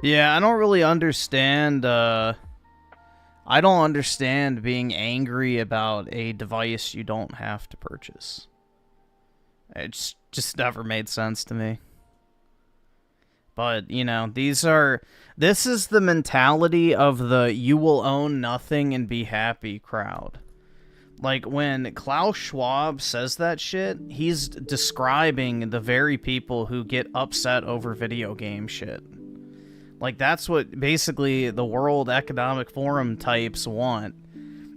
Yeah, I don't really understand. I don't understand being angry about a device you don't have to purchase. It's just never made sense to me. But, you know, this is the mentality of the you will own nothing and be happy crowd. Like, when Klaus Schwab says that shit, he's describing the very people who get upset over video game shit. Like, that's what basically the World Economic Forum types want,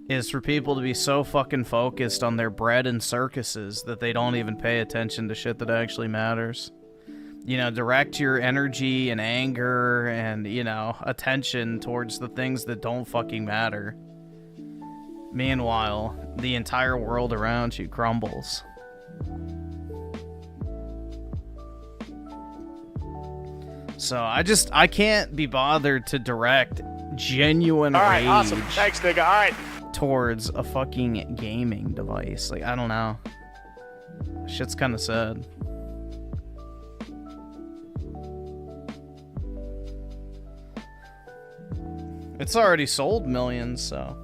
is for people to be so fucking focused on their bread and circuses that they don't even pay attention to shit that actually matters. You know, direct your energy and anger and, you know, attention towards the things that don't fucking matter. Meanwhile, the entire world around you crumbles. So I can't be bothered to direct genuine rage. Awesome. Thanks, nigga. All right. Towards a fucking gaming device. Like, I don't know. Shit's kind of sad. It's already sold millions, so.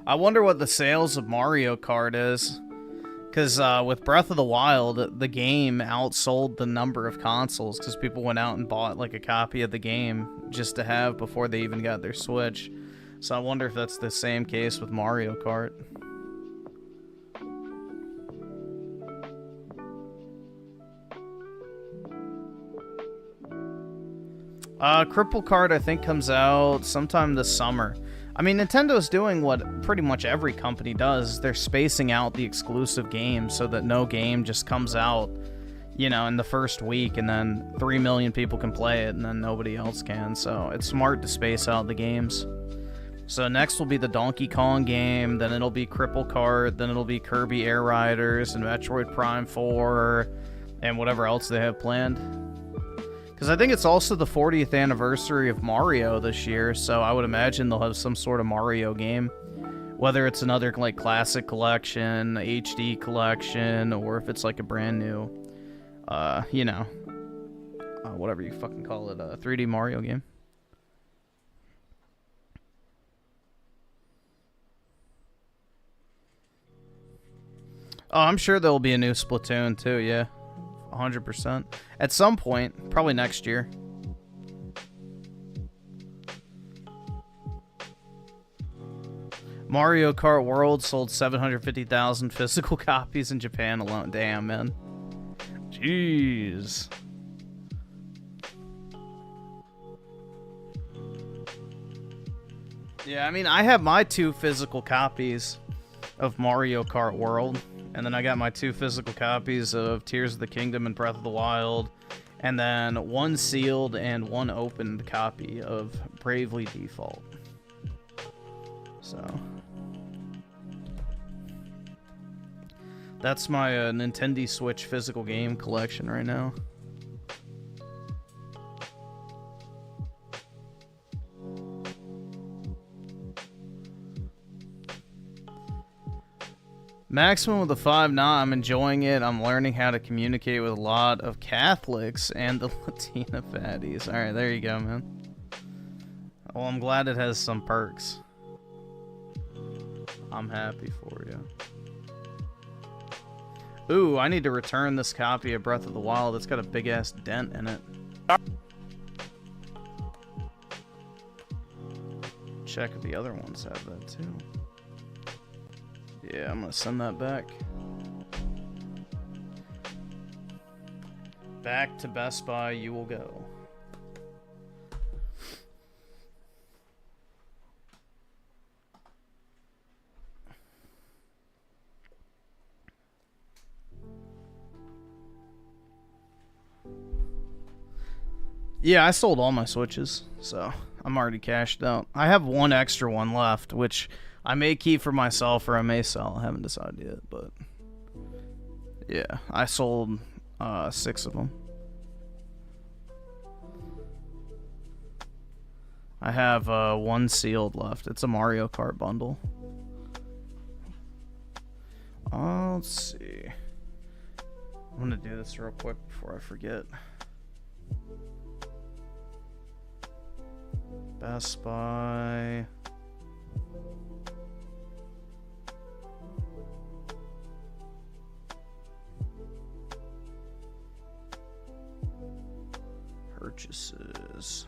I wonder what the sales of Mario Kart is. Because with Breath of the Wild, the game outsold the number of consoles because people went out and bought like a copy of the game just to have before they even got their Switch. So I wonder if that's the same case with Mario Kart. Cripple Kart, I think, comes out sometime this summer. I mean, Nintendo's doing what pretty much every company does. They're spacing out the exclusive games so that no game just comes out, you know, in the first week and then 3 million people can play it and then nobody else can. So it's smart to space out the games. So next will be the Donkey Kong game, then it'll be Cripple Kart, then it'll be Kirby Air Riders and Metroid Prime 4 and whatever else they have planned. Because I think it's also the 40th anniversary of Mario this year, so I would imagine they'll have some sort of Mario game. Whether it's another, like, classic collection, HD collection, or if it's, like, a brand new, you know, whatever you fucking call it, a 3D Mario game. Oh, I'm sure there'll be a new Splatoon, too, yeah. 100%. At some point, probably next year. Mario Kart World sold 750,000 physical copies in Japan alone. Damn, man. Jeez. Yeah, I mean, I have my 2 physical copies of Mario Kart World. And then I got my 2 physical copies of Tears of the Kingdom and Breath of the Wild. And then 1 sealed and 1 opened copy of Bravely Default. So. That's my Nintendo Switch physical game collection right now. Maximum with the 5, nah, I'm enjoying it. I'm learning how to communicate with a lot of Catholics and the Latina fatties. Alright, there you go, man. Well, I'm glad it has some perks. I'm happy for you. Ooh, I need to return this copy of Breath of the Wild. It's got a big-ass dent in it. Check if the other ones have that, too. Yeah, I'm gonna send that back. Back to Best Buy you will go. Yeah, I sold all my Switches, so I'm already cashed out. I have 1 extra one left, which I may keep for myself or I may sell. I haven't decided yet, but yeah, I sold 6 of them. I have 1 sealed left. It's a Mario Kart bundle. Let's see. I'm gonna do this real quick before I forget. Best Buy. Purchases.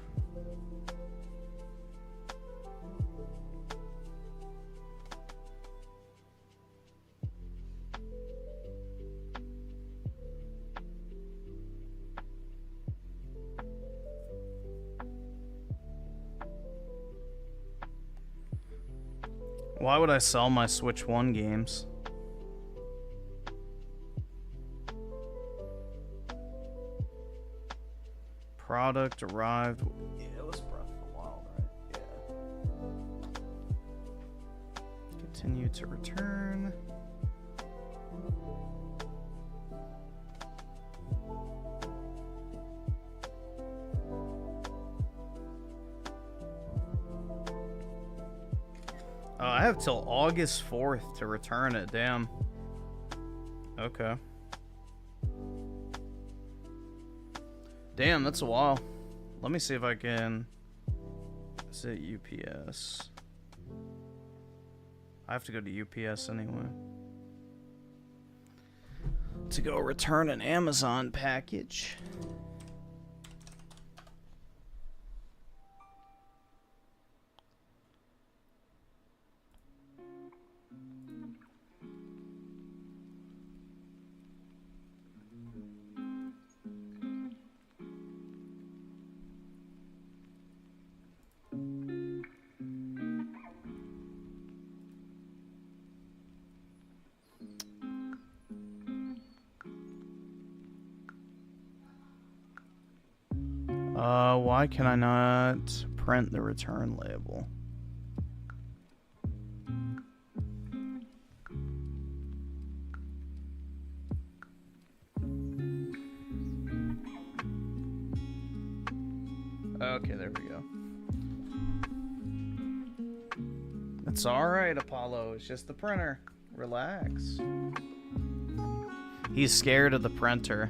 Why would I sell my Switch 1 games? Product arrived. Yeah, it was Breath of the Wild, right? Yeah. Continue to return. I have till August 4th to return it, damn. Okay. Damn, that's a while. Let me see if I can... Is it UPS? I have to go to UPS anyway. To go return an Amazon package. Why can I not print the return label? Okay, there we go. It's alright, Apollo. It's just the printer. Relax. He's scared of the printer.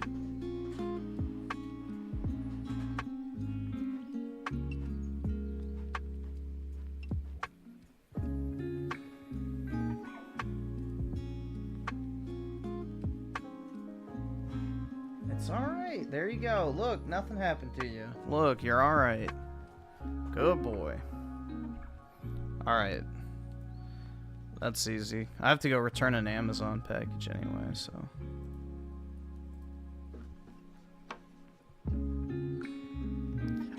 It's alright. There you go. Look, nothing happened to you. Look, you're alright. Good boy. Alright. That's easy. I have to go return an Amazon package anyway, so...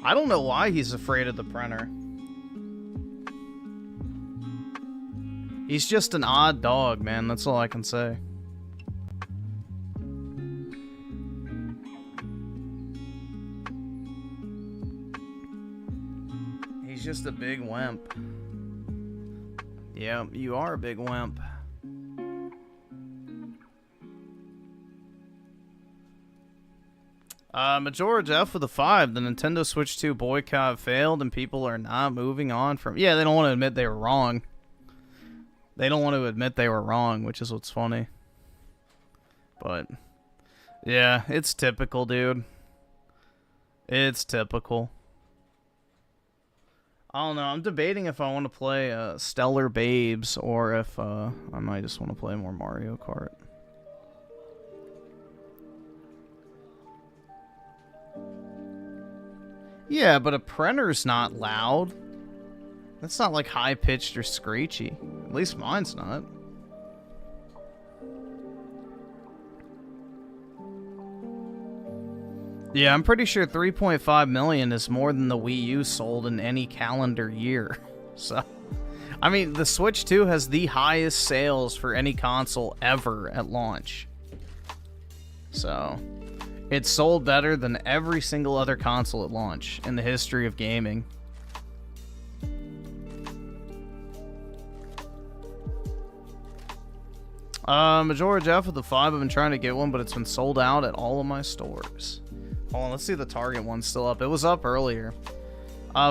I don't know why he's afraid of the printer. He's just an odd dog, man. That's all I can say. He's just a big wimp. Yeah, you are a big wimp. Majority F with a 5. The Nintendo Switch 2 boycott failed and people are not moving on from... Yeah, they don't want to admit they were wrong. They don't want to admit they were wrong, which is what's funny. But, yeah, it's typical, dude. It's typical. I don't know. I'm debating if I want to play Stellar Babes or if I might just want to play more Mario Kart. Yeah, but a printer's not loud. That's not like high-pitched or screechy. At least mine's not. Yeah, I'm pretty sure 3.5 million is more than the Wii U sold in any calendar year. So, I mean, the Switch 2 has the highest sales for any console ever at launch. So, it sold better than every single other console at launch in the history of gaming. Majora Jeff with the 5. I've been trying to get one, but it's been sold out at all of my stores. Hold on, let's see if the Target one's still up. It was up earlier.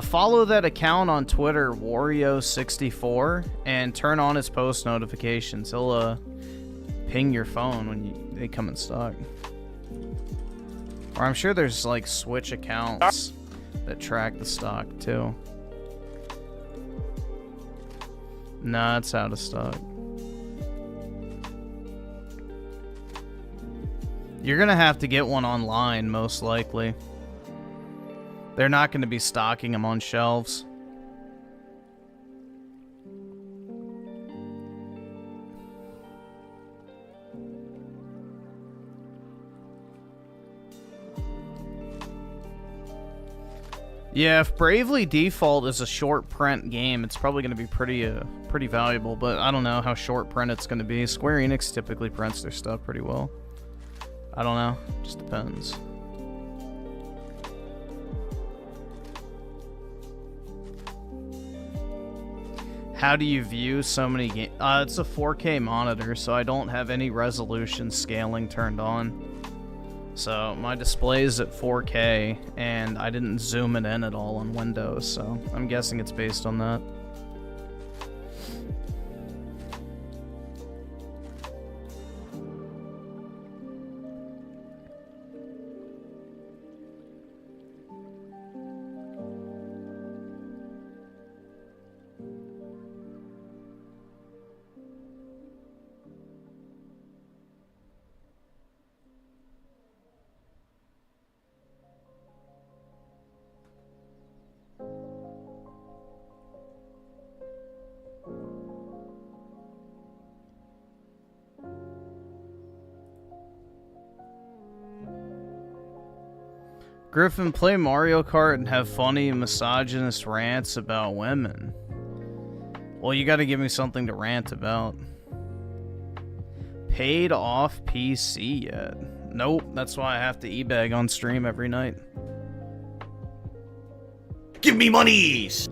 Follow that account on Twitter, Wario64, and turn on his post notifications. He'll ping your phone when they come in stock. Or I'm sure there's like Switch accounts that track the stock too. Nah, it's out of stock. You're gonna have to get one online, most likely. They're not gonna be stocking them on shelves. Yeah, if Bravely Default is a short print game, it's probably going to be pretty valuable, but I don't know how short print it's going to be. Square Enix typically prints their stuff pretty well. I don't know, just depends. How do you view so many games? It's a 4K monitor, so I don't have any resolution scaling turned on. So my display is at 4K, and I didn't zoom it in at all on Windows, so I'm guessing it's based on that. Griffin, play Mario Kart and have funny misogynist rants about women. Well, you gotta give me something to rant about. Paid off PC yet? Nope, that's why I have to e-bag on stream every night. Give me monies!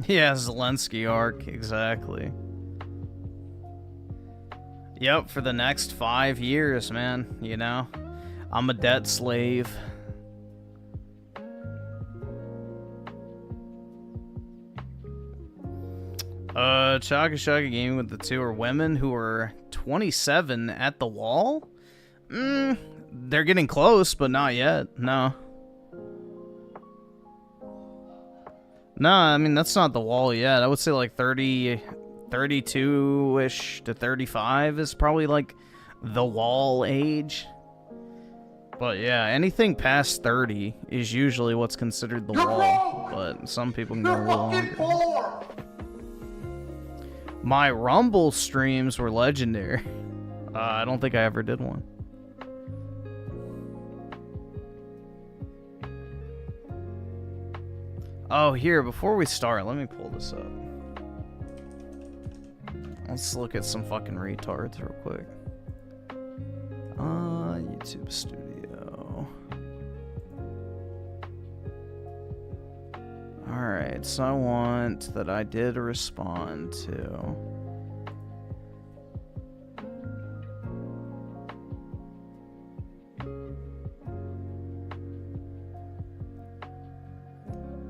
Yeah, Zelensky arc, exactly. Yep, for the next 5 years, man, you know? I'm a debt slave. Chaka Chaka Gaming with the two are women who are 27 at the wall? They're getting close, but not yet, no. No, I mean, that's not the wall yet. I would say like 30, 32-ish to 35 is probably like the wall age. But yeah, anything past 30 is usually what's considered the wall. But some people can go a little longer. My Rumble streams were legendary. I don't think I ever did one. Oh, here, before we start, let me pull this up. Let's look at some fucking retards real quick. YouTube Studio. Alright, so I want that I did respond to.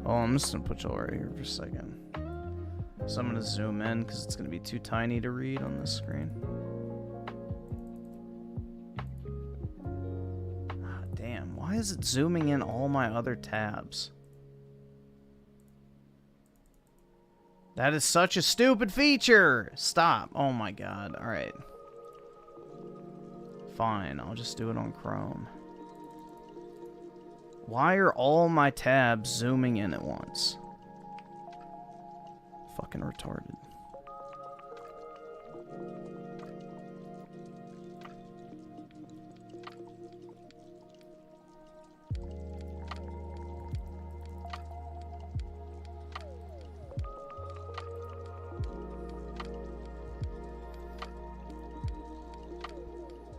Oh, I'm just gonna put you all right here for a second. So I'm gonna zoom in because it's gonna be too tiny to read on this screen. Ah, damn, why is it zooming in all my other tabs? That is such a stupid feature! Stop. Oh my god. Alright. Fine, I'll just do it on Chrome. Why are all my tabs zooming in at once? Fucking retarded.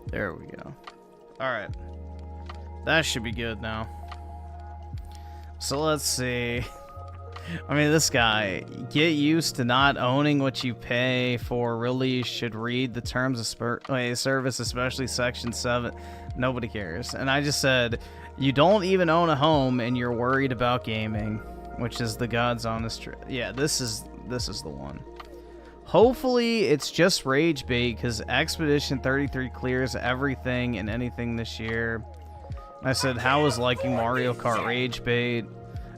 There we go. Alright. That should be good now. So let's see. I mean, this guy, get used to not owning what you pay for. Really should read the terms of service, especially Section 7. Nobody cares. And I just said, You don't even own a home and you're worried about gaming, which is the God's honest truth. Yeah, this is the one. Hopefully it's just rage bait because Expedition 33 clears everything and anything this year. I said, how is liking Mario Kart rage bait?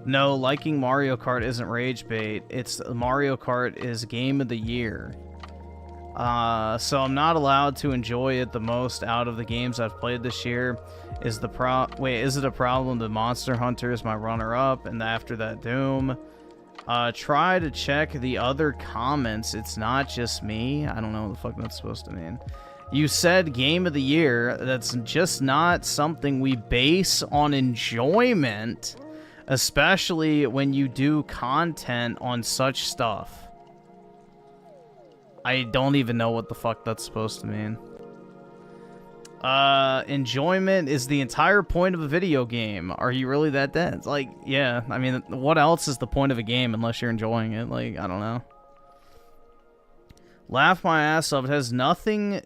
No, liking Mario Kart isn't rage bait. It's Mario Kart is game of the year. So I'm not allowed to enjoy it the most out of the games I've played this year. Is it a problem that Monster Hunter is my runner-up and after that Doom? Try to check the other comments. It's not just me. I don't know what the fuck that's supposed to mean. You said game of the year. That's just not something we base on enjoyment, especially when you do content on such stuff. I don't even know what the fuck that's supposed to mean. Enjoyment is the entire point of a video game. Are you really that dense? Like, yeah. I mean, what else is the point of a game unless you're enjoying it? Like, I don't know. Laugh my ass off. It has nothing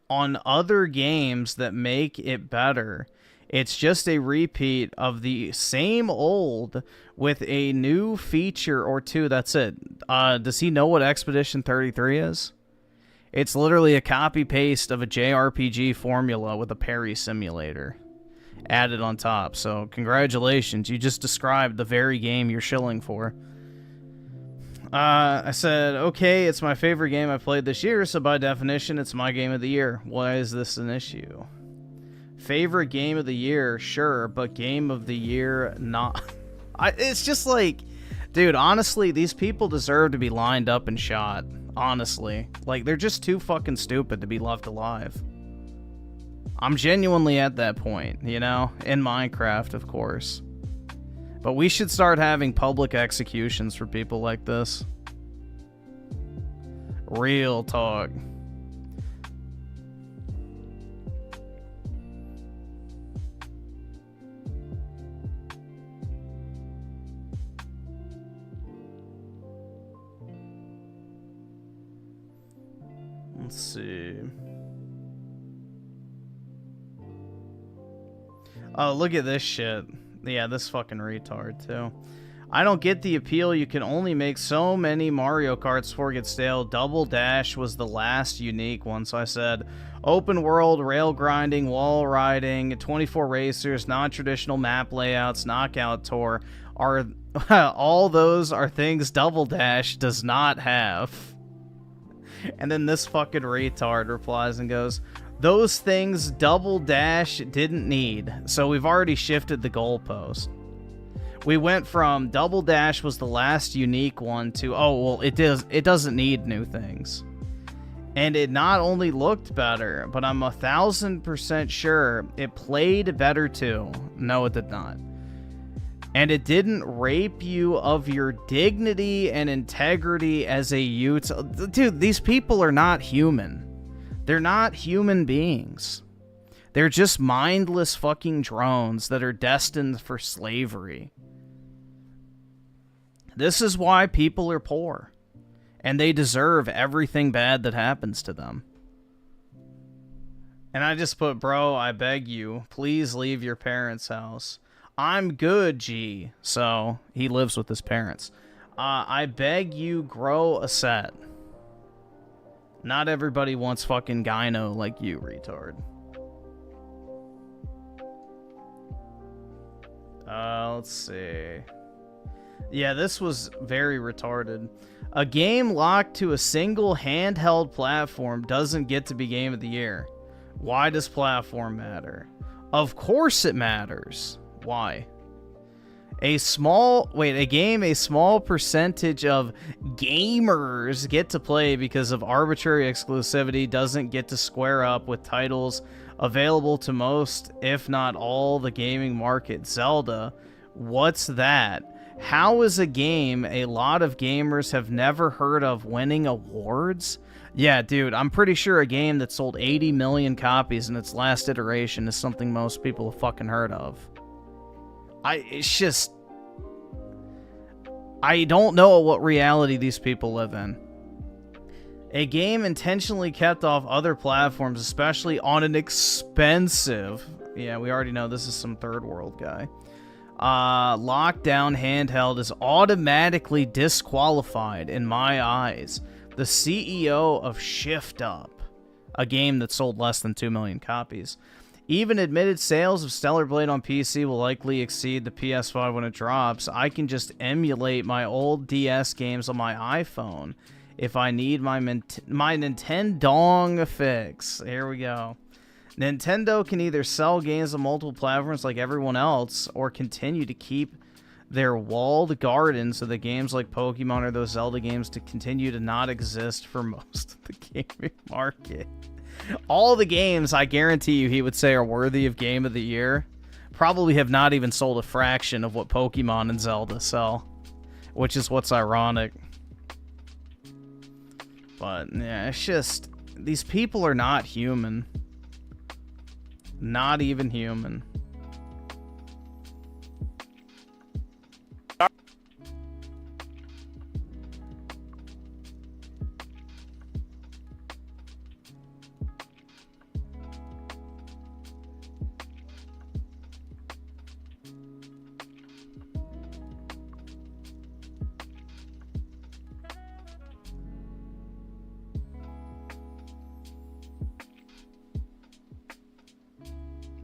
on other games that make it better. It's just a repeat of the same old with a new feature or two. That's it. Does he know what Expedition 33 is? It's literally a copy-paste of a JRPG formula with a parry simulator added on top. So, congratulations. You just described the very game you're shilling for. I said, okay, it's my favorite game I played this year, so by definition, it's my game of the year. Why is this an issue? Favorite game of the year, sure, but game of the year, not. It's just like, dude, honestly, these people deserve to be lined up and shot. Honestly. Like, they're just too fucking stupid to be left alive. I'm genuinely at that point, you know? In Minecraft, of course. But we should start having public executions for people like this. Real talk. Let's see. Oh, look at this shit. Yeah, this fucking retard, too. I don't get the appeal. You can only make so many Mario Karts before it gets stale. Double Dash was the last unique one. So I said, open world, rail grinding, wall riding, 24 racers, non-traditional map layouts, knockout tour. Are all those are things Double Dash does not have. And then this fucking retard replies and goes, those things Double Dash didn't need, so we've already shifted the goalpost. We went from Double Dash was the last unique one to, oh, well, it doesn't need new things. And it not only looked better, but I'm 1,000% sure it played better too. No, it did not. And it didn't rape you of your dignity and integrity as a youth. Dude, these people are not human. They're not human beings. They're just mindless fucking drones that are destined for slavery. This is why people are poor. And they deserve everything bad that happens to them. And I just put, bro, I beg you, please leave your parents' house. I'm good, G. So, he lives with his parents. I beg you, grow a set. Not everybody wants fucking gyno like you, retard. Let's see. Yeah, this was very retarded. A game locked to a single handheld platform doesn't get to be game of the year. Why does platform matter? Of course it matters. Why? A small percentage of gamers get to play because of arbitrary exclusivity doesn't get to square up with titles available to most, if not all, the gaming market. Zelda, what's that? How is a game a lot of gamers have never heard of winning awards? Yeah, dude, I'm pretty sure a game that sold 80 million copies in its last iteration is something most people have fucking heard of. It's just, I don't know what reality these people live in. A game intentionally kept off other platforms, especially on an expensive, Yeah, we already know this is some third world guy. Lockdown handheld is automatically disqualified in my eyes. The CEO of Shift Up, a game that sold less than 2 million copies, even admitted sales of Stellar Blade on PC will likely exceed the PS5 when it drops. I can just emulate my old DS games on my iPhone if I need my Nintendo fix. Here we go. Nintendo can either sell games on multiple platforms like everyone else, or continue to keep their walled garden so that games like Pokemon or those Zelda games to continue to not exist for most of the gaming market. All the games, I guarantee you, he would say are worthy of Game of the Year, probably have not even sold a fraction of what Pokemon and Zelda sell, which is what's ironic. But, yeah, it's just, these people are not human. Not even human.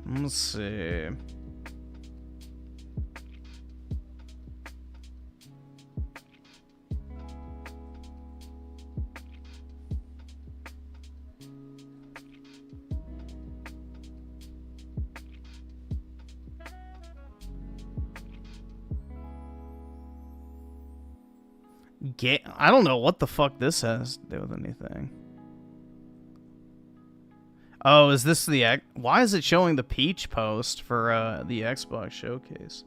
Let's see. I don't know what the fuck this has to do with anything. Oh, is this the... Why is it showing the Peach post for the Xbox Showcase?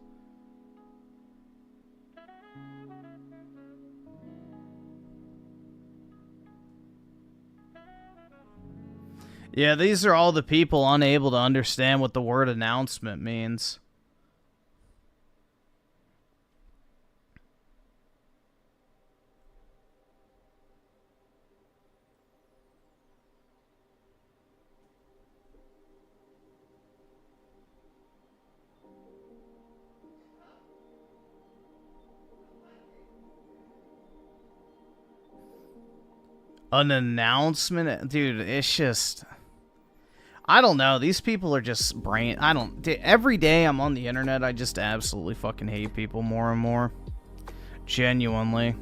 Yeah, these are all the people unable to understand what the word announcement means. An announcement? Dude, it's just... I don't know. These people are just brain... Every day I'm on the internet, I just absolutely fucking hate people more and more. Genuinely.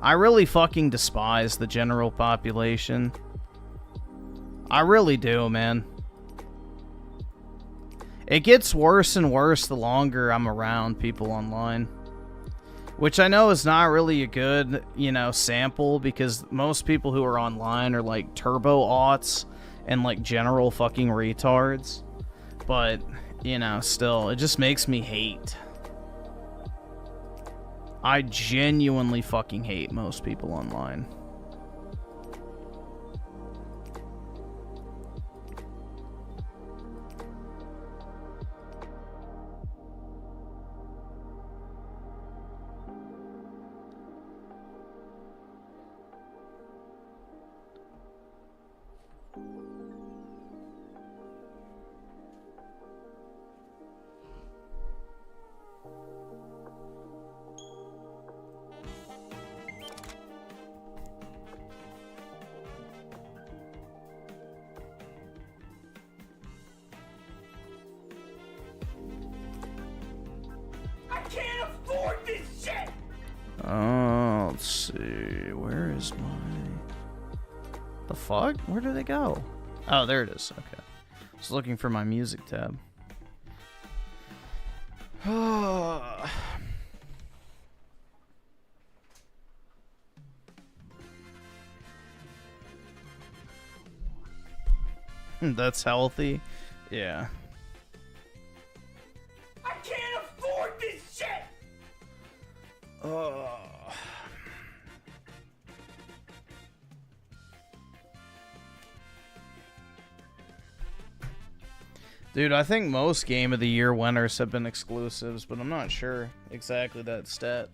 I really fucking despise the general population. I really do, man. It gets worse and worse the longer I'm around people online. Which I know is not really a good, sample, because most people who are online are like turbo aughts and like general fucking retards. But, still, it just makes me hate. I genuinely fucking hate most people online. Let's see. Where is my... The fuck? Where did it go? Oh, there it is. Okay. I was looking for my music tab. That's healthy. Yeah. I can't afford this shit! Dude, I think most Game of the Year winners have been exclusives, but I'm not sure exactly that stat.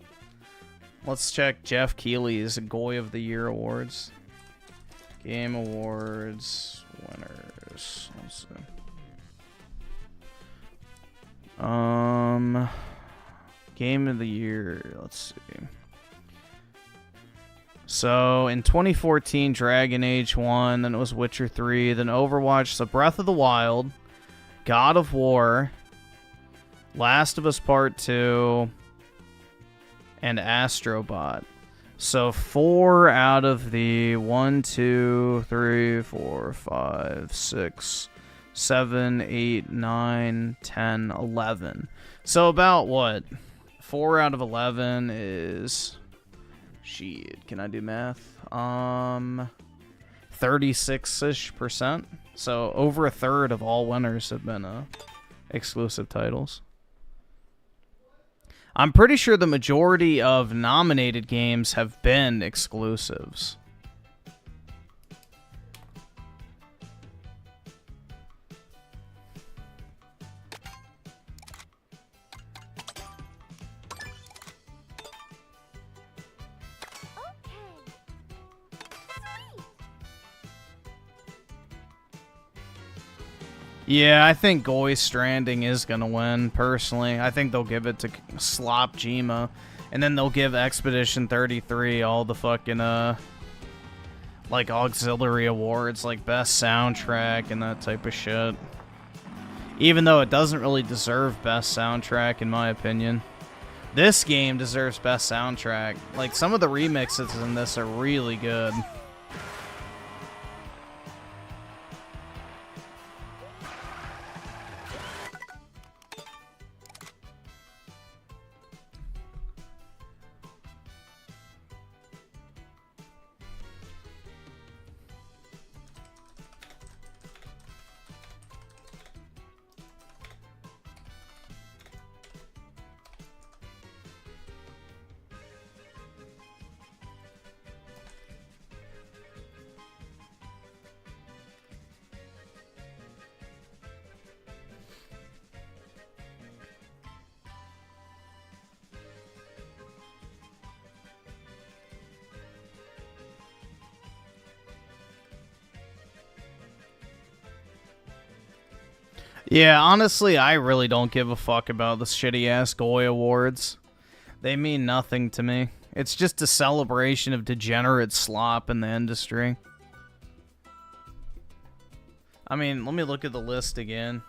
Let's check Jeff Keighley's Goy of the Year awards. Game Awards winners. Let's see. Game of the year. Let's see. So in 2014, Dragon Age 1, then it was Witcher 3, then Overwatch, so Breath of the Wild, God of War, Last of Us Part 2, and Astrobot. So 4 out of the 1, 2, 3, 4, 5, 6, 7, 8, 9, 10, 11. So about what? 4 out of 11 is... Shit, can I do math? 36-ish%. So over a third of all winners have been exclusive titles. I'm pretty sure the majority of nominated games have been exclusives. Yeah, I think Goi Stranding is going to win, personally. I think they'll give it to Slop Jima. And then they'll give Expedition 33 all the fucking, like, auxiliary awards, like Best Soundtrack and that type of shit. Even though it doesn't really deserve Best Soundtrack, in my opinion. This game deserves Best Soundtrack. Like, some of the remixes in this are really good. Yeah, honestly, I really don't give a fuck about the shitty-ass Goi Awards. They mean nothing to me. It's just a celebration of degenerate slop in the industry. I mean, let me look at the list again.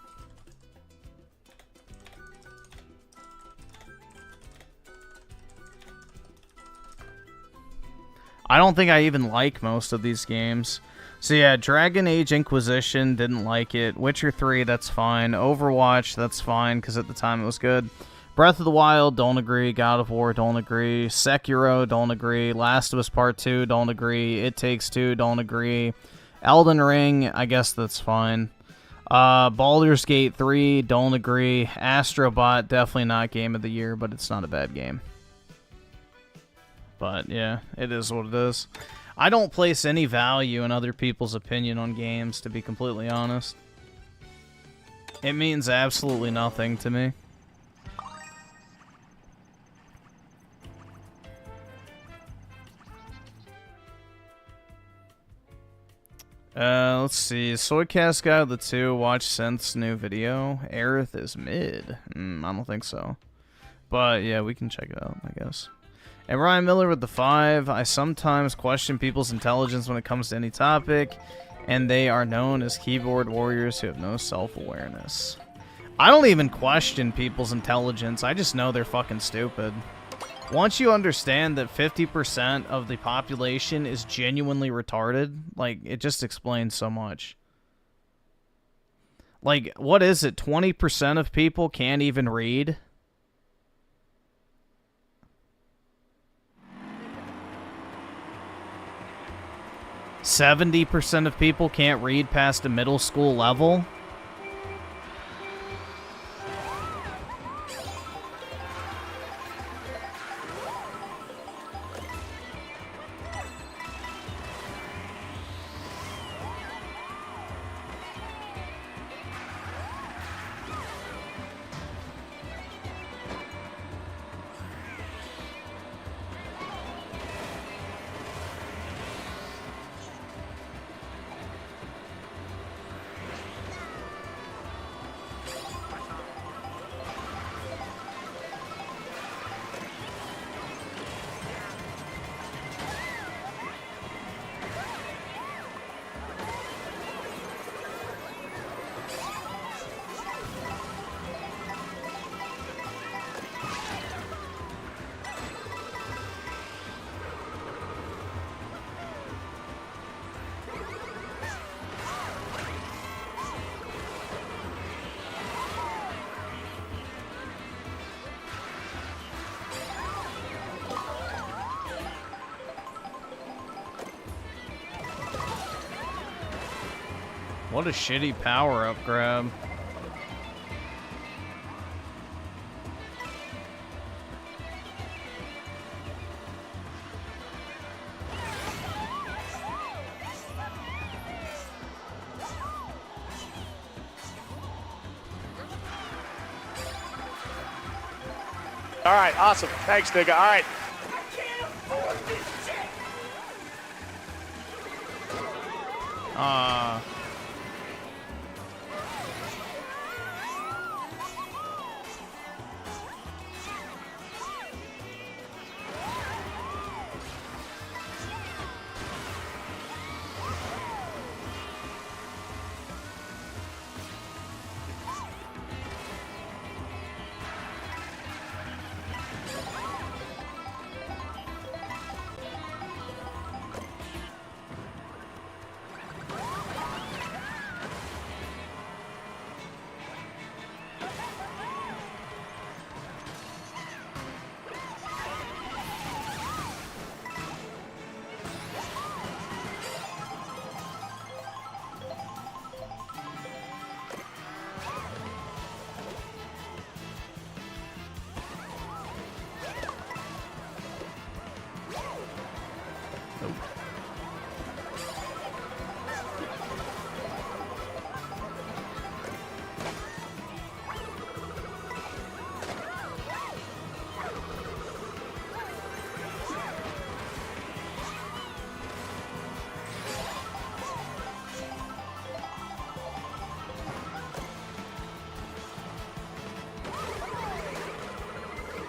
I don't think I even like most of these games. So yeah, Dragon Age Inquisition, didn't like it. Witcher 3, that's fine. Overwatch, that's fine, because at the time it was good. Breath of the Wild, don't agree. God of War, don't agree. Sekiro, don't agree. Last of Us Part 2, don't agree. It Takes Two, don't agree. Elden Ring, I guess that's fine. Baldur's Gate 3, don't agree. Astrobot, definitely not Game of the Year, but it's not a bad game. But yeah, it is what it is. I don't place any value in other people's opinion on games, to be completely honest. It means absolutely nothing to me. Let's see. Soycast Guy the 2, watch Synth's new video. Aerith is mid. I don't think so. But yeah, we can check it out, I guess. And Ryan Miller with the 5. I sometimes question people's intelligence when it comes to any topic, and they are known as keyboard warriors who have no self-awareness. I don't even question people's intelligence. I just know they're fucking stupid. Once you understand that 50% of the population is genuinely retarded, like, it just explains so much. Like, what is it? 20% of people can't even read? %70 of people can't read past a middle school level? What a shitty power-up grab. All right, awesome. Thanks, nigga. All right. I can't afford this shit!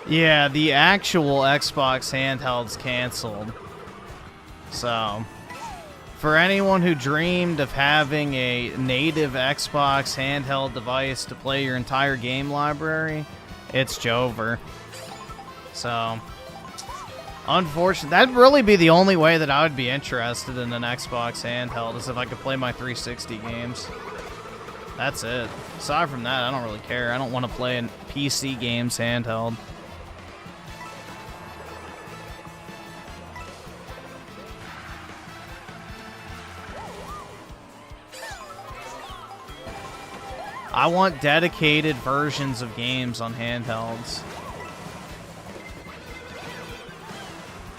Yeah, the actual Xbox handheld's canceled. So, for anyone who dreamed of having a native Xbox handheld device to play your entire game library, it's over. So, unfortunately, that'd really be the only way that I would be interested in an Xbox handheld, is if I could play my 360 games. That's it. Aside from that, I don't really care. I don't want to play in PC games handheld. I want dedicated versions of games on handhelds.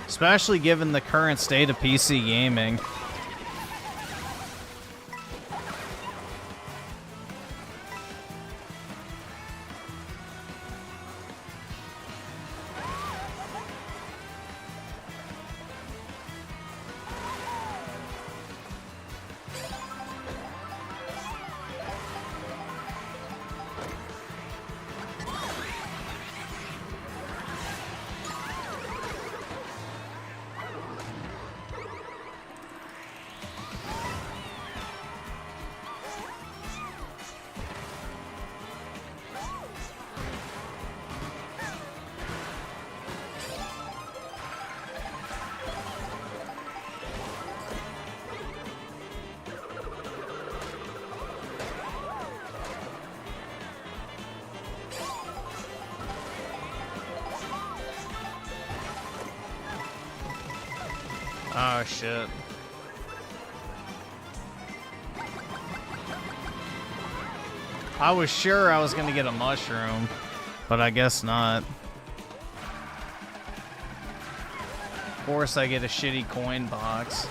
Especially given the current state of PC gaming. Oh, shit. I was sure I was gonna get a mushroom, but I guess not. Of course I get a shitty coin box.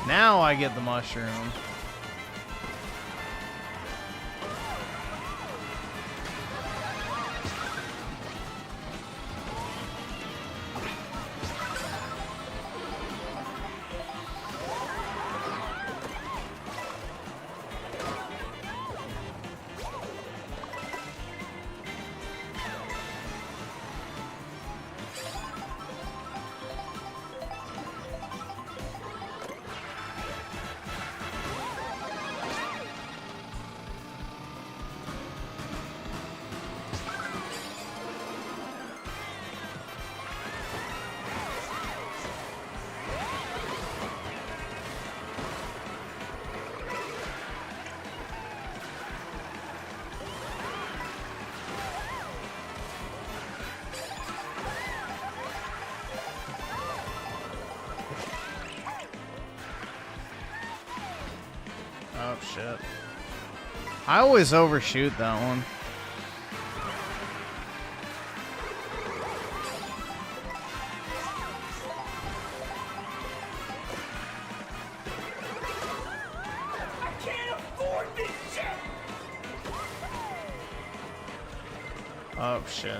Now I get the mushroom. shit. I always overshoot that one. I can't afford this shit! Oh shit.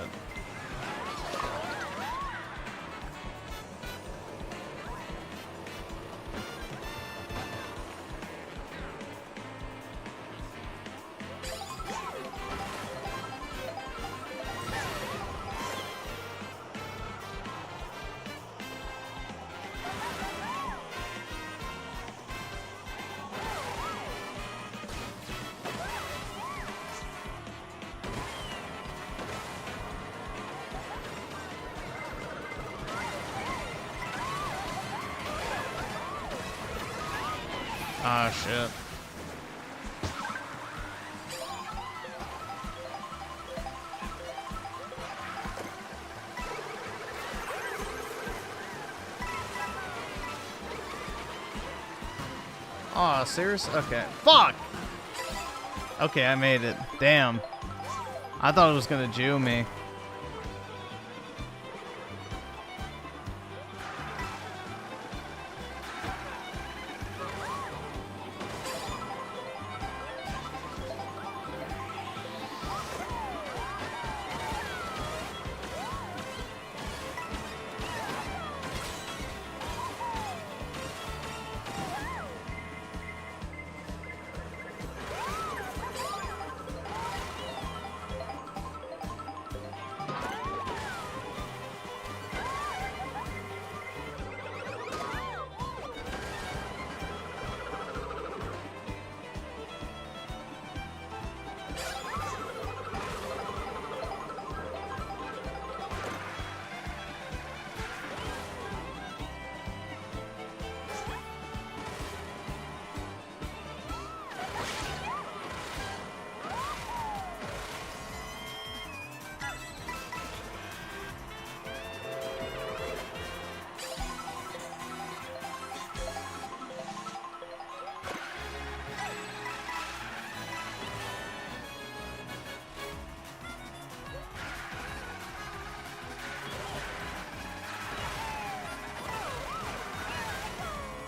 Ah, shit. Oh, serious? Okay. Fuck! Okay, I made it. Damn. I thought it was gonna Jew me.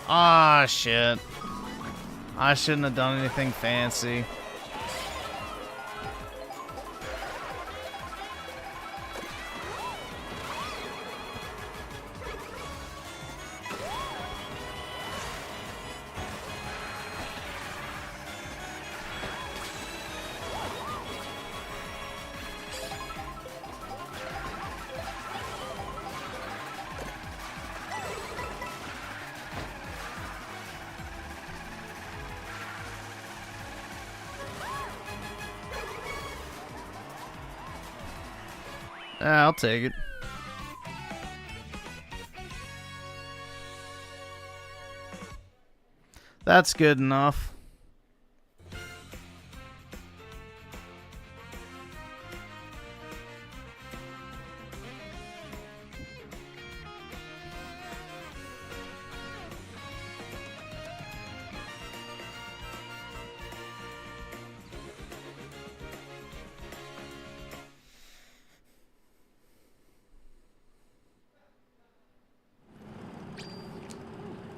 Ah, shit. I shouldn't have done anything fancy. I'll take it. That's good enough.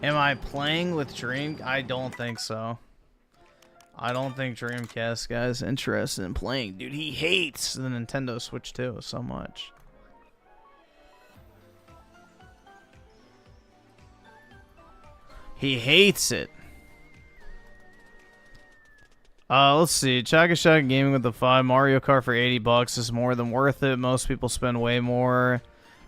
Am I playing with Dream? I don't think so. I don't think Dreamcast guy's interested in playing. Dude, he hates the Nintendo Switch 2 so much. He hates it. Let's see. Chaka Chaka Gaming with the 5. Mario Kart for $80 is more than worth it. Most people spend way more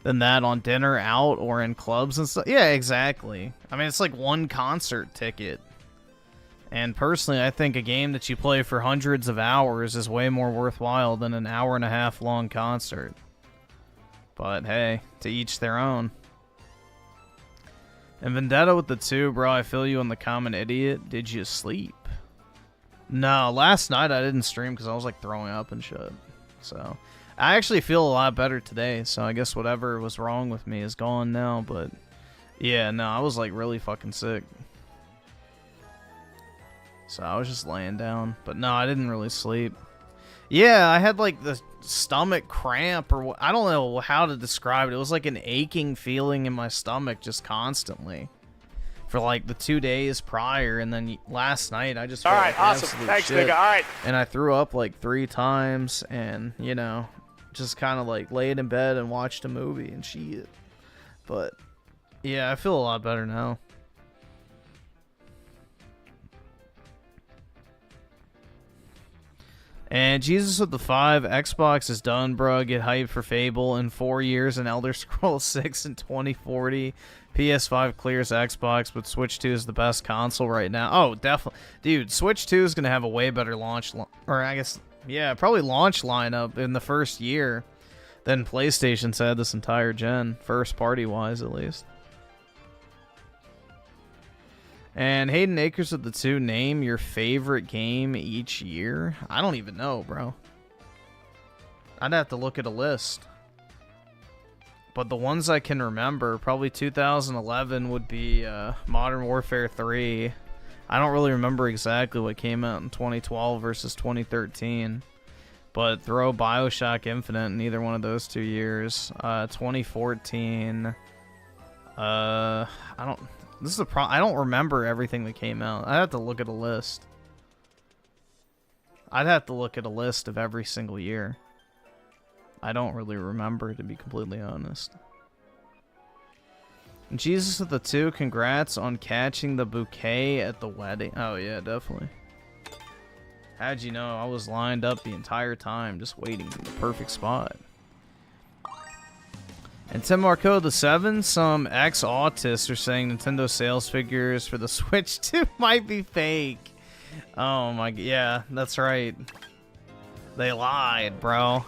than that on dinner out or in clubs and stuff. Yeah, exactly. I mean, it's like one concert ticket. And personally, I think a game that you play for hundreds of hours is way more worthwhile than an hour-and-a-half long concert. But hey, to each their own. And Vendetta with the 2, bro, I feel you on the common idiot. Did you sleep? No, last night I didn't stream because I was like throwing up and shit. So I actually feel a lot better today, so I guess whatever was wrong with me is gone now, but yeah, no, I was like really fucking sick. So I was just laying down. But no, I didn't really sleep. Yeah, I had like the stomach cramp or I don't know how to describe it. It was like an aching feeling in my stomach just constantly for like the 2 days prior. And then last night I just felt All right, like awesome. absolute Thanks, shit. nigga. All right. And I threw up like 3 times and, you know, just kind of like laid in bed and watched a movie and shit. But yeah, I feel a lot better now. And Jesus with the 5, Xbox is done, bro. Get hyped for Fable in 4 years and Elder Scrolls 6 in 2040. PS5 clears Xbox, but Switch 2 is the best console right now. Oh, definitely. Dude, Switch 2 is going to have a way better launch, or I guess, yeah, probably launch lineup in the first year than PlayStation's had this entire gen, first party-wise at least. And Hayden Akers of the 2, name your favorite game each year. I don't even know, bro. I'd have to look at a list. But the ones I can remember, probably 2011 would be Modern Warfare 3. I don't really remember exactly what came out in 2012 versus 2013. But throw BioShock Infinite in either one of those 2 years. 2014. I don't remember everything that came out. I'd have to look at a list. I'd have to look at a list of every single year. I don't really remember, to be completely honest. And Jesus with the 2, congrats on catching the bouquet at the wedding. Oh yeah, definitely. How'd you know? I was lined up the entire time, just waiting for the perfect spot. And Tim Marco the 7, some ex-autists are saying Nintendo sales figures for the Switch 2 might be fake. Oh my, yeah, that's right. They lied, bro.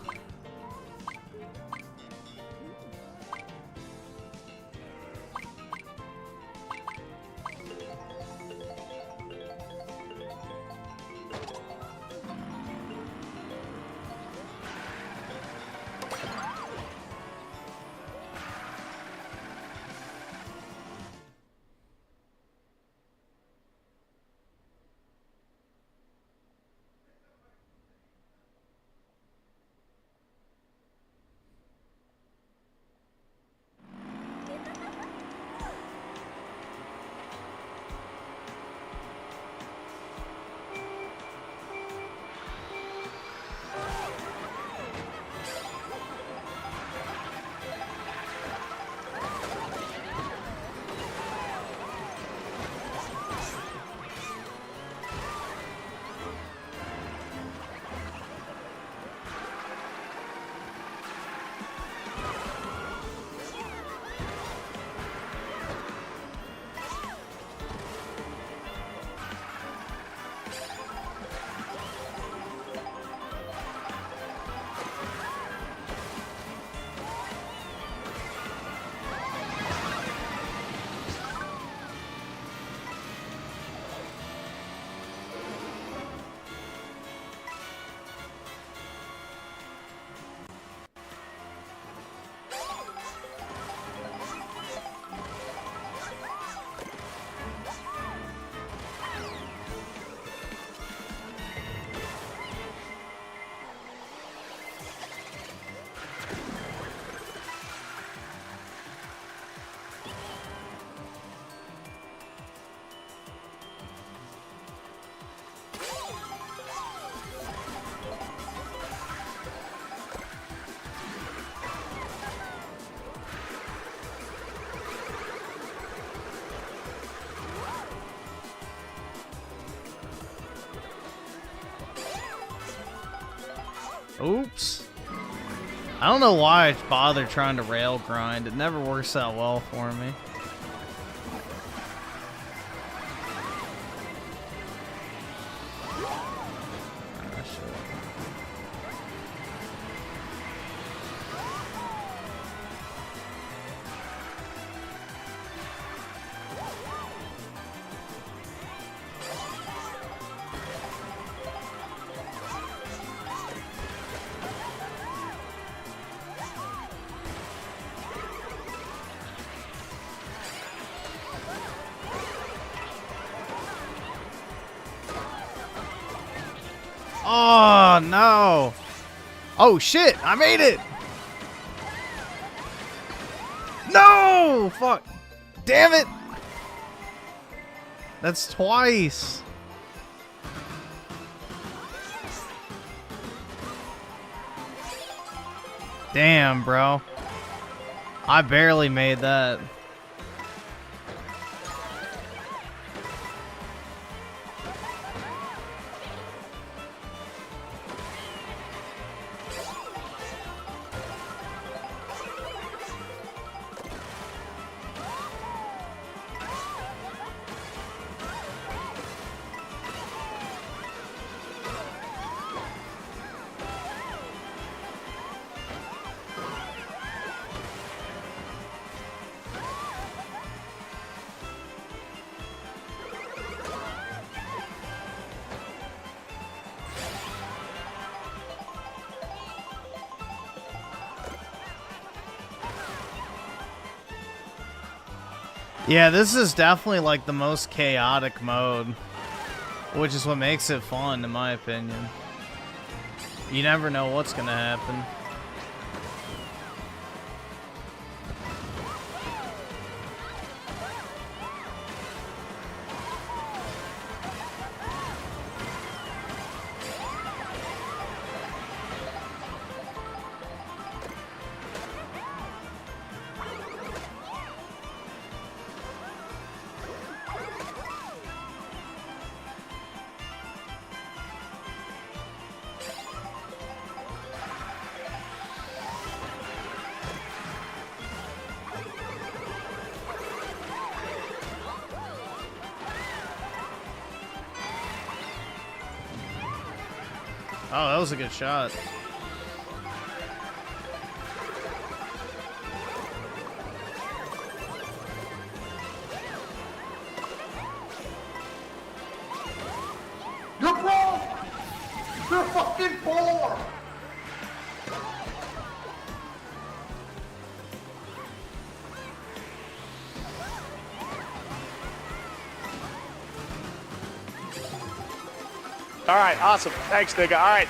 Oops. I don't know why I bother trying to rail grind. It never works out well for me. Oh, no. Oh, shit. I made it. No! Fuck. Damn it. That's twice. Damn, bro. I barely made that. Yeah, this is definitely like the most chaotic mode, which is what makes it fun, in my opinion. You never know what's gonna happen. Oh, that was a good shot. You're broke! You're fucking poor! All right, awesome. Thanks, nigga. All right.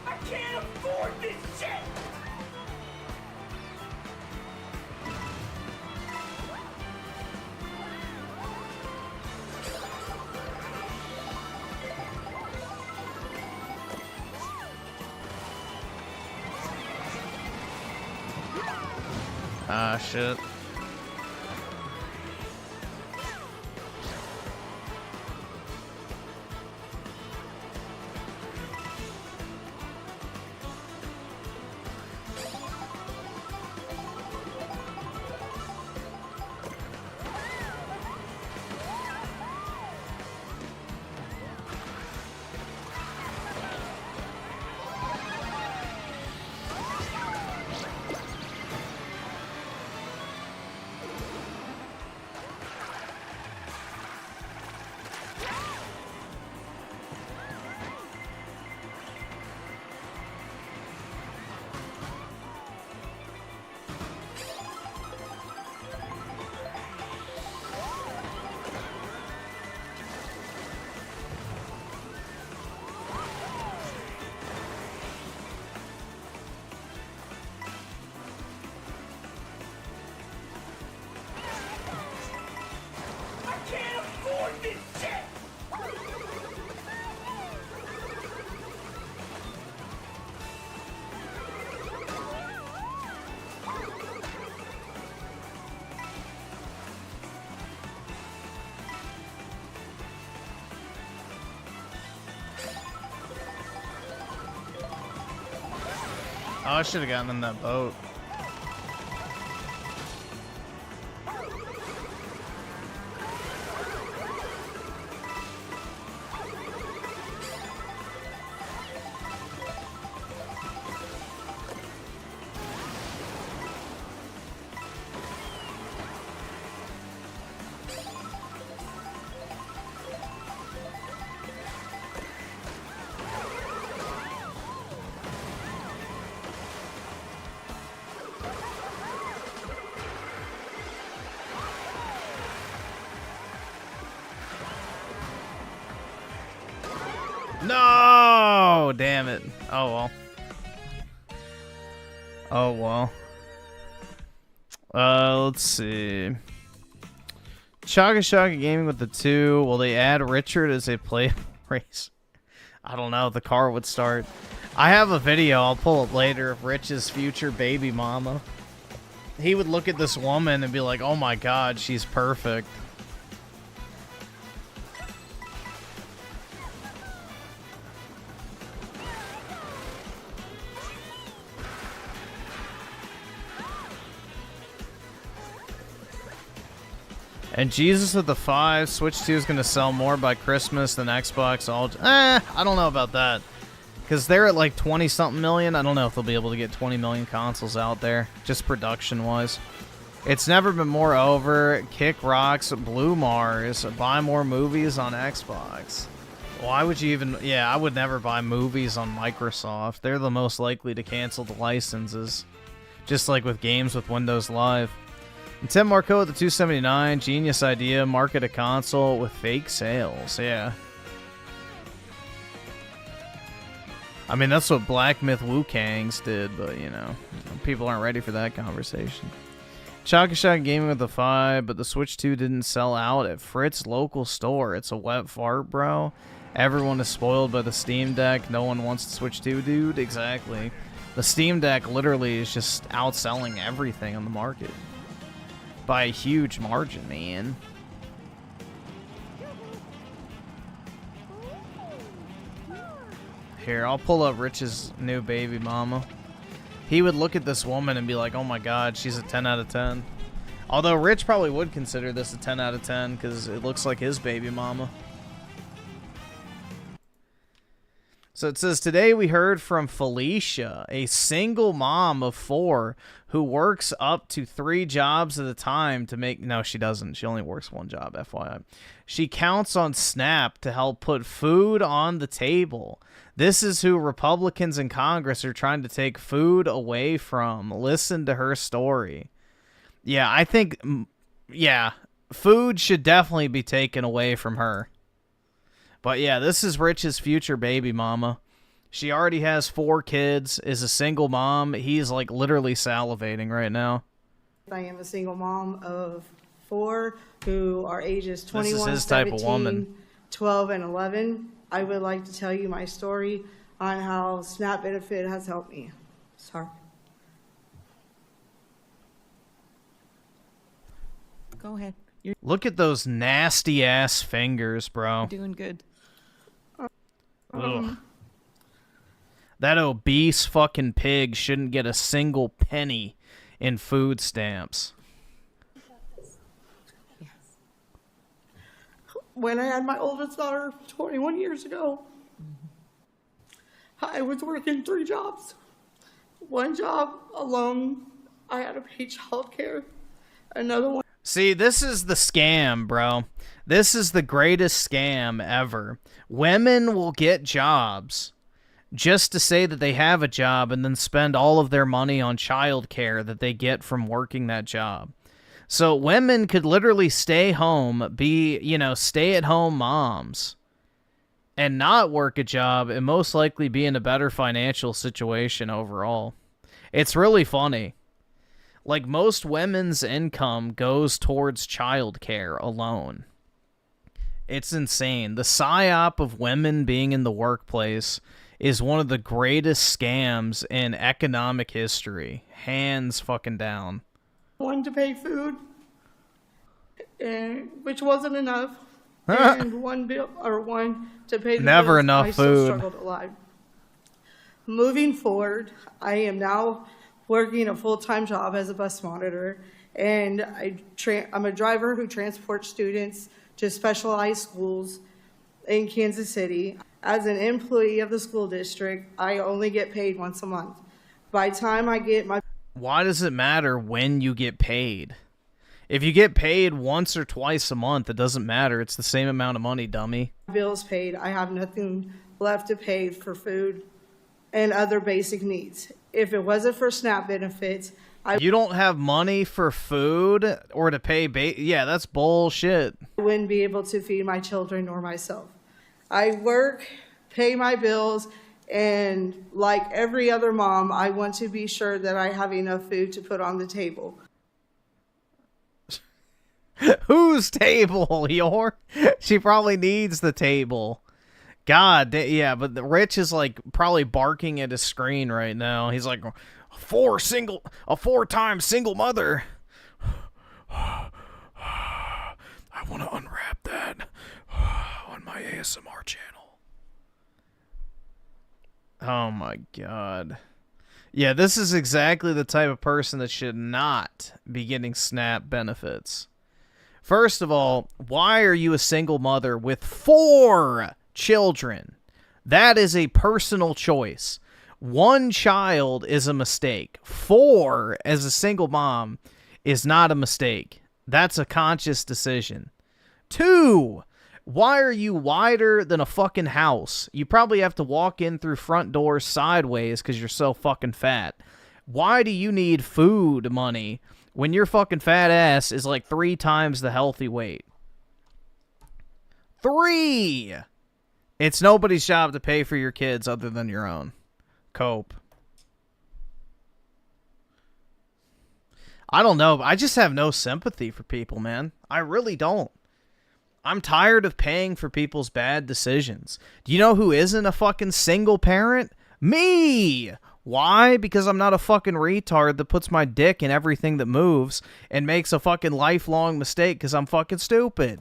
I can't afford this shit! Ah, shit. I can't afford this shit! Oh, I should have gotten in that boat. No! Damn it. Oh, well. Oh, well. Let's see. Chaga Shaga Gaming with the 2. Will they add Richard as a play race? I don't know. The car would start. I have a video I'll pull up later of Rich's future baby mama. He would look at this woman and be like, oh my god, she's perfect. And Jesus with the 5, Switch 2 is going to sell more by Christmas than Xbox all... I don't know about that. Because they're at like 20-something million. I don't know if they'll be able to get 20 million consoles out there, just production-wise. It's never been more over. Kick rocks, Blue Mars, buy more movies on Xbox. Why would you even... Yeah, I would never buy movies on Microsoft. They're the most likely to cancel the licenses. Just like with games with Windows Live. And Tim Marco at the 279, genius idea, market a console with fake sales. Yeah. I mean, that's what Black Myth Wu-Kangs did, but, you know, people aren't ready for that conversation. Chaka Shot Gaming with the 5, but the Switch 2 didn't sell out at Fritz local store. It's a wet fart, bro. Everyone is spoiled by the Steam Deck. No one wants the Switch 2, dude. Exactly. The Steam Deck literally is just outselling everything on the market. By a huge margin, man. Here, I'll pull up Rich's new baby mama. He would look at this woman and be like, oh my god, she's a 10 out of 10. Although Rich probably would consider this a 10 out of 10 because it looks like his baby mama. So it says, today we heard from Felicia, a single mom of 4 who works up to 3 jobs at a time to make... No, she doesn't. She only works 1 job, FYI. She counts on Snap to help put food on the table. This is who Republicans in Congress are trying to take food away from. Listen to her story. Yeah, I think... Yeah, food should definitely be taken away from her. But yeah, this is Rich's future baby mama. She already has 4 kids, is a single mom. He's like literally salivating right now. I am a single mom of 4 who are ages 21, This is his type 17, of woman. 12, and 11. I would like to tell you my story on how SNAP benefit has helped me. Sorry. Go ahead. Look at those nasty ass fingers, bro. Doing good. Ugh. That obese fucking pig shouldn't get a single penny in food stamps. When I had my oldest daughter 21 years ago, I was working 3 jobs. 1 job alone, I had to pay childcare. Another one. See, this is the scam, bro. This is the greatest scam ever. Women will get jobs just to say that they have a job and then spend all of their money on childcare that they get from working that job. So women could literally stay home, be, you know, stay-at-home moms and not work a job and most likely be in a better financial situation overall. It's really funny. Like, most women's income goes towards childcare alone. It's insane. The psyop of women being in the workplace is one of the greatest scams in economic history. Hands fucking down. One to pay food, and which wasn't enough, and one bill or one to pay the Never bills. enough I food. still struggled alive. Moving forward, I am now working a full-time job as a bus monitor, and I'm a driver who transports students to specialized schools in Kansas City. As an employee of the school district, I only get paid once a month. By the time I get my... Why does it matter when you get paid? If you get paid once or twice a month, it doesn't matter. It's the same amount of money, dummy. bills paid, I have nothing left to pay for food and other basic needs. If it wasn't for SNAP benefits, You don't have money for food or to pay yeah, that's bullshit. wouldn't be able to feed my children or myself. I work pay my bills, and like every other mom, I want to be sure that I have enough food to put on the table. Whose table? Your? She probably needs the table. God, yeah, but the Rich is like probably barking at his screen right now. He's like, a 4-time single mother. I want to unwrap that on my ASMR channel. Oh my God. Yeah, this is exactly the type of person that should not be getting SNAP benefits. First of all, why are you a single mother with 4 children? That is a personal choice. 1 child is a mistake. 4 as a single mom is not a mistake. That's a conscious decision. 2, why are you wider than a fucking house? You probably have to walk in through front doors sideways because you're so fucking fat. Why do you need food money when your fucking fat ass is like 3 times the healthy weight? 3! It's nobody's job to pay for your kids other than your own. Cope. I don't know. I just have no sympathy for people, man. I really don't. I'm tired of paying for people's bad decisions. Do you know who isn't a fucking single parent? Me! Why? Because I'm not a fucking retard that puts my dick in everything that moves and makes a fucking lifelong mistake because I'm fucking stupid.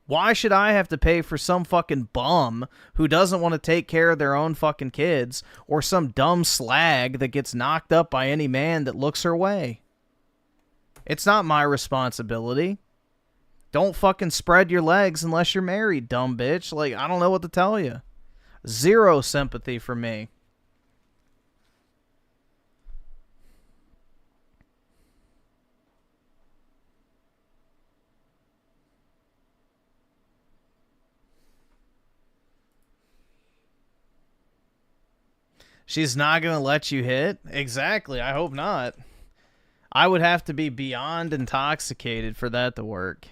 Why should I have to pay for some fucking bum who doesn't want to take care of their own fucking kids, or some dumb slag that gets knocked up by any man that looks her way? It's not my responsibility. Don't fucking spread your legs unless you're married, dumb bitch. Like, I don't know what to tell you. 0 sympathy for me. She's not going to let you hit? Exactly. I hope not. I would have to be beyond intoxicated for that to work.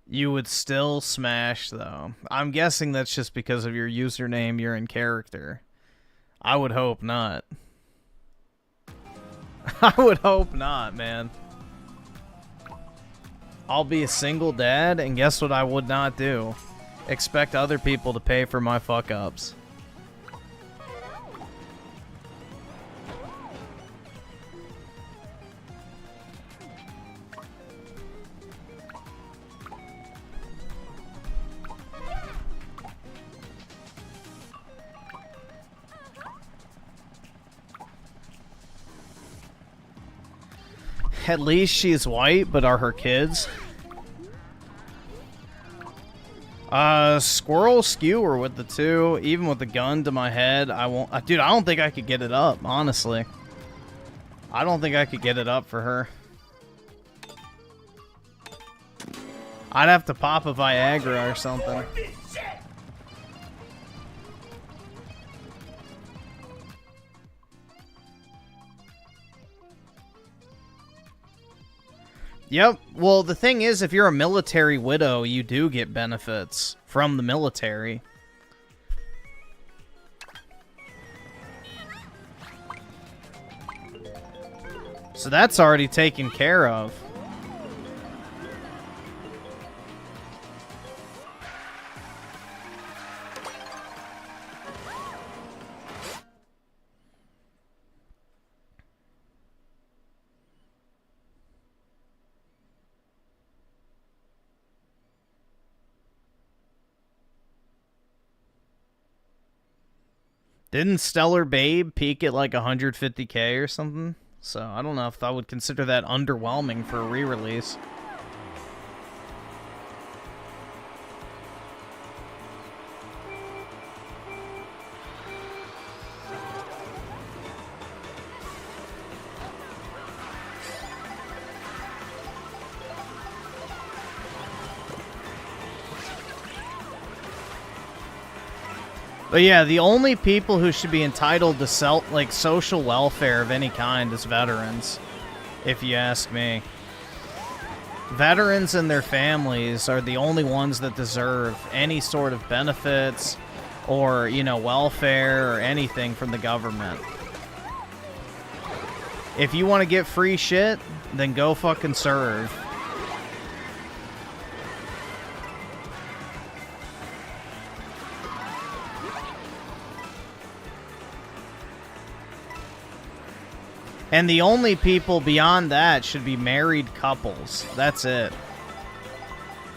You would still smash, though. I'm guessing that's just because of your username, you're in character. I would hope not. I would hope not, man. I'll be a single dad, and guess what I would not do? Expect other people to pay for my fuck-ups. At least she's white, but are her kids? Squirrel skewer with the 2, even with the gun to my head. I won't. Dude, I don't think I could get it up, honestly. I don't think I could get it up for her. I'd have to pop a Viagra or something. Yep. Well, the thing is, if you're a military widow, you do get benefits from the military. So that's already taken care of. Didn't Stellar Babe peak at like 150K or something? So I don't know if I would consider that underwhelming for a re-release. But yeah, the only people who should be entitled to social welfare of any kind is veterans, if you ask me. Veterans and their families are the only ones that deserve any sort of benefits or, you know, welfare or anything from the government. If you want to get free shit, then go fucking serve. And the only people beyond that should be married couples. That's it.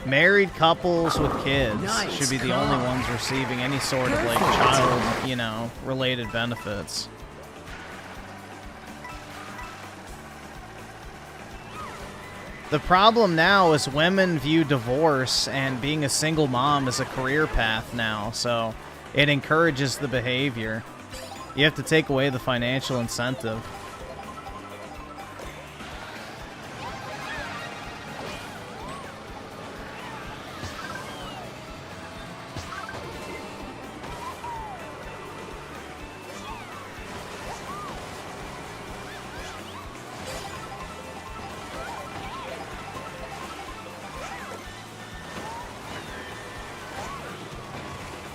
Married couples with kids should be the only ones receiving any sort of, like, child, you know, related benefits. The problem now is women view divorce and being a single mom as a career path now, so it encourages the behavior. You have to take away the financial incentive.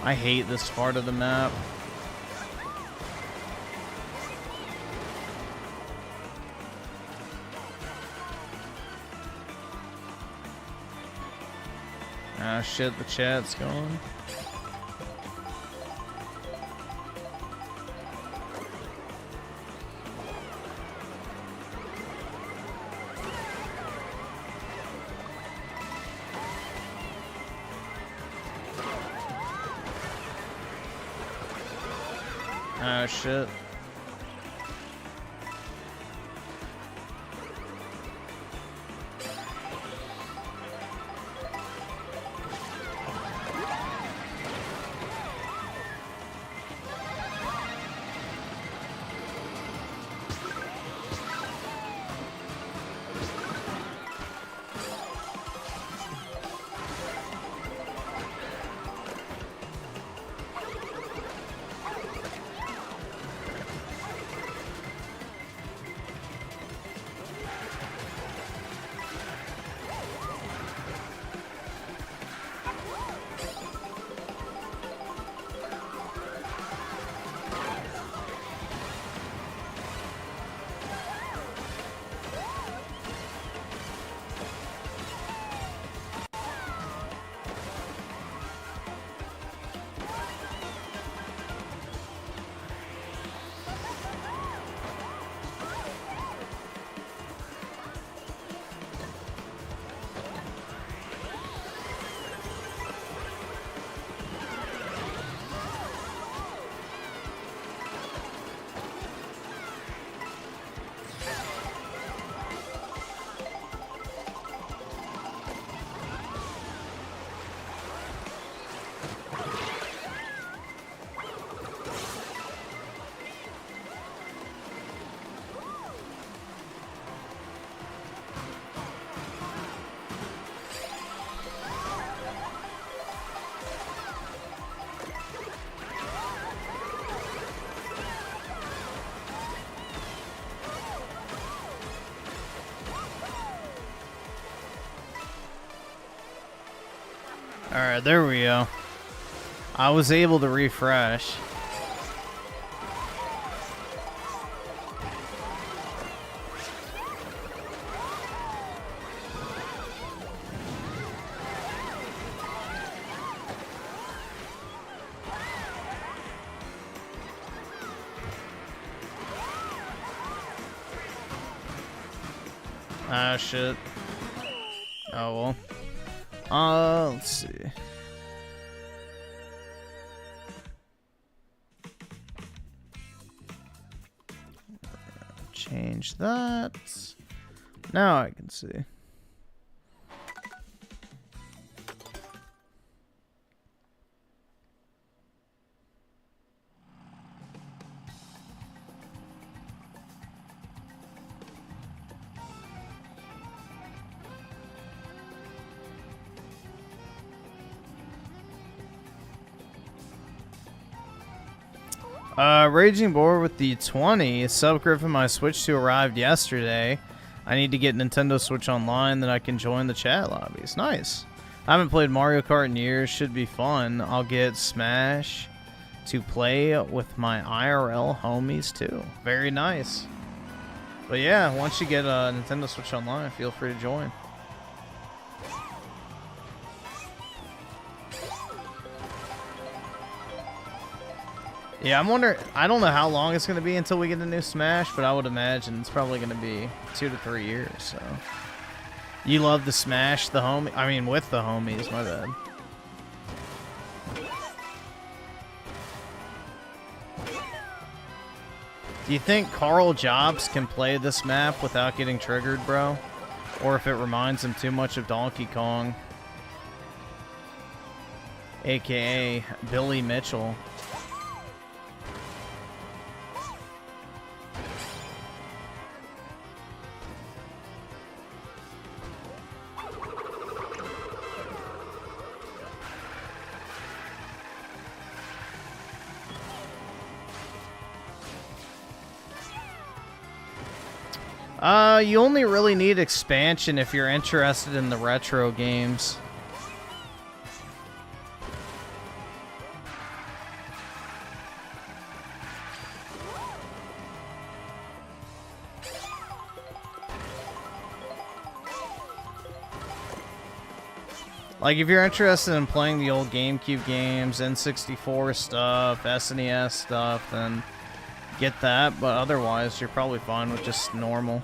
I hate this part of the map. Ah, shit, the chat's going. Ah, shit. Alright, there we go. I was able to refresh. Ah, shit. Oh, well. Let's see. Change that. Now I can see. Raging Boar with the 20. Sub Griffin, my Switch 2 arrived yesterday. I need to get Nintendo Switch Online, then I can join the chat lobbies. Nice. I haven't played Mario Kart in years. Should be fun. I'll get Smash to play with my IRL homies too. Very nice. But yeah, once you get a Nintendo Switch Online, feel free to join. Yeah, I'm wondering, I don't know how long it's going to be until we get a new Smash, but I would imagine it's probably going to be 2 to 3 years, so. You love the Smash, the homie, I mean with the homies, my bad. Do you think Carl Jobs can play this map without getting triggered, bro? Or if it reminds him too much of Donkey Kong? AKA Billy Mitchell. You only really need expansion if you're interested in the retro games. Like, if you're interested in playing the old GameCube games, N64 stuff, SNES stuff, then get that, but otherwise you're probably fine with just normal.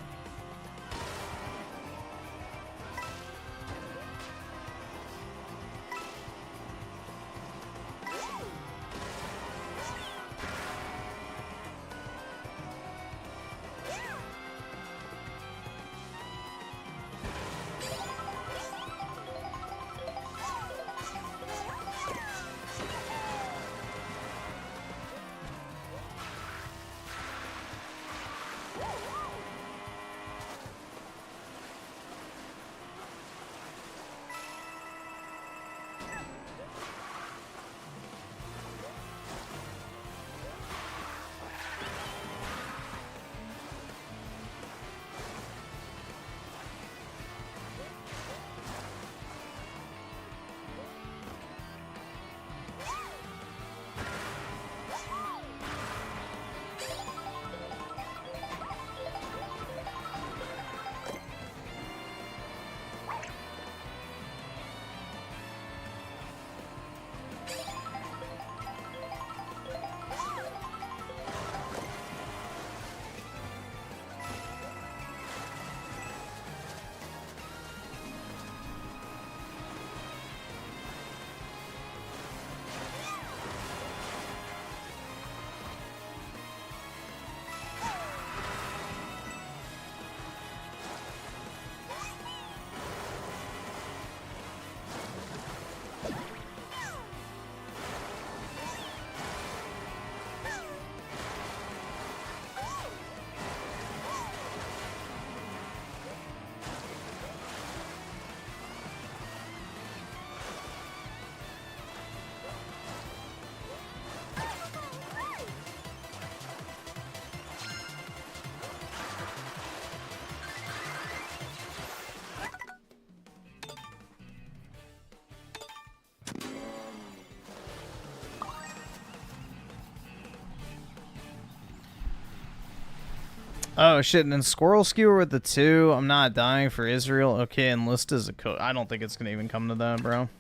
Oh shit, and then Squirrel Skewer with the 2. I'm not dying for Israel. Okay, enlist as a coach. I don't think it's gonna even come to that, bro.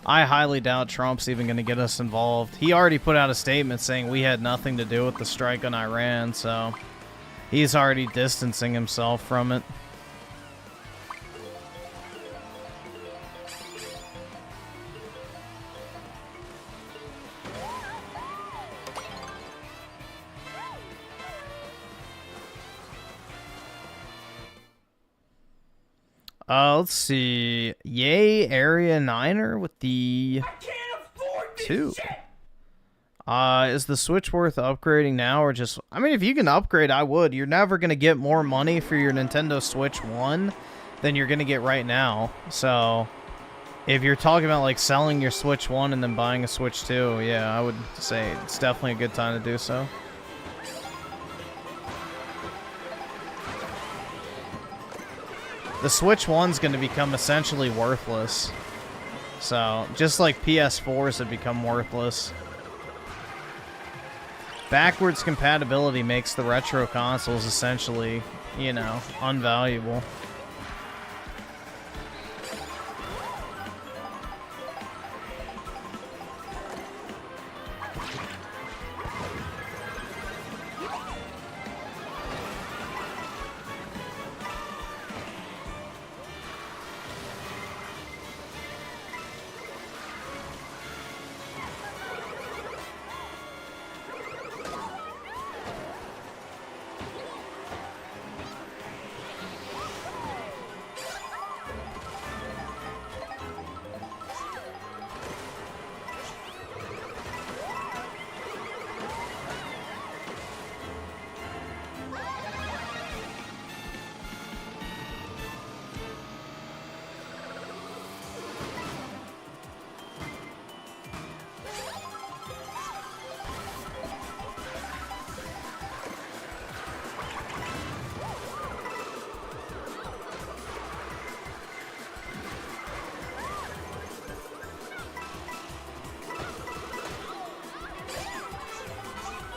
I highly doubt Trump's even gonna get us involved. He already put out a statement saying we had nothing to do with the strike on Iran, so he's already distancing himself from it. Let's see. Yay, Area 9er with the 2. Is the Switch worth upgrading now or just... I mean, if you can upgrade, I would. You're never going to get more money for your Nintendo Switch 1 than you're going to get right now. So, If you're talking about like selling your Switch 1 and then buying a Switch 2, yeah, I would say it's definitely a good time to do so. The Switch 1's going to become essentially worthless. So, just like PS4s have become worthless. Backwards compatibility makes the retro consoles essentially, you know, unvaluable.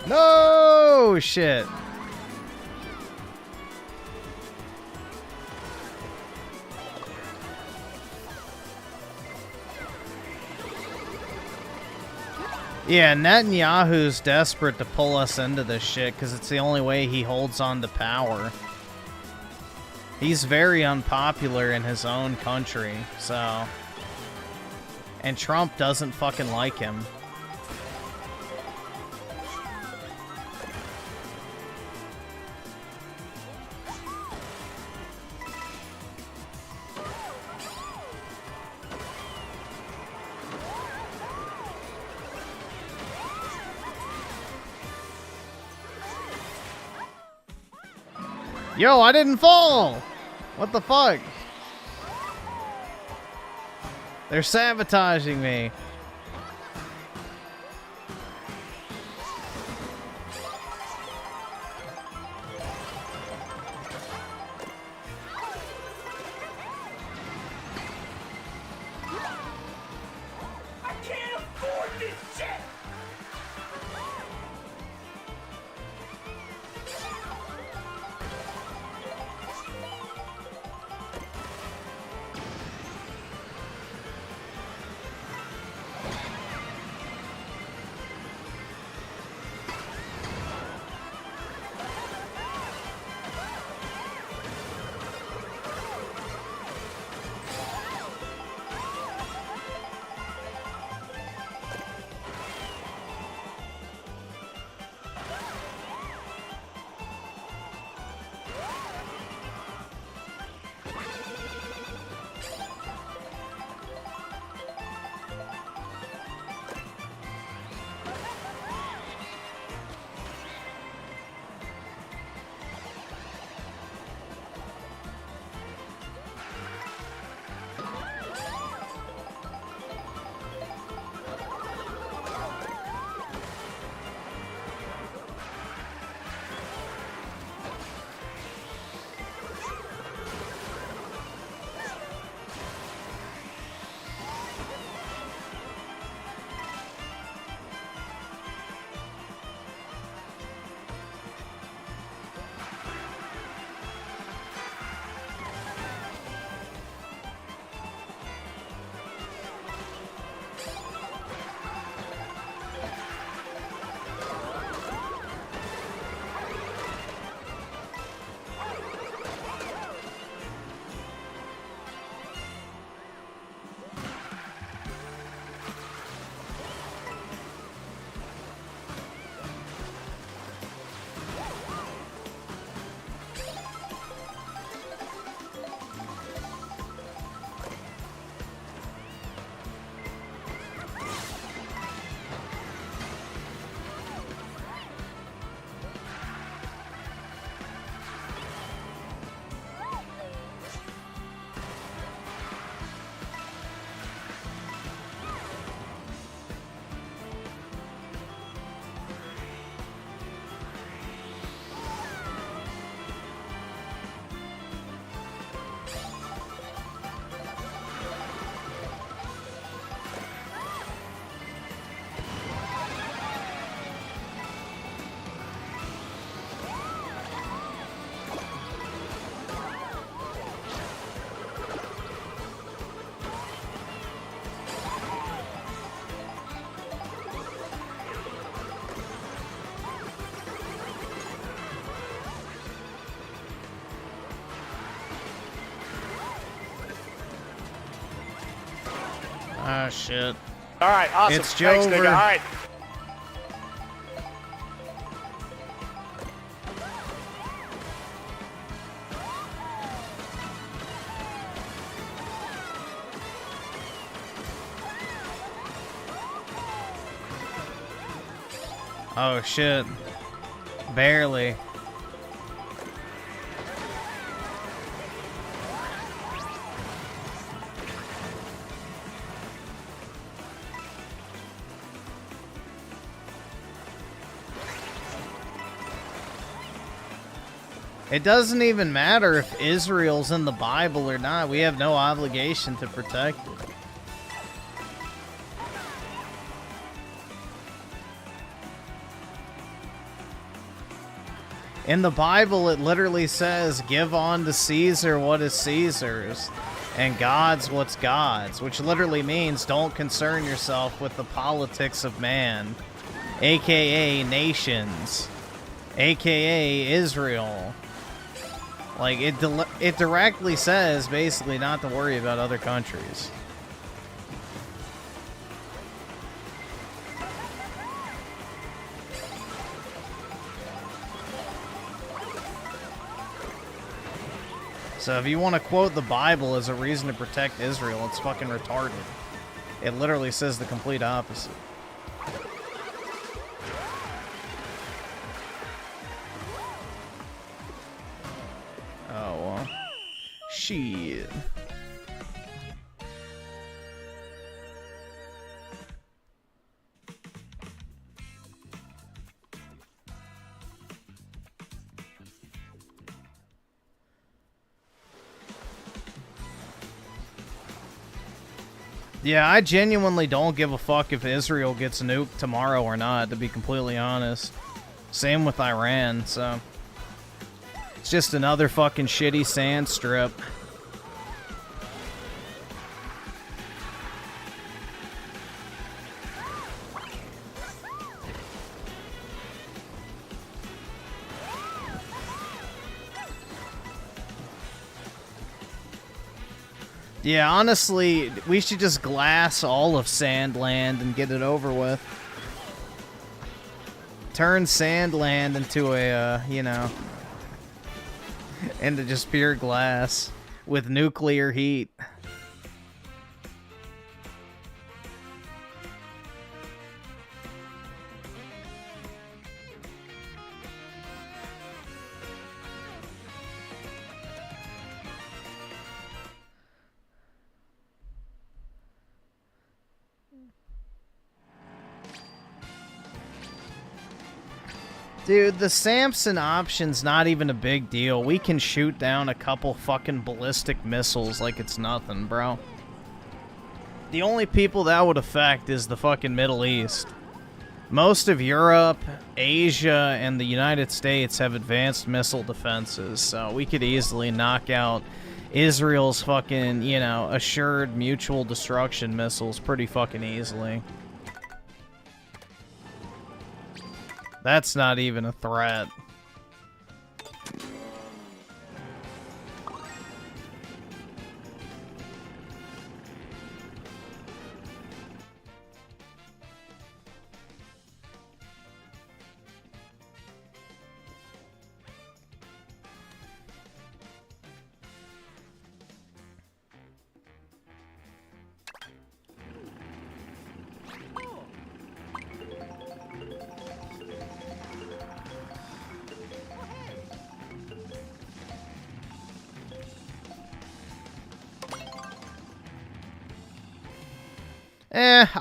No shit. Yeah, Netanyahu's desperate to pull us into this shit because it's the only way he holds on to power. He's very unpopular in his own country, so... And Trump doesn't fucking like him. Yo, I didn't fall! What the fuck? They're sabotaging me. I can't afford this shit! Ah, shit. All right, awesome. It's Thanks, Jover. nigga. All right. Oh, shit. Barely. It doesn't even matter if Israel's in the Bible or not. We have no obligation to protect it. In the Bible, it literally says, give on to Caesar what is Caesar's, and God's what's God's, which literally means don't concern yourself with the politics of man, aka nations, aka Israel. Like, it directly says, basically, not to worry about other countries. So if you want to quote the Bible as a reason to protect Israel, it's fucking retarded. It literally says the complete opposite. Oh, well. Shit. Yeah, I genuinely don't give a fuck if Israel gets nuked tomorrow or not, to be completely honest. Same with Iran, so... It's just another fucking shitty sand strip. Yeah, honestly, we should just glass all of Sandland and get it over with. Turn Sandland into a, you know... into just pure glass with nuclear heat. Dude, the Samson option's not even a big deal. We can shoot down a couple fucking ballistic missiles like it's nothing, bro. The only people that would affect is the fucking Middle East. Most of Europe, Asia, and the United States have advanced missile defenses, so we could easily knock out Israel's fucking, you know, assured mutual destruction missiles pretty fucking easily. That's not even a threat.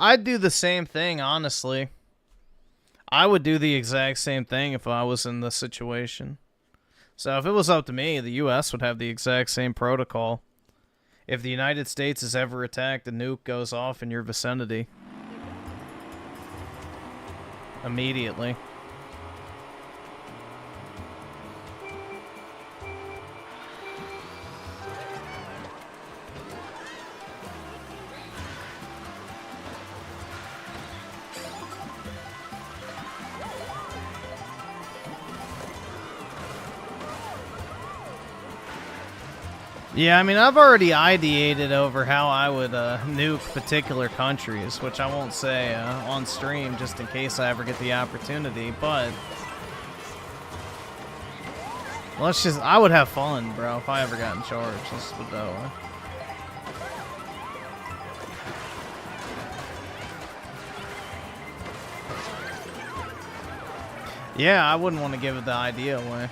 I'd do the same thing, honestly. I would do the exact same thing if I was in this situation. So if it was up to me, the U.S. would have the exact same protocol. If the United States is ever attacked, a nuke goes off in your vicinity. Immediately. Yeah, I mean, I've already ideated over how I would nuke particular countries, which I won't say on stream just in case I ever get the opportunity, but let's just, I would have fun, bro, if I ever got in charge. Let's put it that way. Yeah, I wouldn't want to give it the idea away.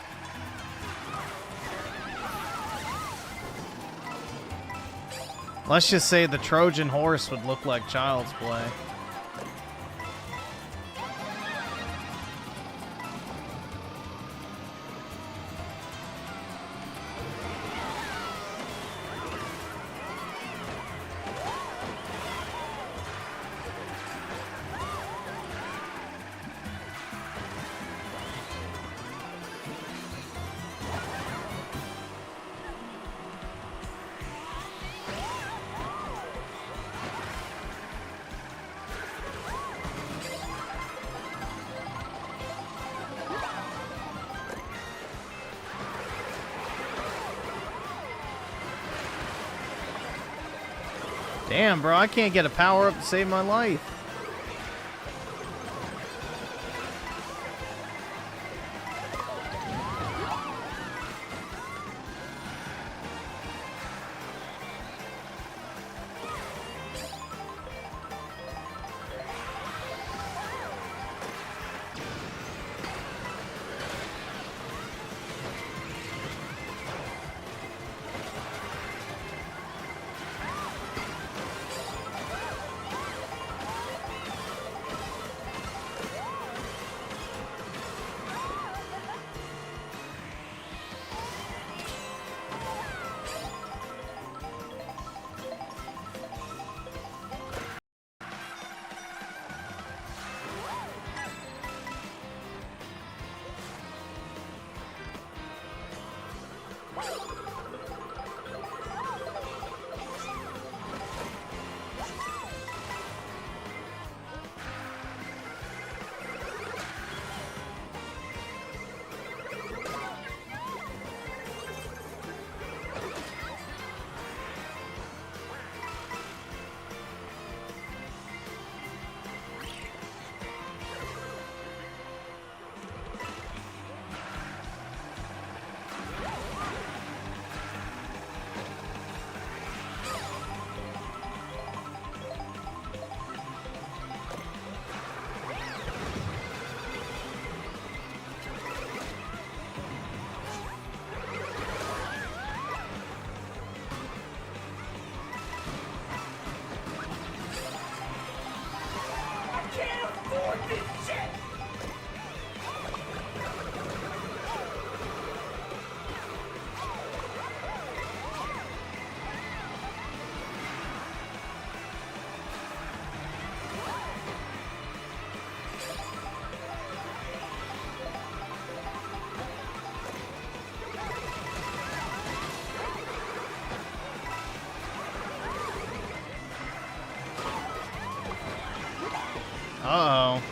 Let's just say the Trojan horse would look like Child's Play. Damn, bro, I can't get a power-up to save my life. Uh-oh.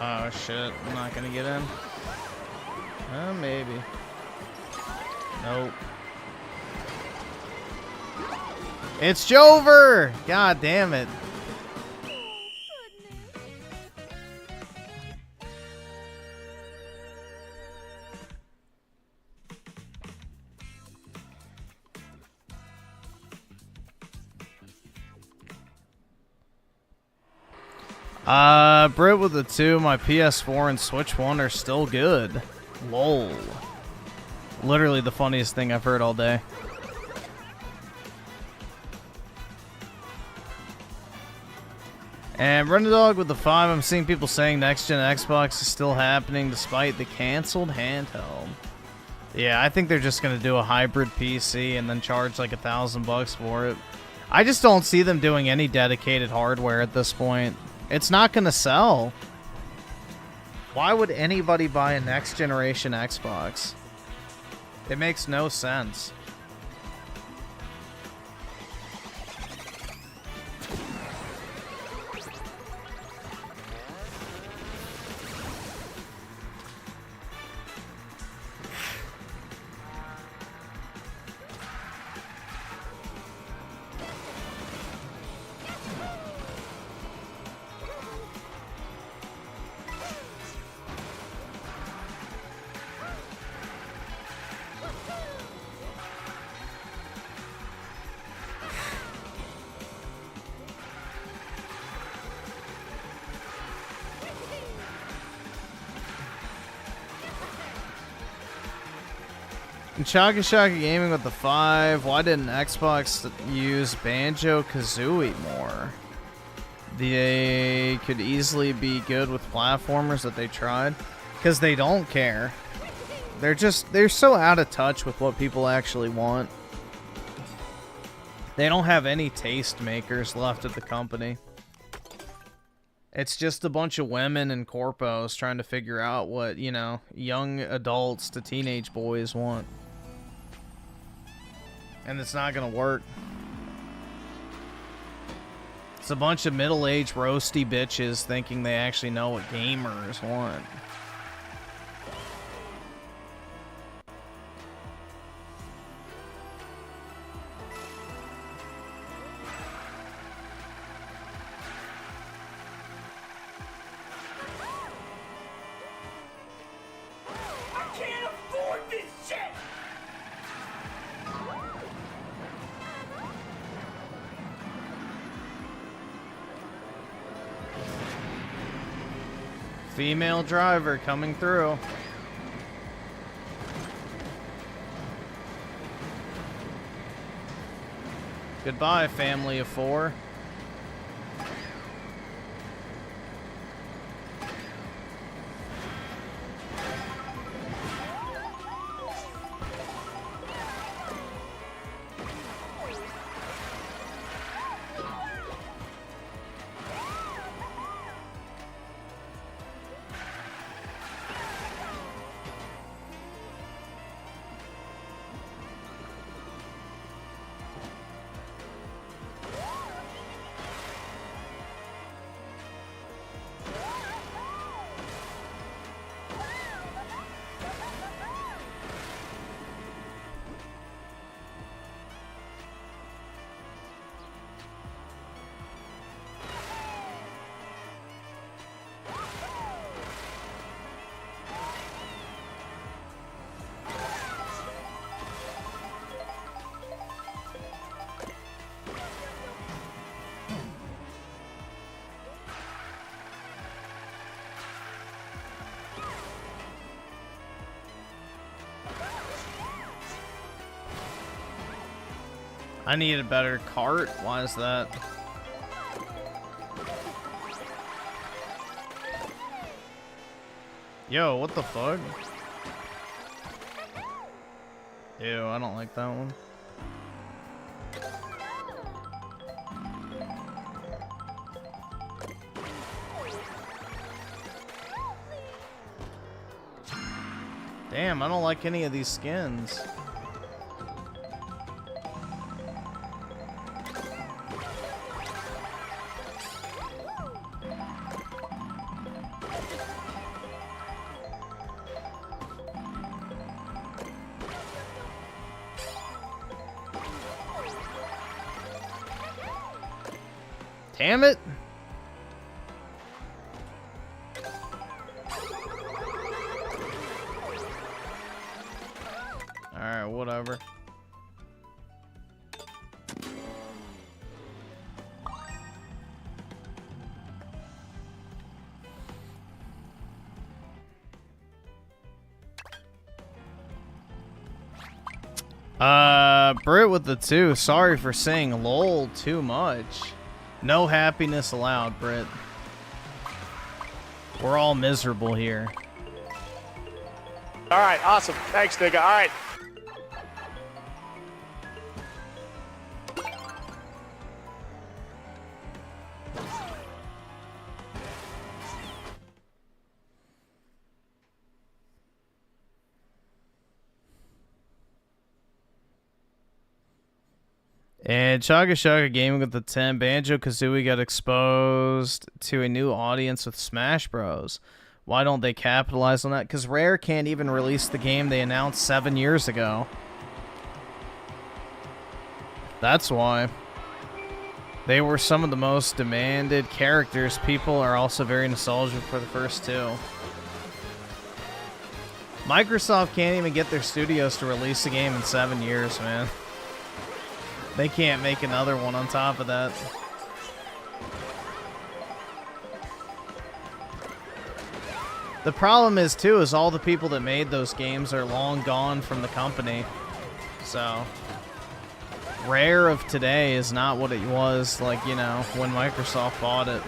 Oh shit, I'm not gonna get in. Maybe. Nope. It's Jover! God damn it. Brit with the 2, my PS4 and Switch 1 are still good. Lol. Literally the funniest thing I've heard all day. And Run the Dog with the 5. I'm seeing people saying next gen Xbox is still happening despite the canceled handheld. Yeah, I think they're just gonna do a hybrid PC and then charge like $1,000 for it. I just don't see them doing any dedicated hardware at this point. It's not gonna sell. Why would anybody buy a next generation Xbox? It makes no sense. And Shaka Shaka Gaming with the 5. Why didn't Xbox use Banjo-Kazooie more? They could easily be good with platformers that they tried. Because they don't care. They're so out of touch with what people actually want. They don't have any taste makers left at the company. It's just a bunch of women and corpos trying to figure out what, you know, young adults to teenage boys want. And it's not gonna work. It's a bunch of middle-aged roasty bitches thinking they actually know what gamers want. I can't afford this shit! Female driver coming through. Goodbye, family of 4. I need a better cart. Why is that? Yo, what the fuck? Ew, I don't like that one. Damn, I don't like any of these skins. Damn it! Alright, whatever. Brit with the 2. Sorry for saying lol too much. No happiness allowed, Britt. We're all miserable here. All right, awesome. Thanks, nigga. All right. And Chaga Chaga Gaming with the 10. Banjo-Kazooie got exposed to a new audience with Smash Bros. Why don't they capitalize on that? Because Rare can't even release the game they announced 7 years ago. That's why. They were some of the most demanded characters. People are also very nostalgic for the first two. Microsoft can't even get their studios to release a game in 7 years, man. They can't make another one on top of that. The problem is, too, is all the people that made those games are long gone from the company. So, Rare of today is not what it was, like, you know, when Microsoft bought it.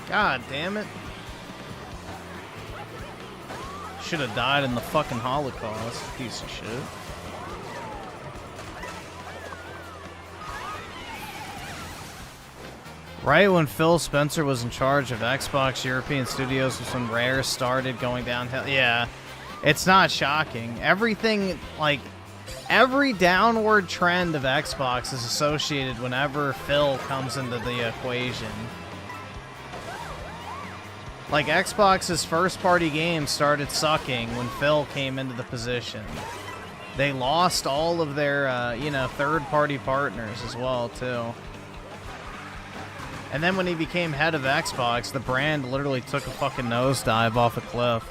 God damn it. Should have died in the fucking Holocaust, piece of shit. Right when Phil Spencer was in charge of Xbox European Studios was when Rare started going downhill. Yeah, it's not shocking. Everything, like, every downward trend of Xbox is associated whenever Phil comes into the equation. Like, Xbox's first-party games started sucking when Phil came into the position. They lost all of their, you know, third-party partners as well, too. And then when he became head of Xbox, the brand literally took a fucking nosedive off a cliff.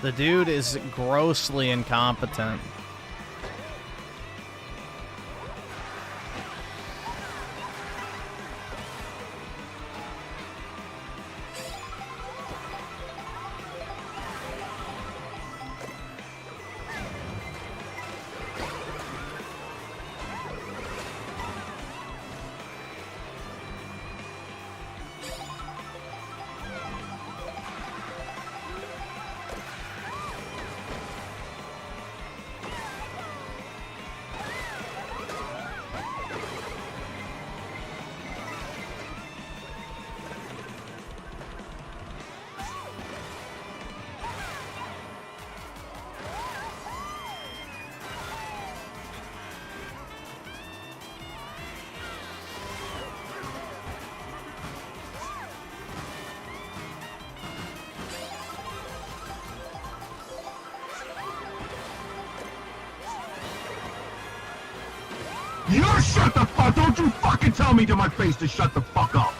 The dude is grossly incompetent. Just shut the fuck. Don't you fucking tell me to my face to shut the fuck up.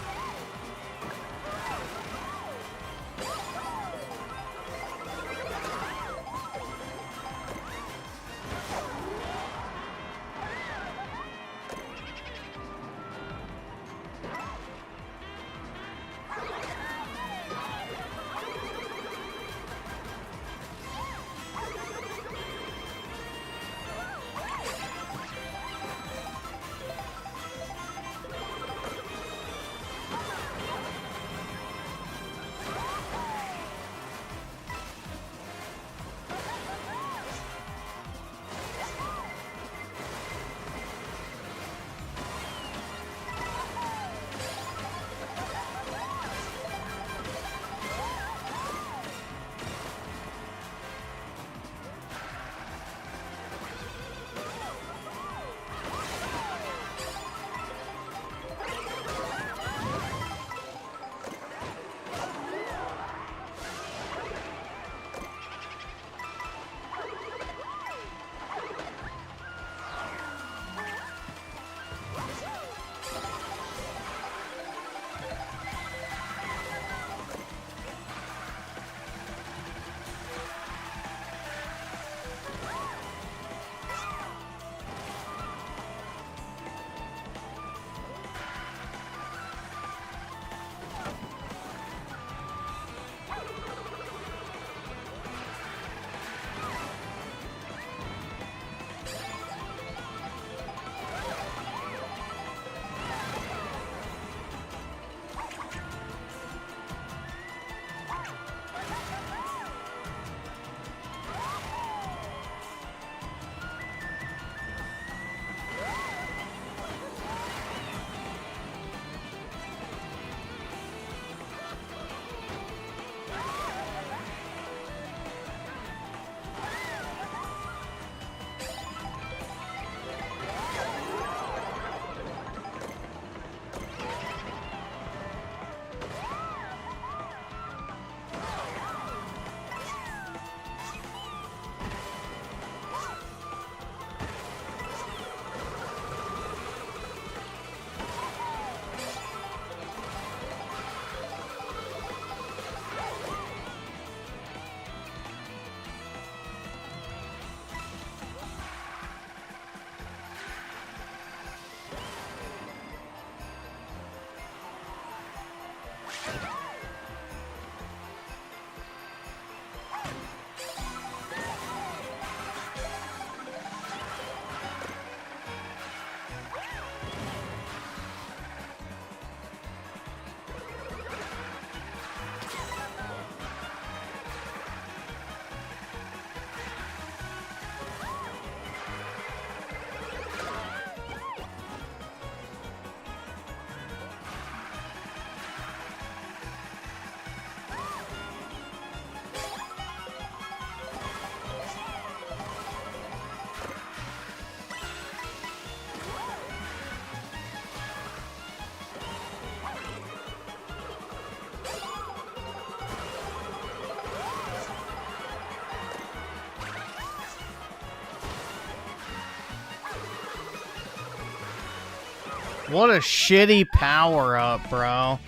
What a shitty power-up, bro.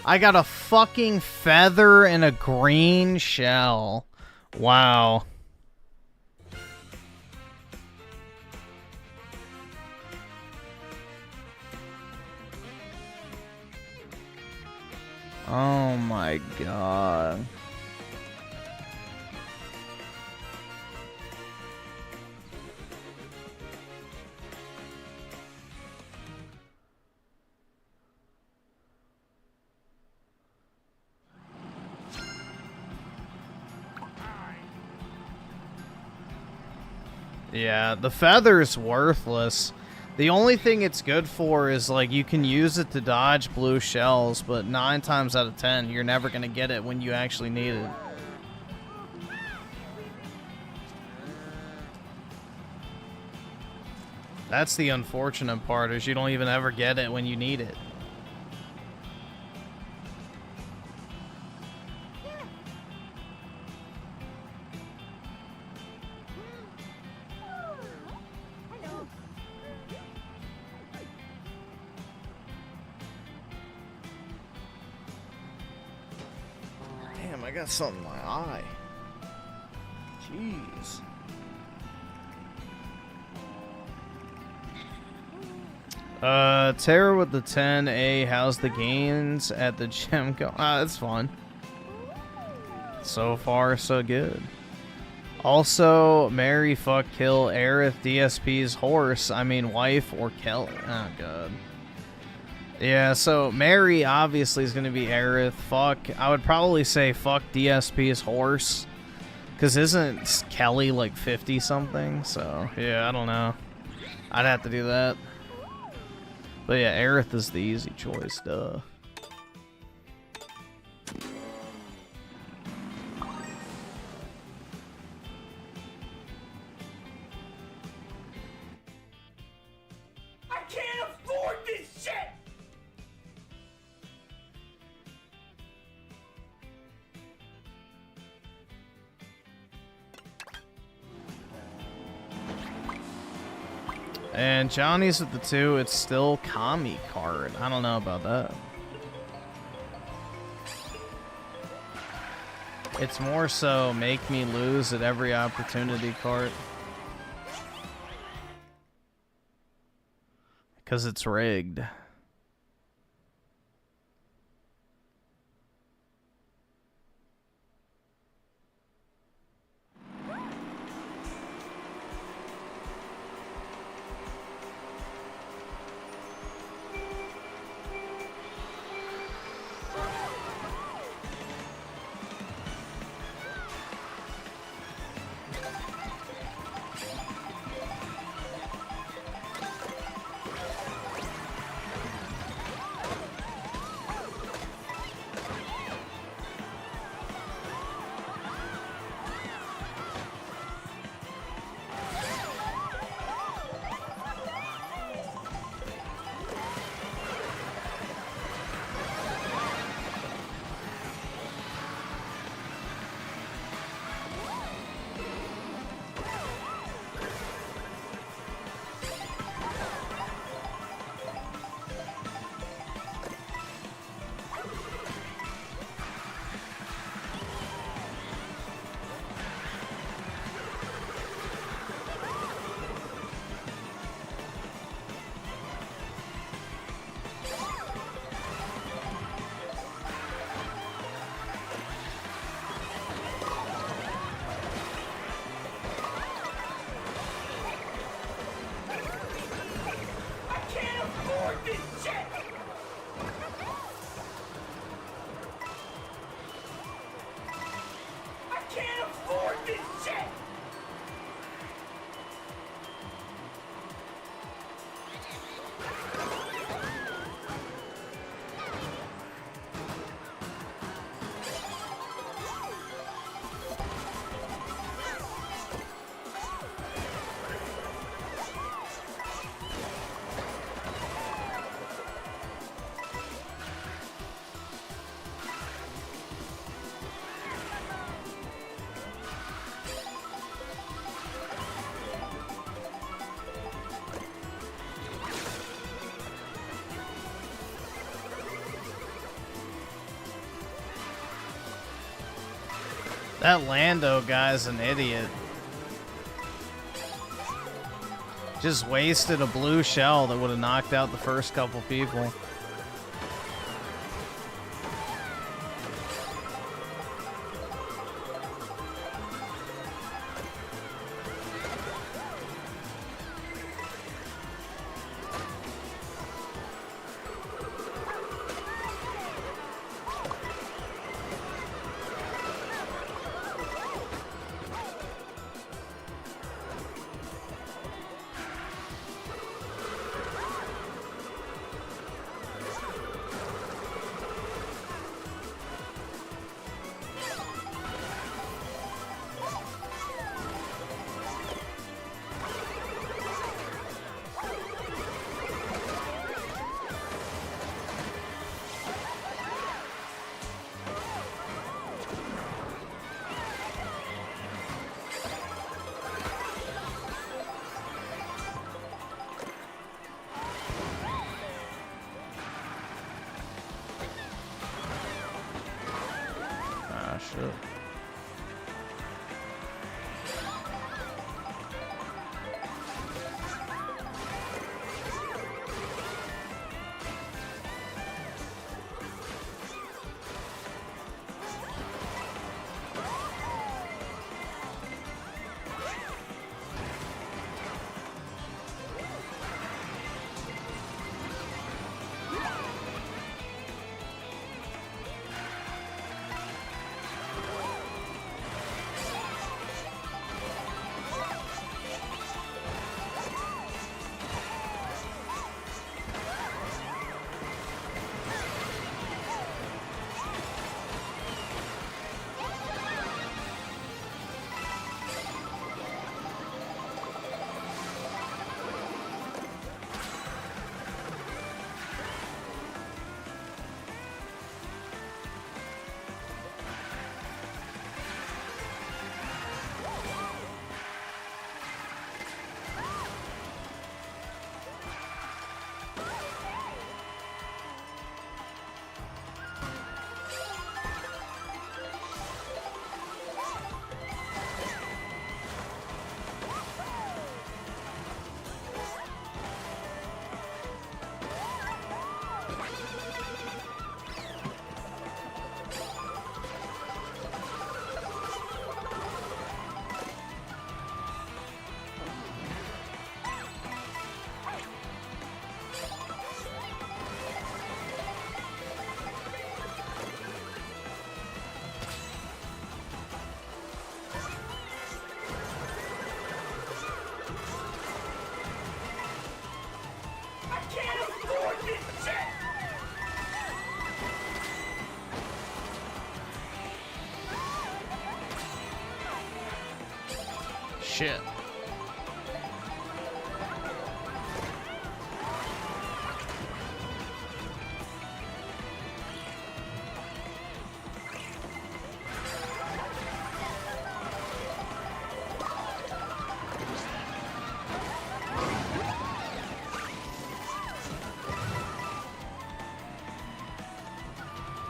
I got a fucking feather and a green shell. Wow. Oh my god. Yeah, the feather's worthless. The only thing it's good for is, like, you can use it to dodge blue shells, but 9 times out of 10, you're never going to get it when you actually need it. That's the unfortunate part, is you don't even ever get it when you need it. Damn, I got something in my eye. Jeez. Tara with the 10A, how's the gains at the gym go? That's fun. So far, so good. Also, marry, fuck, kill Aerith, DSP's horse. I mean, wife or Kelly. Oh, God. Yeah, so marry obviously is going to be Aerith. Fuck, I would probably say fuck DSP's horse. Because isn't Kelly like 50-something? So, yeah, I don't know. I'd have to do that. But yeah, Aerith is the easy choice, duh. I can't afford this shit! And Johnny's at the 2. It's still Kami card. I don't know about that. It's more so make me lose at every opportunity card. Because it's rigged. That Lando guy's an idiot. Just wasted a blue shell that would have knocked out the first couple people. shit. I can't afford this shit! Shit.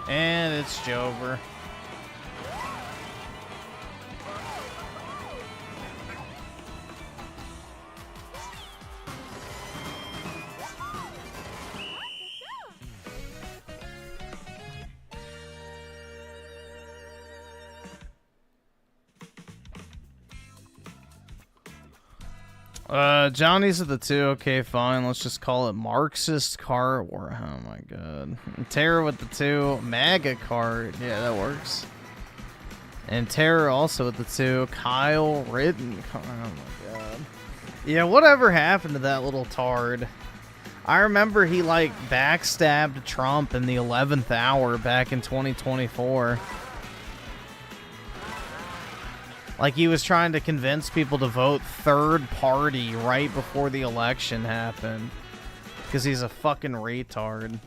And it's Jover. Johnny's at the 2. Okay, fine. Let's just call it Marxist cart. Or oh my god. Terror with the 2. MAGA cart. Yeah, that works. And Terror also at the 2. Kyle Ritten. Oh my god. Yeah, whatever happened to that little tard? I remember he like backstabbed Trump in the 11th hour back in 2024. Like, he was trying to convince people to vote third party right before the election happened. Because he's a fucking retard.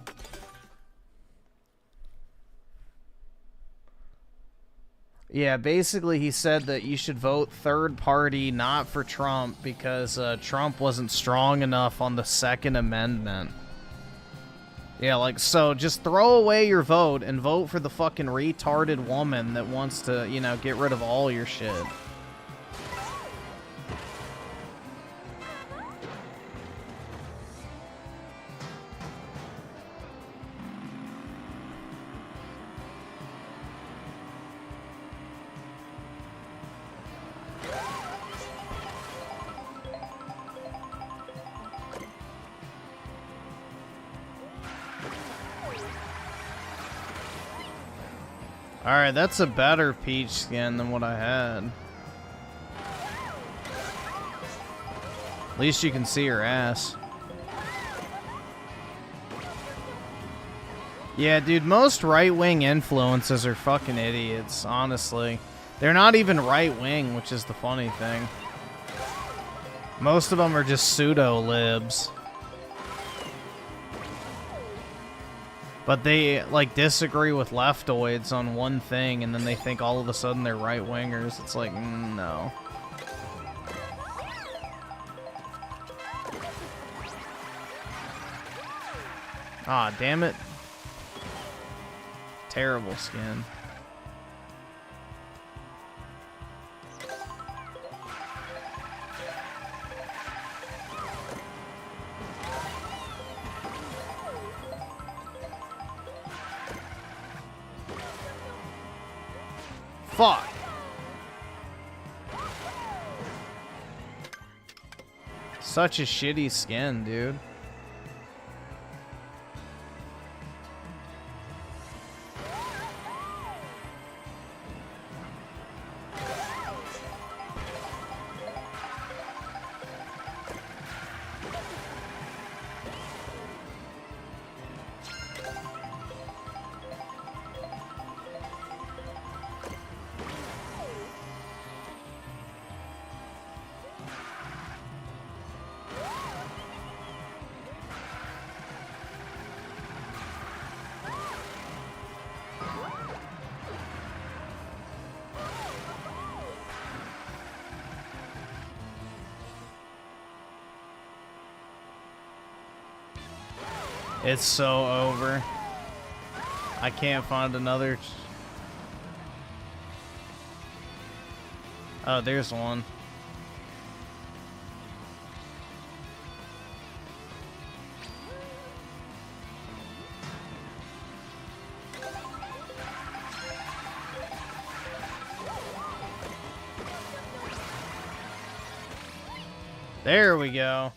Yeah, basically he said that you should vote third party, not for Trump, because Trump wasn't strong enough on the Second Amendment. Yeah, like, so just throw away your vote and vote for the fucking retarded woman that wants to, you know, get rid of all your shit. Alright, that's a better peach skin than what I had. At least you can see her ass. Yeah, dude, most right-wing influences are fucking idiots, honestly. They're not even right-wing, which is the funny thing. Most of them are just pseudo-libs. But they, like, disagree with leftoids on one thing, and then they think all of a sudden they're right-wingers. It's like, no. Ah, damn it. Terrible skin. fuck? Such a shitty skin, dude. It's so over. I can't find another. Oh, there's one. There we go.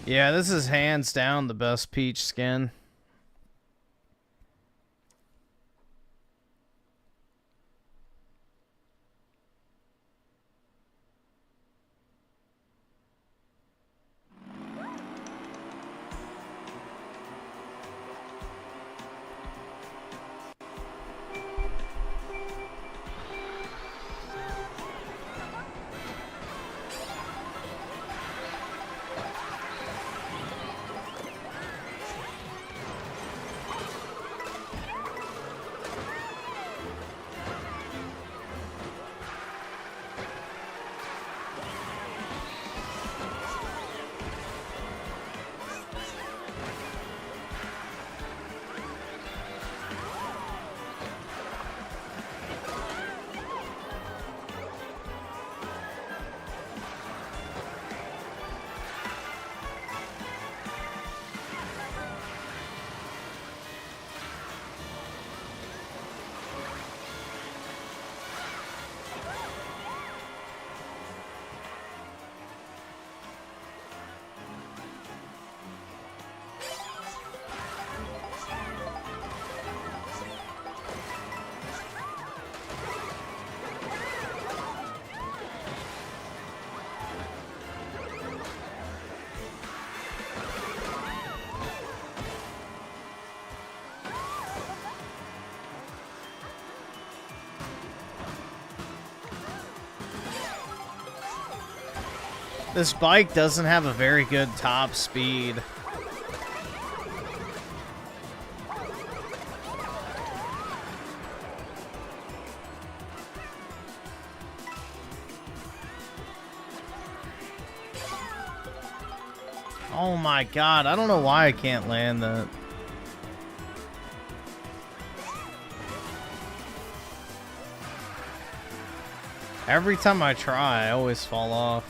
Yeah, this is hands down the best Peach skin. This bike doesn't have a very good top speed. Oh my god, I don't know why I can't land that. Every time I try, I always fall off.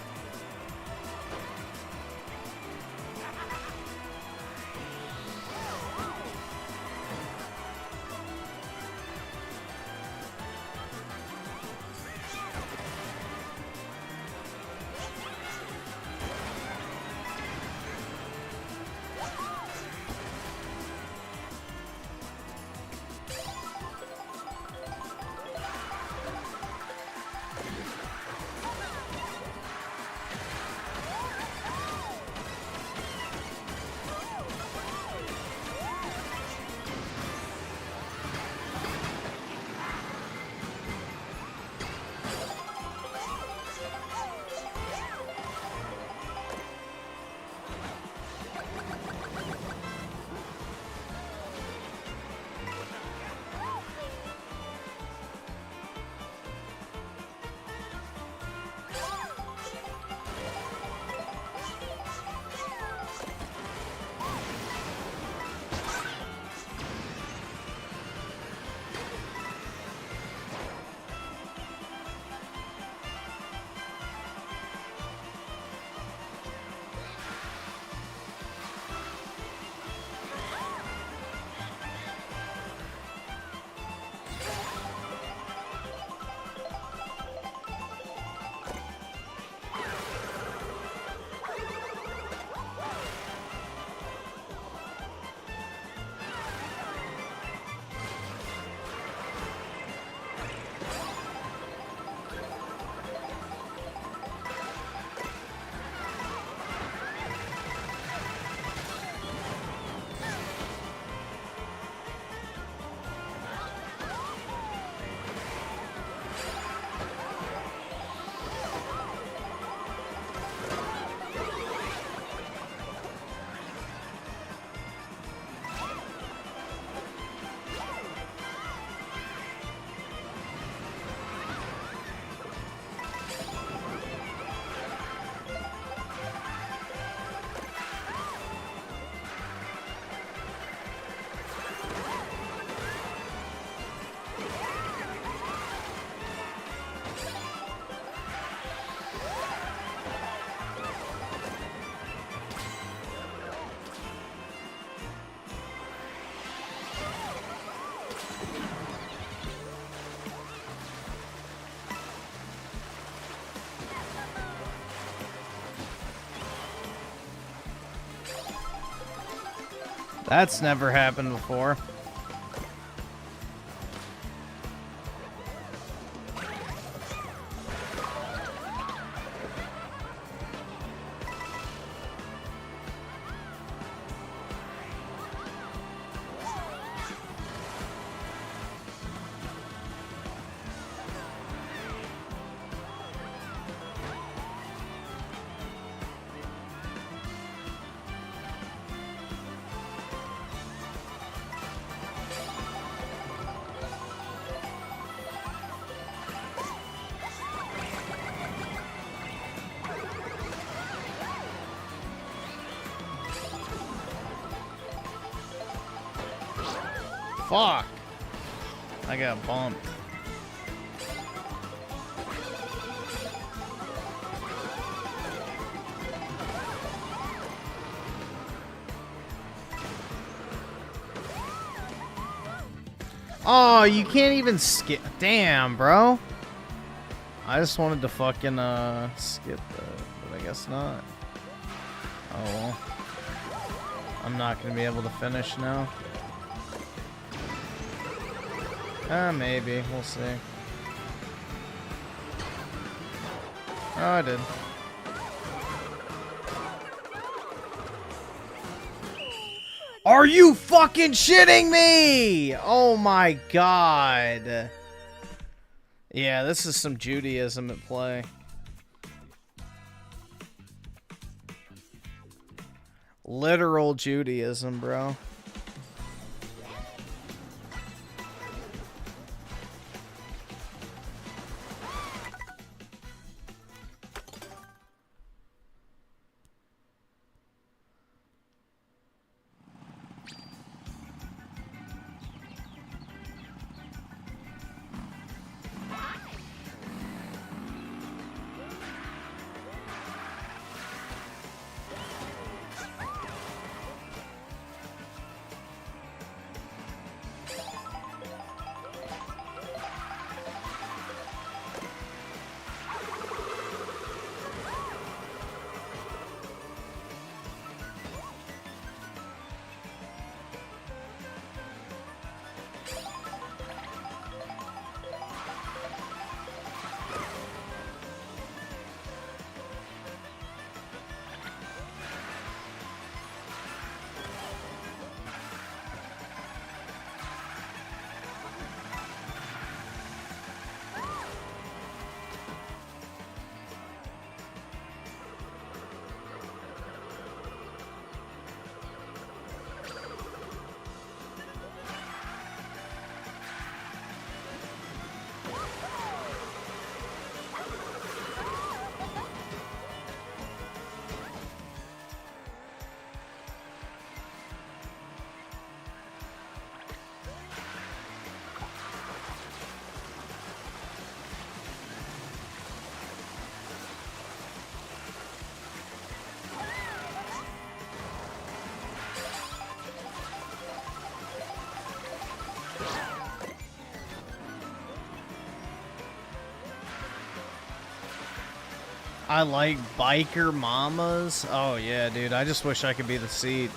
That's never happened before. Fuck! I got bumped. Oh, you can't even skip. Damn, bro. I just wanted to fucking skip but I guess not. Oh well. I'm not gonna be able to finish now. Maybe. We'll see. Oh, I did. Are you fucking shitting me? Oh my god. Yeah, this is some Judaism at play. Literal Judaism, bro. I like biker mamas. Oh yeah, dude. I just wish I could be the seat.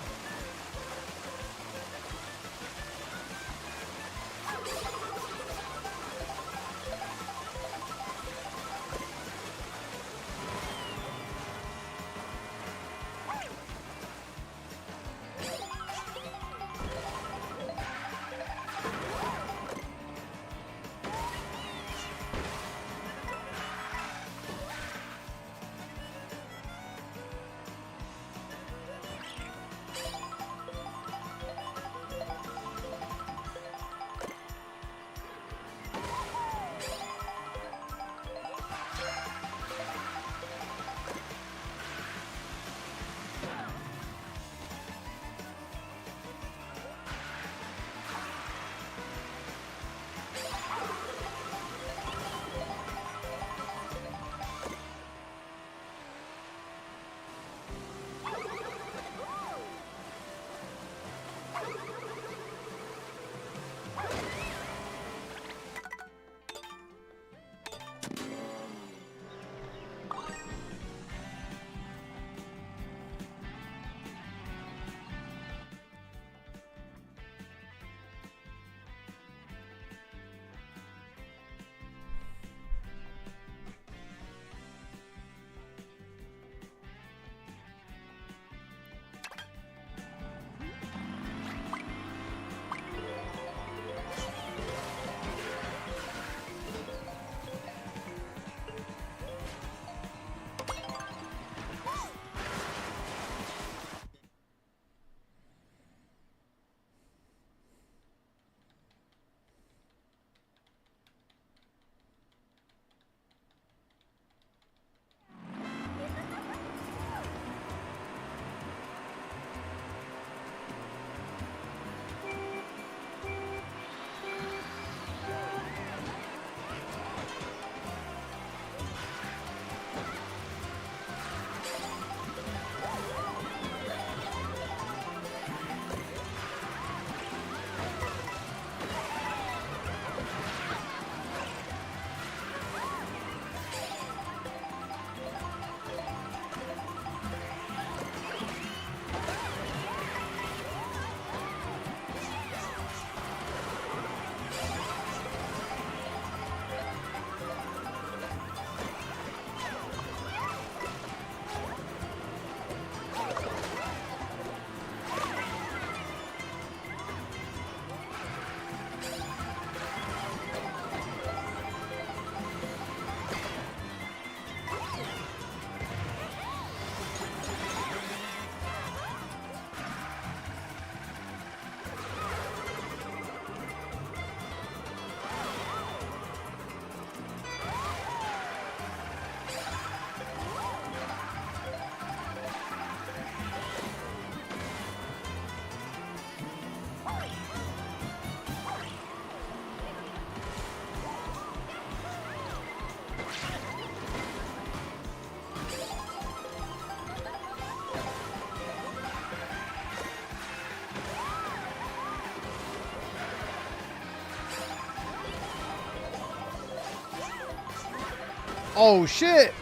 Oh, shit.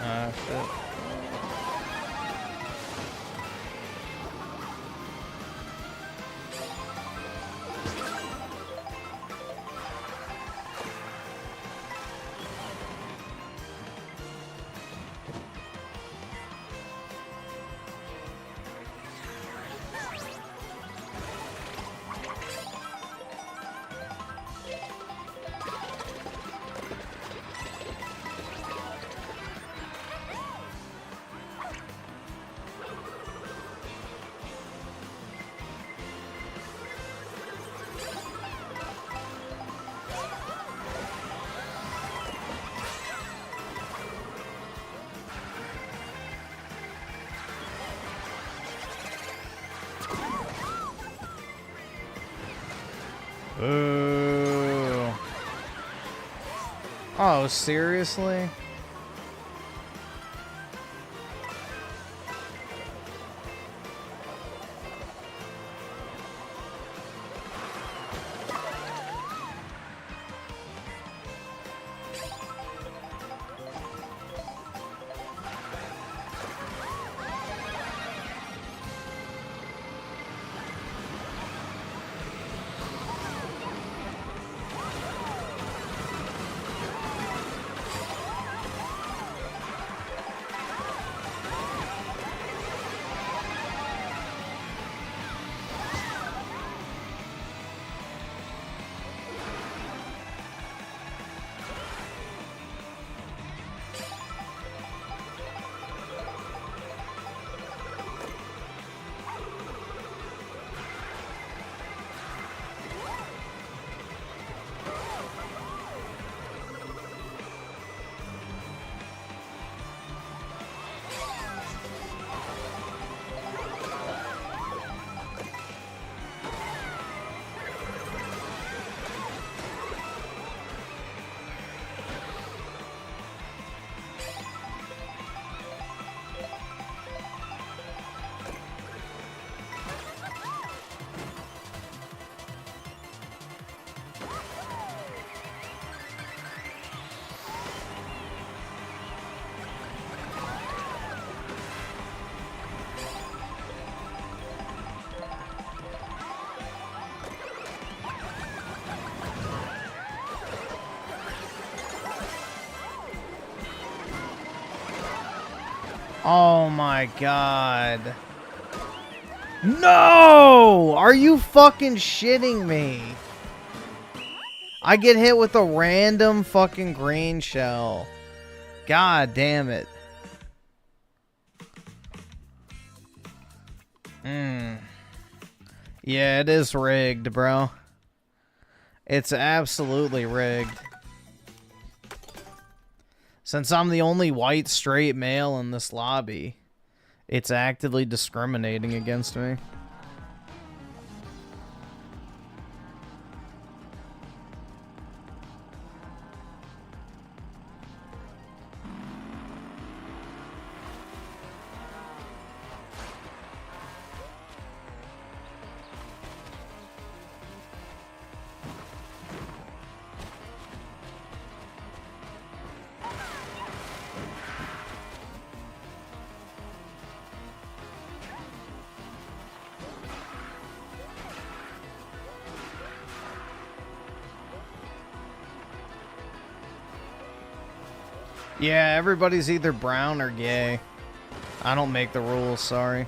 Ah, shit. Ooh. Oh, seriously? Oh my god. No! Are you fucking shitting me? I get hit with a random fucking green shell. God damn it. Yeah, it is rigged, bro. It's absolutely rigged. Since I'm the only white straight male in this lobby, it's actively discriminating against me. Yeah, everybody's either brown or gay. I don't make the rules, sorry.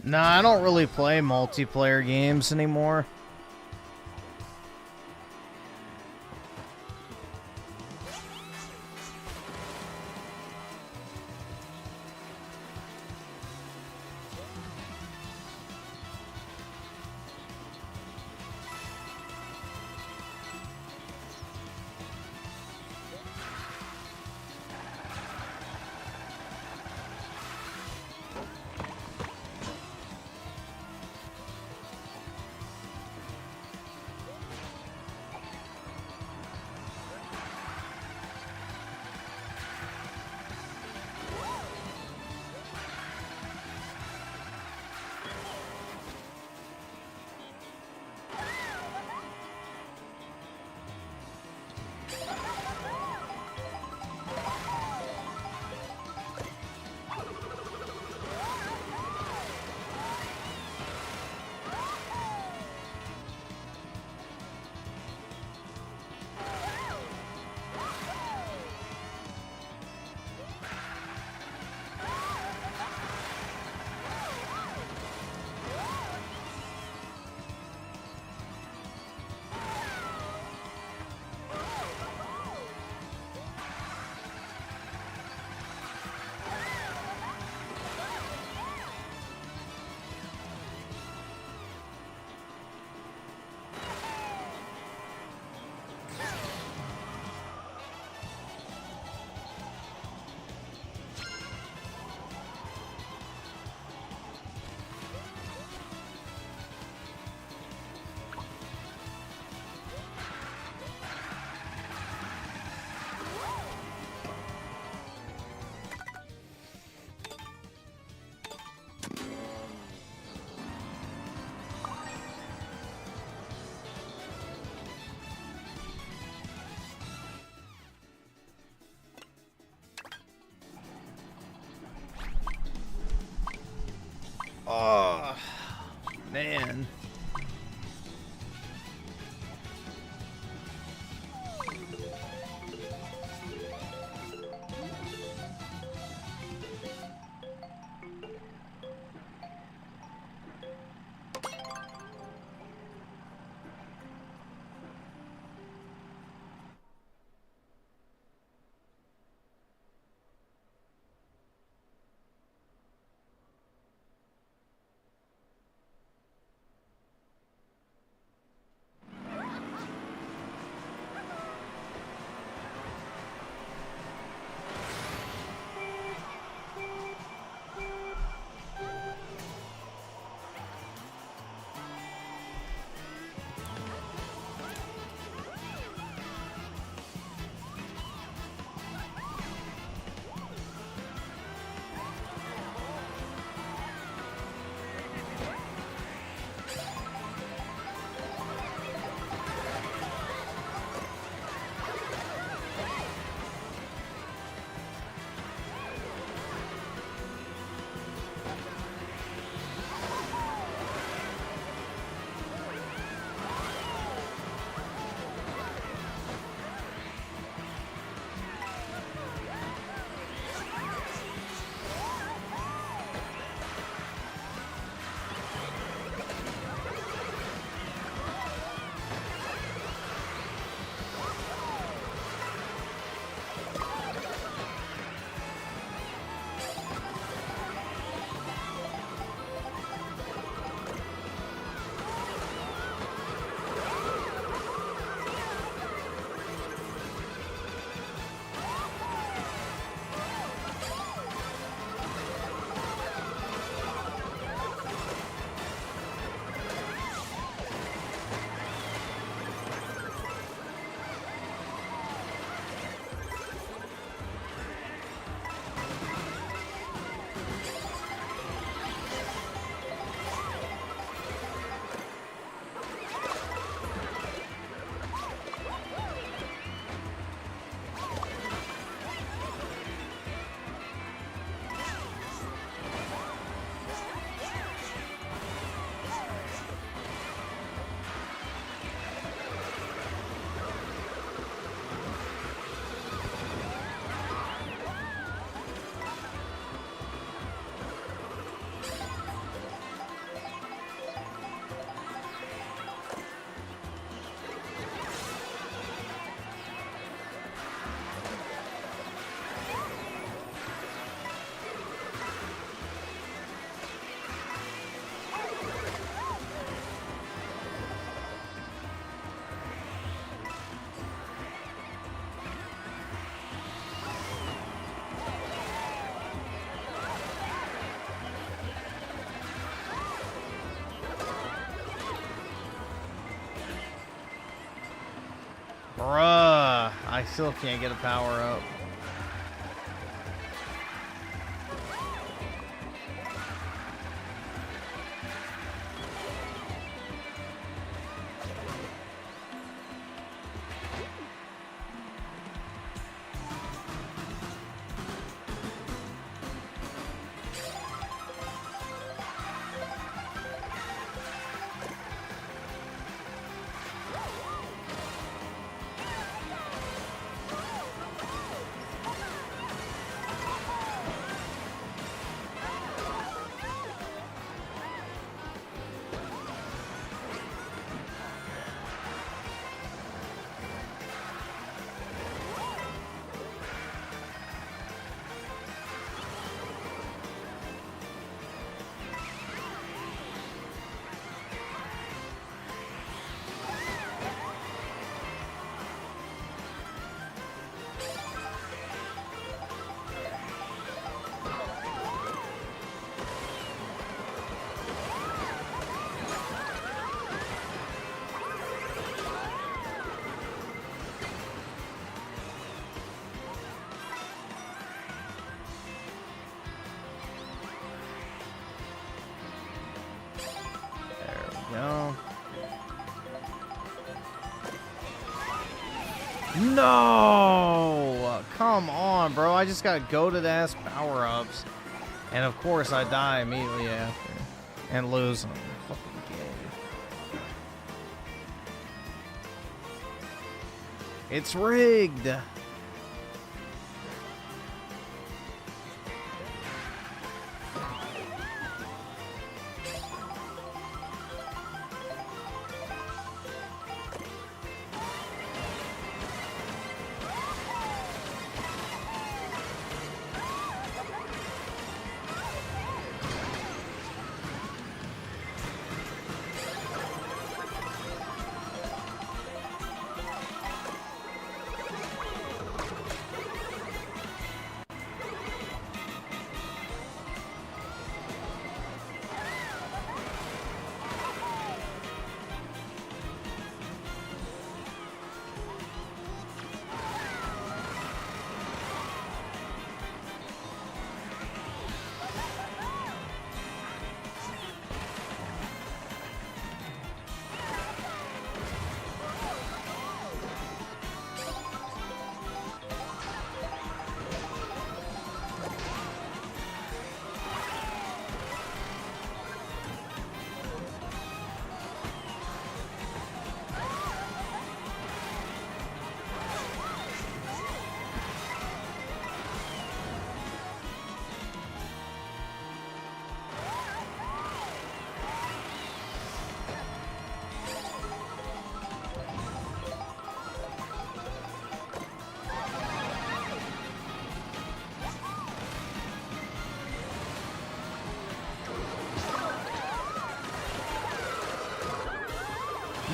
Nah, I don't really play multiplayer games anymore. Oh, man. Bruh. I still can't get a power up. No. No! Come on, bro. I just got goated ass power-ups. And of course I die immediately after. And lose them. Fucking gay. It's rigged!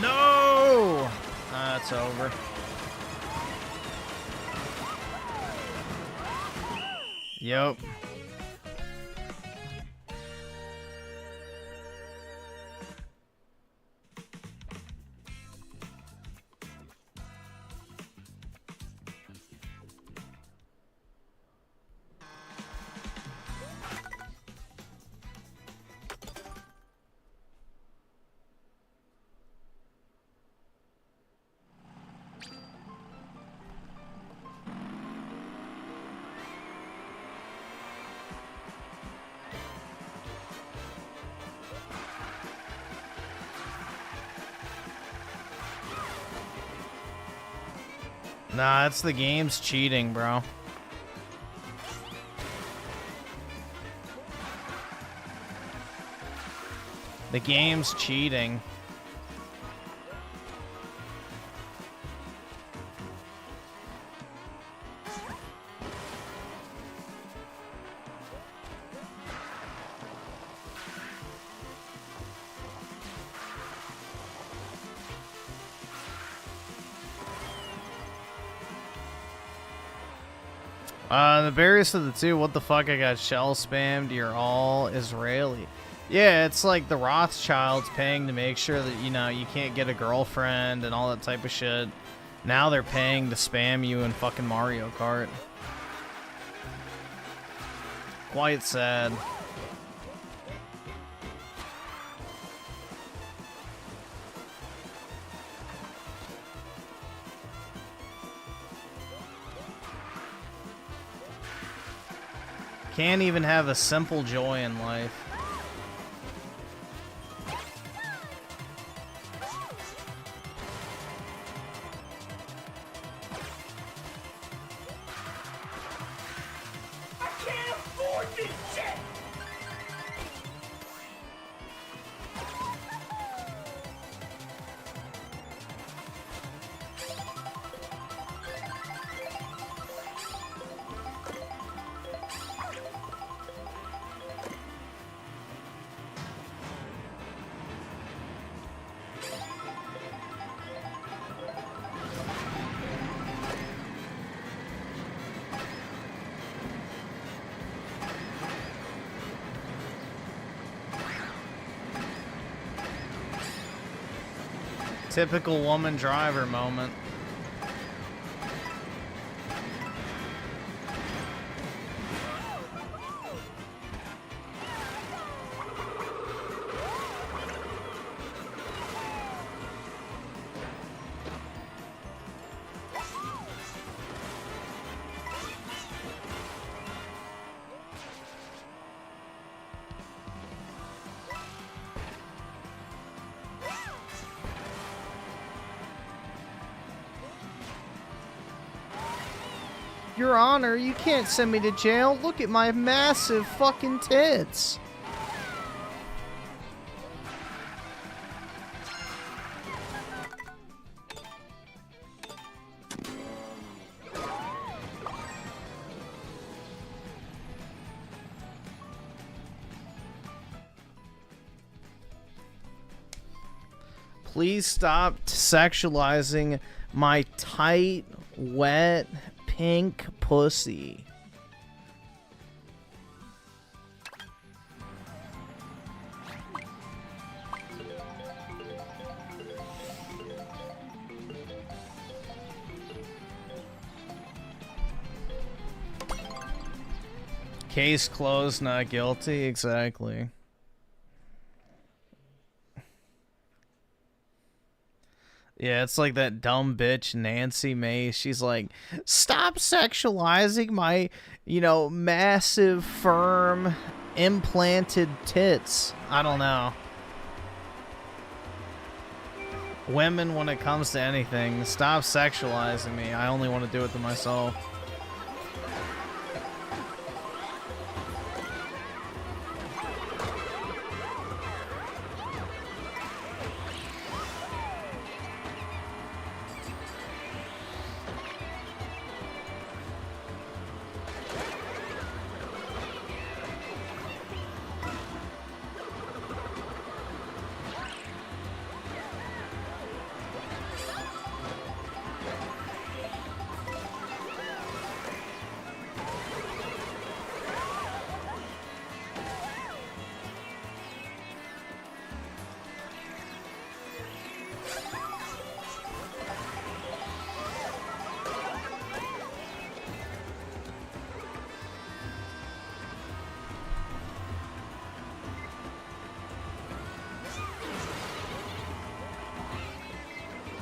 No! That's over. Yep. Nah, it's the game's cheating, bro. The game's cheating. The various of the two, what the fuck, I got shell spammed, you're all Israeli. Yeah, it's like the Rothschilds paying to make sure that, you know, you can't get a girlfriend and all that type of shit. Now they're paying to spam you in fucking Mario Kart. Quite sad. Can't even have a simple joy in life. I can't afford this shit! Typical woman driver moment. Your Honor, you can't send me to jail. Look at my massive fucking tits. Please stop sexualizing my tight, wet, pink pussy. Case closed, not guilty. Exactly. Yeah, it's like that dumb bitch Nancy Mace. She's like, stop sexualizing my, you know, massive, firm, implanted tits. I don't know. Women, when it comes to anything, stop sexualizing me. I only want to do it to myself.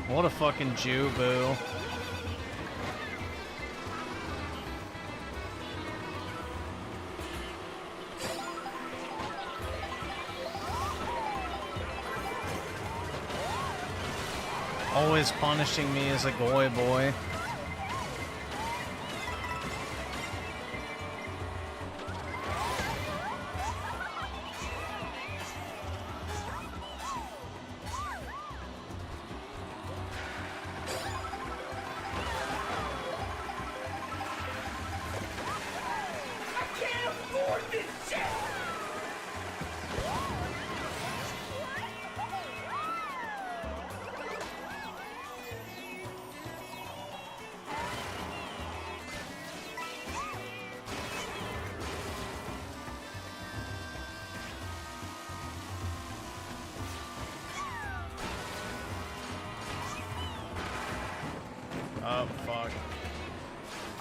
What a fucking Jew, boo. Always punishing me as a goy boy.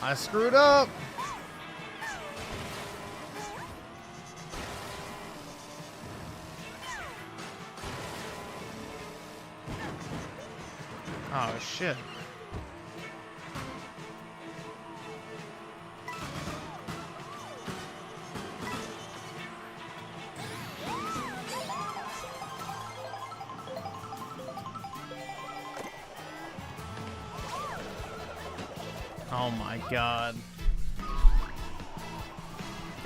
I screwed up. Oh, shit. Oh my god.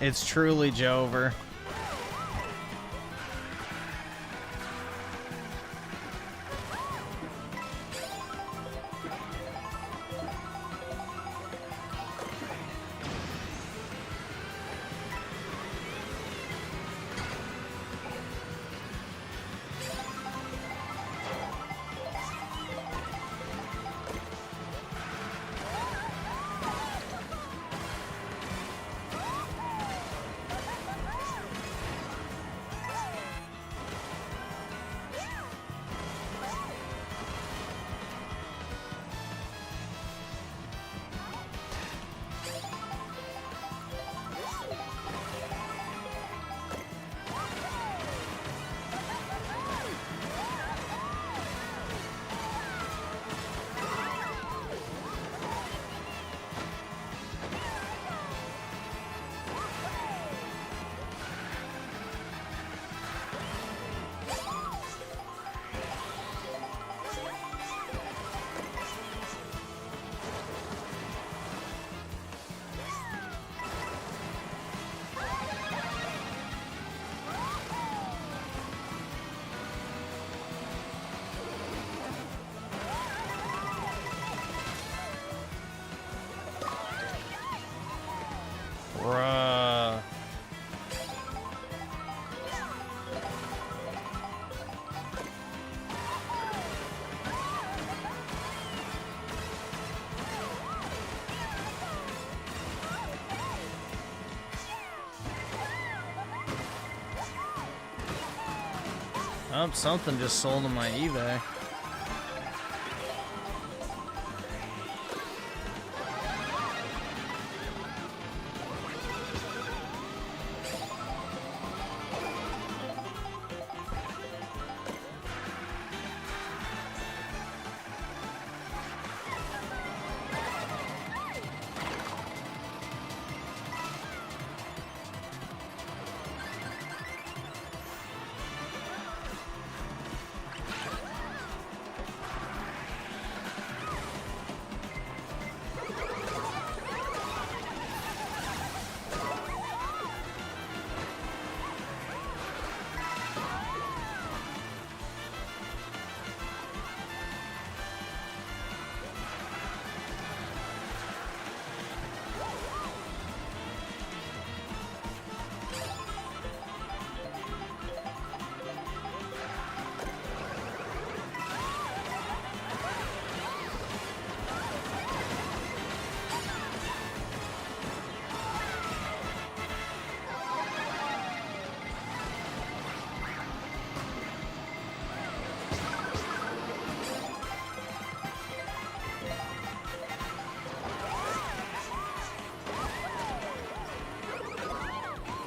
It's truly Jover. Bruh. Oh, something just sold on my eBay.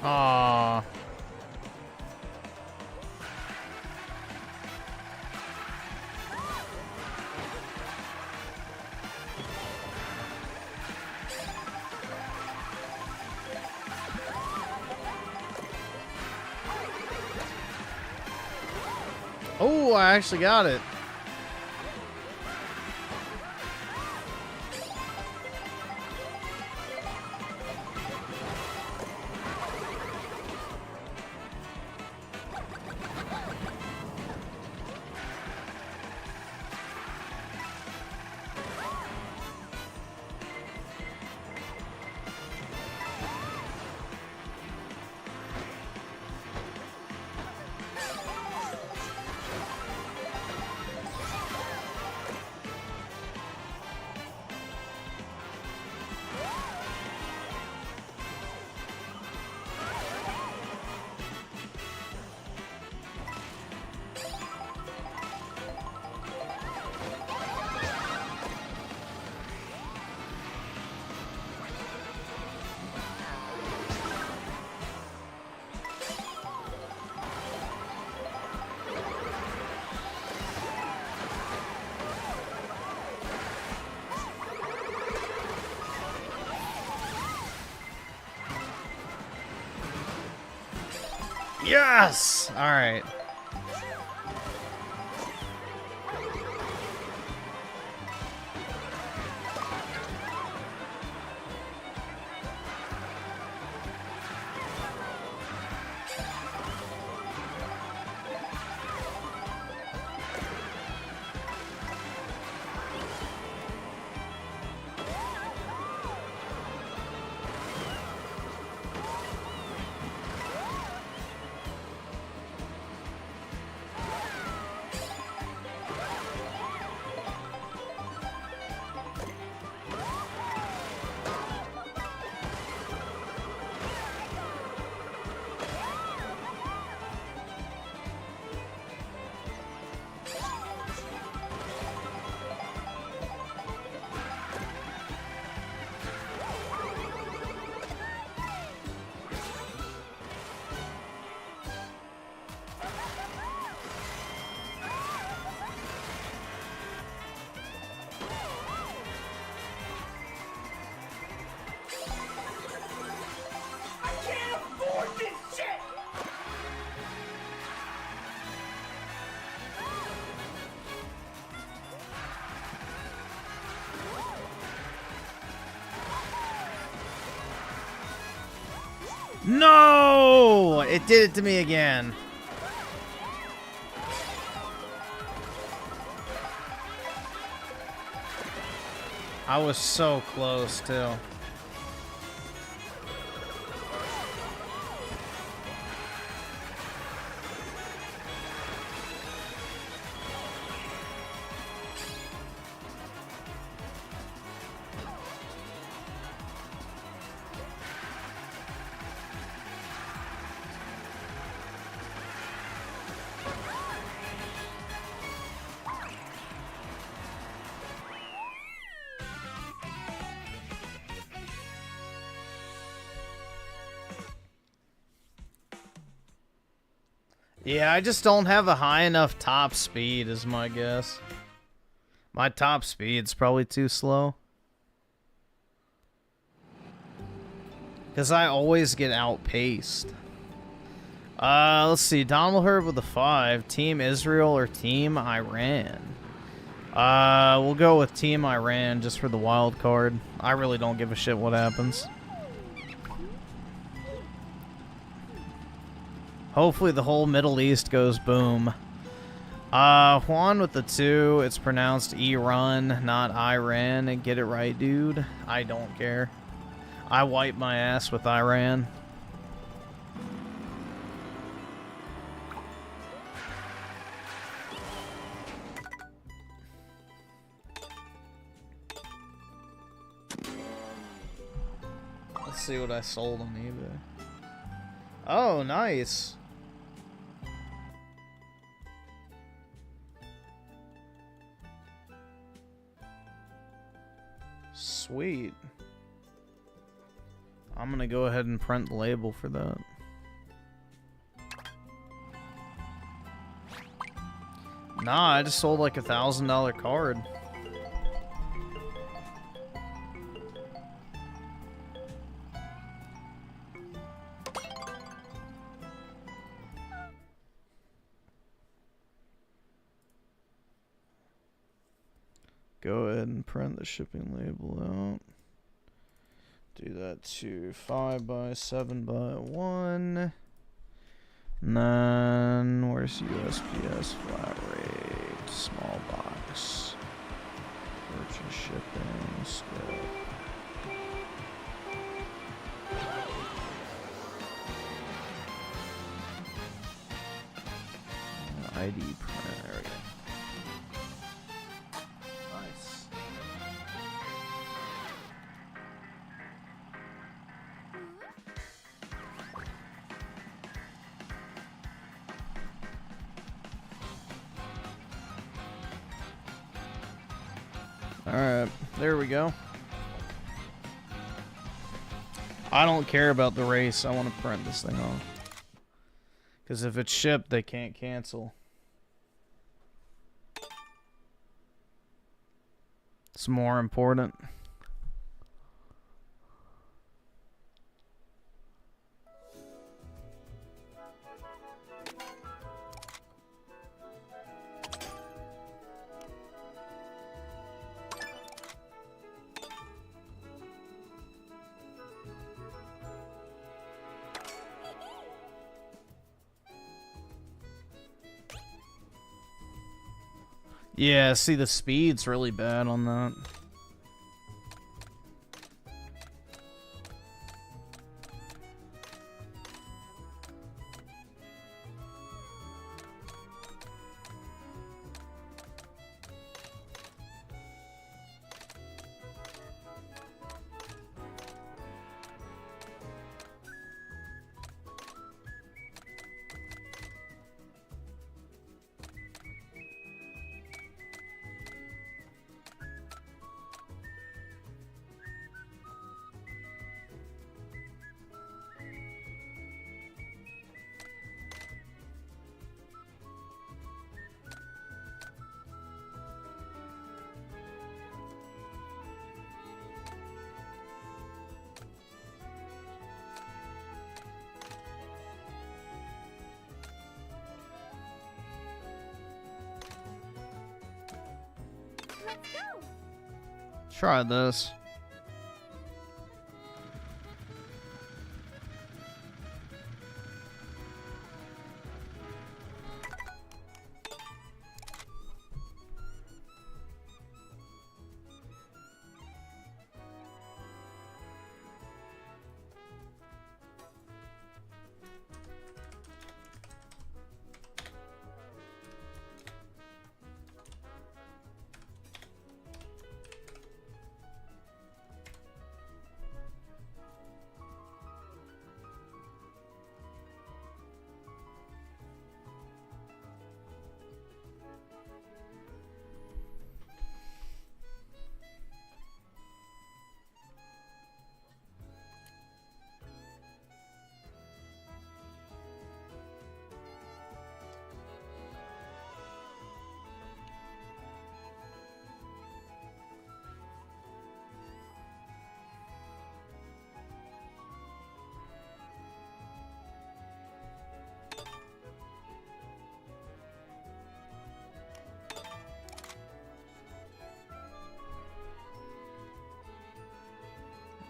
Aww. Oh, I actually got it. Yes! Alright. I can't afford this shit! No! It did it to me again. I was so close, too. Yeah, I just don't have a high enough top speed, is my guess. My top speed's probably too slow. Because I always get outpaced. Let's see. Donald Herb with a 5. Team Israel or Team Iran? We'll go with Team Iran just for the wild card. I really don't give a shit what happens. Hopefully the whole Middle East goes boom. Juan with the 2. It's pronounced Iran, not Iran. And get it right, dude. I don't care. I wipe my ass with Iran. Let's see what I sold on eBay. Oh, nice. Sweet. I'm gonna go ahead and print the label for that. Nah, I just sold like $1,000 card. Go ahead and print the shipping label out. Do that to 5 by 7 by 1. And then where's USPS flat rate? Small box. Purchase shipping. Skip. ID print. There we go. Nice. Alright, there we go. I don't care about the race. I want to print this thing off. Because if it's shipped, they can't cancel. It's more important. Yeah, see, the speed's really bad on that. Try this.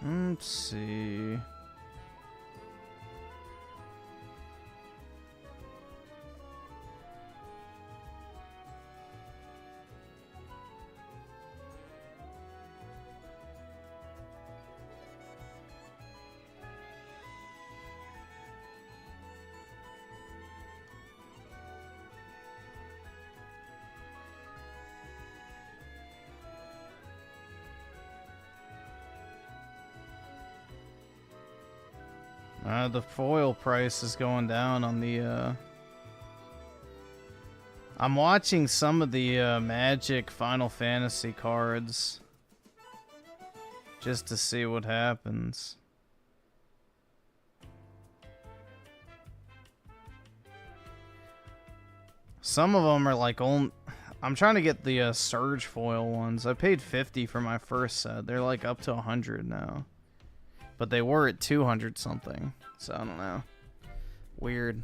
Let's see. The foil price is going down on the, I'm watching some of the, Magic Final Fantasy cards. Just to see what happens. Some of them are like, I'm trying to get the, Surge foil ones. I paid 50 for my first set. They're like up to 100 now. But they were at 200 something. So I don't know. Weird.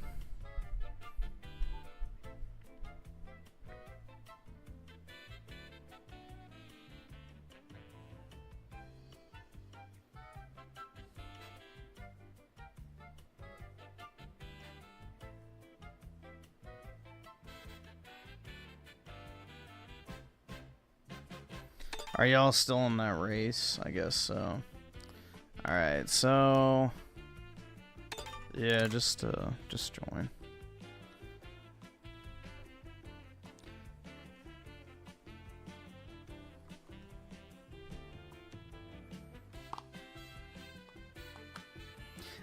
Are y'all still in that race? I guess so. Alright, so yeah, just join.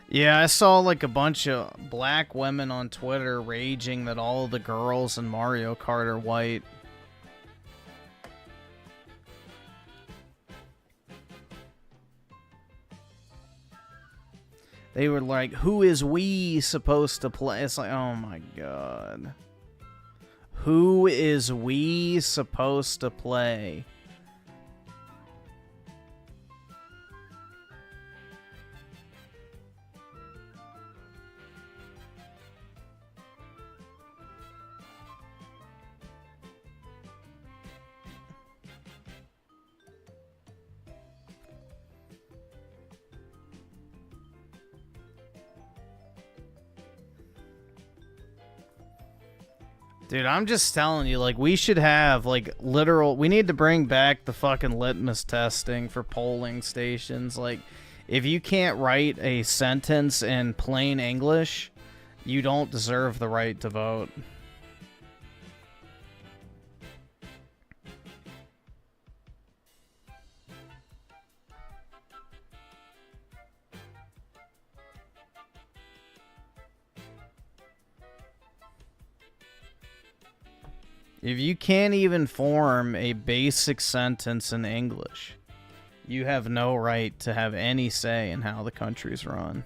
Yeah, I saw like a bunch of black women on Twitter raging that all of the girls in Mario Kart are white. They were like, who is we supposed to play? It's like, oh my god. Who is we supposed to play? Dude, I'm just telling you, like, we should have, like, literal... We need to bring back the fucking litmus testing for polling stations. Like, if you can't write a sentence in plain English, you don't deserve the right to vote. If you can't even form a basic sentence in English, you have no right to have any say in how the country's run.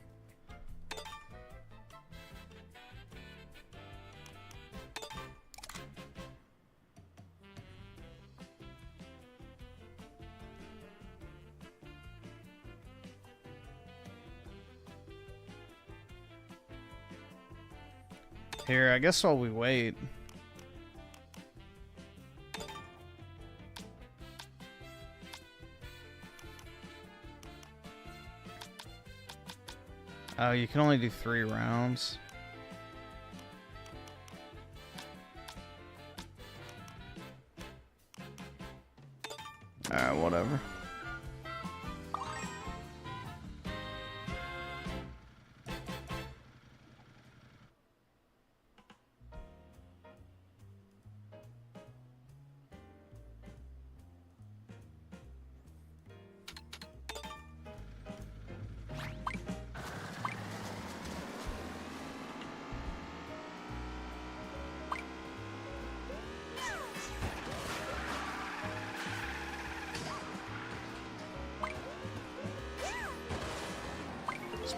Here, I guess while we wait... Oh, you can only do 3 rounds. Alright, whatever.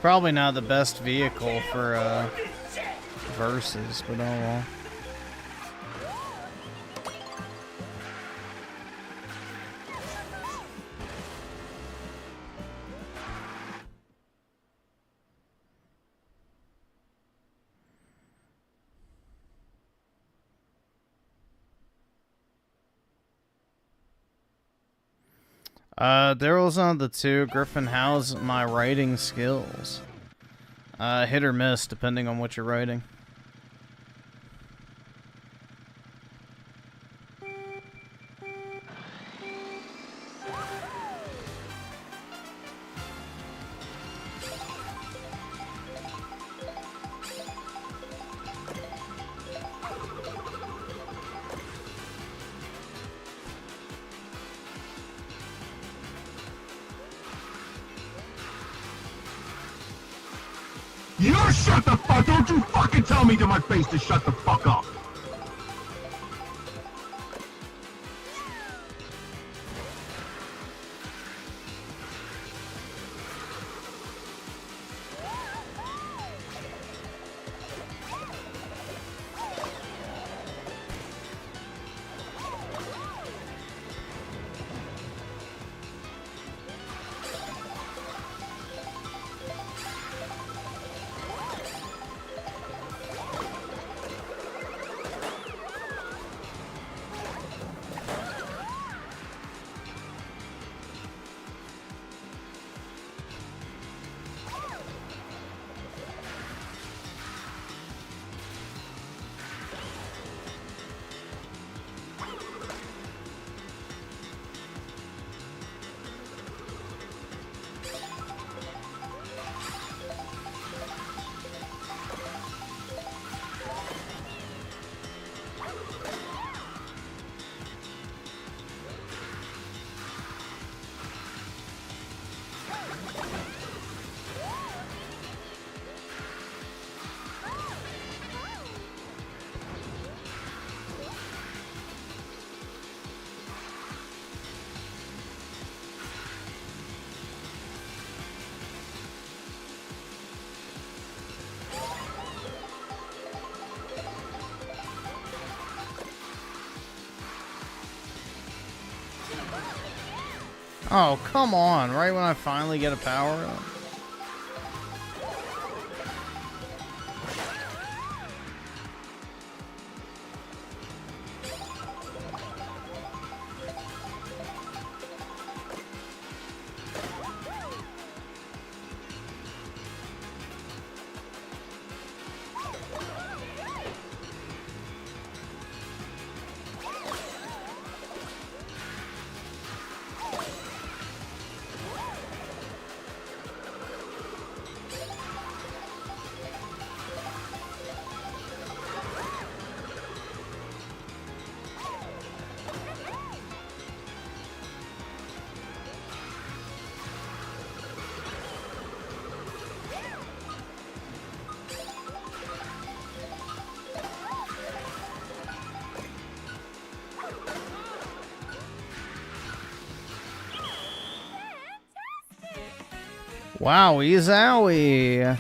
Probably not the best vehicle for versus, but oh well. Daryl's on the 2. Griffin, how's my writing skills? Hit or miss, depending on what you're writing. You shut the fuck! Don't you fucking tell me to my face to shut the fuck up! Oh, come on, right when I finally get a power up. Wowie zowie.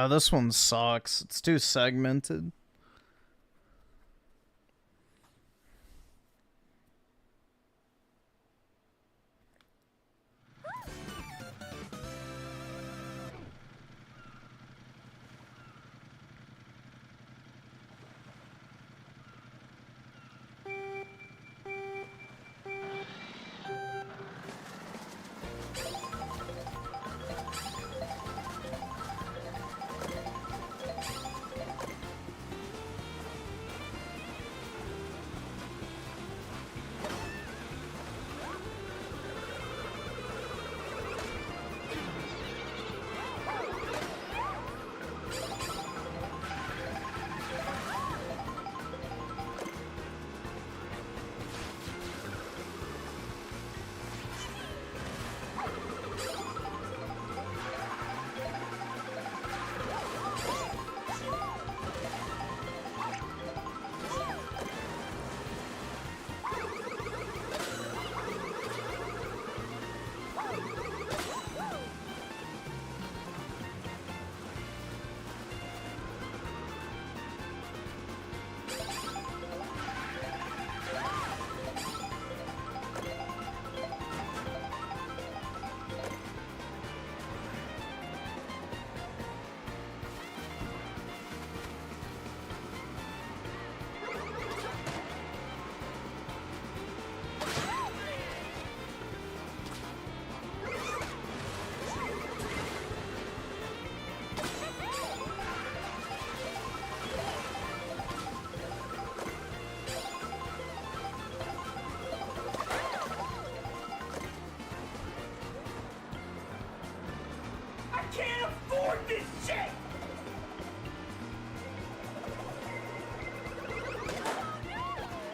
This one sucks. It's too segmented. Can't afford this shit!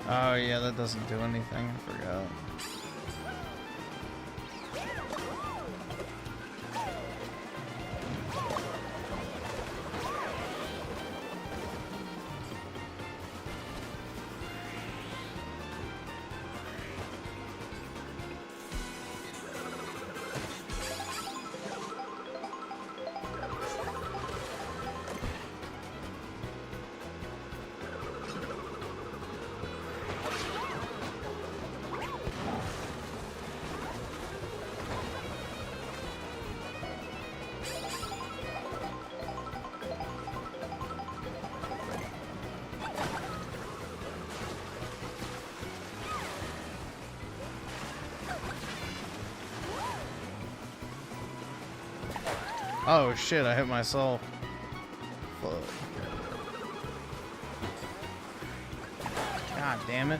Oh yeah, that doesn't do anything. I forgot. Oh shit, I hit myself. Fuck. God damn it.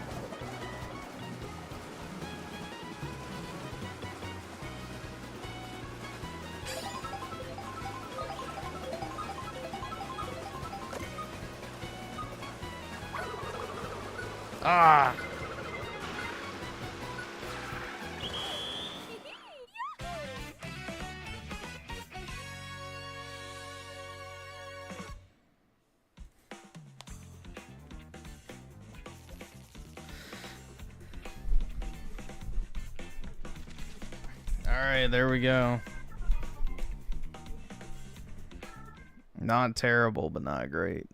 Ah. Alright, there we go. Not terrible, but not great.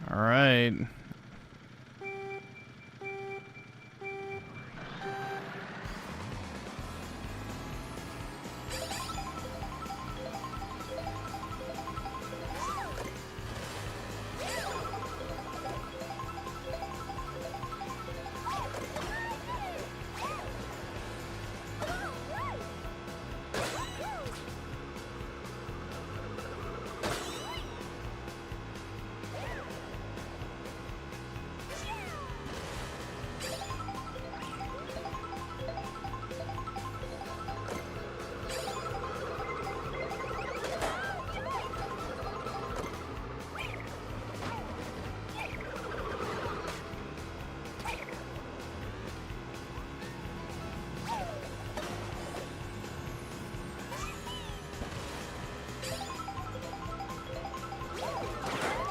All right.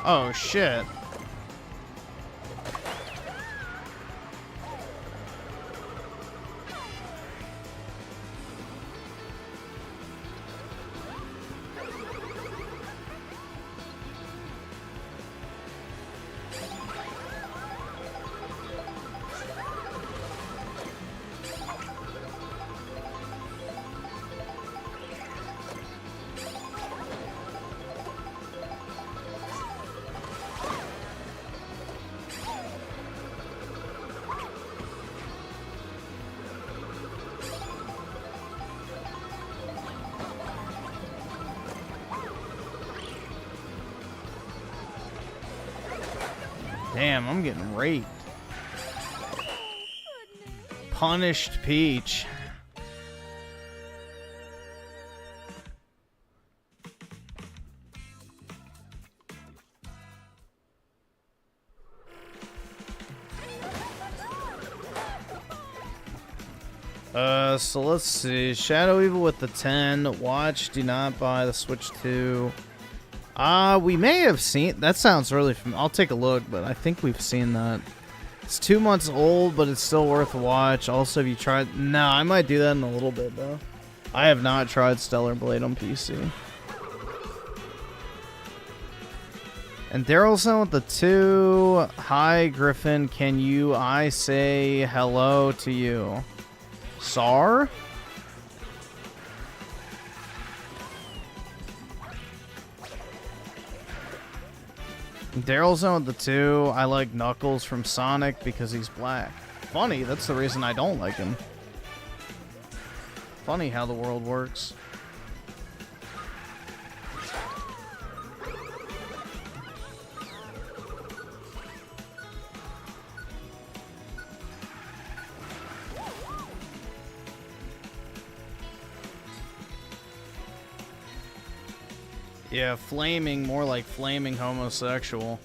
Oh, shit. Damn, I'm getting raped. Punished Peach. So let's see. Shadow Evil with the 10. Watch, do not buy the Switch 2. We may have seen... That sounds really familiar. I'll take a look, but I think we've seen that. It's 2 months old, but it's still worth a watch. Also, have you tried... No, I might do that in a little bit, though. I have not tried Stellar Blade on PC. And Darylson with the 2. Hi, Griffin. Can I say hello to you? Sar? Daryl's on the 2. I like Knuckles from Sonic because he's black. Funny, that's the reason I don't like him. Funny how the world works. Yeah, flaming, more like flaming homosexual.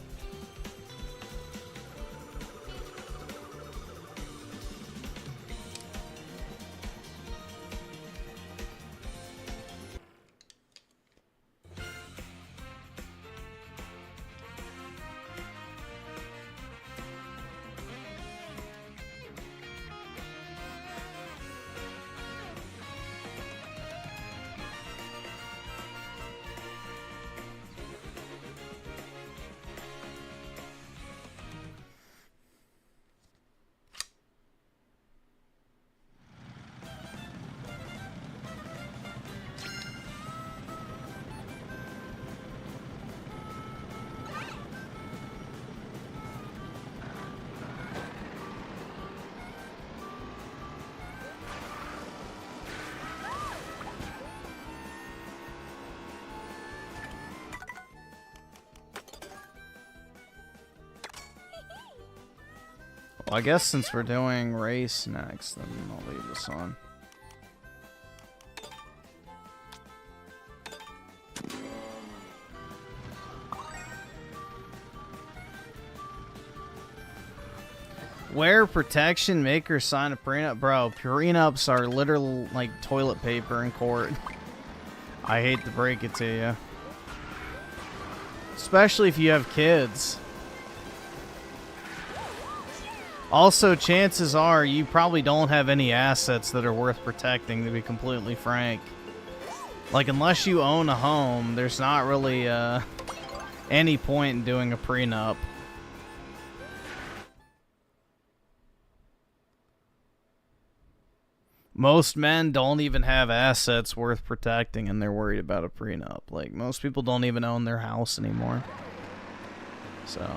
Well, I guess since we're doing race next, then I'll leave this on. Wear protection, make her sign a prenup. Bro, prenups are literal like toilet paper in court. I hate to break it to you. Especially if you have kids. Also, chances are you probably don't have any assets that are worth protecting, to be completely frank. Like, unless you own a home, there's not really any point in doing a prenup. Most men don't even have assets worth protecting, and they're worried about a prenup. Like, most people don't even own their house anymore. So...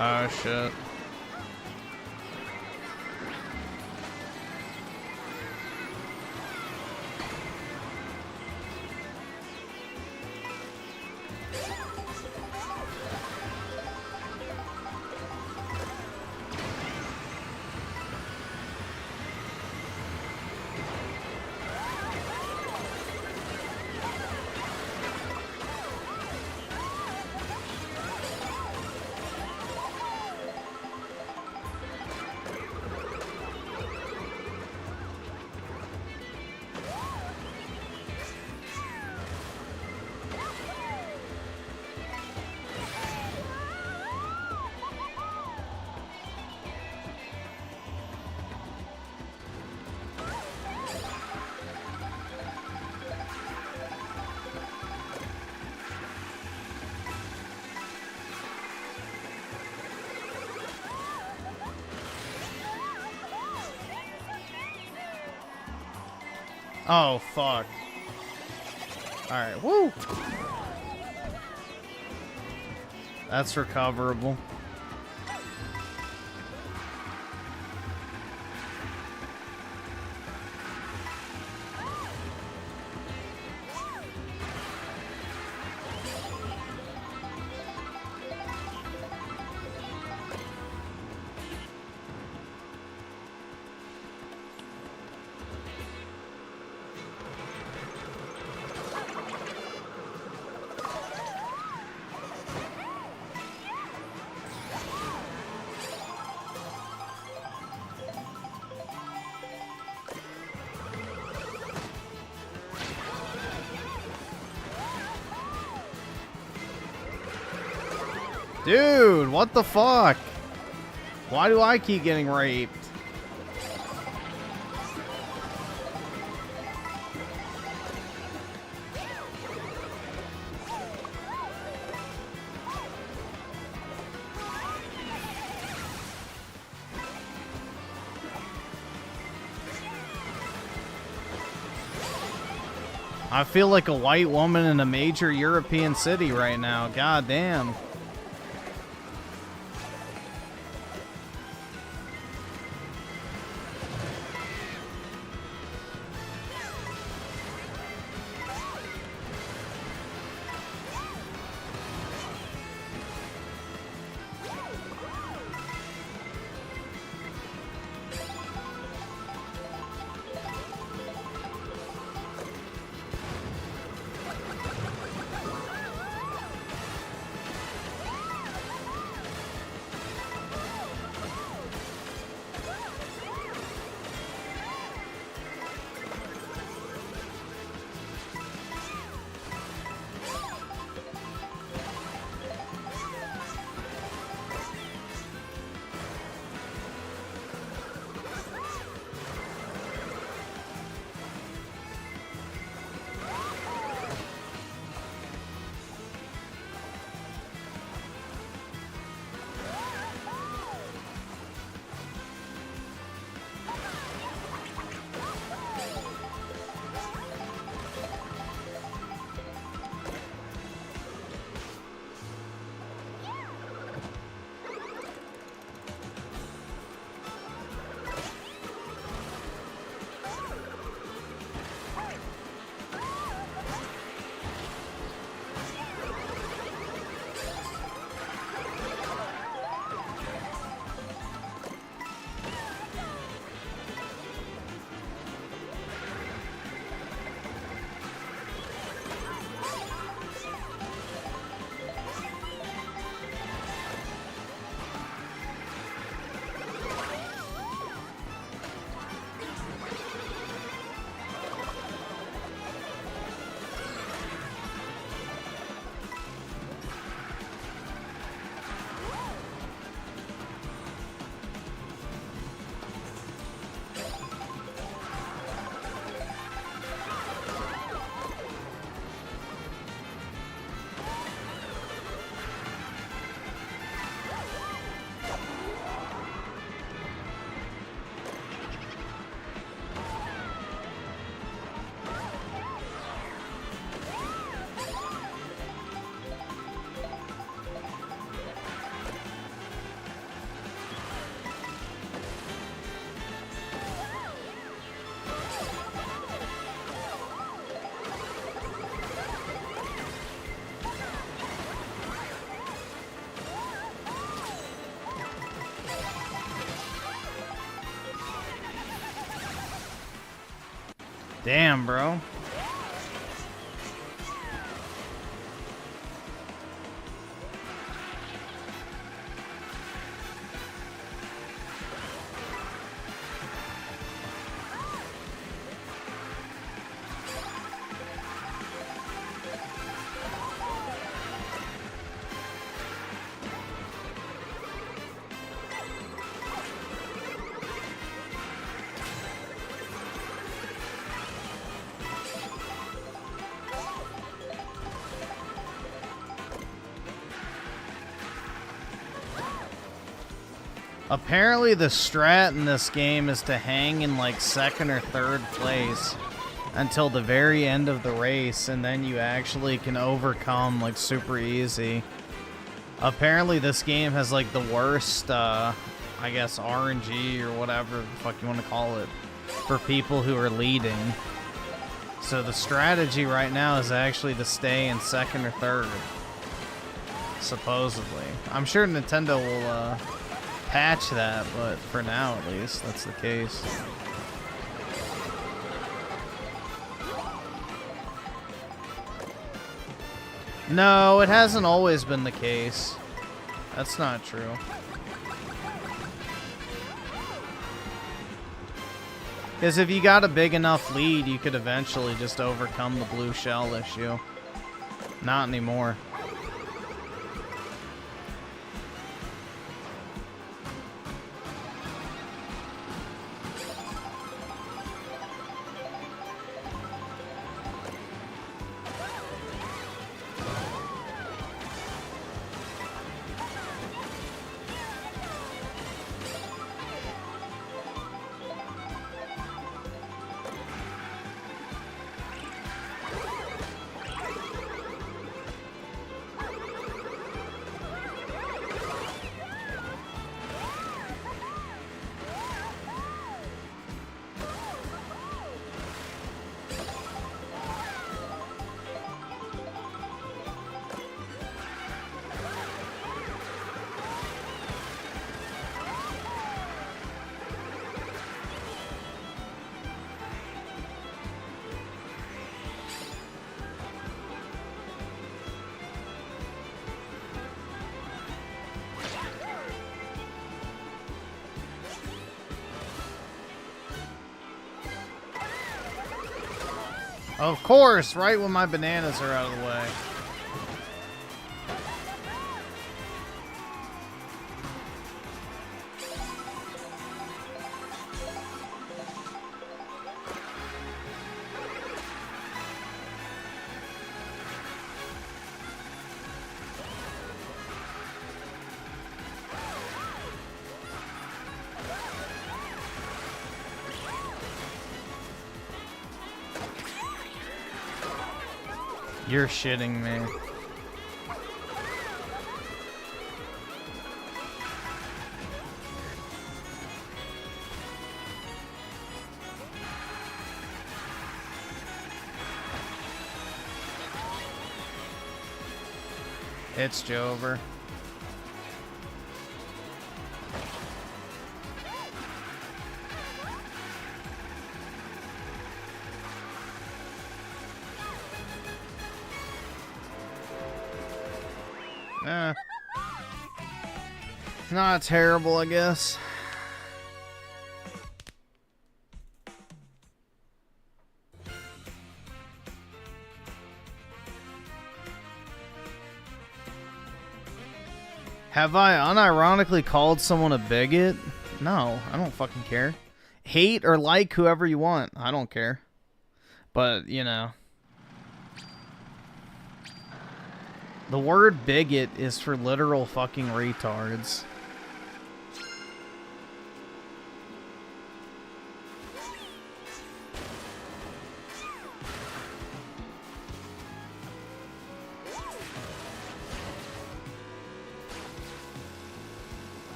oh, shit. Oh, fuck. Alright, woo! That's recoverable. Dude, what the fuck? Why do I keep getting raped? I feel like a white woman in a major European city right now. God damn. Damn, bro. Apparently the strat in this game is to hang in like second or third place until the very end of the race, and then you actually can overcome like super easy. Apparently this game has like the worst, I guess RNG or whatever the fuck you want to call it, for people who are leading. So the strategy right now is actually to stay in second or third, supposedly. I'm sure Nintendo will, patch that, but for now at least that's the case. No, it hasn't always been the case. That's not true. Because if you got a big enough lead, you could eventually just overcome the blue shell issue. Not anymore. Of course, right when my bananas are out of the way. You're shitting me. It's Jover. Not terrible, I guess. Have I unironically called someone a bigot? No, I don't fucking care. Hate or like whoever you want. I don't care. But, you know. The word bigot is for literal fucking retards.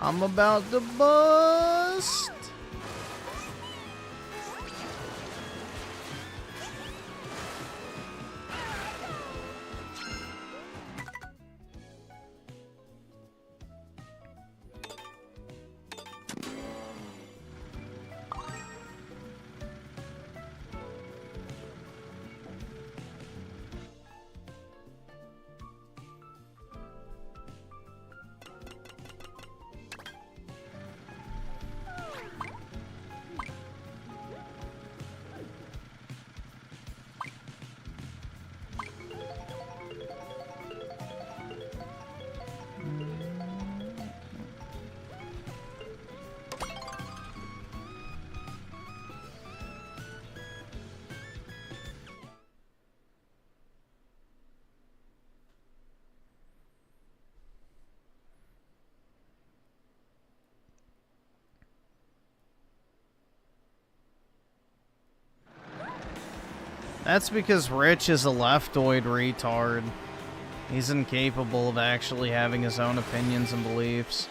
I'm about to bust. That's because Rich is a leftoid retard. He's incapable of actually having his own opinions and beliefs.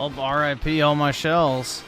Well, RIP all my shells.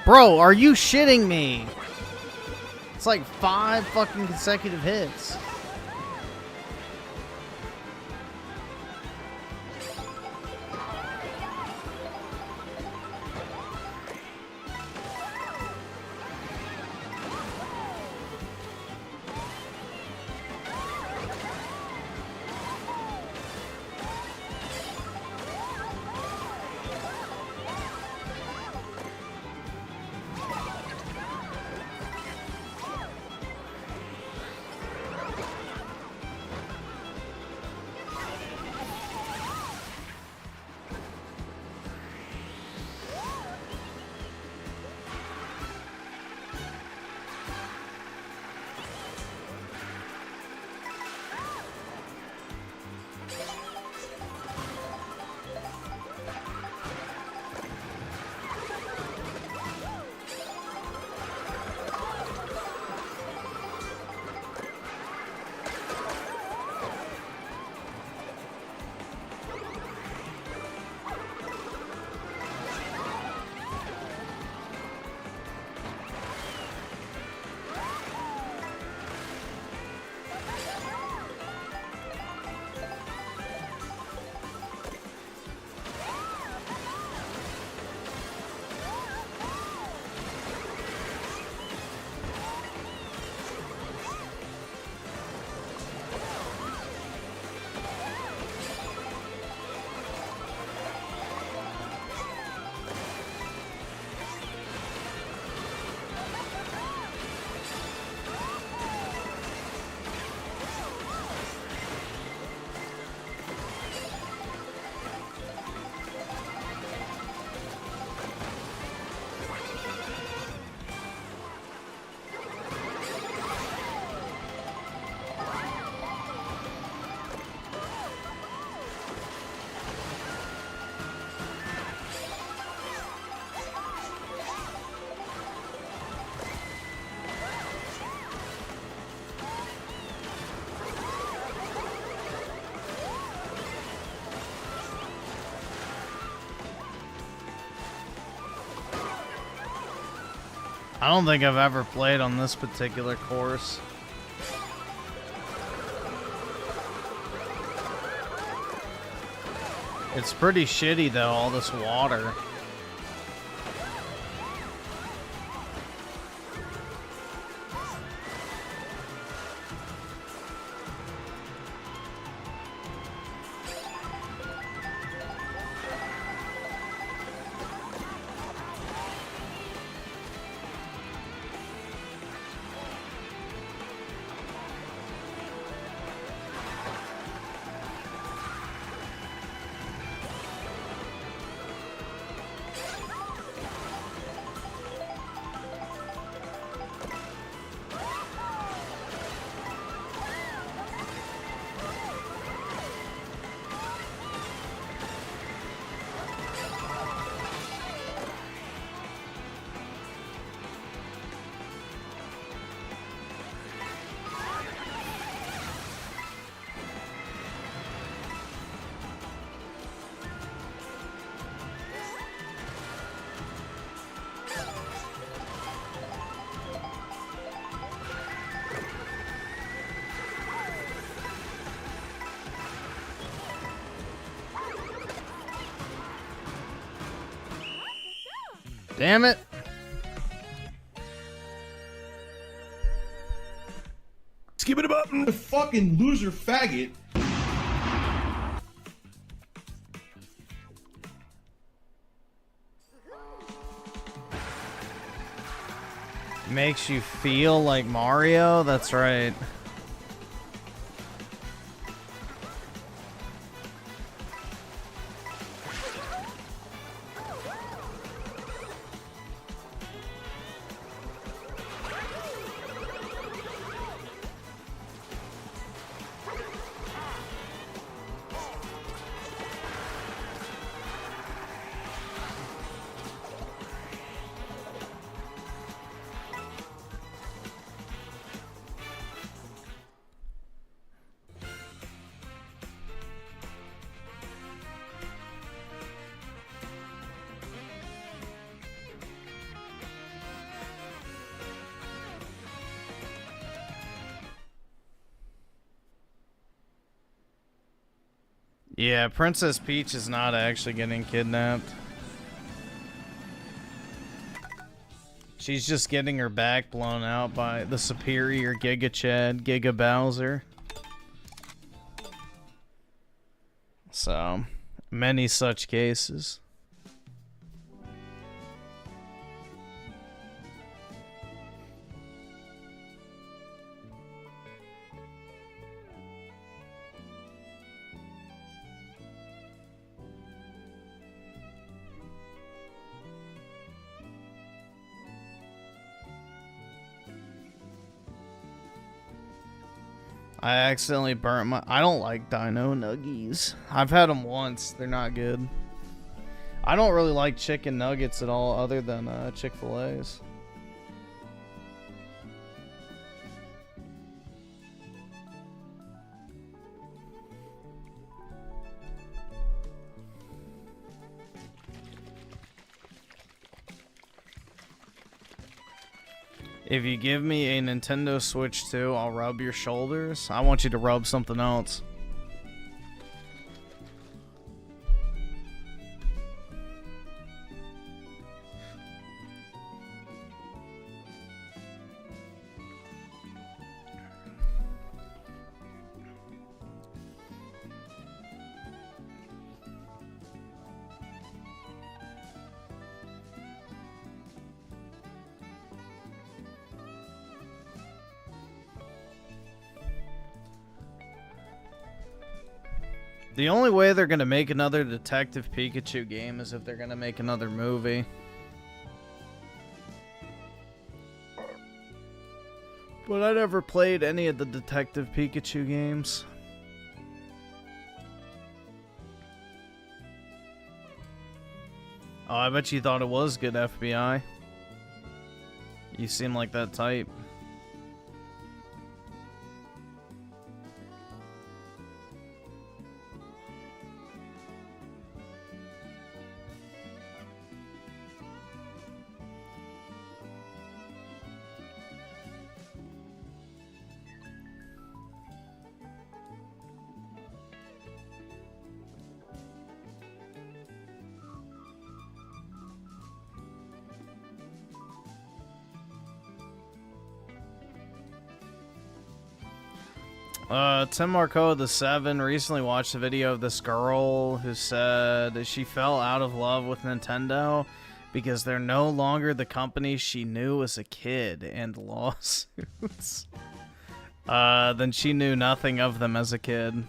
Bro, are you shitting me? It's like 5 fucking consecutive hits. I don't think I've ever played on this particular course. It's pretty shitty though, all this water. Damn it. Skip it up. The fucking loser faggot. Makes you feel like Mario? That's right. Yeah, Princess Peach is not actually getting kidnapped. She's just getting her back blown out by the superior Giga Chad, Giga Bowser. So, many such cases. I accidentally burnt my... I don't like Dino Nuggies. I've had them once. They're not good. I don't really like chicken nuggets at all other than Chick-fil-A's. If you give me a Nintendo Switch 2, I'll rub your shoulders. I want you to rub something else. The only way they're gonna make another Detective Pikachu game is if they're gonna make another movie. But I never played any of the Detective Pikachu games. Oh, I bet you thought it was good, FBI. You seem like that type. Tim Marco the 7 recently watched a video of this girl who said she fell out of love with Nintendo because they're no longer the company she knew as a kid, and lawsuits. Then she knew nothing of them as a kid.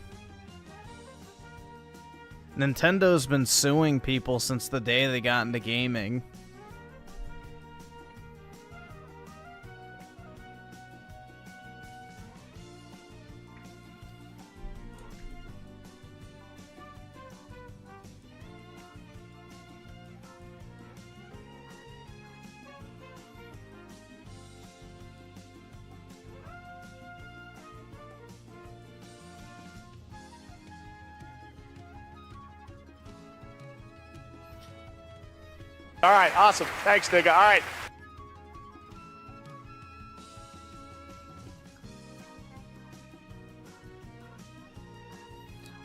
Nintendo's been suing people since the day they got into gaming. All right, awesome. Thanks, nigga. All right.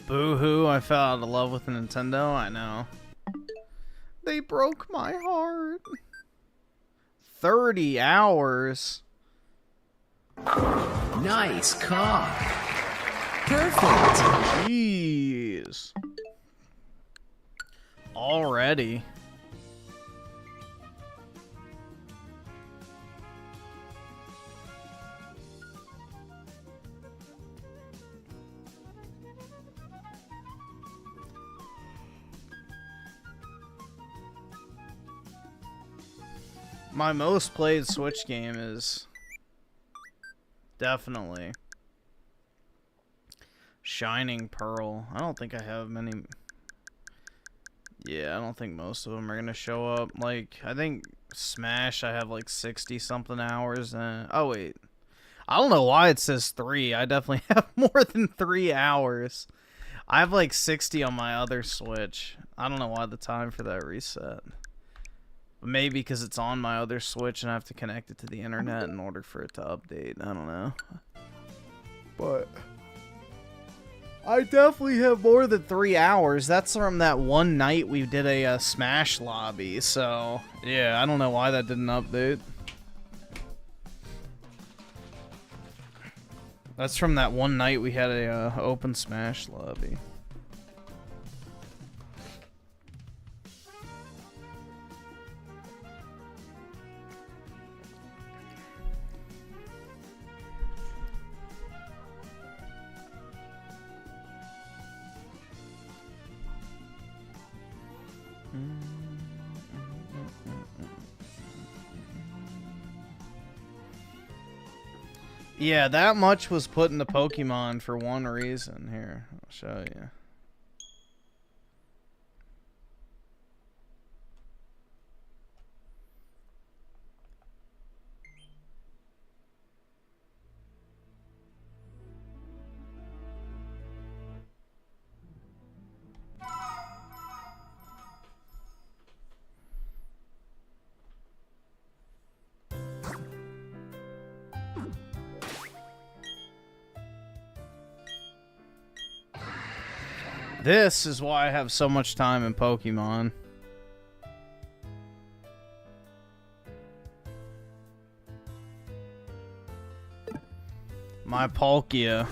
Boo-hoo, I fell out of love with Nintendo, I know. They broke my heart. 30 hours. Nice cock. Perfect. Jeez. Already. My most played Switch game is definitely Shining Pearl. I don't think I have many. Yeah, I don't think most of them are gonna show up. Like, I think Smash I have like 60 something hours. Oh wait, I don't know why it says 3. I definitely have more than 3 hours. I have like 60 on my other Switch. I don't know why the time for that reset. Maybe because it's on my other Switch and I have to connect it to the internet in order for it to update. I don't know. But I definitely have more than 3 hours. That's from that one night we did a Smash lobby. So, yeah, I don't know why that didn't update. That's from that one night we had a open Smash lobby. Yeah, that much was put into Pokemon for one reason. Here, I'll show you. This is why I have so much time in Pokemon. My Palkia.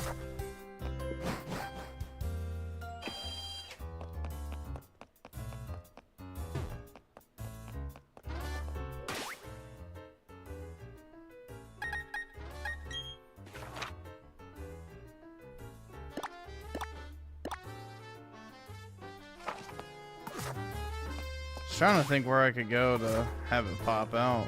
Trying to think where I could go to have it pop out.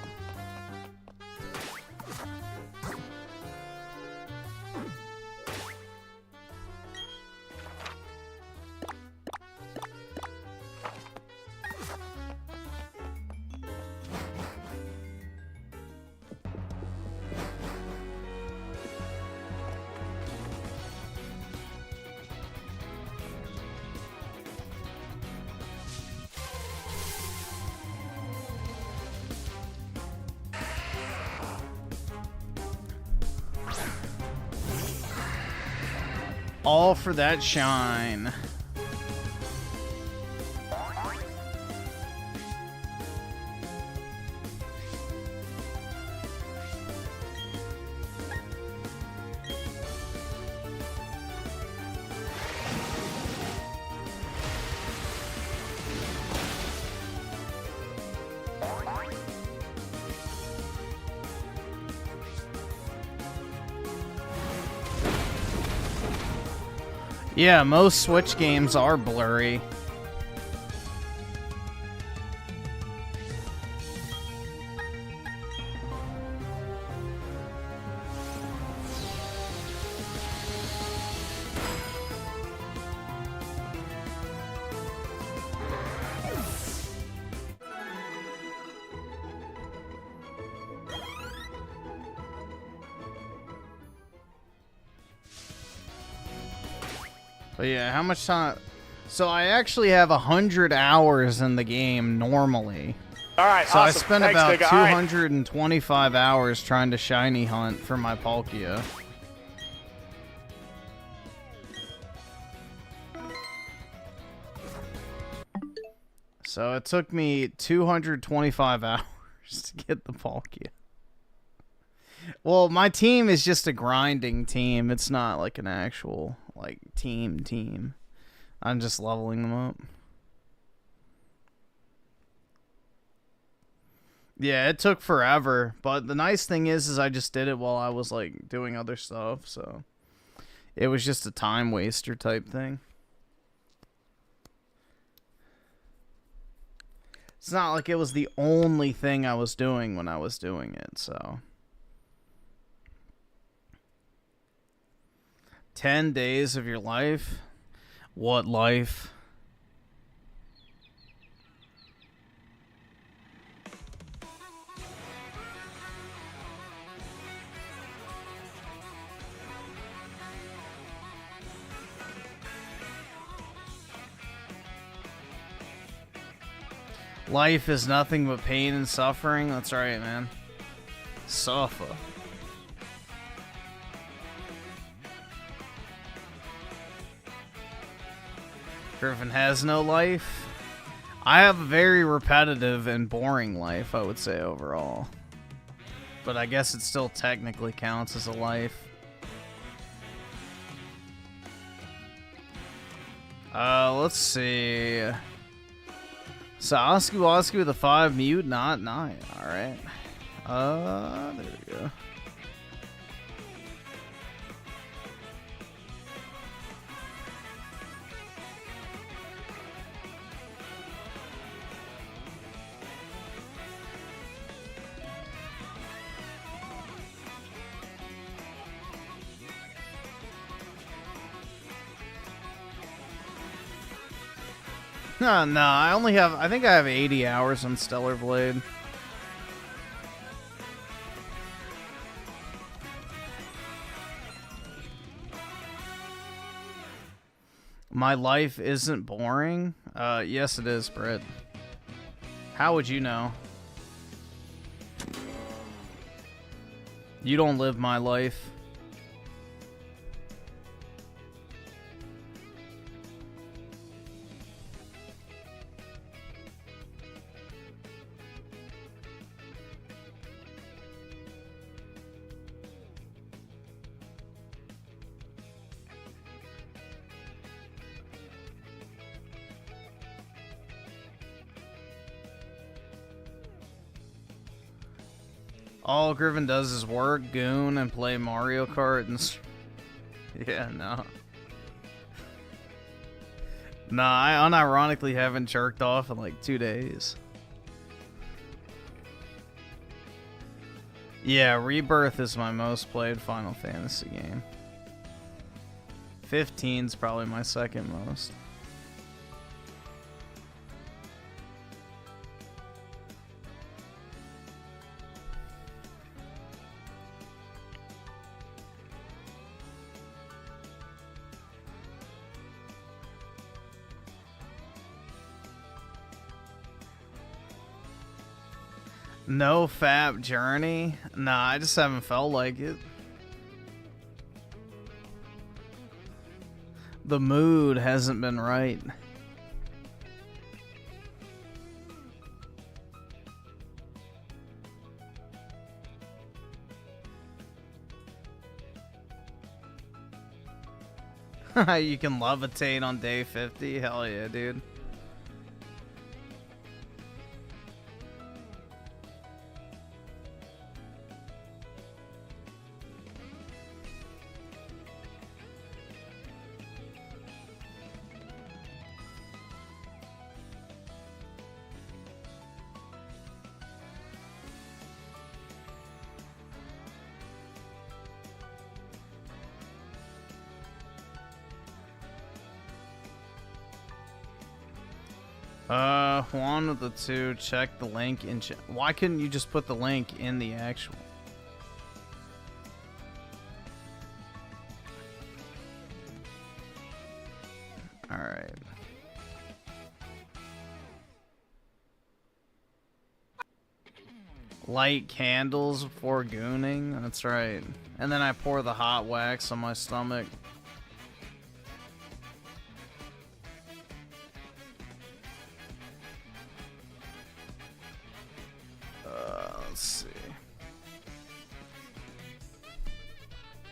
All for that shine. Yeah, most Switch games are blurry. But yeah, how much time? So I actually have 100 hours in the game normally. All right, so awesome. I spent Thanks, about nigga. All right. 225 hours trying to shiny hunt for my Palkia. So it took me 225 hours to get the Palkia. Well, my team is just a grinding team. It's not like an actual like team. I'm just leveling them up. Yeah, it took forever, but the nice thing is I just did it while I was like doing other stuff, so it was just a time waster type thing. It's not like it was the only thing I was doing when I was doing it, so 10 days of your life? What life? Life is nothing but pain and suffering. That's right, man. Suffer. Griffin has no life. I have a very repetitive and boring life, I would say, overall. But I guess it still technically counts as a life. Let's see. So Oski Woski with a 5, mute, not 9. Alright. There we go. No, I think I have 80 hours on Stellar Blade. My life isn't boring? Yes it is, Britt. How would you know? You don't live my life. All Griffin does is work, goon, and play Mario Kart and... Yeah, no. Nah, I unironically haven't jerked off in like 2 days. Yeah, Rebirth is my most played Final Fantasy game. 15's probably my second most. No Fap Journey? Nah, I just haven't felt like it. The mood hasn't been right. You can levitate on day 50? Hell yeah, dude. One of the two, check the link in chat. Why couldn't you just put the link in the actual? Alright. Light candles before gooning? That's right. And then I pour the hot wax on my stomach. Let's see.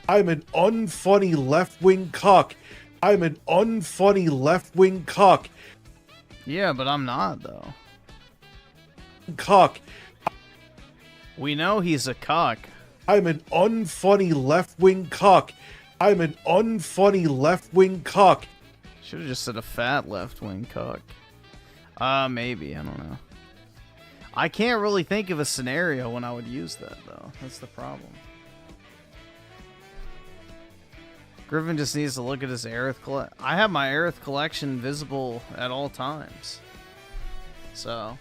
I'm an unfunny left-wing cuck. I'm an unfunny left-wing cuck. Yeah, but I'm not, though. Cuck. We know he's a cuck. I'm an unfunny left-wing cuck. I'm an unfunny left-wing cuck. Should have just said a fat left-wing cuck. Maybe. I don't know. I can't really think of a scenario when I would use that, though. That's the problem. Griffin just needs to look at his Aerith collection. I have my Aerith collection visible at all times. So,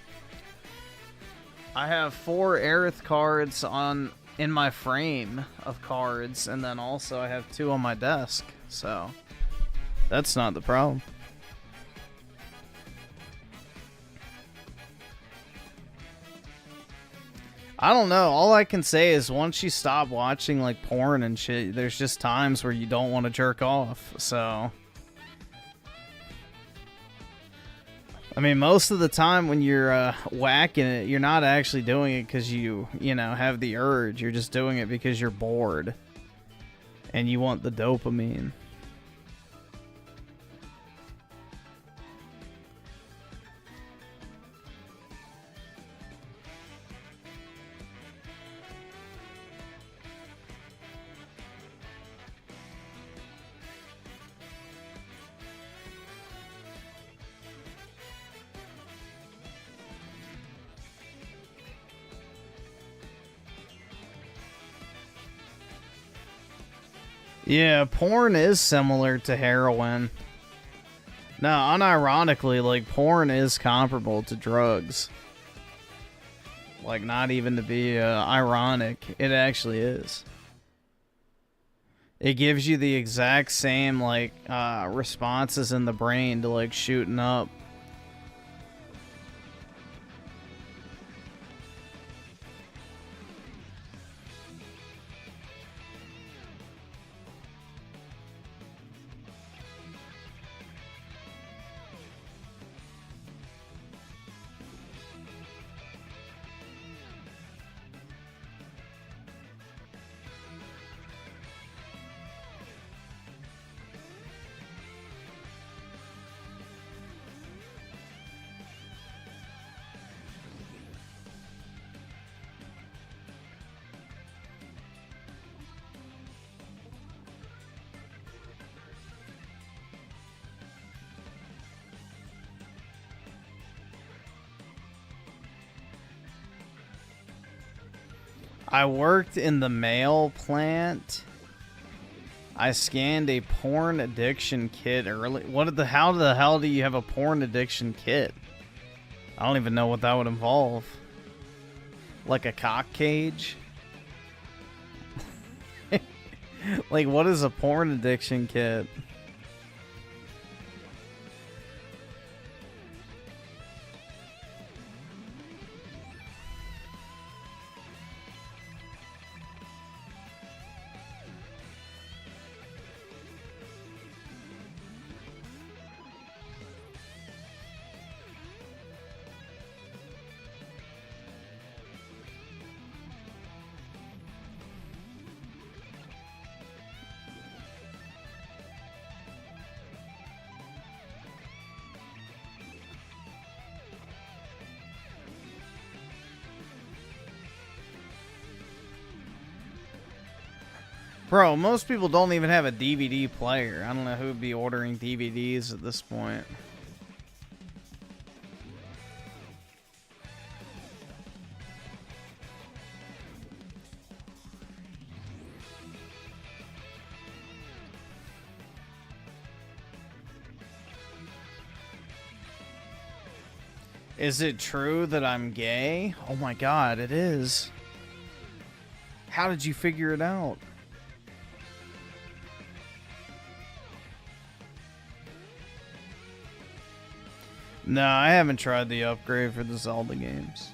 I have 4 Aerith cards in my frame of cards, and then also I have 2 on my desk. So, that's not the problem. I don't know. All I can say is once you stop watching like porn and shit, there's just times where you don't want to jerk off. So I mean, most of the time when you're whacking it, you're not actually doing it because you know, have the urge. You're just doing it because you're bored. And you want the dopamine. Yeah, porn is similar to heroin. No, unironically, like, porn is comparable to drugs. Like, not even to be ironic, it actually is. It gives you the exact same, like, responses in the brain to, like, shooting up. I worked in the mail plant. I scanned a porn addiction kit early. How the hell do you have a porn addiction kit? I don't even know what that would involve. Like a cock cage? Like, what is a porn addiction kit? Bro, most people don't even have a DVD player. I don't know who would be ordering DVDs at this point. Is it true that I'm gay? Oh my god, it is. How did you figure it out? No, I haven't tried the upgrade for the Zelda games.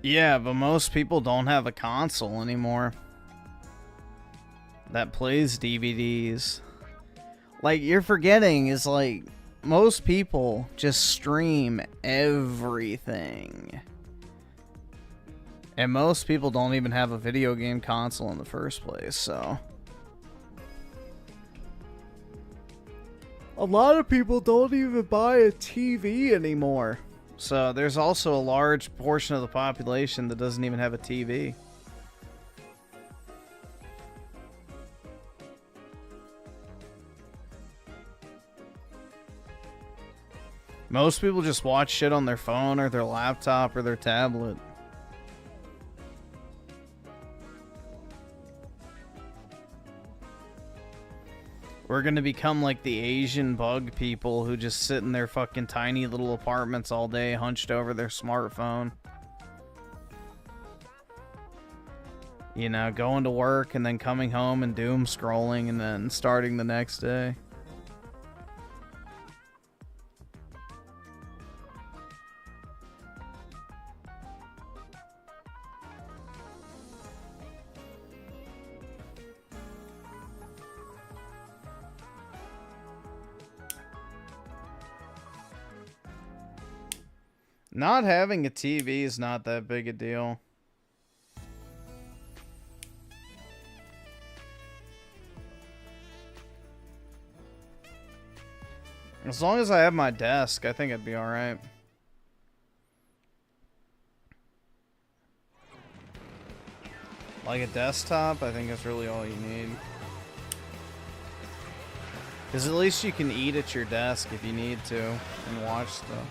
Yeah, but most people don't have a console anymore that plays DVDs. Like, you're forgetting is, like, most people just stream everything. And most people don't even have a video game console in the first place, so. A lot of people don't even buy a TV anymore. So there's also a large portion of the population that doesn't even have a TV. Most people just watch shit on their phone or their laptop or their tablet. We're gonna become like the Asian bug people who just sit in their fucking tiny little apartments all day hunched over their smartphone. You know, going to work and then coming home and doom scrolling and then starting the next day. Not having a TV is not that big a deal. As long as I have my desk, I think I'd be alright. Like a desktop, I think that's really all you need. Because at least you can eat at your desk if you need to and watch stuff.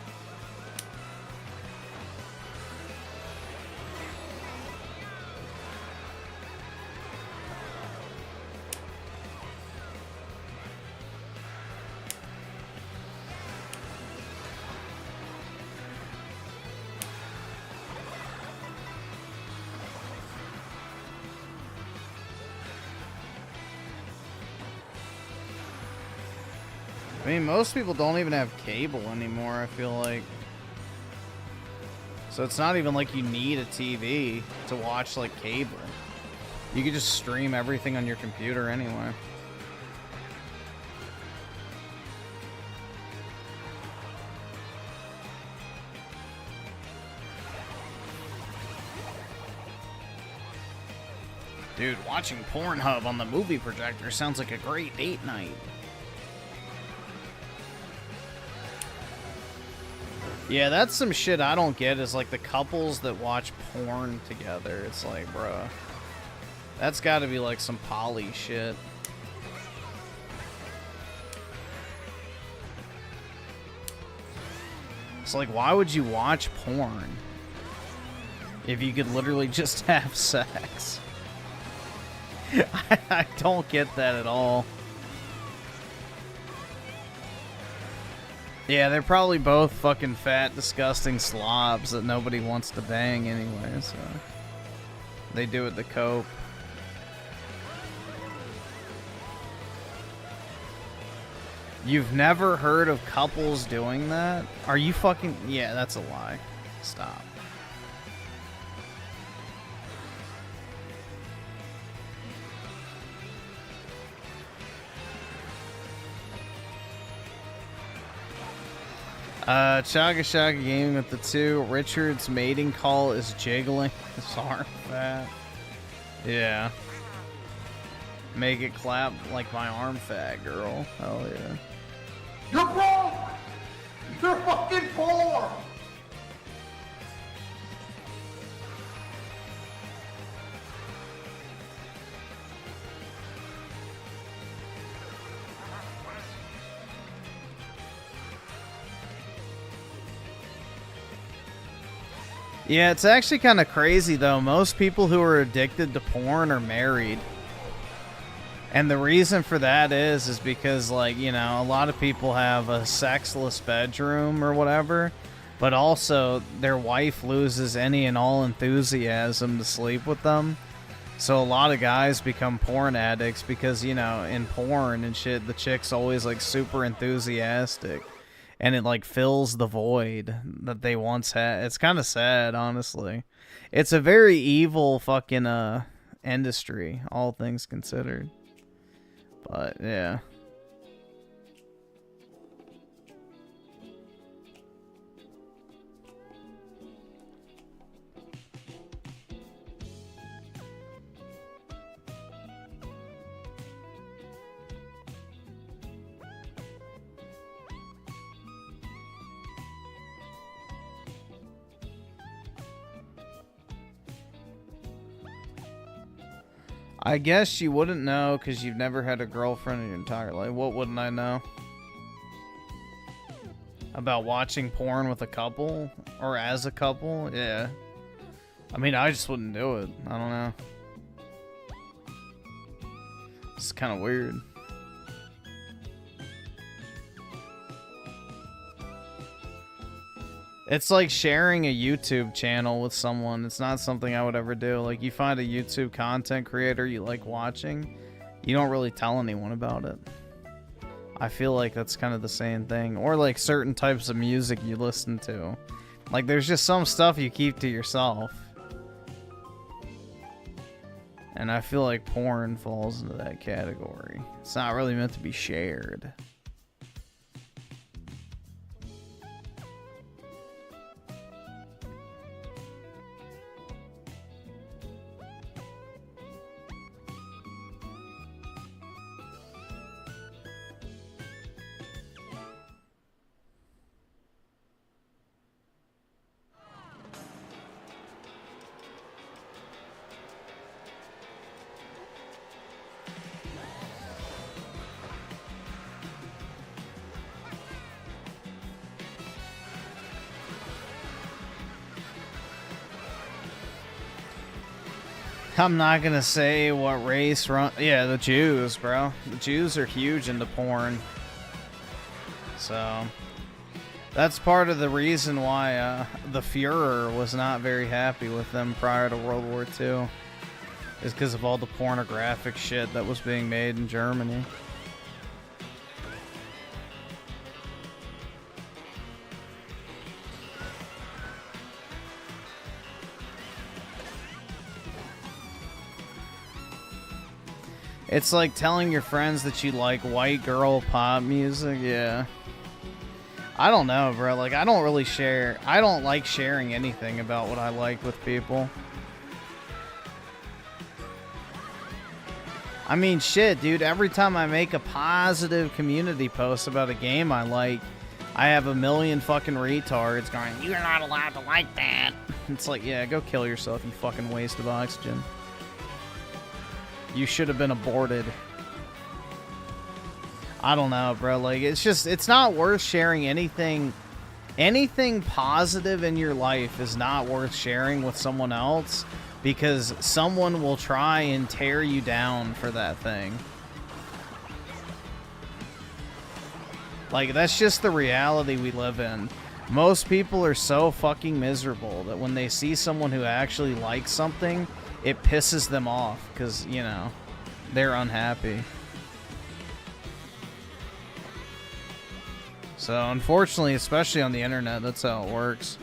I mean, most people don't even have cable anymore, I feel like. So it's not even like you need a TV to watch, like, cable. You could just stream everything on your computer anyway. Dude, watching Pornhub on the movie projector sounds like a great date night. Yeah, that's some shit I don't get, is like the couples that watch porn together. It's like, bruh, that's gotta be like some poly shit. It's like, why would you watch porn if you could literally just have sex? I don't get that at all. Yeah, they're probably both fucking fat, disgusting slobs that nobody wants to bang anyway, so they do it to cope. You've never heard of couples doing that? Are you fucking... Yeah, that's a lie. Stop. Chaga Shaka Gaming with the 2. Richard's mating call is jiggling his arm fat. Yeah. Make it clap like my arm fat, girl. Hell yeah. You're broke! You're fucking poor! Yeah, it's actually kind of crazy, though. Most people who are addicted to porn are married. And the reason for that is because, like, you know, a lot of people have a sexless bedroom or whatever, but also their wife loses any and all enthusiasm to sleep with them. So a lot of guys become porn addicts because, you know, in porn and shit, the chick's always, like, super enthusiastic. And it, like, fills the void that they once had. It's kind of sad, honestly. It's a very evil fucking industry, all things considered. But, yeah. I guess you wouldn't know because you've never had a girlfriend in your entire life. What wouldn't I know? About watching porn with a couple or as a couple? Yeah. I mean, I just wouldn't do it. I don't know. It's kind of weird. It's like sharing a YouTube channel with someone. It's not something I would ever do. Like, you find a YouTube content creator you like watching, you don't really tell anyone about it. I feel like that's kind of the same thing. Or like certain types of music you listen to. Like, there's just some stuff you keep to yourself. And I feel like porn falls into that category. It's not really meant to be shared. I'm not gonna say what race run. Yeah, the Jews, bro. The Jews are huge into porn. So that's part of the reason why the Fuhrer was not very happy with them prior to World War II. Is because of all the pornographic shit that was being made in Germany. It's like telling your friends that you like white girl pop music. Yeah. I don't know, bro. Like, I don't really share. I don't like sharing anything about what I like with people. I mean, shit, dude. Every time I make a positive community post about a game I like, I have a million fucking retards going, "You're not allowed to like that." It's like, yeah, go kill yourself, you fucking waste of oxygen. You should have been aborted. I don't know, bro. Like, it's not worth sharing anything. Anything positive in your life is not worth sharing with someone else because someone will try and tear you down for that thing. Like, that's just the reality we live in. Most people are so fucking miserable that when they see someone who actually likes something, it pisses them off because, you know, they're unhappy. So, unfortunately, especially on the internet, that's how it works.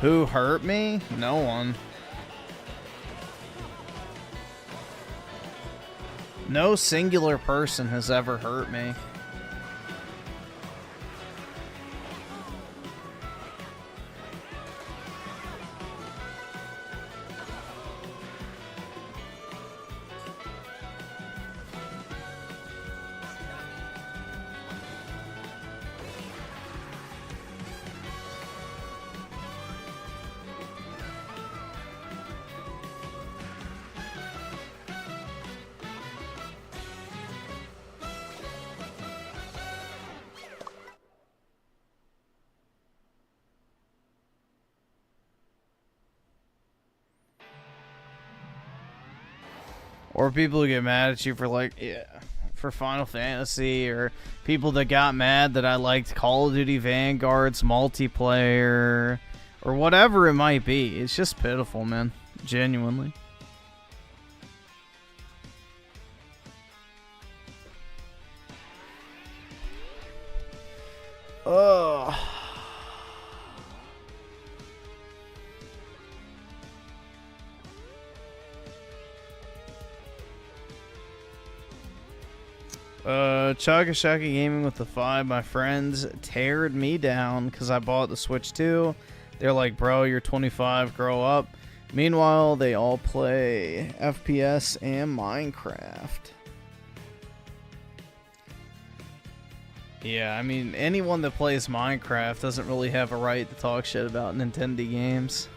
Who hurt me? No one. No singular person has ever hurt me. Or people who get mad at you for, like, yeah, for Final Fantasy, or people that got mad that I liked Call of Duty Vanguard's multiplayer, or whatever it might be. It's just pitiful, man. Genuinely. Ugh. Chugga Gaming with the 5. My friends teared me down because I bought the Switch 2. They're like, bro, you're 25, grow up. Meanwhile, they all play FPS and Minecraft. Yeah, I mean, anyone that plays Minecraft doesn't really have a right to talk shit about Nintendo games.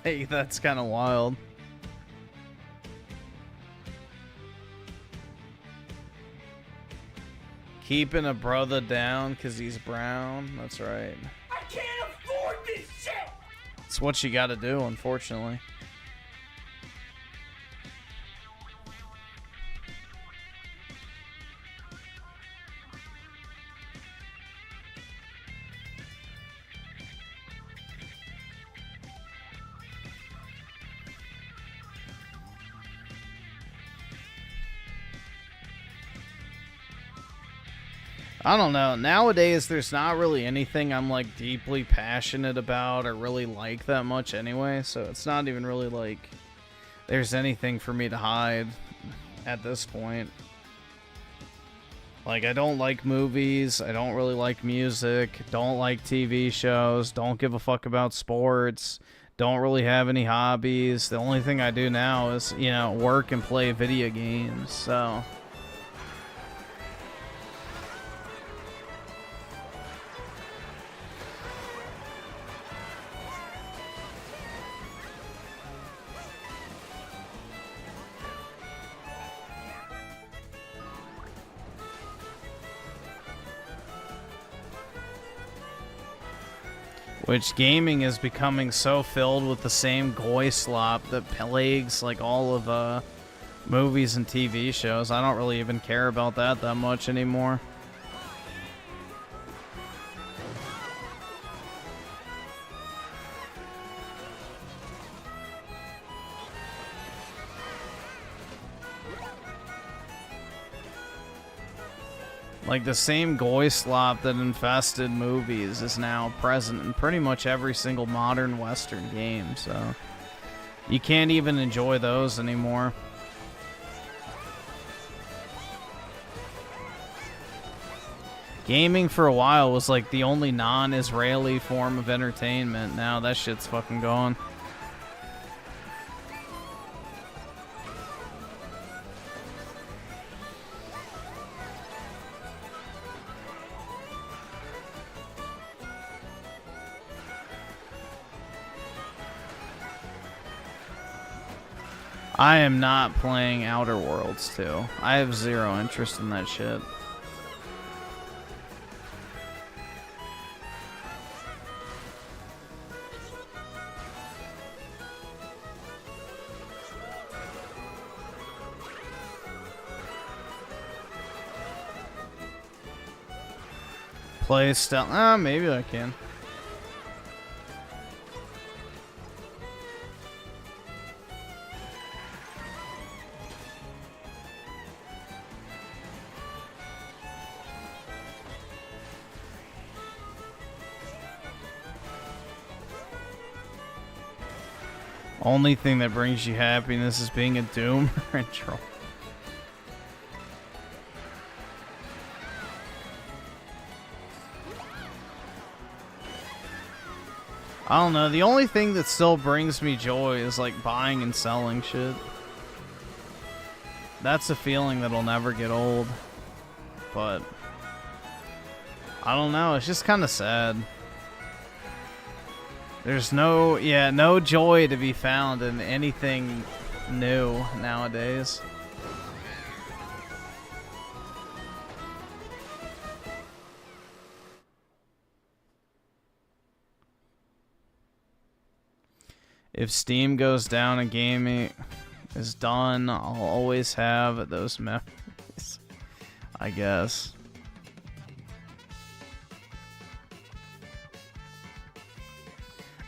Like, that's kind of wild. Keeping a brother down because he's brown. That's right. I can't afford this shit! It's what you gotta do, unfortunately. I don't know. Nowadays, there's not really anything I'm, like, deeply passionate about or really like that much anyway, so it's not even really, like, there's anything for me to hide at this point. Like, I don't like movies, I don't really like music, don't like TV shows, don't give a fuck about sports, don't really have any hobbies. The only thing I do now is, you know, work and play video games, so... Which gaming is becoming so filled with the same goy slop that plagues like all of movies and TV shows. I don't really even care about that much anymore. Like, the same goy slop that infested movies is now present in pretty much every single modern Western game, so... You can't even enjoy those anymore. Gaming for a while was like the only non-Israeli form of entertainment. Now that shit's fucking gone. I am not playing Outer Worlds 2. I have zero interest in that shit. Play stealth? Maybe I can. Only thing that brings you happiness is being a doomer and troll. I don't know, the only thing that still brings me joy is like buying and selling shit. That's a feeling that'll never get old. But I don't know, it's just kind of sad. There's no joy to be found in anything new nowadays. If Steam goes down and gaming is done, I'll always have those memories, I guess.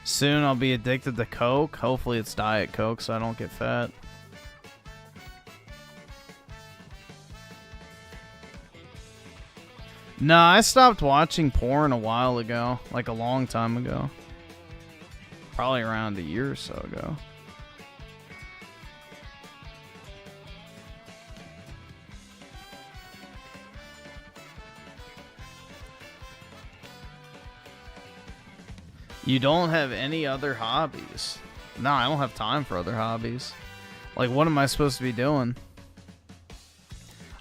Soon I'll be addicted to Coke. Hopefully it's Diet Coke so I don't get fat. No, I stopped watching porn a while ago. Like a long time ago. Probably around a year or so ago. You don't have any other hobbies? No, I don't have time for other hobbies. Like, what am I supposed to be doing?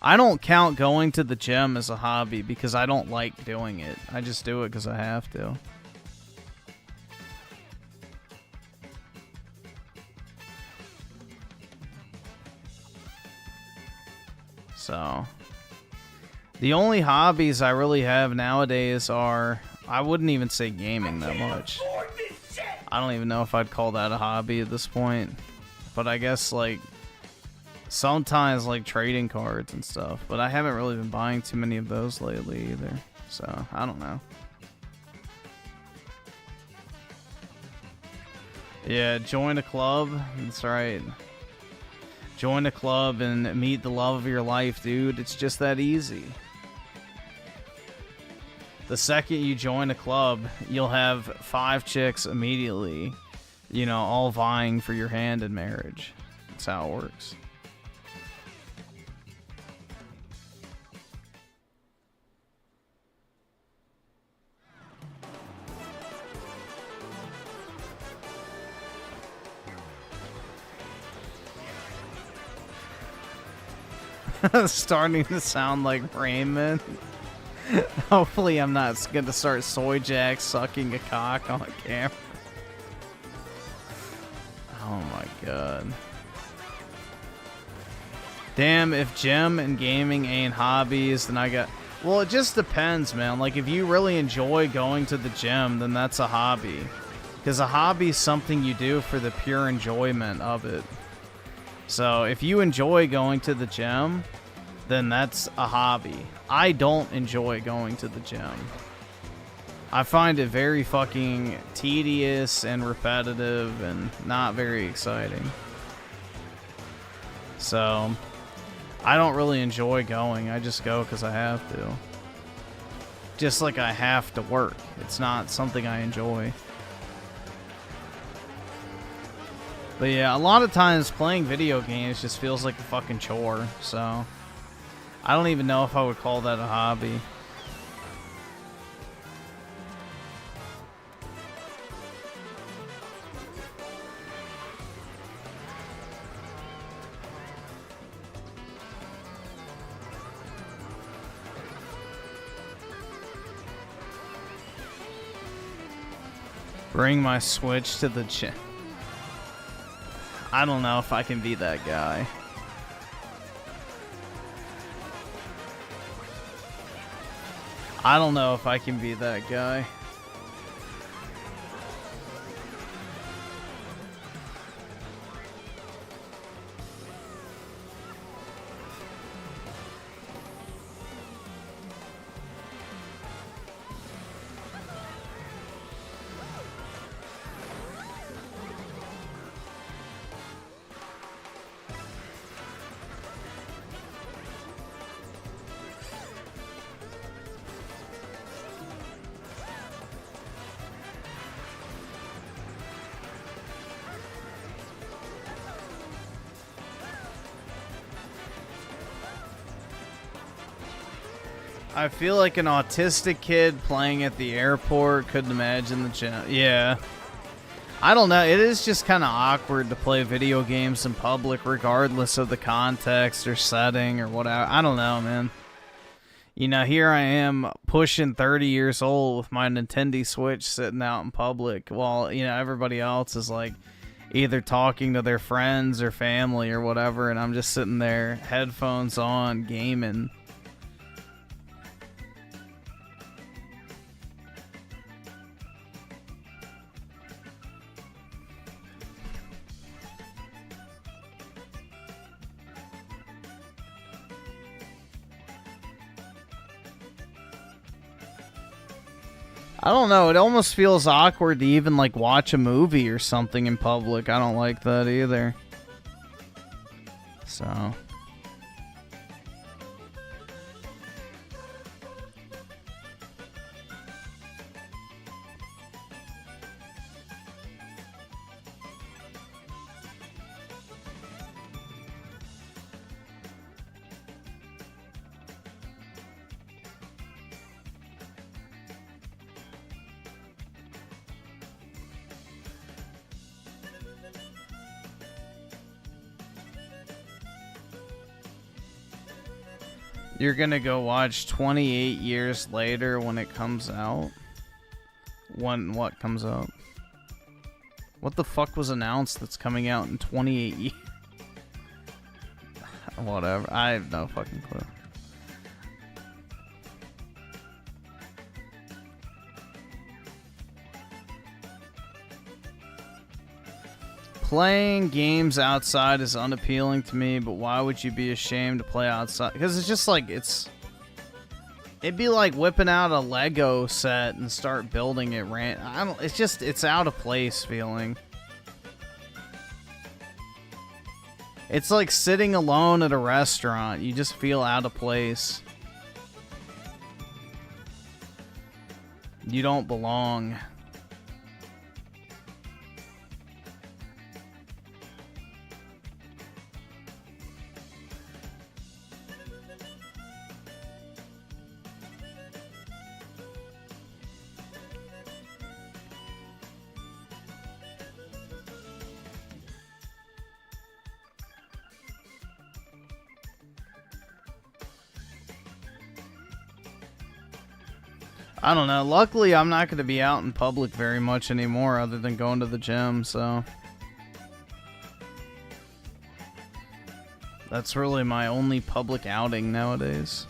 I don't count going to the gym as a hobby because I don't like doing it. I just do it because I have to. So, the only hobbies I really have nowadays are, I wouldn't even say gaming that much. I don't even know if I'd call that a hobby at this point. But I guess, like, sometimes, like, trading cards and stuff. But I haven't really been buying too many of those lately either. So, I don't know. Yeah, join a club. That's right. Join a club and meet the love of your life, dude. It's just that easy. The second you join a club, you'll have 5 chicks immediately, you know, all vying for your hand in marriage. That's how it works. Starting to sound like Raymond. Hopefully I'm not gonna start soy jack sucking a cock on camera. Oh my god. Damn, if gym and gaming ain't hobbies, then I got... Well, it just depends, man. Like, if you really enjoy going to the gym, then that's a hobby. Because a hobby is something you do for the pure enjoyment of it. So, if you enjoy going to the gym, then that's a hobby. I don't enjoy going to the gym. I find it very fucking tedious and repetitive and not very exciting. So, I don't really enjoy going. I just go because I have to. Just like I have to work. It's not something I enjoy. But yeah, a lot of times playing video games just feels like a fucking chore, so I don't even know if I would call that a hobby. Bring my Switch to the gym. I don't know if I can be that guy. I don't know if I can be that guy. I feel like an autistic kid playing at the airport. Couldn't imagine the gym. Yeah. I don't know. It is just kind of awkward to play video games in public regardless of the context or setting or whatever. I don't know, man. You know, here I am pushing 30 years old with my Nintendo Switch sitting out in public while, you know, everybody else is like either talking to their friends or family or whatever, and I'm just sitting there, headphones on, gaming. I don't know, it almost feels awkward to even, like, watch a movie or something in public. I don't like that either. So... You're gonna go watch 28 years later when it comes out? When what comes out? What the fuck was announced that's coming out in 28 years? Whatever. I have no fucking clue. Playing games outside is unappealing to me, but why would you be ashamed to play outside? Because it's just like, it'd be like whipping out a Lego set and start building it. It's out of place feeling. It's like sitting alone at a restaurant. You just feel out of place. You don't belong. I don't know. Luckily, I'm not going to be out in public very much anymore other than going to the gym, so... That's really my only public outing nowadays.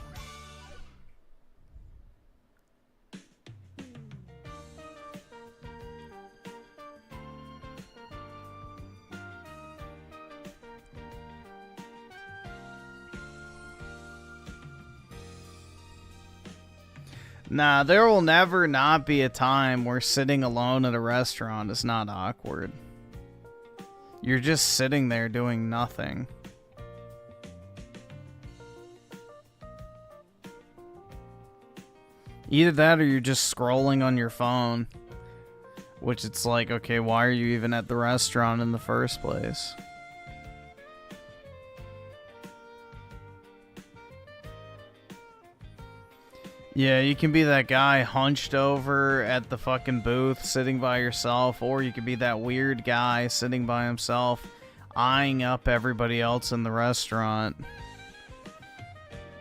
Nah, there will never not be a time where sitting alone at a restaurant is not awkward. You're just sitting there doing nothing. Either that or you're just scrolling on your phone. Which it's like, okay, why are you even at the restaurant in the first place? Yeah, you can be that guy hunched over at the fucking booth sitting by yourself, or you could be that weird guy sitting by himself eyeing up everybody else in the restaurant.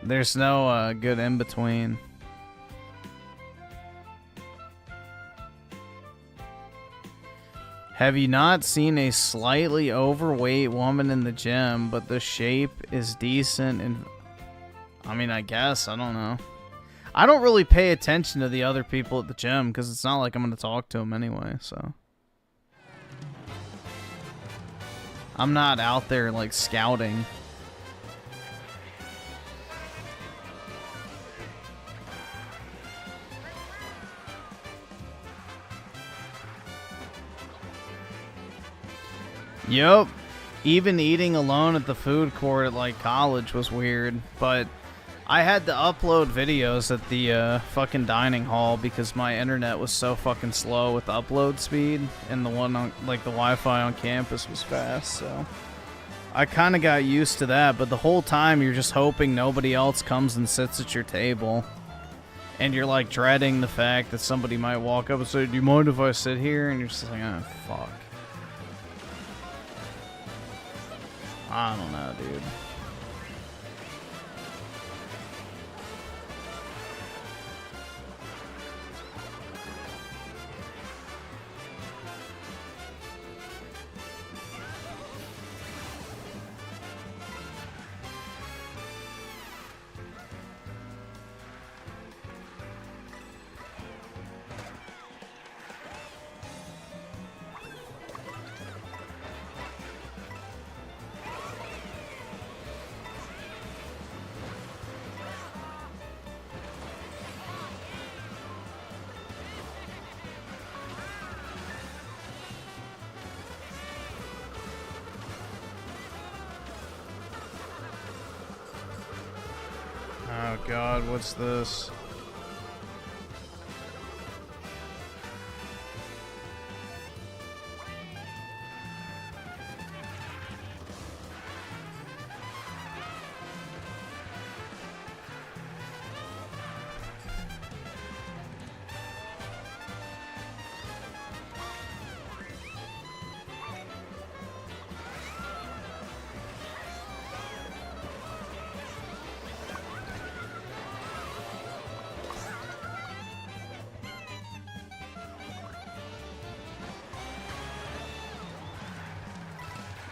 There's no good in between. Have you not seen a slightly overweight woman in the gym, but the shape is decent? And I mean, I guess, I don't know. I don't really pay attention to the other people at the gym because it's not like I'm going to talk to them anyway, so. I'm not out there like scouting. Yup. Even eating alone at the food court at like college was weird, but I had to upload videos at the fucking dining hall because my internet was so fucking slow with upload speed, and the one on like the Wi-Fi on campus was fast, so I kind of got used to that. But the whole time you're just hoping nobody else comes and sits at your table, and you're like dreading the fact that somebody might walk up and say, "Do you mind if I sit here?" And you're just like, "Oh fuck." I don't know, dude. Oh god, what's this?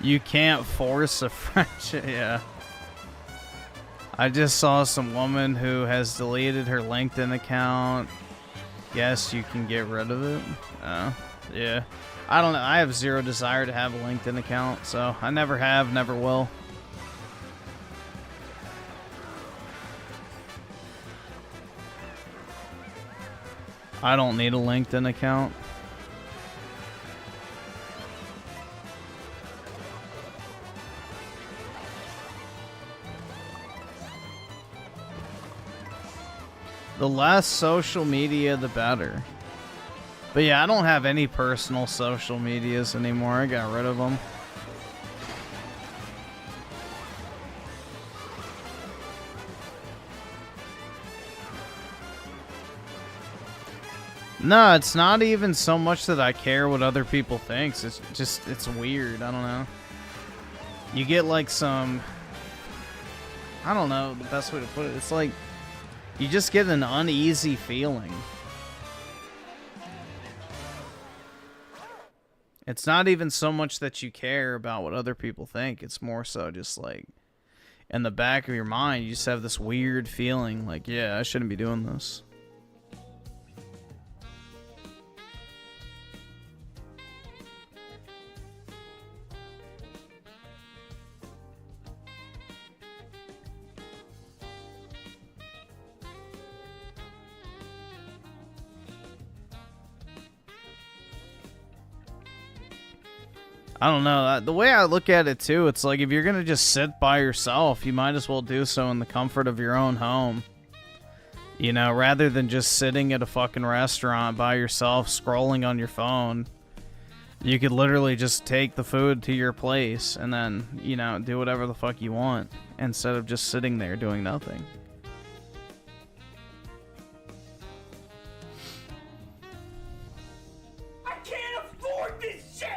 You can't force a friendship. Yeah. I just saw some woman who has deleted her LinkedIn account. Guess you can get rid of it. Yeah. I don't know. I have zero desire to have a LinkedIn account, so I never have, never will. I don't need a LinkedIn account. The less social media, the better. But yeah, I don't have any personal social medias anymore. I got rid of them. No, it's not even so much that I care what other people think. It's just, it's weird. I don't know. You get like some... I don't know the best way to put it. It's like... You just get an uneasy feeling. It's not even so much that you care about what other people think. It's more so just like in the back of your mind, you just have this weird feeling like, yeah, I shouldn't be doing this. I don't know. The way I look at it, too, it's like if you're going to just sit by yourself, you might as well do so in the comfort of your own home. You know, rather than just sitting at a fucking restaurant by yourself, scrolling on your phone. You could literally just take the food to your place and then, you know, do whatever the fuck you want instead of just sitting there doing nothing. I can't afford this shit!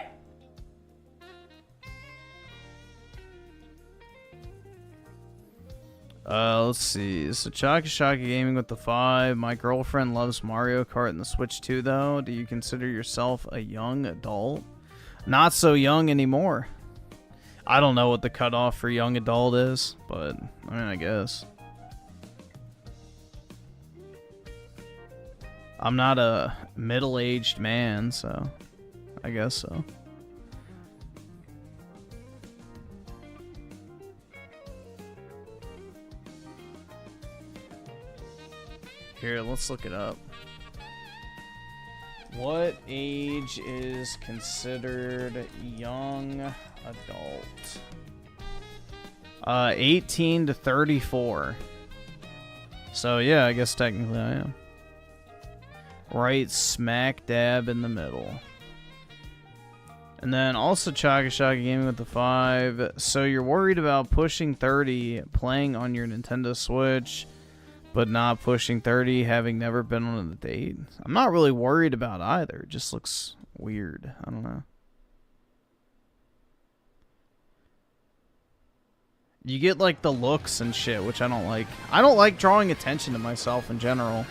Let's see. So Shaka Gaming with the 5. My girlfriend loves Mario Kart and the Switch 2, though. Do you consider yourself a young adult? Not so young anymore. I don't know what the cutoff for young adult is, but I mean, I guess. I'm not a middle-aged man, so I guess so. Here, let's look it up. What age is considered young adult? 18 to 34. So yeah, I guess technically I am. Right smack dab in the middle. And then also Shaka Gaming with the 5. So you're worried about pushing 30 playing on your Nintendo Switch, but not pushing 30, having never been on a date. I'm not really worried about either. It just looks weird. I don't know. You get like the looks and shit, which I don't like. I don't like drawing attention to myself in general.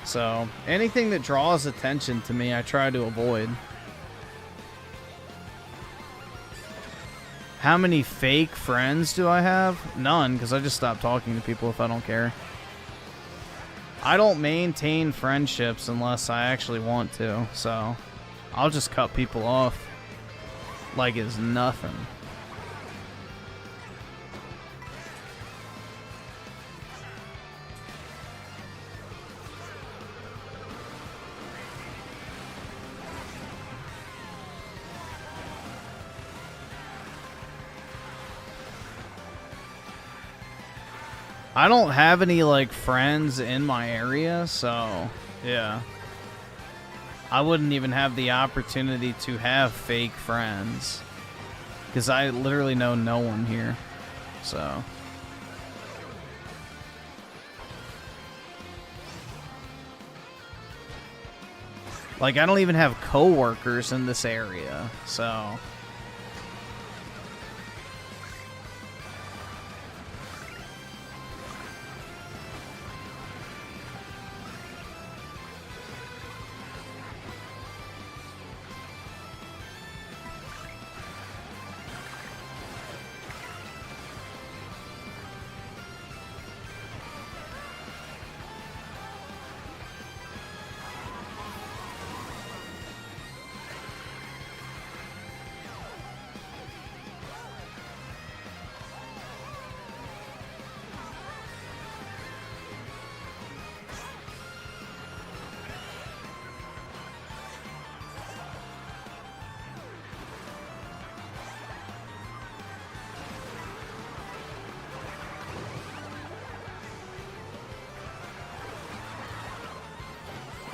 So anything that draws attention to me, I try to avoid. How many fake friends do I have? None, because I just stop talking to people if I don't care. I don't maintain friendships unless I actually want to, so I'll just cut people off like it's nothing. I don't have any, like, friends in my area, so, yeah. I wouldn't even have the opportunity to have fake friends. Because I literally know no one here, so. Like, I don't even have coworkers in this area, so.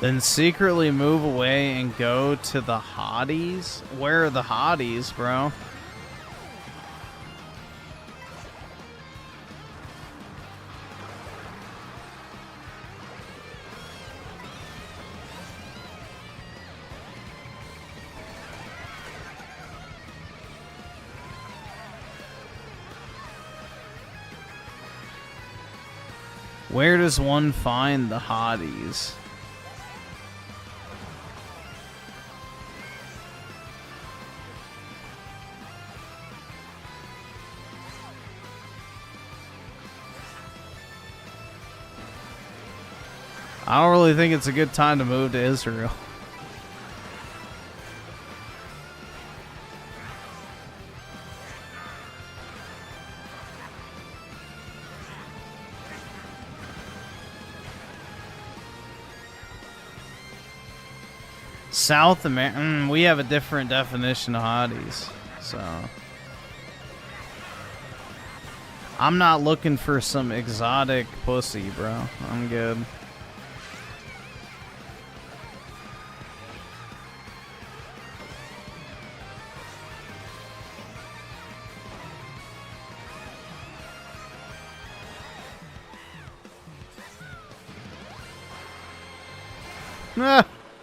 Then secretly move away and go to the hotties? Where are the hotties, bro? Where does one find the hotties? I don't really think it's a good time to move to Israel. South America, we have a different definition of hotties, so I'm not looking for some exotic pussy, bro. I'm good.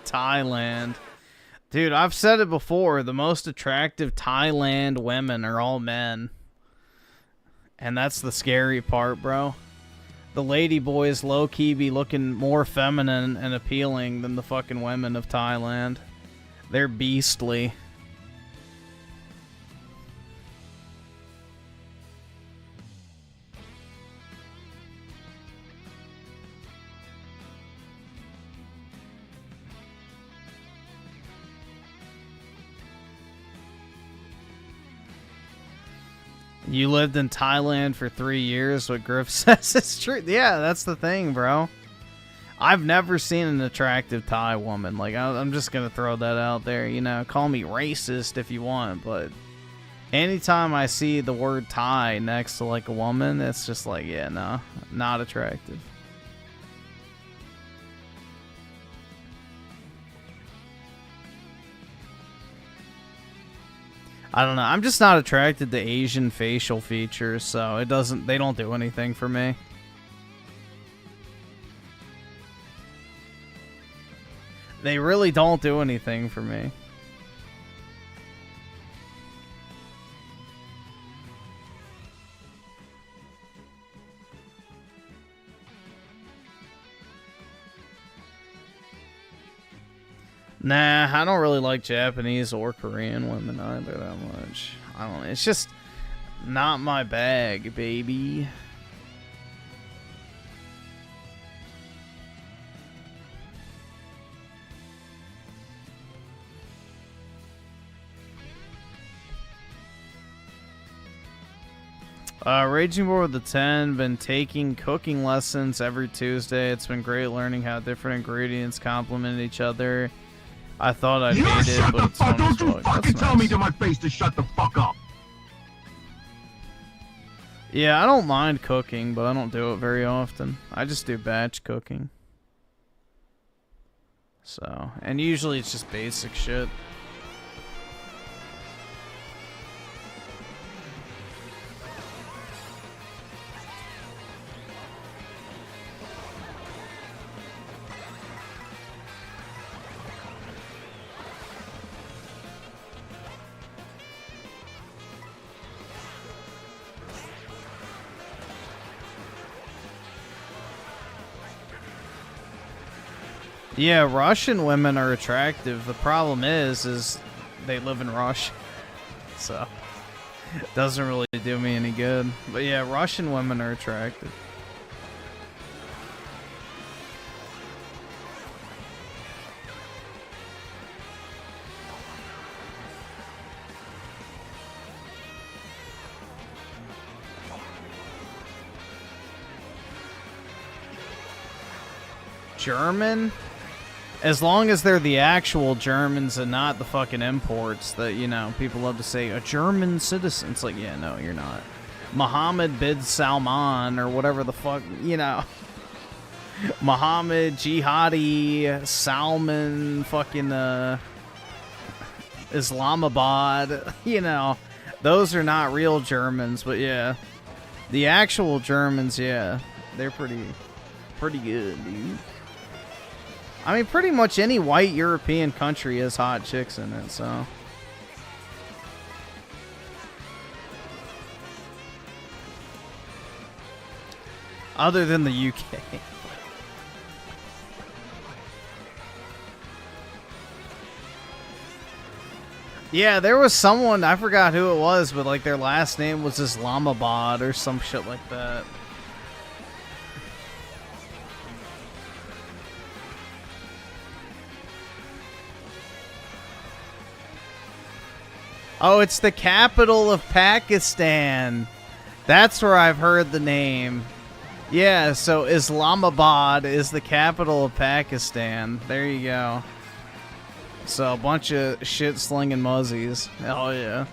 Thailand. Dude, I've said it before. The most attractive Thailand women are all men. And that's the scary part, bro. The lady boys low-key be looking more feminine and appealing than the fucking women of Thailand. They're beastly. You lived in Thailand for 3 years, what Griff says is true. Yeah, that's the thing, bro. I've never seen an attractive Thai woman. Like, I'm just going to throw that out there. You know, call me racist if you want, but anytime I see the word Thai next to, like, a woman, it's just like, yeah, no, not attractive. I don't know. I'm just not attracted to Asian facial features, so they don't do anything for me. They really don't do anything for me. Nah, I don't really like Japanese or Korean women either that much. I don't. It's just not my bag, baby. Raging War with the 10, been taking cooking lessons every Tuesday. It's been great learning how different ingredients complement each other. I thought I'd hate it, but it's fun as Don't you fuck. fucking That's tell me nice. to my face to shut the fuck up. Yeah, I don't mind cooking, but I don't do it very often. I just do batch cooking. So, and usually it's just basic shit. Yeah, Russian women are attractive. The problem is they live in Russia. So, it doesn't really do me any good. But yeah, Russian women are attractive. German? As long as they're the actual Germans and not the fucking imports that, you know, people love to say, a German citizen. It's like, yeah, no, you're not. Mohammed bin Salman or whatever the fuck, you know. Muhammad, Jihadi, Salman, fucking Islamabad. You know, those are not real Germans, but yeah, the actual Germans, yeah, they're pretty good, dude. I mean, pretty much any white European country has hot chicks in it, so. Other than the UK. Yeah, there was someone, I forgot who it was, but like their last name was Islamabad or some shit like that. Oh, it's the capital of Pakistan. That's where I've heard the name. Yeah, so Islamabad is the capital of Pakistan. There you go. So a bunch of shit-slinging muzzies. Oh, yeah.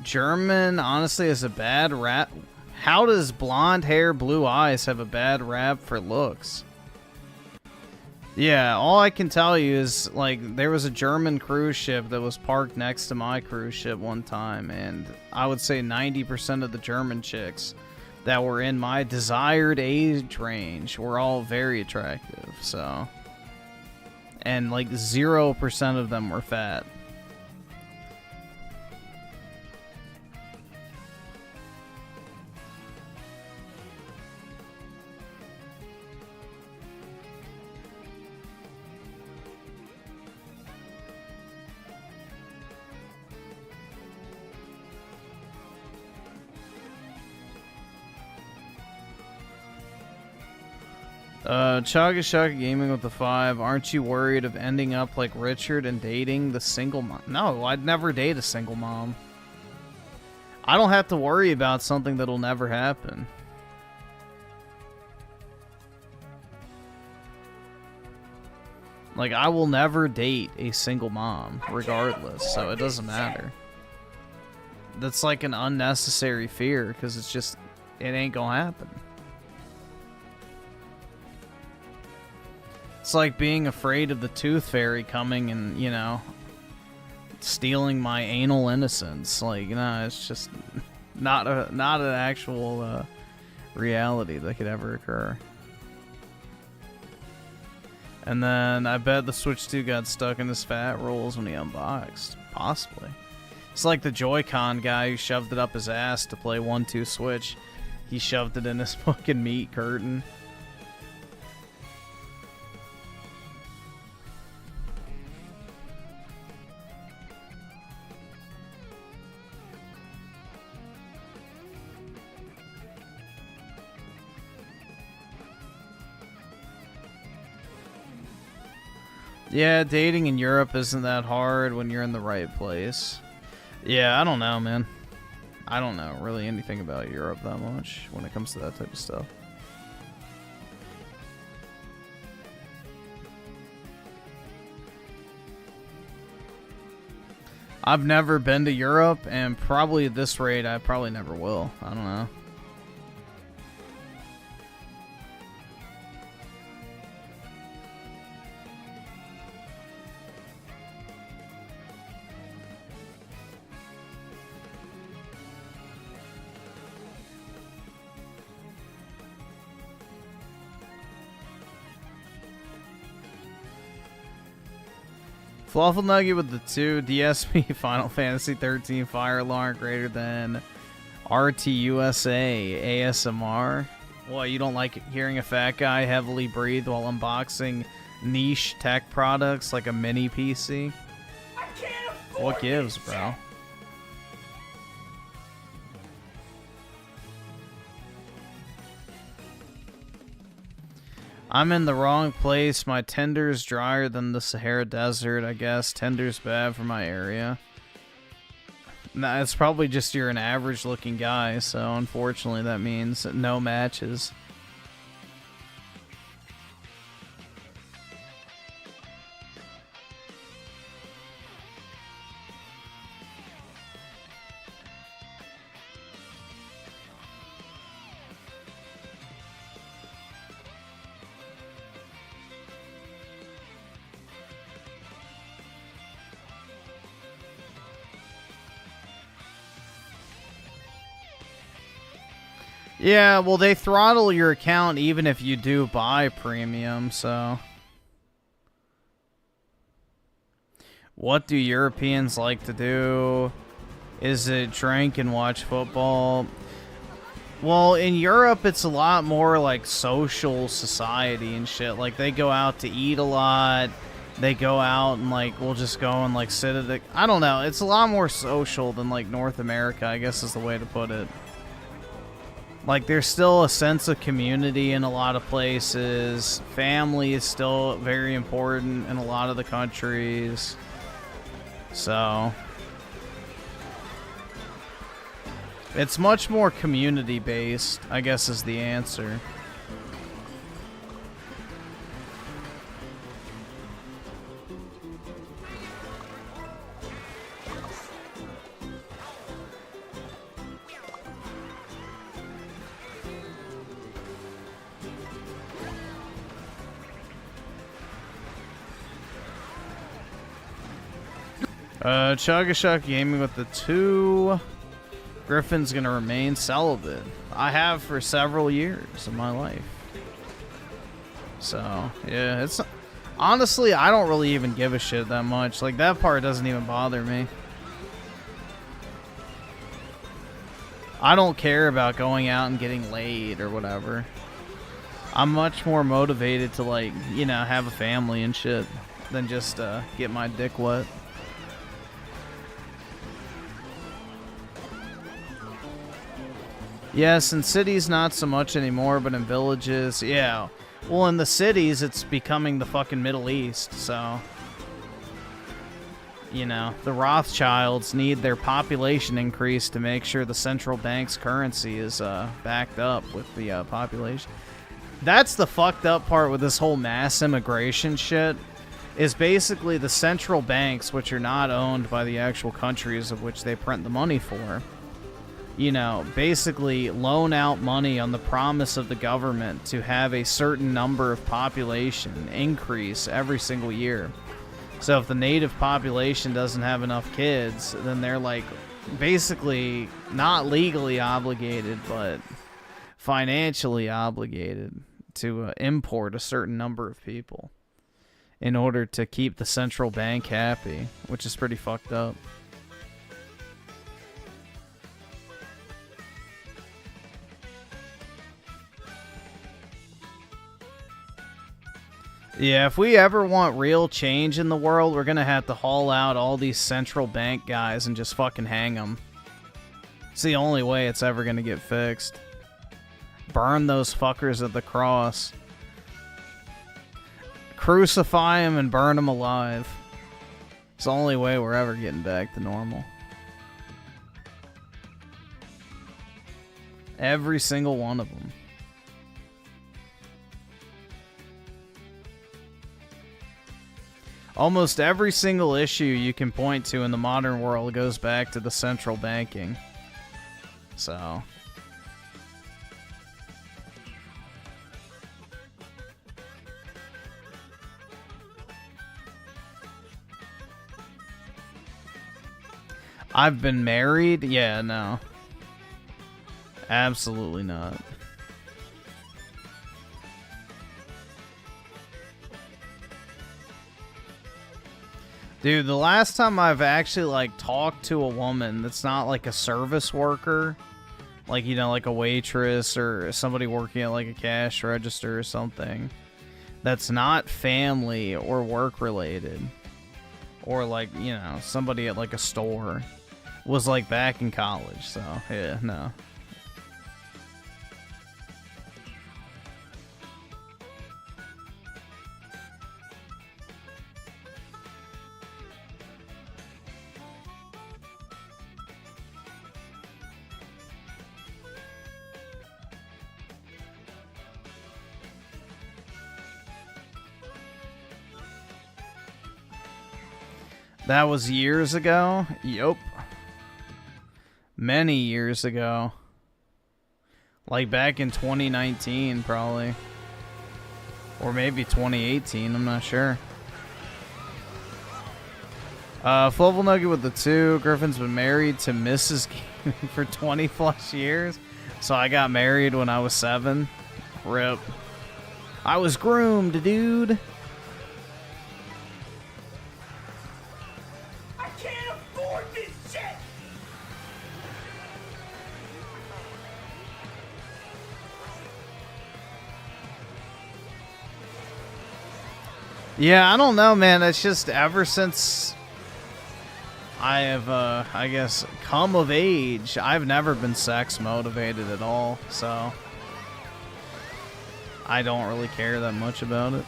German, honestly, is a bad rap. How does blonde hair, blue eyes have a bad rap for looks? Yeah, all I can tell you is, like, there was a German cruise ship that was parked next to my cruise ship one time, and I would say 90% of the German chicks that were in my desired age range were all very attractive, so. And, like, 0% of them were fat. Chaga Shaka Gaming with the 5. Aren't you worried of ending up like Richard and dating the single mom? No, I'd never date a single mom. I don't have to worry about something that'll never happen. Like, I will never date a single mom, regardless, so it doesn't matter. That's like an unnecessary fear, because it's just, it ain't gonna happen. It's like being afraid of the tooth fairy coming and, you know, stealing my anal innocence. Like, you know, it's just not an actual reality that could ever occur. And then I bet the Switch 2 got stuck in his fat rolls when he unboxed. Possibly. It's like the Joy-Con guy who shoved it up his ass to play 1-2 Switch. He shoved it in his fucking meat curtain. Yeah, dating in Europe isn't that hard when you're in the right place. Yeah, I don't know, man. I don't know really anything about Europe that much when it comes to that type of stuff. I've never been to Europe, and probably at this rate, I probably never will. I don't know. Fluffle Nugget with the 2. DSP Final Fantasy 13 Fire Alarm greater than RTUSA ASMR. Well, you don't like hearing a fat guy heavily breathe while unboxing niche tech products like a mini PC? I can't afford What gives, this bro? I'm in the wrong place. My Tinder's drier than the Sahara Desert, I guess. Tinder's bad for my area. Nah, it's probably just you're an average-looking guy, so unfortunately that means no matches. Yeah, well, they throttle your account even if you do buy premium, so... What do Europeans like to do? Is it drink and watch football? Well, in Europe, it's a lot more like social society and shit. Like, they go out to eat a lot. They go out and, like, we'll just go and, like, sit at the... I don't know. It's a lot more social than, like, North America, I guess is the way to put it. Like, there's still a sense of community in a lot of places. Family is still very important in a lot of the countries. So... it's much more community-based, I guess is the answer. Chuggashuck Gaming with the 2. Griffin's gonna remain celibate. I have for several years of my life. So, yeah, it's... honestly, I don't really even give a shit that much. Like, that part doesn't even bother me. I don't care about going out and getting laid or whatever. I'm much more motivated to, like, you know, have a family and shit than just get my dick wet. Yes, in cities not so much anymore, but in villages, yeah. Well, in the cities, it's becoming the fucking Middle East, so... you know, the Rothschilds need their population increase to make sure the central bank's currency is backed up with the population. That's the fucked up part with this whole mass immigration shit, is basically the central banks, which are not owned by the actual countries of which they print the money for, you know, basically loan out money on the promise of the government to have a certain number of population increase every single year. So if the native population doesn't have enough kids, then they're like basically not legally obligated, but financially obligated to import a certain number of people in order to keep the central bank happy, which is pretty fucked up. Yeah, if we ever want real change in the world, we're gonna have to haul out all these central bank guys and just fucking hang them. It's the only way it's ever gonna get fixed. Burn those fuckers at the cross. Crucify them and burn them alive. It's the only way we're ever getting back to normal. Every single one of them. Almost every single issue you can point to in the modern world goes back to the central banking. So... I've been married? Yeah, no. Absolutely not. Dude, the last time I've actually, like, talked to a woman that's not, like, a service worker, like, you know, like a waitress or somebody working at, like, a cash register or something, that's not family or work-related, or, like, you know, somebody at, like, a store, was, like, back in college, so, yeah, no. That was years ago? Yup. Many years ago. Like back in 2019, probably. Or maybe 2018, I'm not sure. Flubble Nugget with the 2. Griffin's been married to Mrs. Gaming for 20 plus years. So I got married when I was 7. Rip. I was groomed, dude. I can't afford this shit! Yeah, I don't know, man. It's just ever since I have, I guess, come of age, I've never been sex motivated at all, so I don't really care that much about it.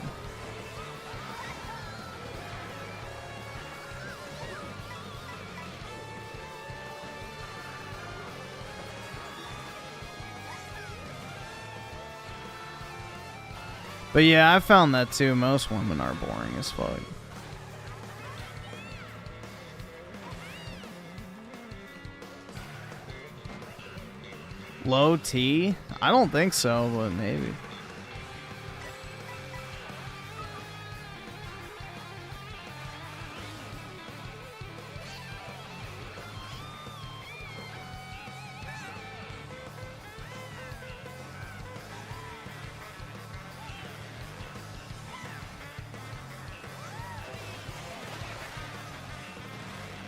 But yeah, I found that too. Most women are boring as fuck. Low T? I don't think so, but maybe.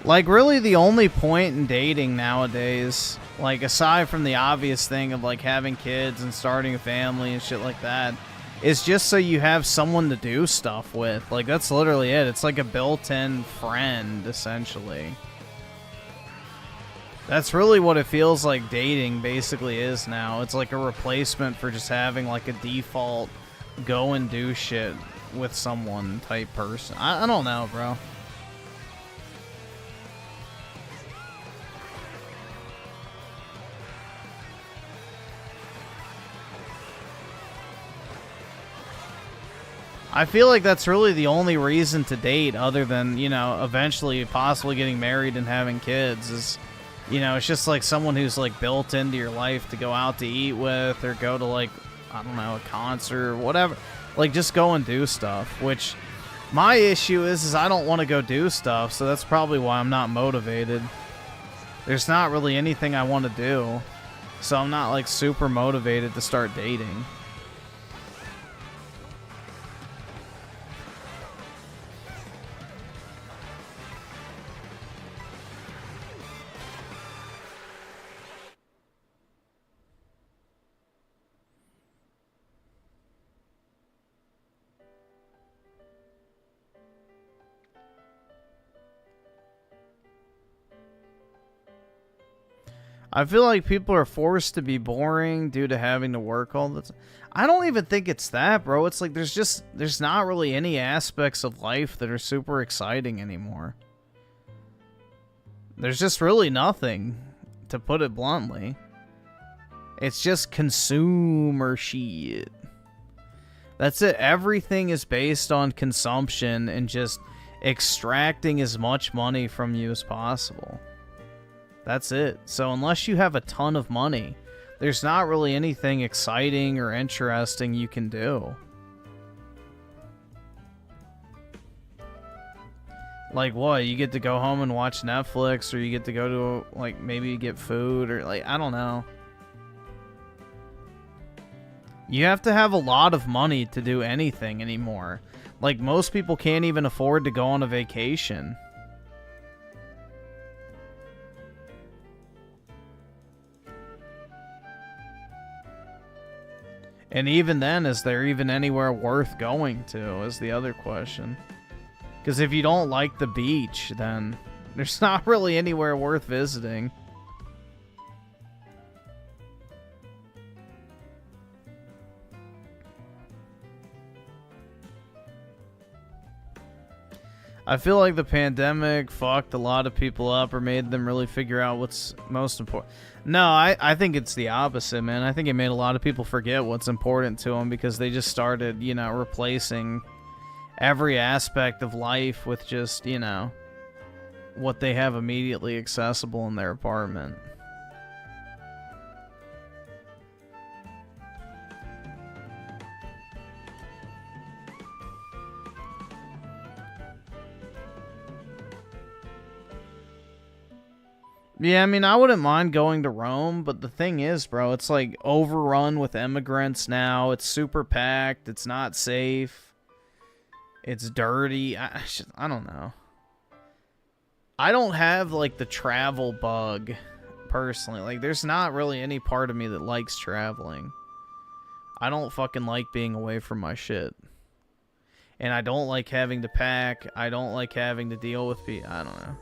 Like, really the only point in dating nowadays, like, aside from the obvious thing of, like, having kids and starting a family and shit like that, is just so you have someone to do stuff with. Like, that's literally it. It's like a built-in friend, essentially. That's really what it feels like dating basically is now. It's like a replacement for just having, like, a default go and do shit with someone type person. I don't know, bro. I feel like that's really the only reason to date other than, you know, eventually possibly getting married and having kids is, you know, it's just like someone who's like built into your life to go out to eat with or go to like, I don't know, a concert or whatever. Like just go and do stuff, which my issue is I don't want to go do stuff. So that's probably why I'm not motivated. There's not really anything I want to do. So I'm not like super motivated to start dating. I feel like people are forced to be boring due to having to work all the time. I don't even think it's that, bro. It's like there's not really any aspects of life that are super exciting anymore. There's just really nothing, to put it bluntly. It's just consumer shit. That's it. Everything is based on consumption and just extracting as much money from you as possible. That's it. So unless you have a ton of money, there's not really anything exciting or interesting you can do. Like what? You get to go home and watch Netflix, or you get to go to, like, maybe get food, or like, I don't know. You have to have a lot of money to do anything anymore. Like, most people can't even afford to go on a vacation. And even then, is there even anywhere worth going to, is the other question. Because if you don't like the beach, then there's not really anywhere worth visiting. I feel like the pandemic fucked a lot of people up or made them really figure out what's most important. No, I think it's the opposite, man. I think it made a lot of people forget what's important to them because they just started, you know, replacing every aspect of life with just, you know, what they have immediately accessible in their apartment. Yeah, I mean, I wouldn't mind going to Rome, but the thing is, bro, it's like overrun with immigrants now. It's super packed. It's not safe. It's dirty. I don't know. I don't have, like, the travel bug, personally. Like, there's not really any part of me that likes traveling. I don't fucking like being away from my shit. And I don't like having to pack. I don't like having to deal with people. I don't know.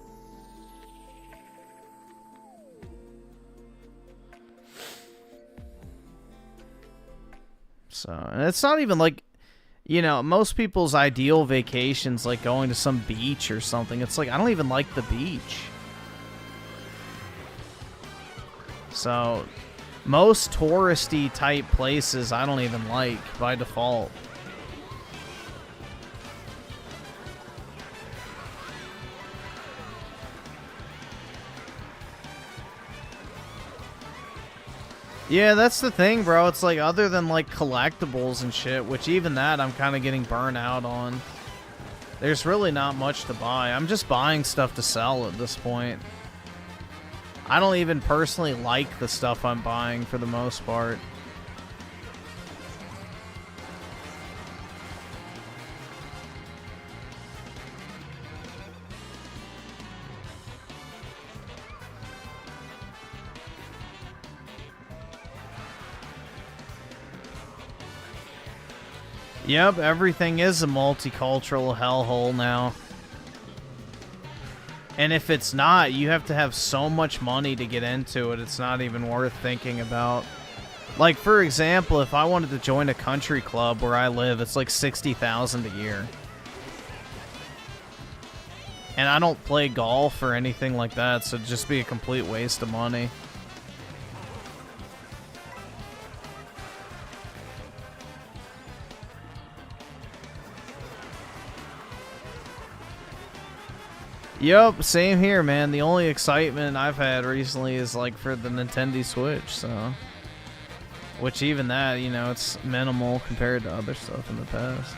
So, and it's not even like, you know, most people's ideal vacations like going to some beach or something. It's like, I don't even like the beach. So, most touristy type places I don't even like by default. Yeah, that's the thing, bro. It's like, other than like collectibles and shit, which even that I'm kind of getting burnt out on. There's really not much to buy. I'm just buying stuff to sell at this point. I don't even personally like the stuff I'm buying for the most part. Yep, everything is a multicultural hellhole now. And if it's not, you have to have so much money to get into it, it's not even worth thinking about. Like, for example, if I wanted to join a country club where I live, it's like $60,000 a year. And I don't play golf or anything like that, so it'd just be a complete waste of money. Yup, same here, man. The only excitement I've had recently is like for the Nintendo Switch, so. Which even that, you know, it's minimal compared to other stuff in the past.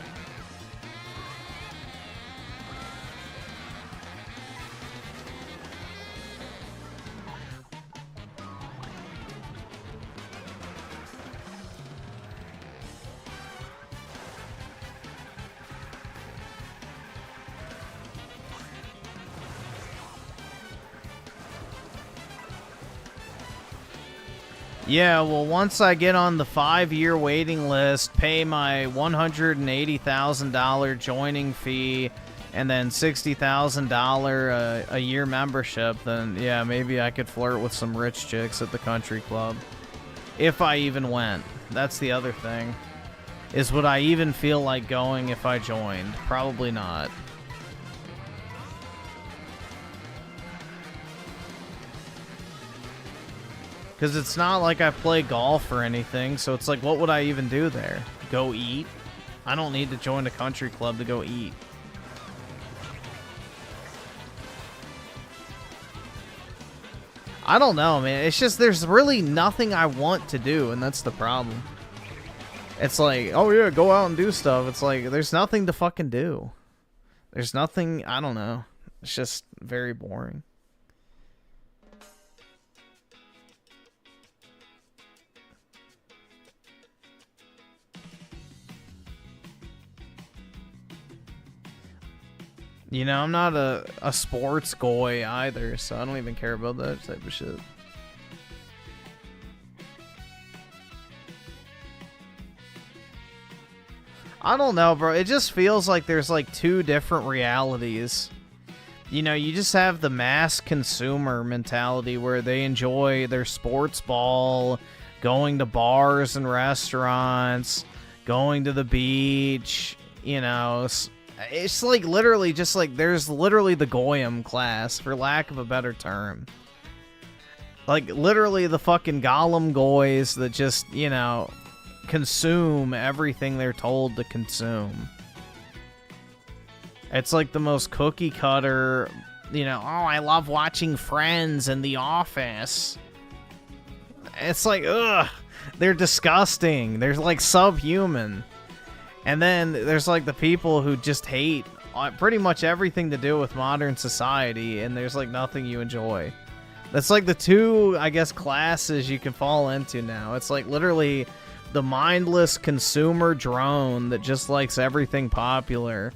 Yeah, well, once I get on the 5-year waiting list, pay my $180,000 joining fee, and then $60,000 a year membership, then yeah, maybe I could flirt with some rich chicks at the country club. If I even went. That's the other thing. Is would I even feel like going if I joined? Probably not. Because it's not like I play golf or anything, so it's like, what would I even do there? Go eat? I don't need to join a country club to go eat. I don't know, man. It's just, there's really nothing I want to do, and that's the problem. It's like, oh yeah, go out and do stuff. It's like, there's nothing to fucking do. There's nothing, I don't know. It's just very boring. You know, I'm not a sports goy either, so I don't even care about that type of shit. I don't know, bro. It just feels like there's like two different realities. You know, you just have the mass consumer mentality where they enjoy their sports ball, going to bars and restaurants, going to the beach, you know. It's like literally just like there's literally the Goyim class, for lack of a better term. Like literally the fucking Gollum goys that just, you know, consume everything they're told to consume. It's like the most cookie cutter, you know, oh, I love watching Friends and The Office. It's like, ugh, they're disgusting. They're like subhuman. And then there's like the people who just hate pretty much everything to do with modern society, and there's like nothing you enjoy. That's like the two, I guess, classes you can fall into now. It's like literally the mindless consumer drone that just likes everything popular,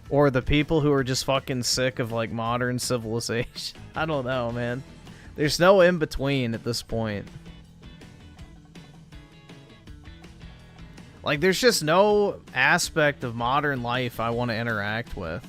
or the people who are just fucking sick of like modern civilization. I don't know, man. There's no in between at this point. Like, there's just no aspect of modern life I want to interact with.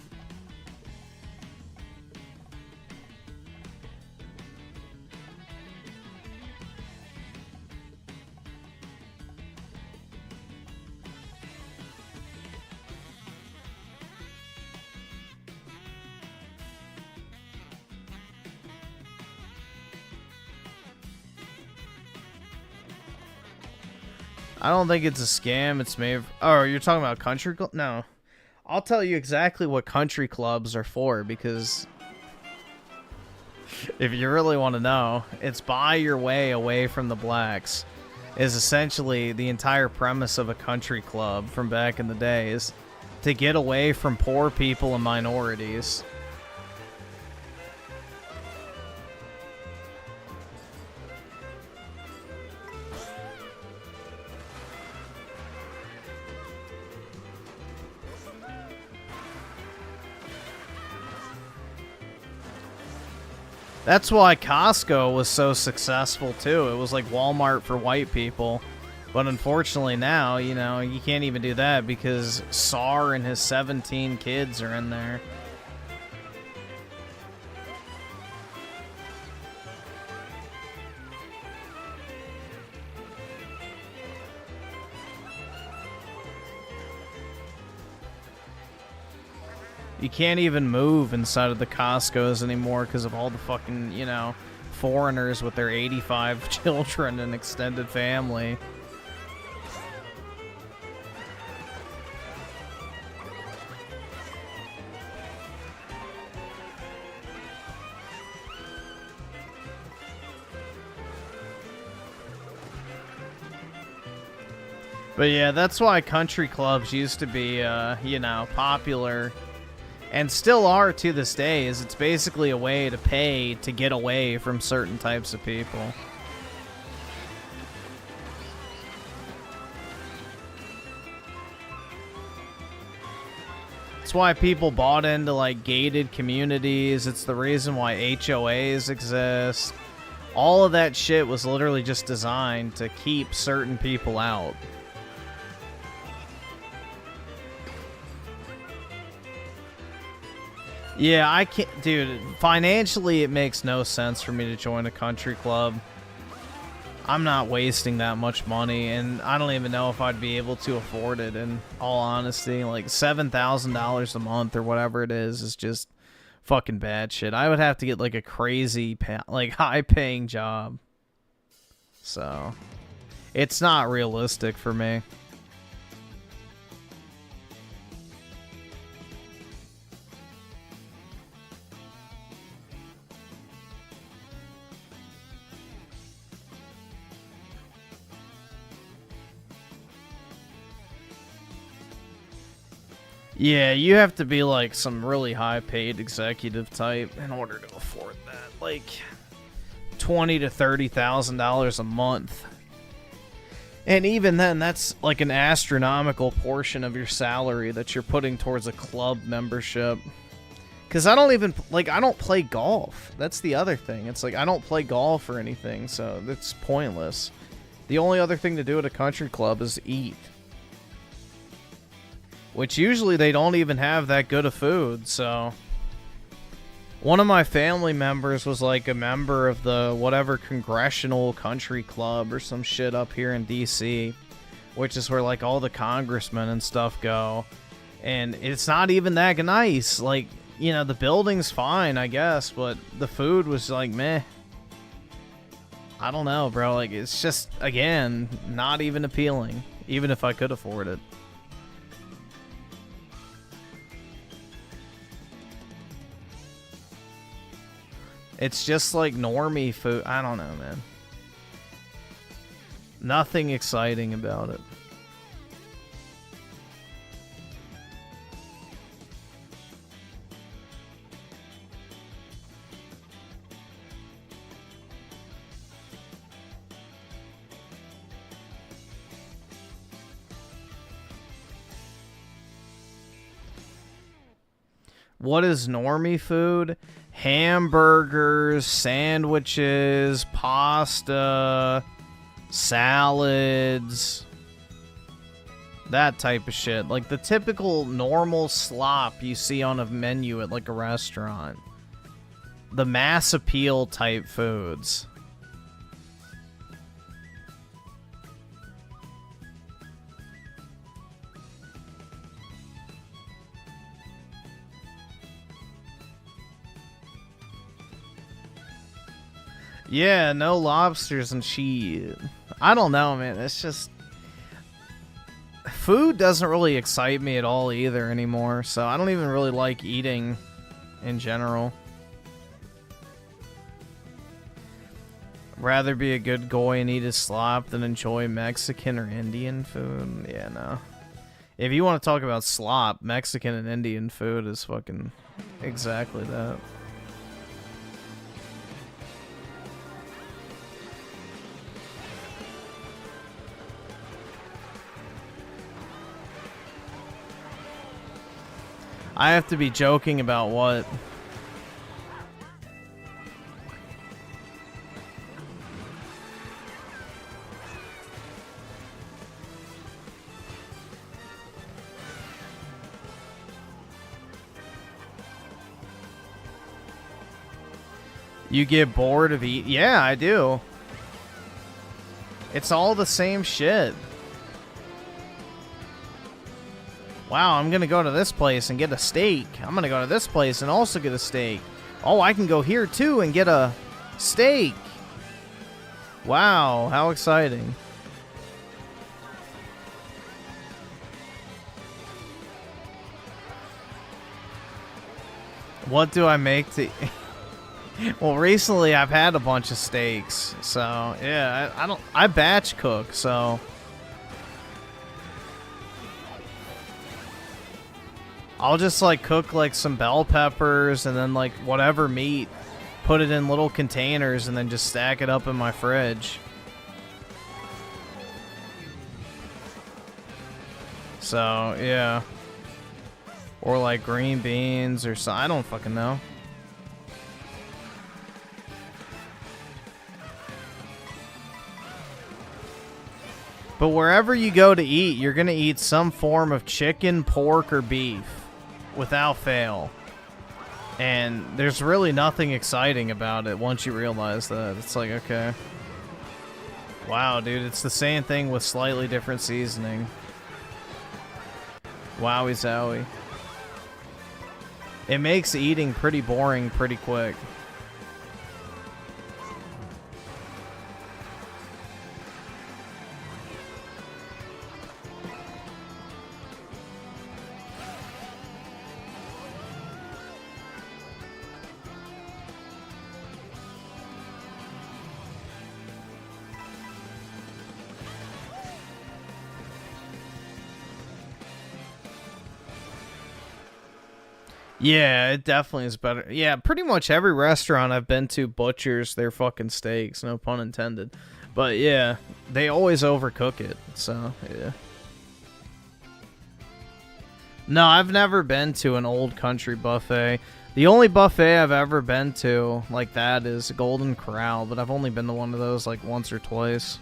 I don't think it's a scam. It's made. Oh, you're talking about country club? No, I'll tell you exactly what country clubs are for, because if you really want to know, it's buy your way away from the blacks. Is essentially the entire premise of a country club from back in the days, to get away from poor people and minorities. That's why Costco was so successful, too. It was like Walmart for white people. But unfortunately now, you know, you can't even do that because Tsar and his 17 kids are in there. You can't even move inside of the Costco's anymore because of all the fucking, you know, foreigners with their 85 children and extended family. But yeah, that's why country clubs used to be, you know, popular. And still are to this day, is it's basically a way to pay to get away from certain types of people. It's why people bought into, like, gated communities. It's the reason why HOAs exist. All of that shit was literally just designed to keep certain people out. Yeah, I can't, dude, financially it makes no sense for me to join a country club. I'm not wasting that much money, and I don't even know if I'd be able to afford it, in all honesty. Like, $7,000 a month or whatever it is just fucking bad shit. I would have to get, like, a crazy, like, high-paying job. So, it's not realistic for me. Yeah, you have to be like some really high-paid executive type in order to afford that. Like $20,000 to $30,000 a month, and even then, that's like an astronomical portion of your salary that you're putting towards a club membership. Because I don't play golf. That's the other thing. It's like I don't play golf or anything, so that's pointless. The only other thing to do at a country club is eat. Which usually they don't even have that good of food, so... One of my family members was like a member of the whatever Congressional Country Club or some shit up here in DC, which is where like all the congressmen and stuff go. And it's not even that nice. Like, you know, the building's fine, I guess, but the food was like meh. I don't know, bro. Like, it's just, again, not even appealing, even if I could afford it. It's just like normie food. I don't know, man. Nothing exciting about it. What is normie food? Hamburgers, sandwiches, pasta, salads, that type of shit. Like the typical normal slop you see on a menu at like a restaurant. The mass appeal type foods. Yeah, no lobsters and shit. I don't know, man. It's just... Food doesn't really excite me at all either anymore, so I don't even really like eating in general. Rather be a good goy and eat a slop than enjoy Mexican or Indian food. Yeah, no. If you want to talk about slop, Mexican and Indian food is fucking exactly that. I have to be joking about what? You get bored of eating? Yeah, I do. It's all the same shit. Wow, I'm gonna go to this place and get a steak. I'm gonna go to this place and also get a steak. Oh, I can go here too and get a steak. Wow, how exciting. What do I make to... Well, recently I've had a bunch of steaks, so yeah, I batch cook, so I'll just like cook like some bell peppers and then like whatever meat, put it in little containers and then just stack it up in my fridge. So, yeah. Or like green beans or so, I don't fucking know. But wherever you go to eat, you're going to eat some form of chicken, pork, or beef without fail. And there's really nothing exciting about it once you realize that. It's like, okay. Wow, dude, it's the same thing with slightly different seasoning. Wowie zowie. It makes eating pretty boring pretty quick. Yeah, it definitely is better. Yeah, pretty much every restaurant I've been to butchers their fucking steaks, no pun intended. But yeah, they always overcook it, so yeah. No, I've never been to an old country buffet. The only buffet I've ever been to like that is Golden Corral, but I've only been to one of those like once or twice.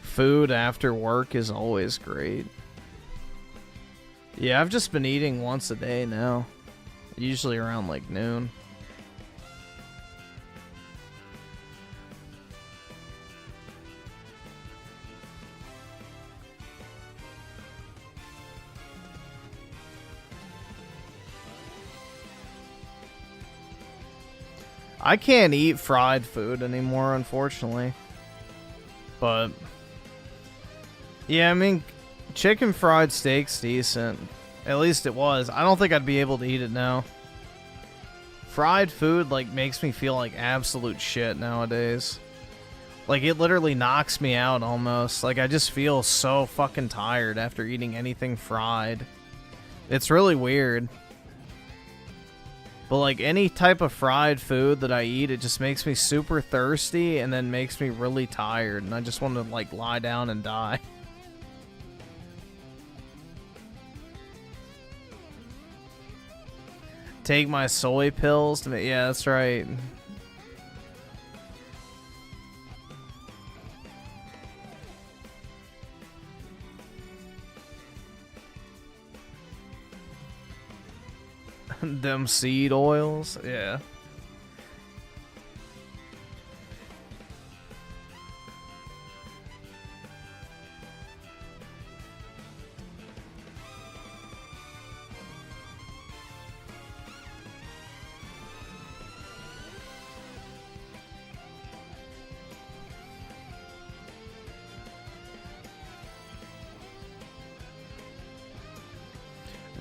Food after work is always great. Yeah, I've just been eating once a day now. Usually around like noon. I can't eat fried food anymore, unfortunately. But yeah, I mean, chicken fried steak's decent. At least it was. I don't think I'd be able to eat it now. Fried food, like, makes me feel like absolute shit nowadays. Like, it literally knocks me out almost. Like, I just feel so fucking tired after eating anything fried. It's really weird. But, like, any type of fried food that I eat, it just makes me super thirsty and then makes me really tired. And I just want to, like, lie down and die. Take my soy pills to make... Yeah, that's right. Them seed oils, yeah.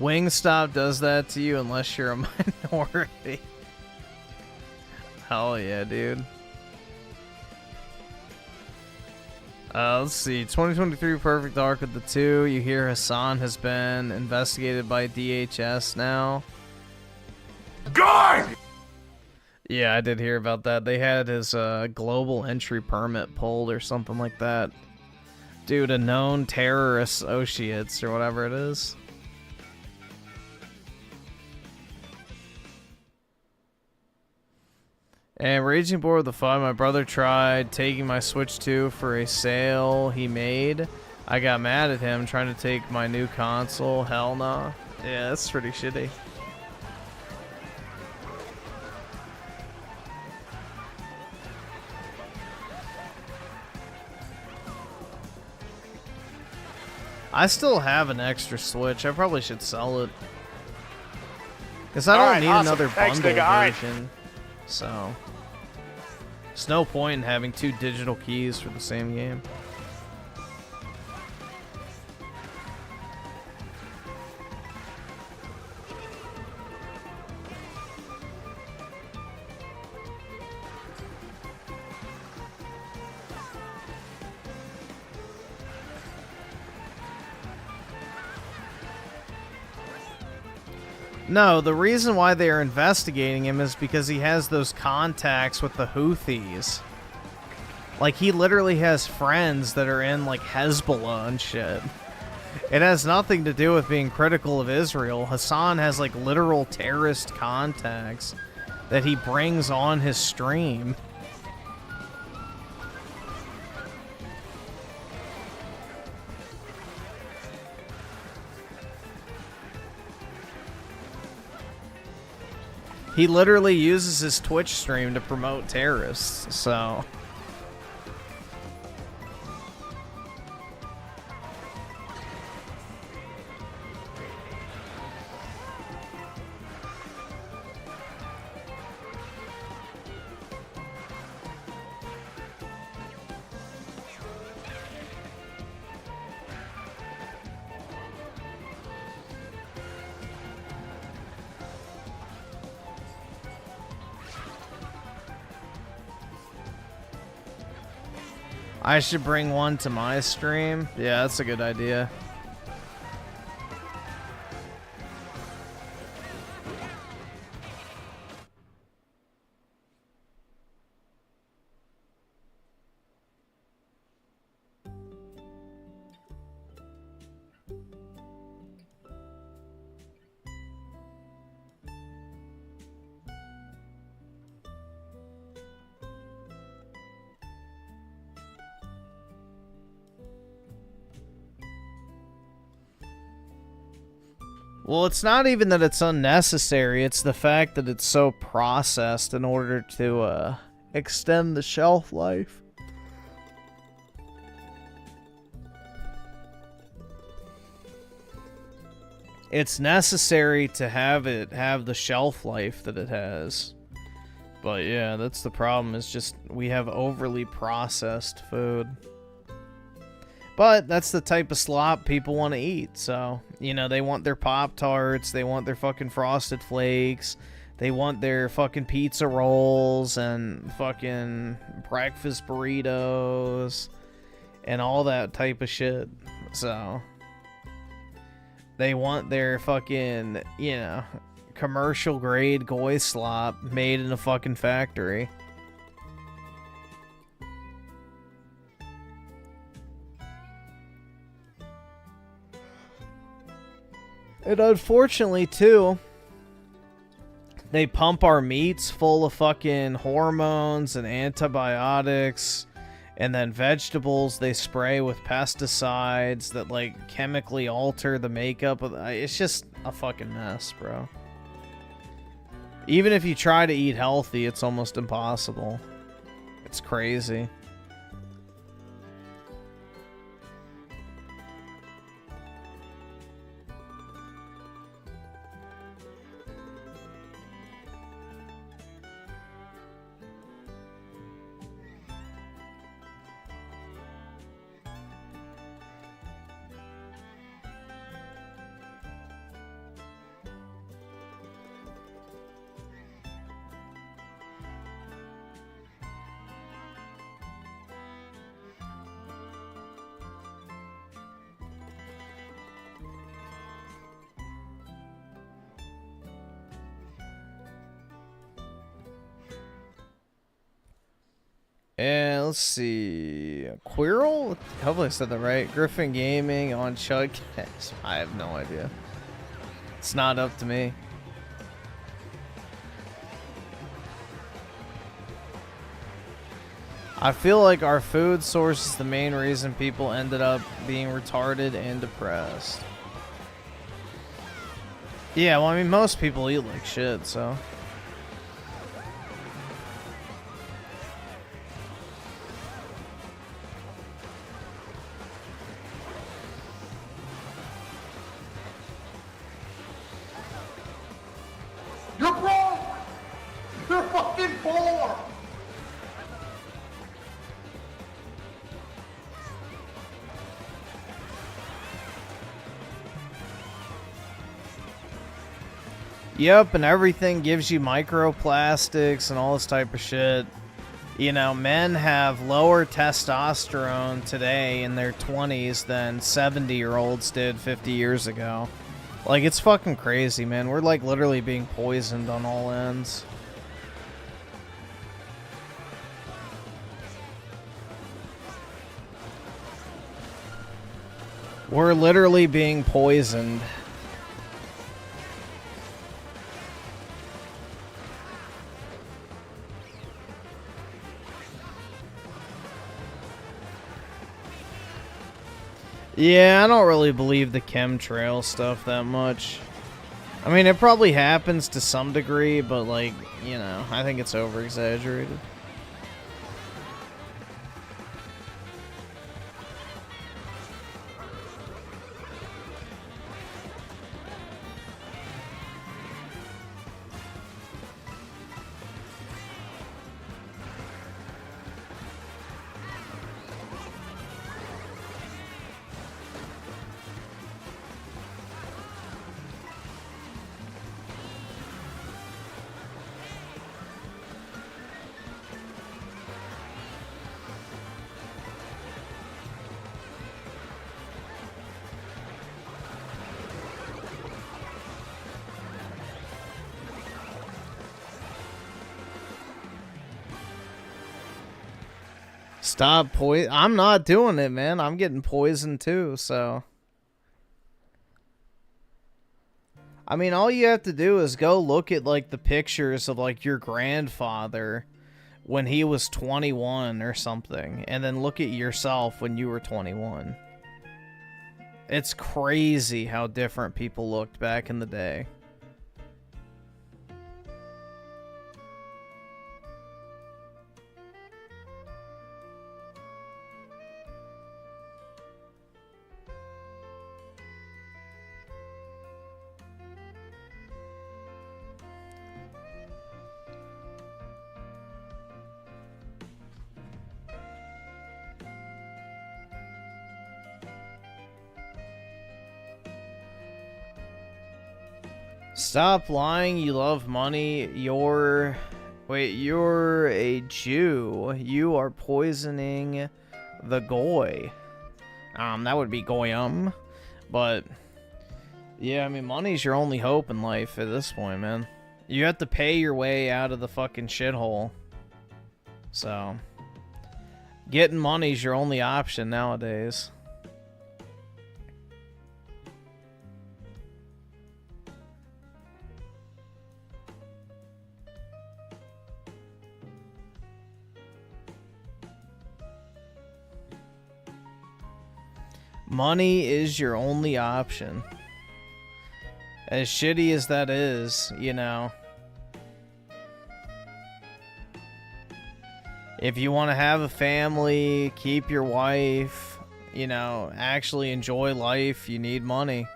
Wingstop does that to you unless you're a minority. Hell yeah, dude. Let's see. 2023 Perfect Dark with the 2. You hear Hassan has been investigated by DHS now. God! Yeah, I did hear about that. They had his global entry permit pulled or something like that. Due to known terror associates or whatever it is. And Raging Board with the 5, my brother tried taking my Switch 2 for a sale he made. I got mad at him trying to take my new console. Hell nah. Yeah, that's pretty shitty. I still have an extra Switch. I probably should sell it. Because I don't need another bundle version. So, there's no point in having 2 digital keys for the same game. No, the reason why they are investigating him is because he has those contacts with the Houthis. Like, he literally has friends that are in, like, Hezbollah and shit. It has nothing to do with being critical of Israel. Hassan has, like, literal terrorist contacts that he brings on his stream. He literally uses his Twitch stream to promote terrorists, so... I should bring one to my stream. Yeah, that's a good idea. Well, it's not even that it's unnecessary, it's the fact that it's so processed in order to extend the shelf life. It's necessary to have it have the shelf life that it has. But yeah, that's the problem, is just we have overly processed food. But that's the type of slop people want to eat, so, you know, they want their Pop-Tarts, they want their fucking Frosted Flakes, They want their fucking pizza rolls and fucking breakfast burritos and all that type of shit. So they want their fucking, you know, commercial grade goy slop made in a fucking factory. And unfortunately, too, they pump our meats full of fucking hormones and antibiotics, and then vegetables they spray with pesticides that, like, chemically alter the makeup. It's just a fucking mess, bro. Even if you try to eat healthy, it's almost impossible. It's crazy. And let's see. Quirrell? Hopefully I said that right. Griffin Gaming on Chug. I have no idea. It's not up to me. I feel like our food source is the main reason people ended up being retarded and depressed. Yeah, well, I mean, most people eat like shit, so. You're broke! You're fucking poor! Yep, and everything gives you microplastics and all this type of shit. You know, men have lower testosterone today in their 20s than 70-year-olds did 50 years ago. Like, it's fucking crazy, man. We're, like, literally being poisoned on all ends. We're literally being poisoned. Yeah, I don't really believe the chemtrail stuff that much. I mean, it probably happens to some degree, but, like, you know, I think it's over-exaggerated. Stop I'm not doing it, man. I'm getting poisoned too, so. I mean, all you have to do is go look at, like, the pictures of, like, your grandfather when he was 21 or something, and then look at yourself when you were 21. It's crazy how different people looked back in the day. Stop lying, you love money. You're a Jew. You are poisoning the goy. That would be goyim. But yeah, I mean, money's your only hope in life at this point, man. You have to pay your way out of the fucking shithole. So getting money's your only option nowadays. Money is your only option. As shitty as that is, you know. If you want to have a family, keep your wife, you know, actually enjoy life, you need money.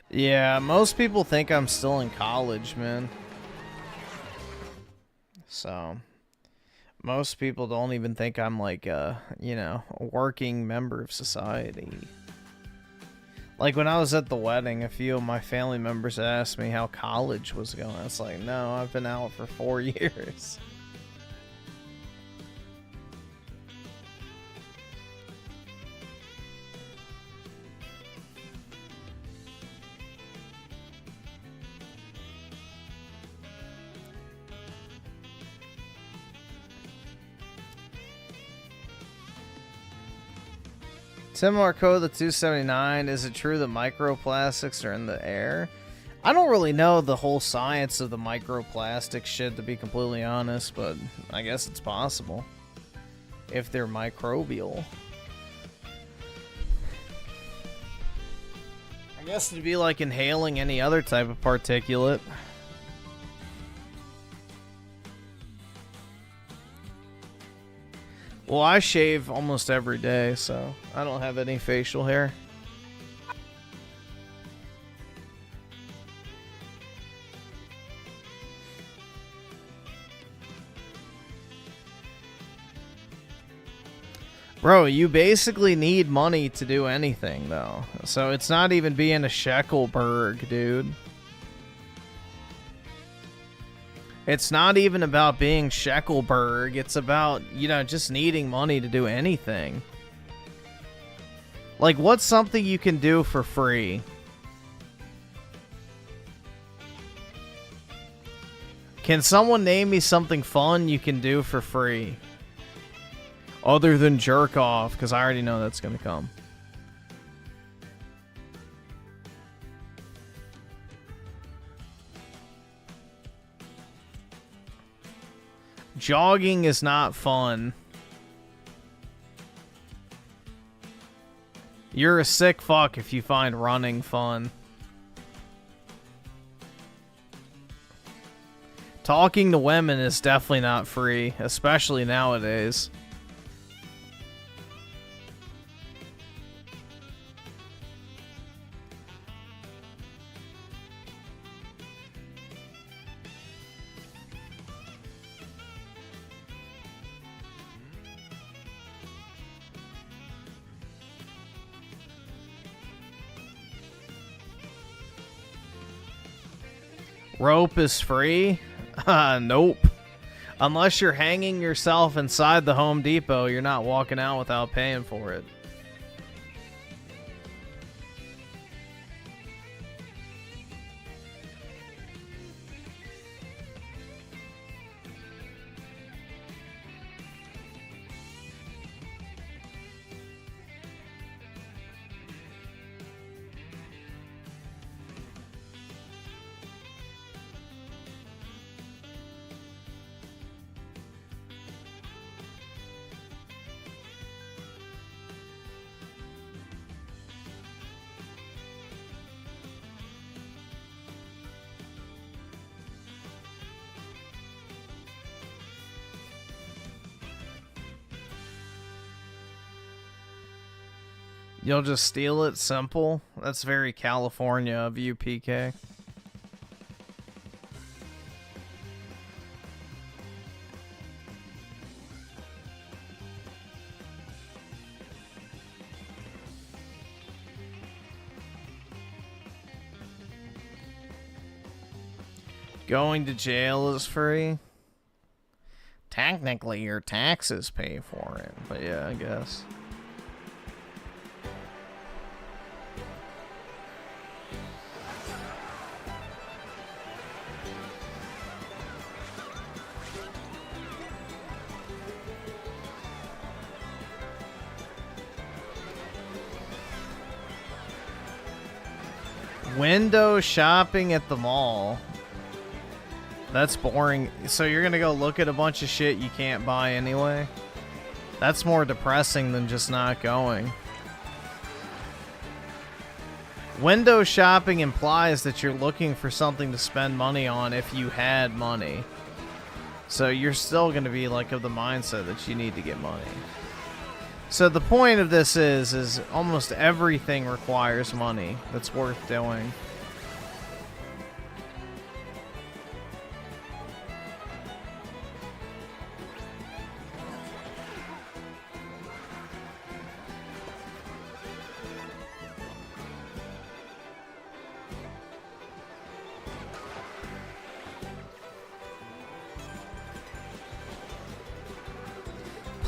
Yeah, most people think I'm still in college, man. So most people don't even think I'm like a, you know, a working member of society. Like when I was at the wedding, a few of my family members asked me how college was going. I was like, no, I've been out for 4 years. Tim Marco, the 279, is it true that microplastics are in the air? I don't really know the whole science of the microplastic shit, to be completely honest, but I guess it's possible. If they're microbial. I guess it'd be like inhaling any other type of particulate. Well, I shave almost every day, so I don't have any facial hair. Bro, you basically need money to do anything, though. So it's not even being a Sheckelberg, dude. It's not even about being Sheckelberg. It's about, you know, just needing money to do anything. Like, what's something you can do for free? Can someone name me something fun you can do for free? Other than jerk off, because I already know that's going to come. Jogging is not fun. You're a sick fuck if you find running fun. Talking to women is definitely not free, especially nowadays. Rope is free? Nope. Unless you're hanging yourself inside the Home Depot, you're not walking out without paying for it. You'll just steal it? Simple? That's very California of you, PK. Going to jail is free. Technically, your taxes pay for it, but yeah, I guess. Window shopping at the mall. That's boring. So you're gonna go look at a bunch of shit you can't buy anyway? That's more depressing than just not going. Window shopping implies that you're looking for something to spend money on if you had money. So you're still gonna be like of the mindset that you need to get money. So the point of this is almost everything requires money that's worth doing.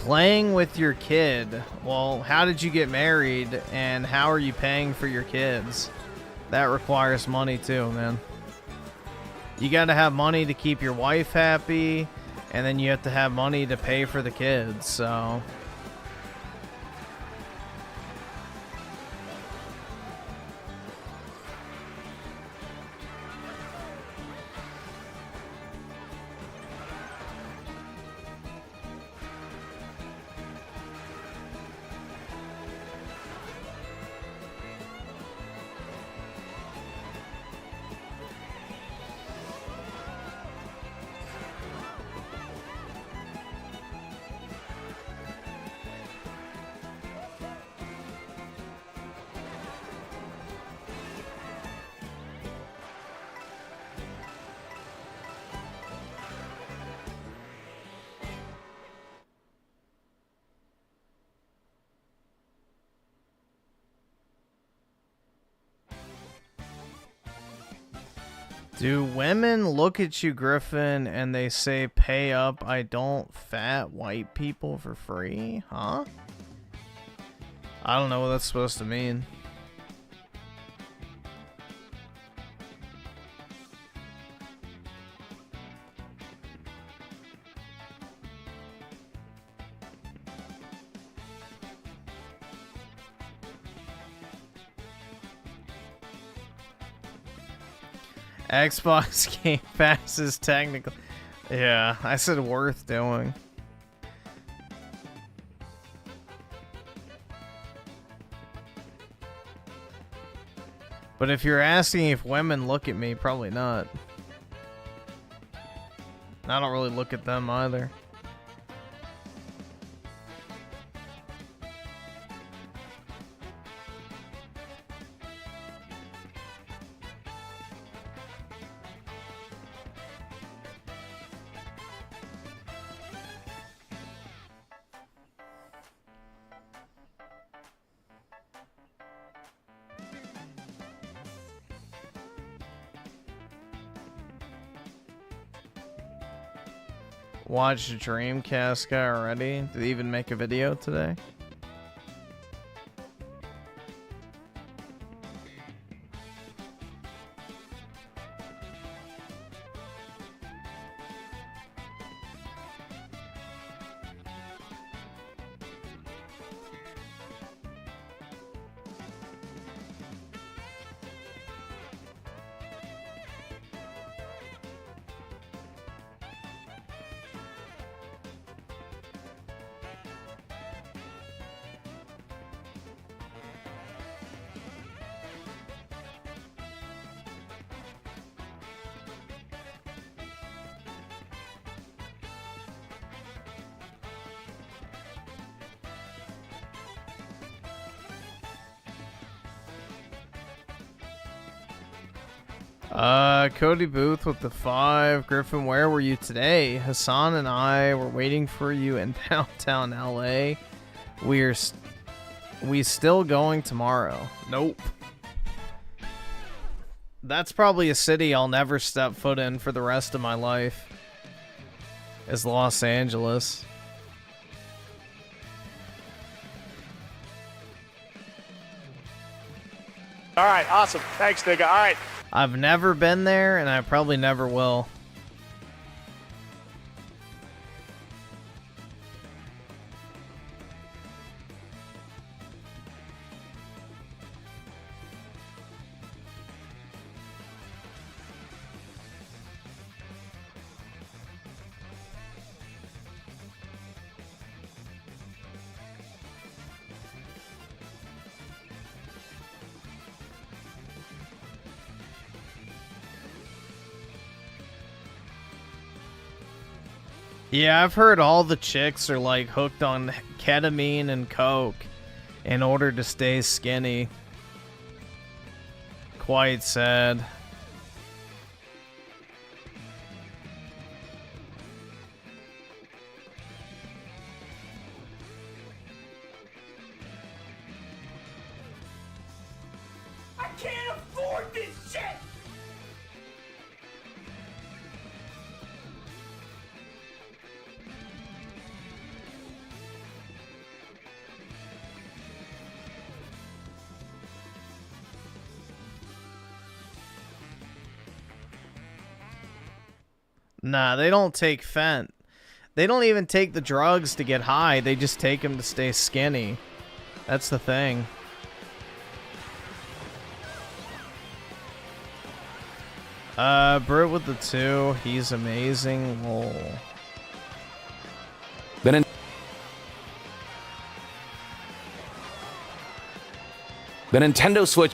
Playing with your kid. Well, how did you get married and how are you paying for your kids? That requires money too, man. You gotta have money to keep your wife happy, and then you have to have money to pay for the kids, so... Do women look at you, Griffin, and they say, pay up, I don't fat white people for free? Huh? I don't know what that's supposed to mean. Xbox Game Pass is technical. Yeah, I said worth doing. But if you're asking if women look at me, probably not. I don't really look at them either. Watched Dreamcast guy already? Did he even make a video today? Cody Booth with the 5. Griffin, where were you today? Hassan and I were waiting for you in downtown LA. We still going tomorrow? Nope. That's probably a city I'll never step foot in for the rest of my life. Is Los Angeles. All right, awesome. Thanks, nigga. All right. I've never been there, and I probably never will. Yeah, I've heard all the chicks are like hooked on ketamine and coke in order to stay skinny. Quite sad. I can't afford this shit! Nah, they don't take fent. They don't even take the drugs to get high. They just take them to stay skinny. That's the thing. Brit with the 2. He's amazing. Lol. The Nintendo Switch.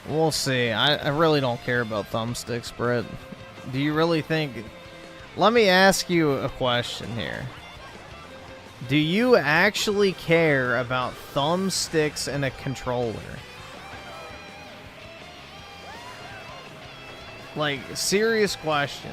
We'll see. I really don't care about thumbsticks, Brit. Do you really think... Let me ask you a question here. Do you actually care about thumbsticks and a controller? Like, serious question.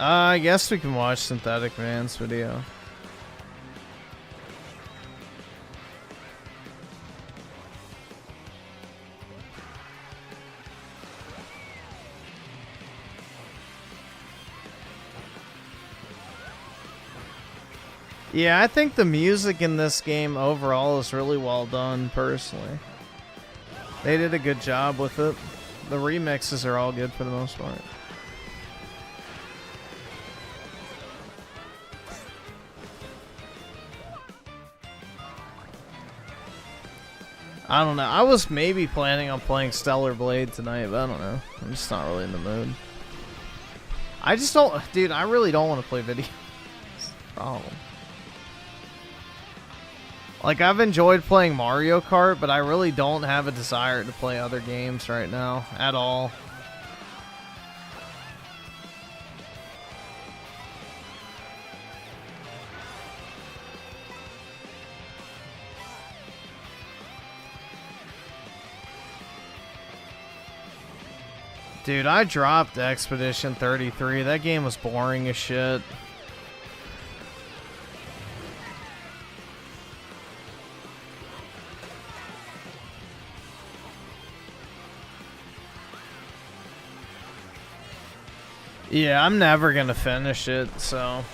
I guess we can watch SyntheticMan's video. Yeah, I think the music in this game overall is really well done, personally. They did a good job with it. The remixes are all good for the most part. I don't know. I was maybe planning on playing Stellar Blade tonight, but I don't know. I'm just not really in the mood. I just don't... Dude, I really don't want to play video. That's the problem. Like, I've enjoyed playing Mario Kart, but I really don't have a desire to play other games right now. At all. Dude, I dropped Expedition 33. That game was boring as shit. Yeah, I'm never gonna finish it, so...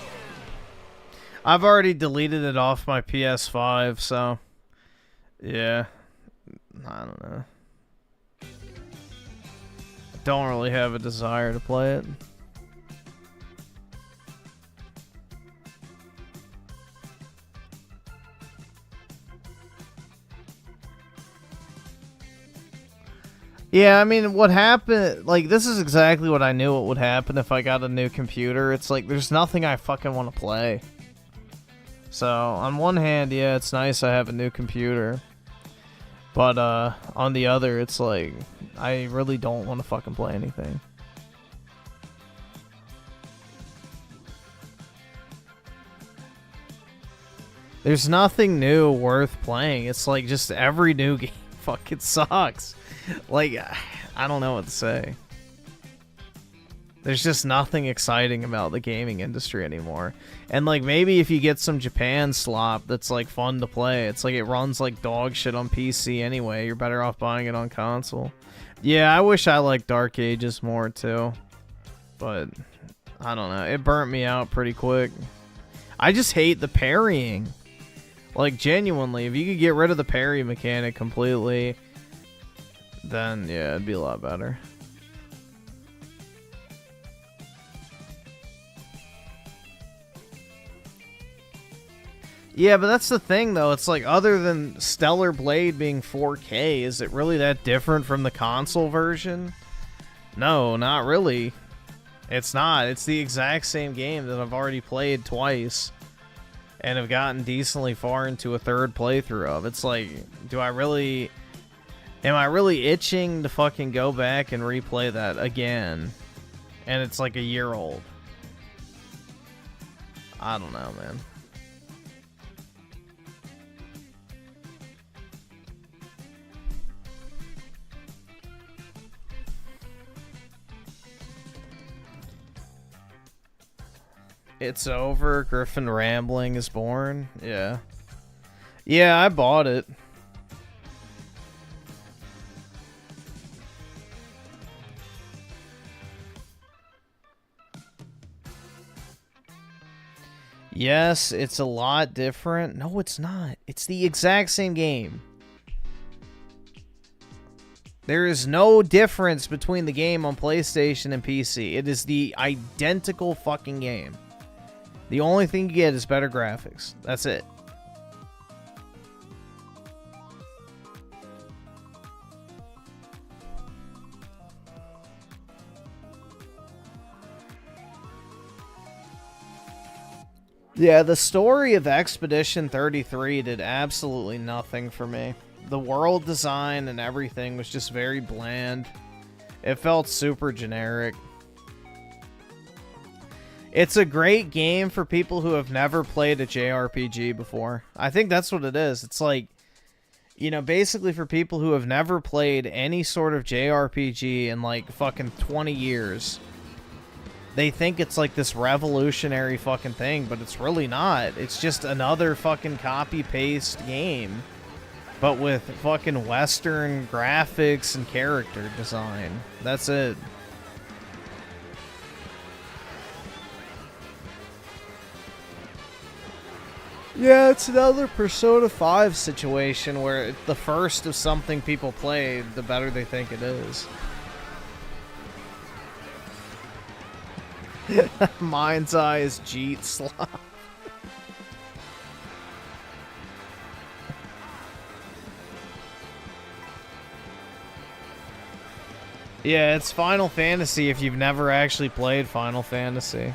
I've already deleted it off my PS5, so... Yeah. I don't know. Don't really have a desire to play it. Yeah, I mean, what happened, like, this is exactly what I knew what would happen if I got a new computer. It's like, there's nothing I fucking want to play. So, on one hand, yeah, it's nice I have a new computer. But, on the other, it's like, I really don't want to fucking play anything. There's nothing new worth playing. It's like, just every new game fucking sucks. Like, I don't know what to say. There's just nothing exciting about the gaming industry anymore. And, like, maybe if you get some Japan slop that's, like, fun to play, it's like it runs like dog shit on PC anyway. You're better off buying it on console. Yeah, I wish I liked Dark Ages more, too. But, I don't know. It burnt me out pretty quick. I just hate the parrying. Like, genuinely, if you could get rid of the parry mechanic completely, then, yeah, it'd be a lot better. Yeah, but that's the thing, though. It's like, other than Stellar Blade being 4K, is it really that different from the console version? No, not really. It's not. It's the exact same game that I've already played twice and have gotten decently far into a third playthrough of. It's like, am I really itching to fucking go back and replay that again? And it's like a year old. I don't know, man. It's over. Griffin Rambling is born. Yeah. Yeah, I bought it. Yes, it's a lot different. No, it's not. It's the exact same game. There is no difference between the game on PlayStation and PC. It is the identical fucking game. The only thing you get is better graphics. That's it. Yeah, the story of Expedition 33 did absolutely nothing for me. The world design and everything was just very bland. It felt super generic. It's a great game for people who have never played a JRPG before. I think that's what it is. It's like, you know, basically for people who have never played any sort of JRPG in like fucking 20 years. They think it's like this revolutionary fucking thing, but it's really not. It's just another fucking copy-paste game, but with fucking Western graphics and character design. That's it. Yeah, it's another Persona 5 situation where the first of something people played, the better they think it is. Mind's Eye is Jeet Slop. Yeah, it's Final Fantasy if you've never actually played Final Fantasy.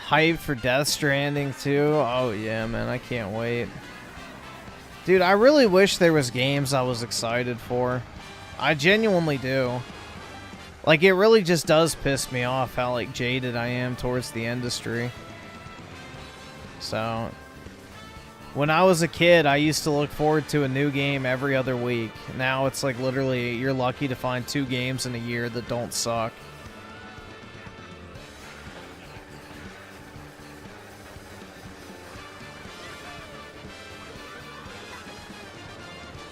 Hyped for Death Stranding too. Oh yeah, man, I can't wait. Dude, I really wish there was games I was excited for. I genuinely do. Like, it really just does piss me off how, like, jaded I am towards the industry. So, when I was a kid, I used to look forward to a new game every other week. Now it's like, literally, you're lucky to find 2 games in a year that don't suck.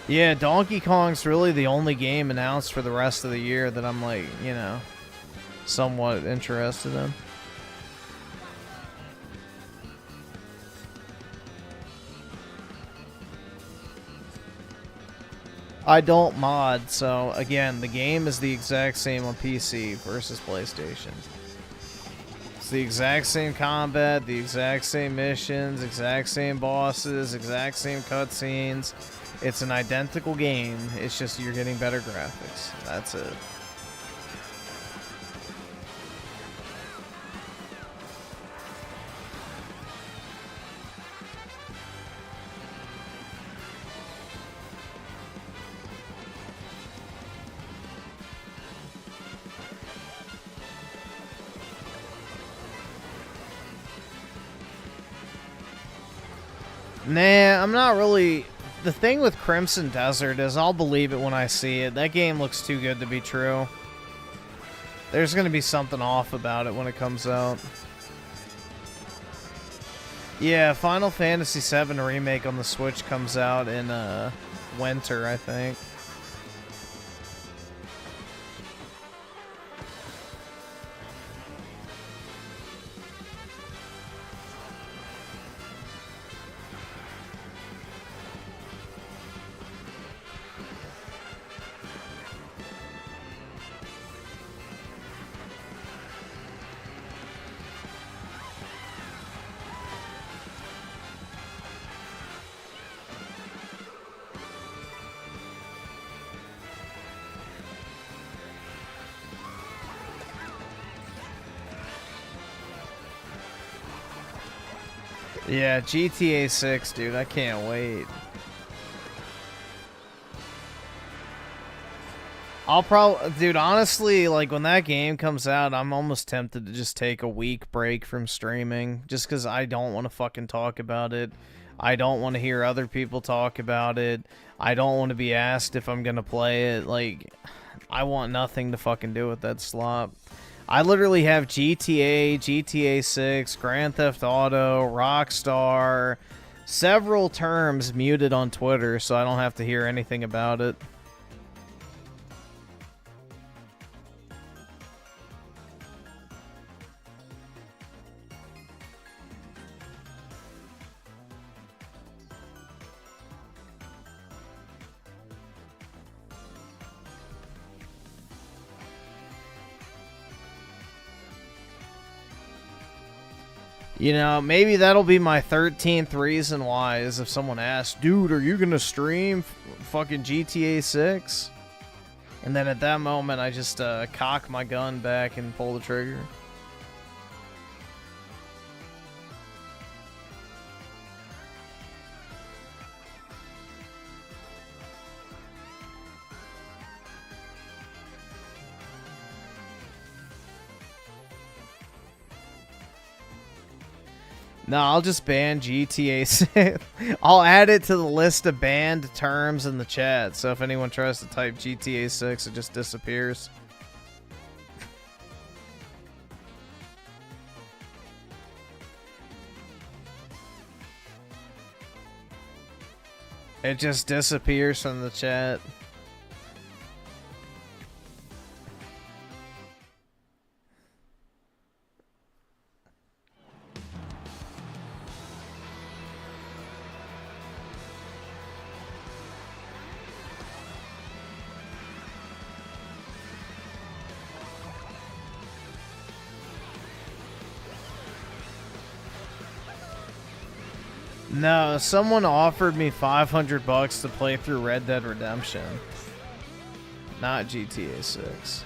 Yeah, Donkey Kong's really the only game announced for the rest of the year that I'm like, you know, somewhat interested in. I don't mod, so again, the game is the exact same on PC versus PlayStation. It's the exact same combat, the exact same missions, exact same bosses, exact same cutscenes. It's an identical game, it's just you're getting better graphics. That's it. Nah, I'm not really... The thing with Crimson Desert is I'll believe it when I see it. That game looks too good to be true. There's going to be something off about it when it comes out. Yeah, Final Fantasy VII Remake on the Switch comes out in winter, I think. Yeah, GTA 6, dude. I can't wait. Dude, honestly, like, when that game comes out, I'm almost tempted to just take a week break from streaming. Just because I don't want to fucking talk about it. I don't want to hear other people talk about it. I don't want to be asked if I'm going to play it. Like, I want nothing to fucking do with that slop. I literally have GTA, GTA 6, Grand Theft Auto, Rockstar, several terms muted on Twitter, so I don't have to hear anything about it. You know, maybe that'll be my 13th reason why, is if someone asks, dude, are you gonna stream fucking GTA 6? And then at that moment, I just cock my gun back and pull the trigger. No, I'll just ban GTA 6. I'll add it to the list of banned terms in the chat, so if anyone tries to type GTA 6, it just disappears. It just disappears from the chat. No, someone offered me $500 to play through Red Dead Redemption. Not GTA 6.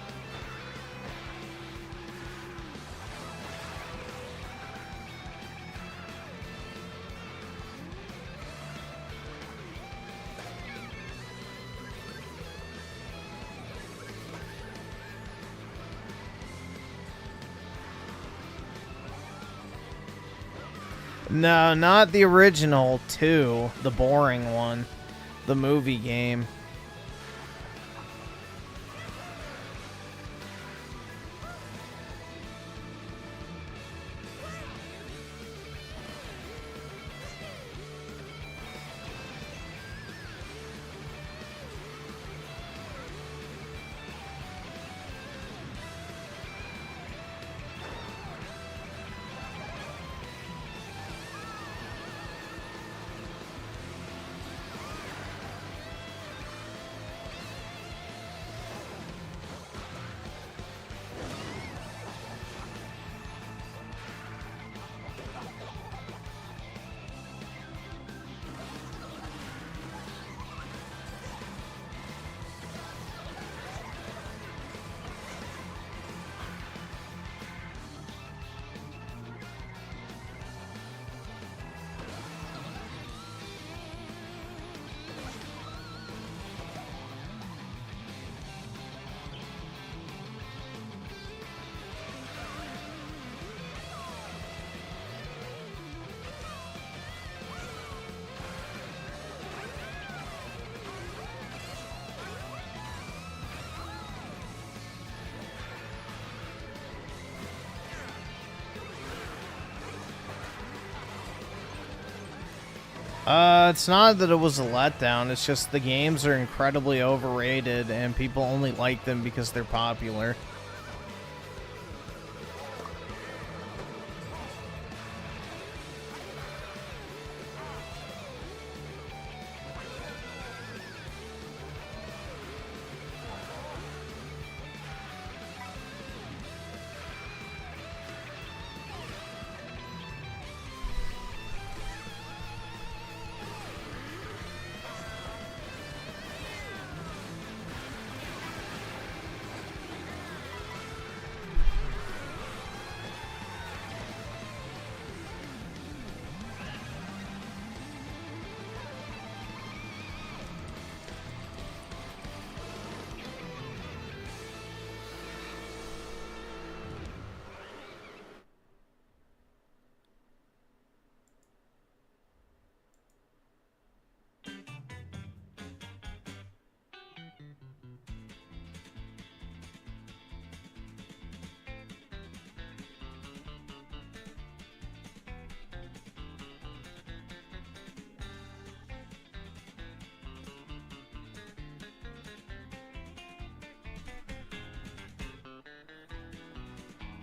No, not the original 2, the boring one, the movie game. It's not that it was a letdown, it's just the games are incredibly overrated and people only like them because they're popular.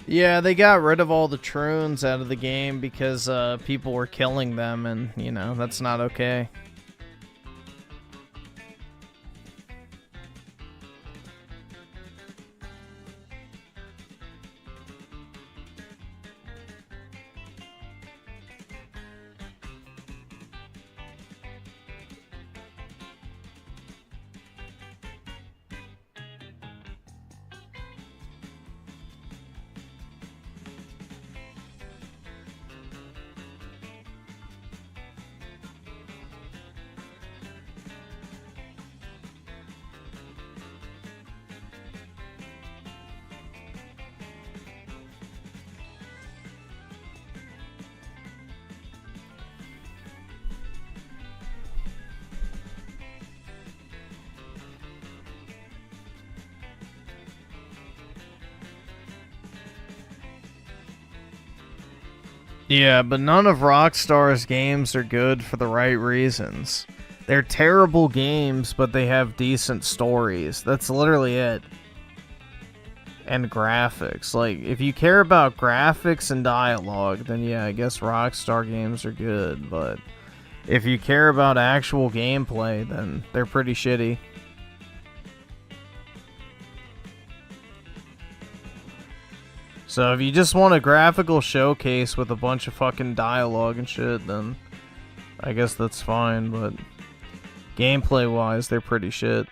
Yeah, they got rid of all the troons out of the game because people were killing them, and, you know, that's not okay. Yeah, but none of Rockstar's games are good for the right reasons. They're terrible games, but they have decent stories. That's literally it. And graphics. Like, if you care about graphics and dialogue, then yeah, I guess Rockstar games are good, but if you care about actual gameplay, then they're pretty shitty. So if you just want a graphical showcase with a bunch of fucking dialogue and shit, then I guess that's fine, but gameplay-wise, they're pretty shit.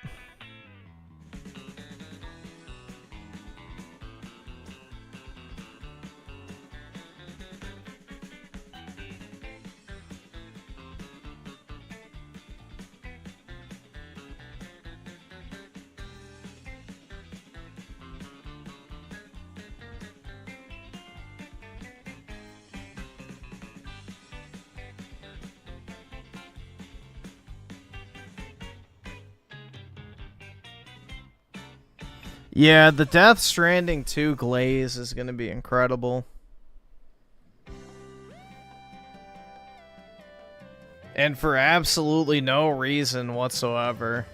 Yeah, the Death Stranding 2 glaze is going to be incredible. And for absolutely no reason whatsoever.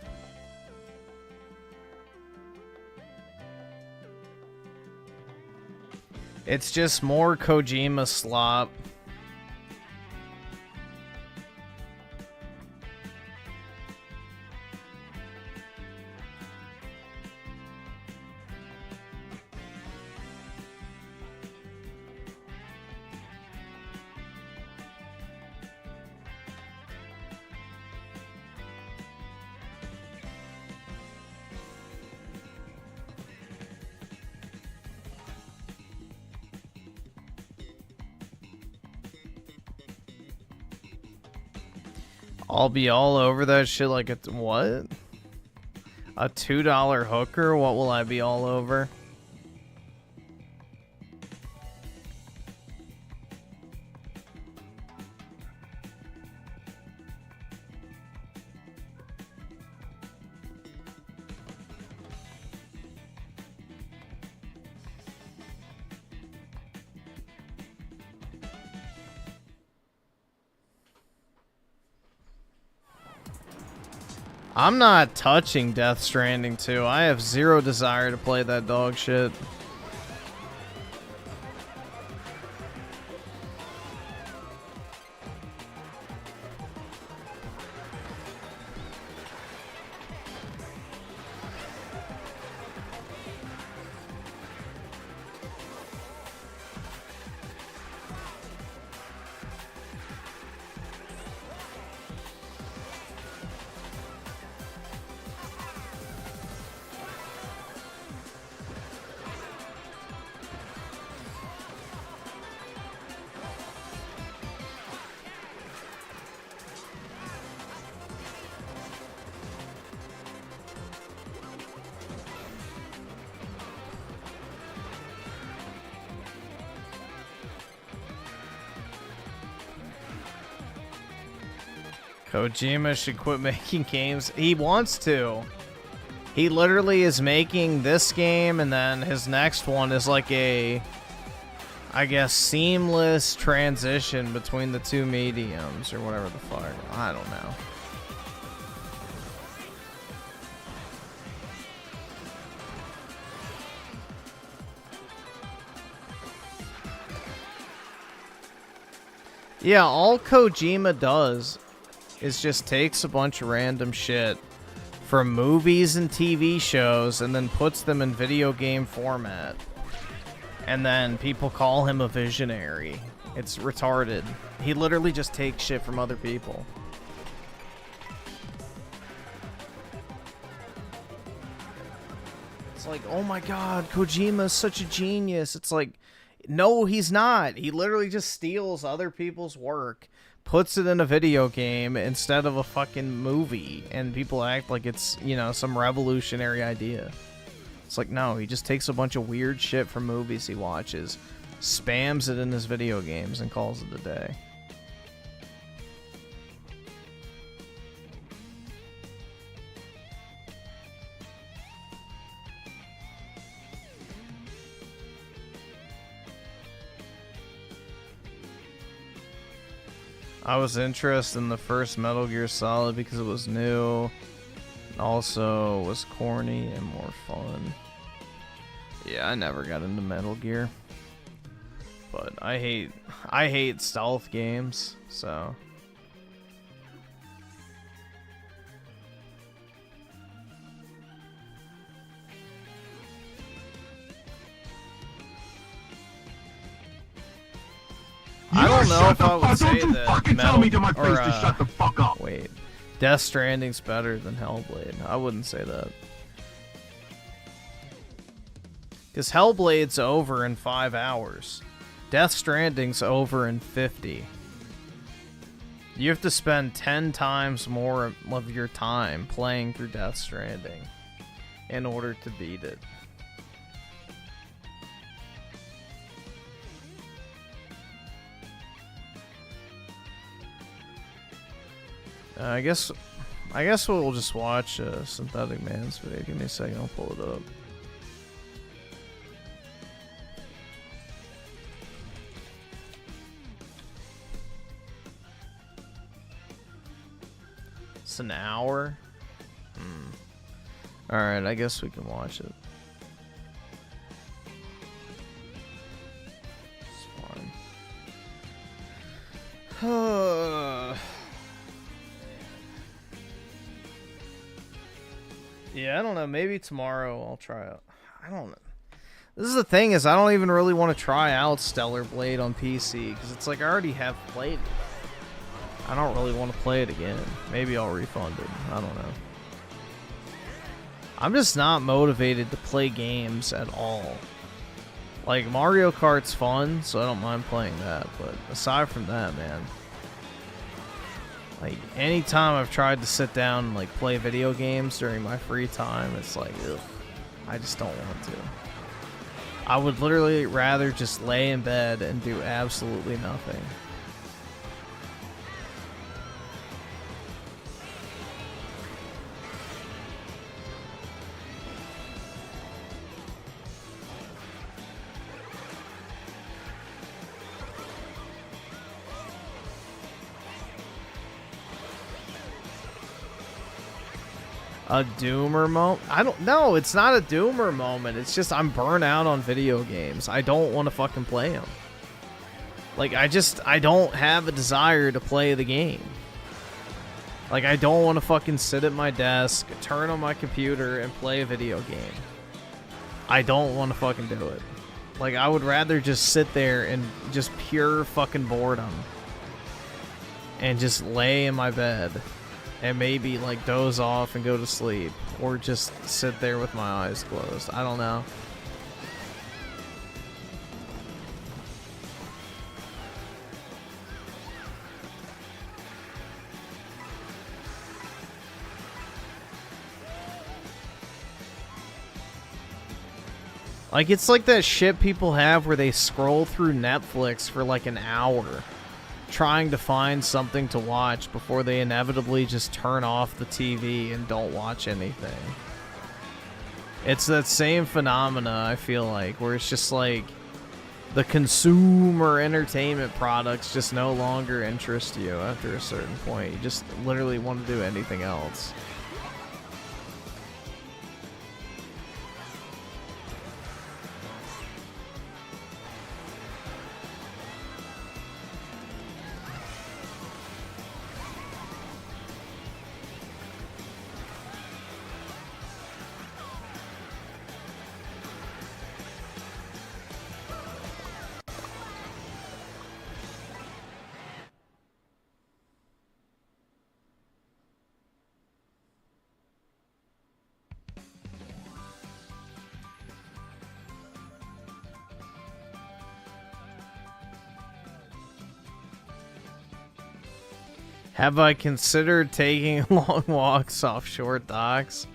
It's just more Kojima slop. I'll be all over that shit like it's what? A $2 hooker? What will I be all over? I'm not touching Death Stranding 2. I have zero desire to play that dog shit. Kojima should quit making games. He wants to. He literally is making this game, and then his next one is like a, I guess, seamless transition between the two mediums, or whatever the fuck. I don't know. Yeah, all Kojima does is just takes a bunch of random shit from movies and TV shows and then puts them in video game format. And then people call him a visionary. It's retarded. He literally just takes shit from other people. It's like, oh my god, Kojima's such a genius. It's like, no, he's not. He literally just steals other people's work, puts it in a video game instead of a fucking movie, and people act like it's, you know, some revolutionary idea. It's like, no, he just takes a bunch of weird shit from movies he watches, spams it in his video games, and calls it a day. I was interested in the first Metal Gear Solid because it was new, and also was corny and more fun. Yeah, I never got into Metal Gear, but I hate stealth games, so. I don't know if I would say that tell me to my face to shut the fuck up. Wait, Death Stranding's better than Hellblade. I wouldn't say that. Because Hellblade's over in 5 hours. Death Stranding's over in 50. You have to spend 10 times more of your time playing through Death Stranding in order to beat it. I guess we'll just watch SyntheticMan's video. Give me a second, I'll pull it up. It's an hour? Alright, I guess we can watch it. It's fine. Yeah, I don't know. Maybe tomorrow I'll try it. I don't know. This is the thing, is I don't even really want to try out Stellar Blade on PC, because it's like I already have played it. I don't really want to play it again. Maybe I'll refund it. I don't know. I'm just not motivated to play games at all. Like, Mario Kart's fun, so I don't mind playing that, but aside from that, man. Like, anytime I've tried to sit down and, like, play video games during my free time, it's like, ugh, I just don't want to. I would literally rather just lay in bed and do absolutely nothing. A doomer moment? I don't know. It's not a doomer moment. It's just I'm burnt out on video games. I don't want to fucking play them. Like, I don't have a desire to play the game. Like, I don't want to fucking sit at my desk, turn on my computer, and play a video game. I don't want to fucking do it. Like, I would rather just sit there and just pure fucking boredom. And just lay in my bed. And maybe, like, doze off and go to sleep. Or just sit there with my eyes closed. I don't know. Like, it's like that shit people have where they scroll through Netflix for like an hour trying to find something to watch before they inevitably just turn off the TV and don't watch anything. It's that same phenomena, I feel like, where it's just like the consumer entertainment products just no longer interest you after a certain point. You just literally want to do anything else. Have I considered taking long walks off short docks?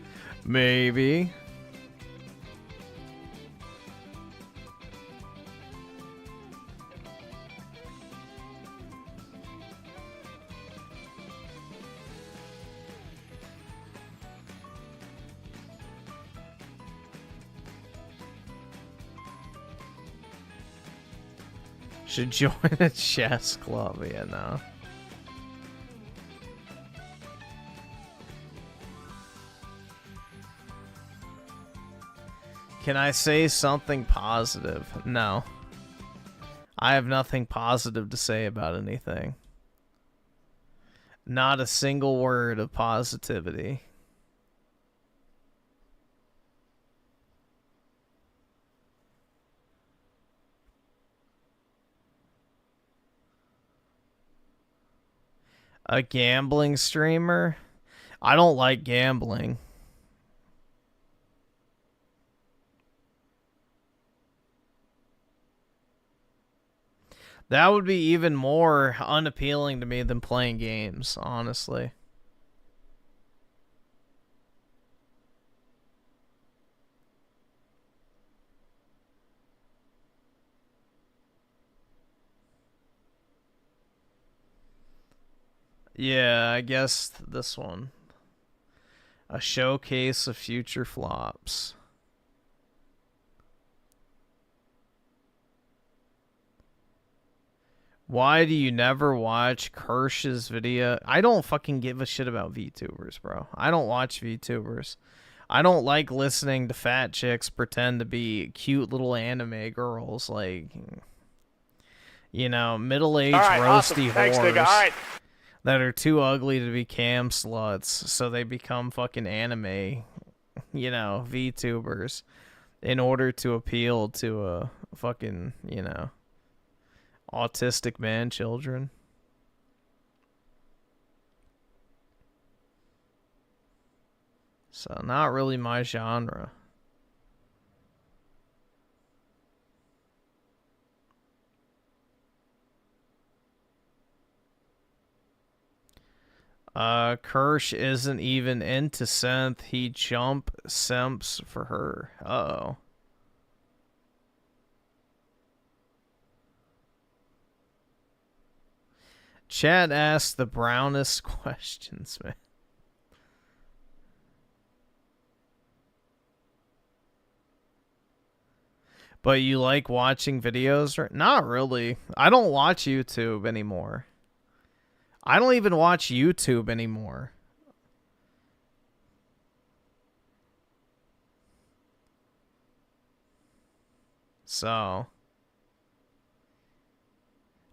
Maybe. Should join a chess club, yeah, no. Can I say something positive? No. I have nothing positive to say about anything. Not a single word of positivity. A gambling streamer? I don't like gambling. That would be even more unappealing to me than playing games, honestly. Yeah, I guess this one. A showcase of future flops. Why do you never watch Kirsch's video? I don't fucking give a shit about VTubers, bro. I don't watch VTubers. I don't like listening to fat chicks pretend to be cute little anime girls, like, you know, middle-aged roasty whores that are too ugly to be cam sluts, so they become fucking anime, you know, VTubers in order to appeal to a fucking, you know, autistic man children. So not really my genre. Kirsch isn't even into synth. He jump simps for her. Uh-oh. Chad asked the brownest questions, man. But you like watching videos? Not really. I don't watch YouTube anymore. I don't even watch YouTube anymore. So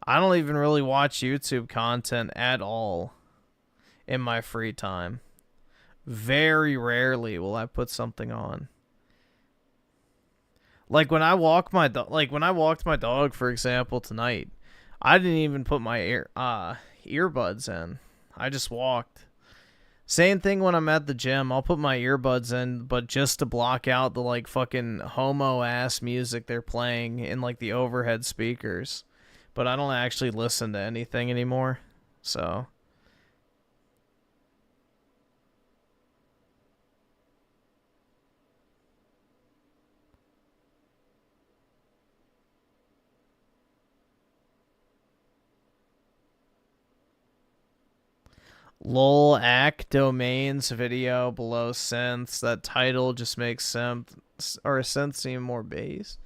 I don't even really watch YouTube content at all in my free time. Very rarely will I put something on. Like when I walk my when I walked my dog, for example, tonight, I didn't even put my earbuds in. I just walked. Same thing when I'm at the gym. I'll put my earbuds in, but just to block out the like fucking homo ass music they're playing in like the overhead speakers. But I don't actually listen to anything anymore. So lol ack domains video below synths. That title just makes synth seem more base.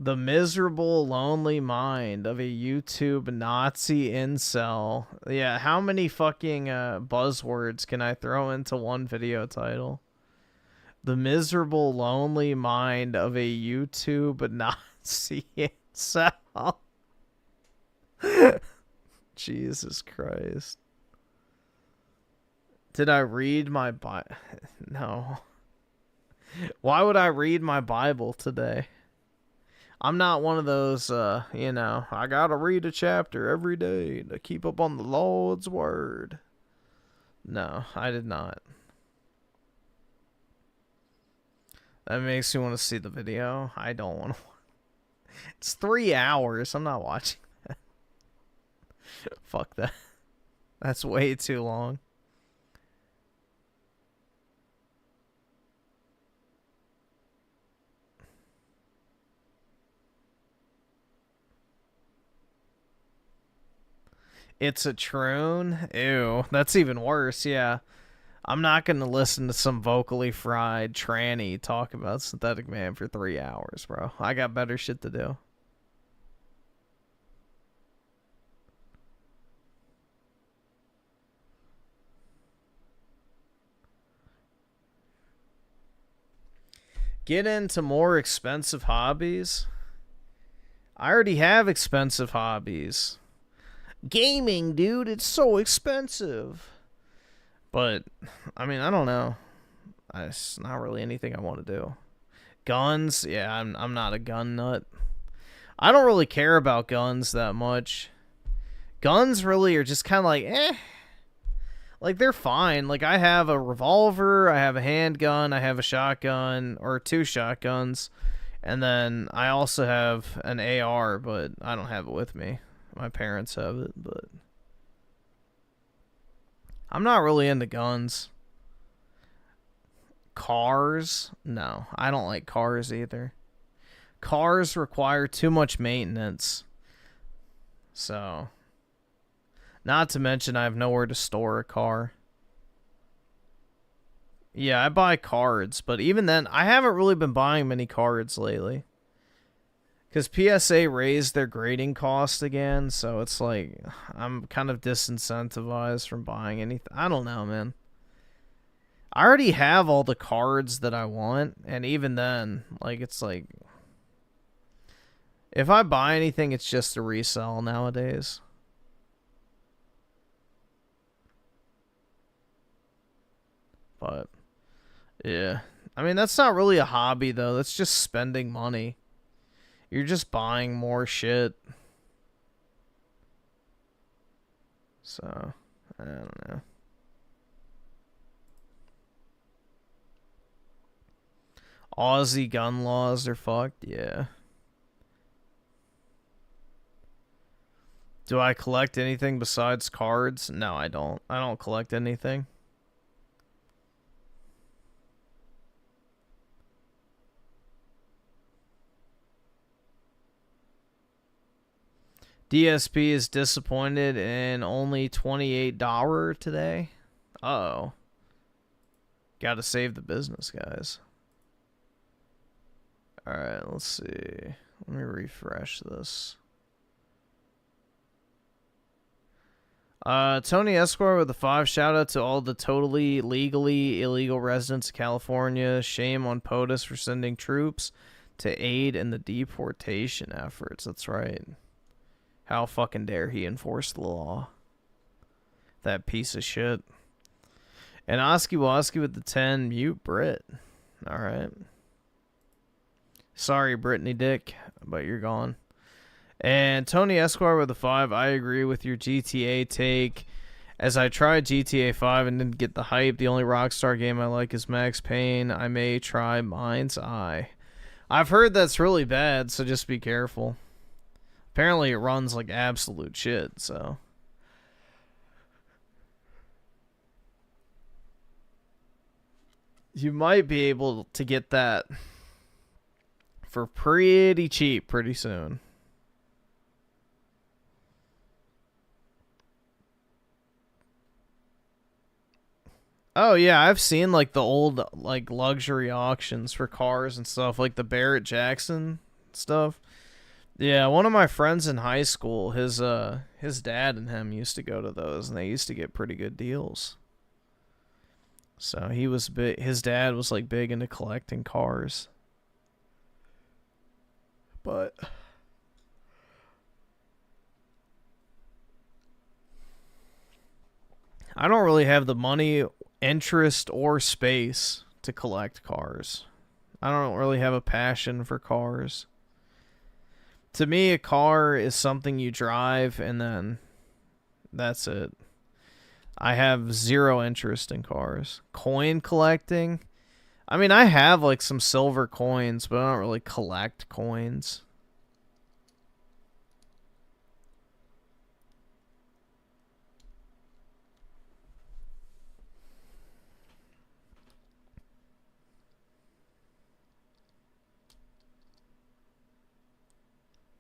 The miserable lonely mind of a YouTube Nazi incel. Yeah, how many fucking buzzwords can I throw into one video title? The miserable lonely mind of a YouTube Nazi incel. Jesus Christ. Did I read my Bible? No. Why would I read my Bible today? I'm not one of those, you know, I gotta read a chapter every day to keep up on the Lord's word. No, I did not. That makes me want to see the video. I don't want to. It's 3 hours. I'm not watching that. Fuck that. That's way too long. It's a troon? Ew, that's even worse, yeah. I'm not going to listen to some vocally fried tranny talk about SyntheticMan for 3 hours, bro. I got better shit to do. Get into more expensive hobbies? I already have expensive hobbies. Gaming, dude, it's so expensive. But, I mean, I don't know. It's not really anything I want to do. Guns, yeah, I'm not a gun nut. I don't really care about guns that much. Guns really are just kind of like, eh. Like, they're fine. Like, I have a revolver, I have a handgun, I have a shotgun, or 2 shotguns. And then I also have an AR, but I don't have it with me. My parents have it, but I'm not really into guns. Cars? No, I don't like cars either. Cars require too much maintenance. So, not to mention I have nowhere to store a car. Yeah, I buy cards, but even then, I haven't really been buying many cards lately. Because PSA raised their grading cost again, so it's like, I'm kind of disincentivized from buying anything. I don't know, man. I already have all the cards that I want, and even then, like, it's like, if I buy anything, it's just a resell nowadays. But, yeah. I mean, that's not really a hobby, though. That's just spending money. You're just buying more shit. So, I don't know. Aussie gun laws are fucked, yeah. Do I collect anything besides cards? No, I don't. I don't collect anything. DSP is disappointed in only $28 today. Uh-oh. Gotta save the business, guys. Alright, let's see. Let me refresh this. Tony Esquire with a 5. Shout out to all the totally legally illegal residents of California. Shame on POTUS for sending troops to aid in the deportation efforts. That's right. How fucking dare he enforce the law? That piece of shit. And Oski Woski with the 10, mute Brit. Alright. Sorry, Brittany Dick, but you're gone. And Tony Esquire with the 5, I agree with your GTA take. As I tried GTA 5 and didn't get the hype, the only Rockstar game I like is Max Payne. I may try Mind's Eye. I've heard that's really bad, so just be careful. Apparently it runs like absolute shit, so... You might be able to get that for pretty cheap pretty soon. Oh yeah, I've seen like the old like luxury auctions for cars and stuff, like the Barrett Jackson stuff. Yeah, one of my friends in high school, his dad and him used to go to those, and they used to get pretty good deals. So he was big. His dad was like big into collecting cars. But I don't really have the money, interest, or space to collect cars. I don't really have a passion for cars. To me, a car is something you drive and then that's it. I have zero interest in cars. Coin collecting? I mean, I have like some silver coins, but I don't really collect coins.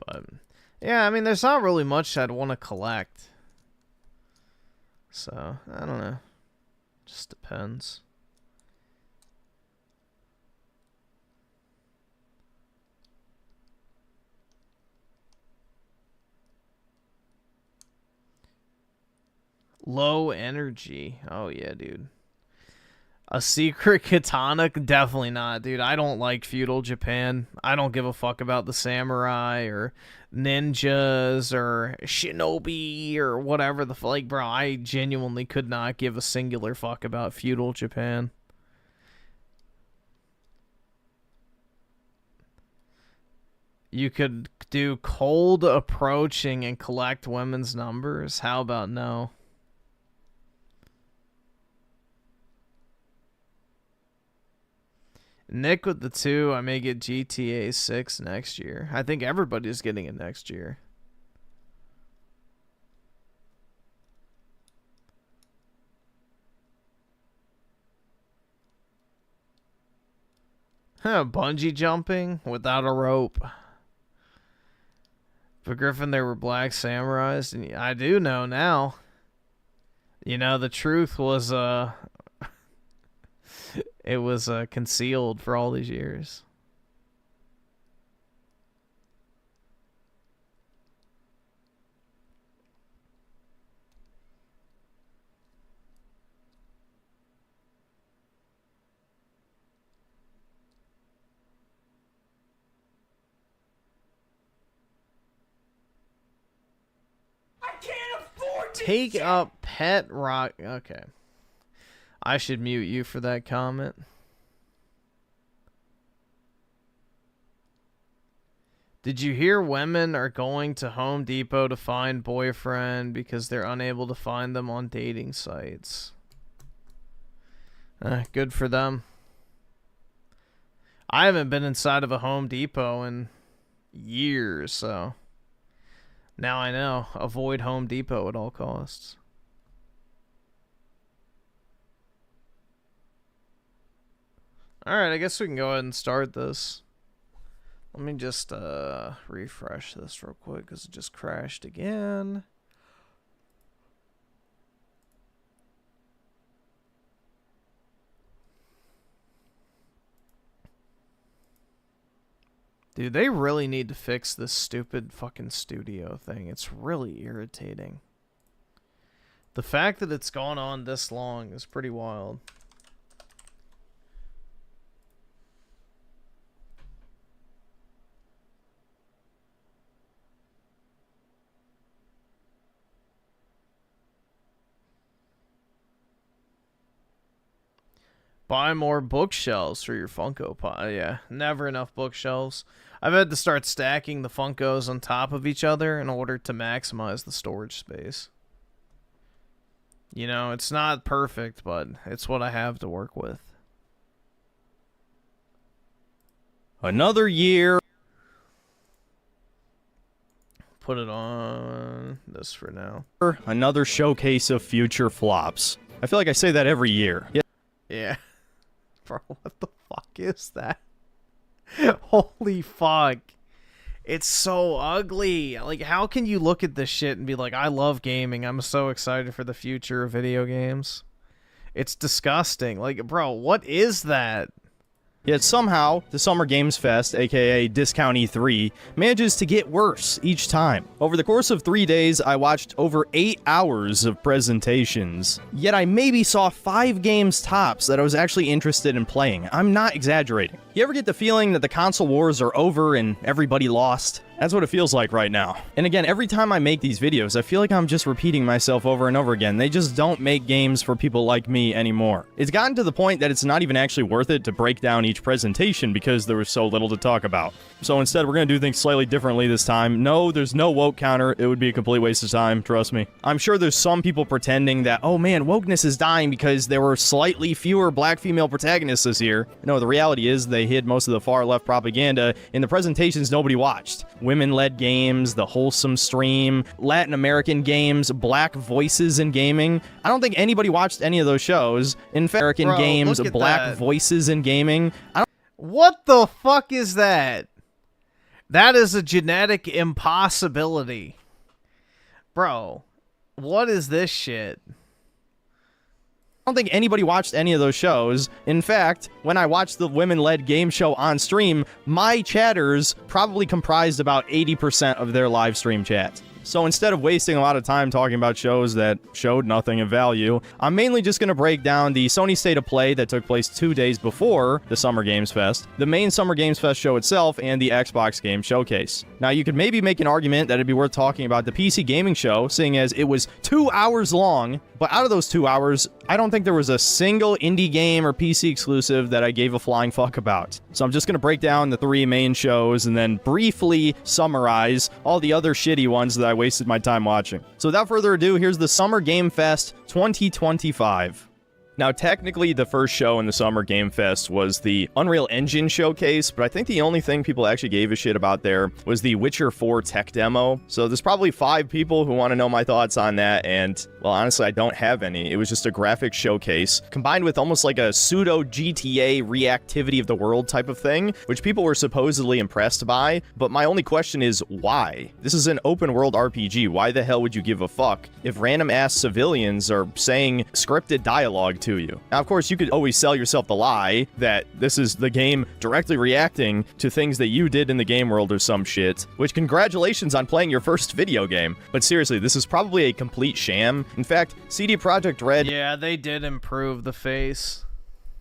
But yeah, I mean, there's not really much I'd want to collect. So, I don't know. Just depends. Low energy. Oh, yeah, dude. A secret katana? Definitely not, dude. I don't like feudal Japan. I don't give a fuck about the samurai or ninjas or shinobi or whatever the like, bro. I genuinely could not give a singular fuck about feudal Japan. You could do cold approaching and collect women's numbers. How about no? Nick with the 2, I may get GTA 6 next year. I think everybody's getting it next year. Huh, bungee jumping without a rope. For Griffin, there were black samurais, and I do know now. You know, the truth was, it was concealed for all these years. I can't afford this Take shit. up pet rock. Okay. I should mute you for that comment. Did you hear women are going to Home Depot to find boyfriend because they're unable to find them on dating sites? Good for them. I haven't been inside of a Home Depot in years, so now I know. Avoid Home Depot at all costs. Alright, I guess we can go ahead and start this. Let me just refresh this real quick because it just crashed again. Dude, they really need to fix this stupid fucking studio thing. It's really irritating. The fact that it's gone on this long is pretty wild. Buy more bookshelves for your Funko Pop. Yeah, never enough bookshelves. I've had to start stacking the Funkos on top of each other in order to maximize the storage space. You know, it's not perfect, but it's what I have to work with. Another year. Put it on this for now. Another showcase of future flops. I feel like I say that every year. Yeah. Bro, what the fuck is that? Holy fuck. It's so ugly. Like, how can you look at this shit and be like, I love gaming. I'm so excited for the future of video games. It's disgusting. Like, bro, what is that? Yet somehow, the Summer Games Fest, aka Discount E3, manages to get worse each time. Over the course of 3 days, I watched over 8 hours of presentations. Yet I maybe saw 5 games tops that I was actually interested in playing. I'm not exaggerating. You ever get the feeling that the console wars are over and everybody lost? That's what it feels like right now. And again, every time I make these videos, I feel like I'm just repeating myself over and over again. They just don't make games for people like me anymore. It's gotten to the point that it's not even actually worth it to break down each presentation because there was so little to talk about. So instead, we're going to do things slightly differently this time. No, there's no woke counter. It would be a complete waste of time, trust me. I'm sure there's some people pretending that, oh man, wokeness is dying because there were slightly fewer black female protagonists this year. No, the reality is they hid most of the far left propaganda in the presentations nobody watched. Women-led games, the wholesome stream, Latin American games, black voices in gaming. I don't think anybody watched any of those shows. In fact, American games, black voices in gaming. What the fuck is that? That is a genetic impossibility. Bro, what is this shit? I don't think anybody watched any of those shows. In fact, when I watched the women-led game show on stream, my chatters probably comprised about 80% of their live stream chat. So instead of wasting a lot of time talking about shows that showed nothing of value, I'm mainly just going to break down the Sony State of Play that took place 2 days before the Summer Games Fest, the main Summer Games Fest show itself, and the Xbox Game Showcase. Now, you could maybe make an argument that it'd be worth talking about the PC Gaming Show, seeing as it was 2 hours long, but out of those 2 hours, I don't think there was a single indie game or PC exclusive that I gave a flying fuck about. So I'm just going to break down the 3 main shows and then briefly summarize all the other shitty ones that I wasted my time watching. So without further ado, here's the Summer Game Fest 2025. Now, technically, the first show in the Summer Game Fest was the Unreal Engine showcase, but I think the only thing people actually gave a shit about there was the Witcher 4 tech demo. So there's probably 5 people who want to know my thoughts on that, and, well, honestly, I don't have any. It was just a graphics showcase, combined with almost like a pseudo-GTA reactivity of the world type of thing, which people were supposedly impressed by, but my only question is, why? This is an open-world RPG. Why the hell would you give a fuck if random-ass civilians are saying scripted dialogue to you? Now, of course, you could always sell yourself the lie that this is the game directly reacting to things that you did in the game world or some shit, which congratulations on playing your first video game. But seriously, this is probably a complete sham. In fact, CD Projekt Red... Yeah, they did improve the face.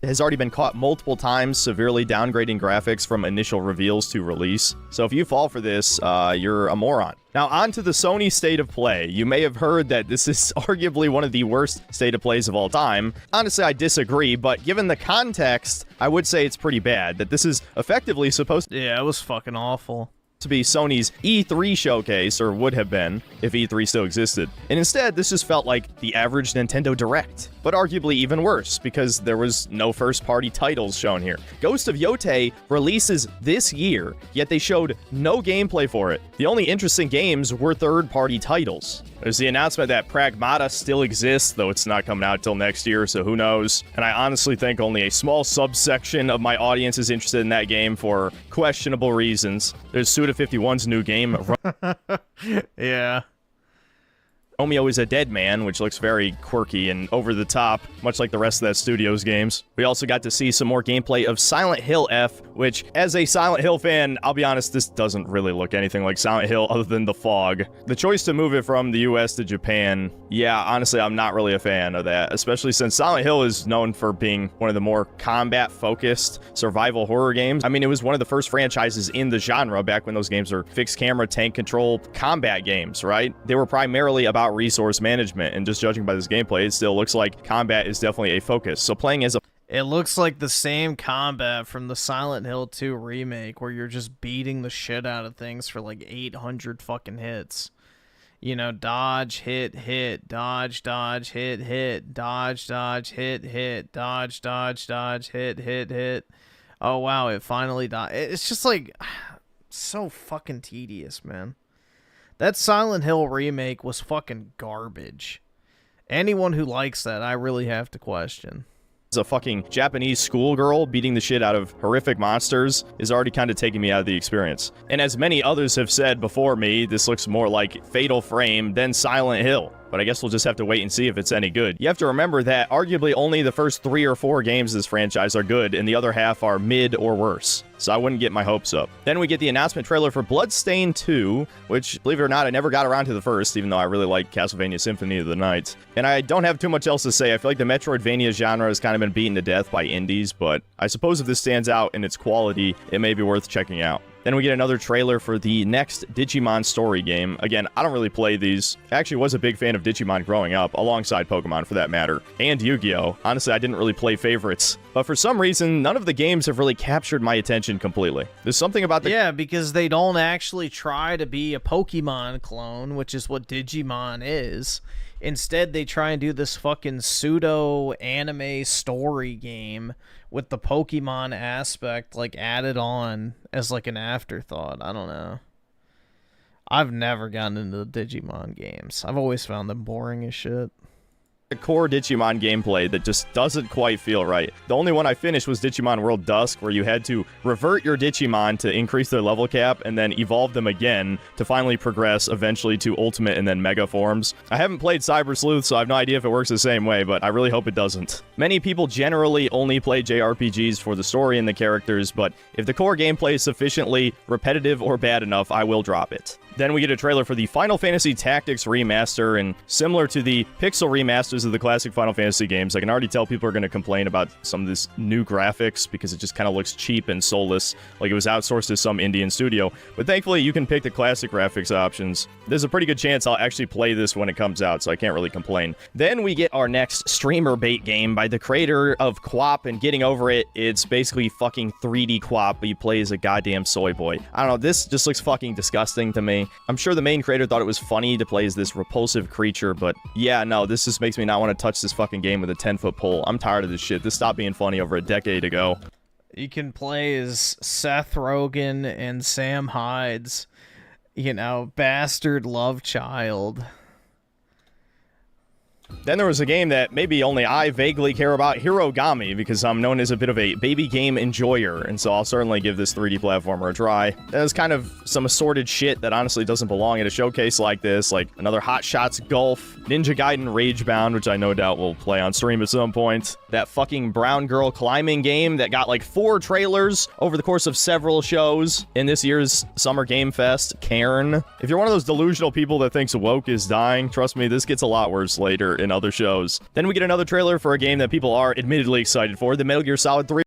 ...has already been caught multiple times severely downgrading graphics from initial reveals to release. So if you fall for this, you're a moron. Now, on to the Sony State of Play. You may have heard that this is arguably one of the worst State of Plays of all time. Honestly, I disagree, but given the context, I would say it's pretty bad, that this is effectively supposed Yeah, it was fucking awful. to be Sony's E3 showcase, or would have been, if E3 still existed. And instead, this just felt like the average Nintendo Direct, but arguably even worse, because there was no first-party titles shown here. Ghost of Yotei releases this year, yet they showed no gameplay for it. The only interesting games were third-party titles. There's the announcement that Pragmata still exists, though it's not coming out till next year, so who knows. And I honestly think only a small subsection of my audience is interested in that game for questionable reasons. There's Suda51's new game. Yeah. Romeo is a Dead Man, which looks very quirky and over the top, much like the rest of that studio's games. We also got to see some more gameplay of Silent Hill F, which, as a Silent Hill fan, I'll be honest, this doesn't really look anything like Silent Hill other than the fog. The choice to move it from the US to Japan, yeah, honestly, I'm not really a fan of that, especially since Silent Hill is known for being one of the more combat-focused survival horror games. I mean, it was one of the first franchises in the genre back when those games were fixed camera, tank control, combat games, right? They were primarily about resource management, and just judging by this gameplay, it still looks like combat is definitely a focus. So playing as a... It looks like the same combat from the Silent Hill 2 remake where you're just beating the shit out of things for like 800 fucking hits. You know, dodge, hit, hit, dodge, dodge, hit, hit, dodge, dodge, hit, hit, dodge, dodge, dodge, hit, hit, hit. Oh, wow, it finally died. It's just like so fucking tedious, man. That Silent Hill remake was fucking garbage. Anyone who likes that, I really have to question. A fucking Japanese schoolgirl beating the shit out of horrific monsters is already kind of taking me out of the experience. And as many others have said before me, this looks more like Fatal Frame than Silent Hill. But I guess we'll just have to wait and see if it's any good. You have to remember that arguably only the first 3 or 4 games of this franchise are good, and the other half are mid or worse. So I wouldn't get my hopes up. Then we get the announcement trailer for Bloodstained 2, which, believe it or not, I never got around to the first, even though I really like Castlevania Symphony of the Night. And I don't have too much else to say. I feel like the Metroidvania genre has kind of been beaten to death by indies, but I suppose if this stands out in its quality, it may be worth checking out. Then we get another trailer for the next Digimon story game. Again, I don't really play these. I actually was a big fan of Digimon growing up, alongside Pokemon for that matter, and Yu-Gi-Oh! Honestly, I didn't really play favorites. But for some reason, none of the games have really captured my attention completely. There's something about the... Yeah, because they don't actually try to be a Pokemon clone, which is what Digimon is. Instead, they try and do this fucking pseudo-anime story game with the Pokemon aspect, like, added on as, like, an afterthought. I don't know. I've never gotten into the Digimon games. I've always found them boring as shit. The core Digimon gameplay that just doesn't quite feel right. The only one I finished was Digimon World Dusk, where you had to revert your Digimon to increase their level cap and then evolve them again to finally progress eventually to Ultimate and then Mega forms. I haven't played Cyber Sleuth, so I have no idea if it works the same way, but I really hope it doesn't. Many people generally only play JRPGs for the story and the characters, but if the core gameplay is sufficiently repetitive or bad enough, I will drop it. Then we get a trailer for the Final Fantasy Tactics remaster, and similar to the pixel remasters of the classic Final Fantasy games, I can already tell people are going to complain about some of this new graphics because it just kind of looks cheap and soulless, like it was outsourced to some Indian studio. But thankfully, you can pick the classic graphics options. There's a pretty good chance I'll actually play this when it comes out, so I can't really complain. Then we get our next streamer bait game by the creator of QWOP and Getting Over It. It's basically fucking 3D QWOP, but you play as a goddamn soy boy. I don't know, this just looks fucking disgusting to me. I'm sure the main creator thought it was funny to play as this repulsive creature, but yeah, no, this just makes me not want to touch this fucking game with a 10-foot pole. I'm tired of this shit. This stopped being funny over a decade ago. You can play as Seth Rogen and Sam Hyde's, you know, bastard love child. Then there was a game that maybe only I vaguely care about, Hirogami, because I'm known as a bit of a baby game enjoyer, and so I'll certainly give this 3D platformer a try. There's kind of some assorted shit that honestly doesn't belong at a showcase like this, like another Hot Shots Golf, Ninja Gaiden Ragebound, which I no doubt will play on stream at some point, that fucking brown girl climbing game that got like 4 trailers over the course of several shows in this year's Summer Game Fest, Cairn. If you're one of those delusional people that thinks woke is dying, trust me, this gets a lot worse later in other shows. Then we get another trailer for a game that people are admittedly excited for, the Metal Gear Solid 3.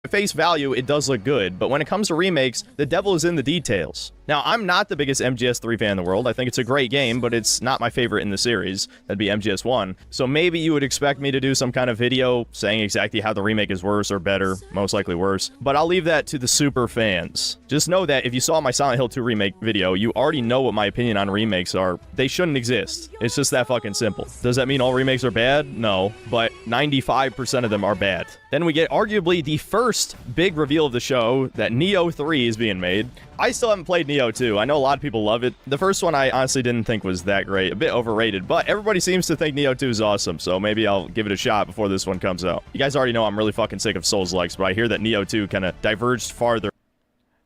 At face value, it does look good, but when it comes to remakes, the devil is in the details. Now, I'm not the biggest MGS3 fan in the world. I think it's a great game, but it's not my favorite in the series. That'd be MGS1. So maybe you would expect me to do some kind of video saying exactly how the remake is worse or better, most likely worse. But I'll leave that to the super fans. Just know that if you saw my Silent Hill 2 remake video, you already know what my opinion on remakes are. They shouldn't exist. It's just that fucking simple. Does that mean all remakes are bad? No, but 95% of them are bad. Then we get arguably the first big reveal of the show that Neo 3 is being made. I still haven't played Neo 2. I know a lot of people love it. The first one I honestly didn't think was that great. A bit overrated, but everybody seems to think Neo 2 is awesome, so maybe I'll give it a shot before this one comes out. You guys already know I'm really fucking sick of Souls-likes, but I hear that Neo 2 kind of diverged farther.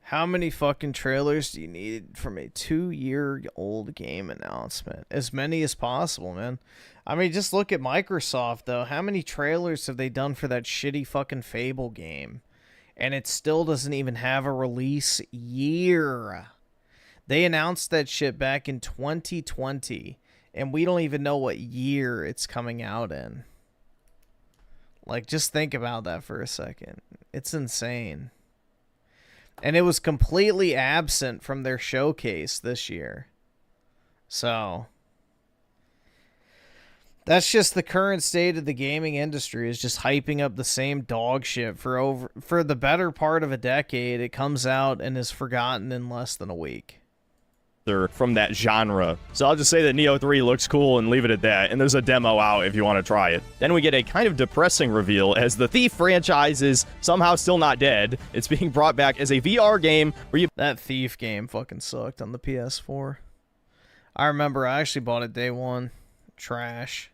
How many fucking trailers do you need from a 2-year-old game announcement? As many as possible, man. I mean, just look at Microsoft, though. How many trailers have they done for that shitty fucking Fable game? And it still doesn't even have a release year. They announced that shit back in 2020, and we don't even know what year it's coming out in. Like, just think about that for a second. It's insane. And it was completely absent from their showcase this year. So, That's just the current state of the gaming industry, is just hyping up the same dog shit for the better part of a decade. It comes out and is forgotten in less than a week. From that genre. So I'll just say that Neo 3 looks cool and leave it at that, and there's a demo out if you want to try it. Then we get a kind of depressing reveal as the Thief franchise is somehow still not dead. It's being brought back as a VR game where you... That Thief game fucking sucked on the PS4. I remember I actually bought it day one. Trash.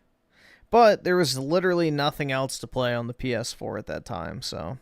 But there was literally nothing else to play on the PS4 at that time, so...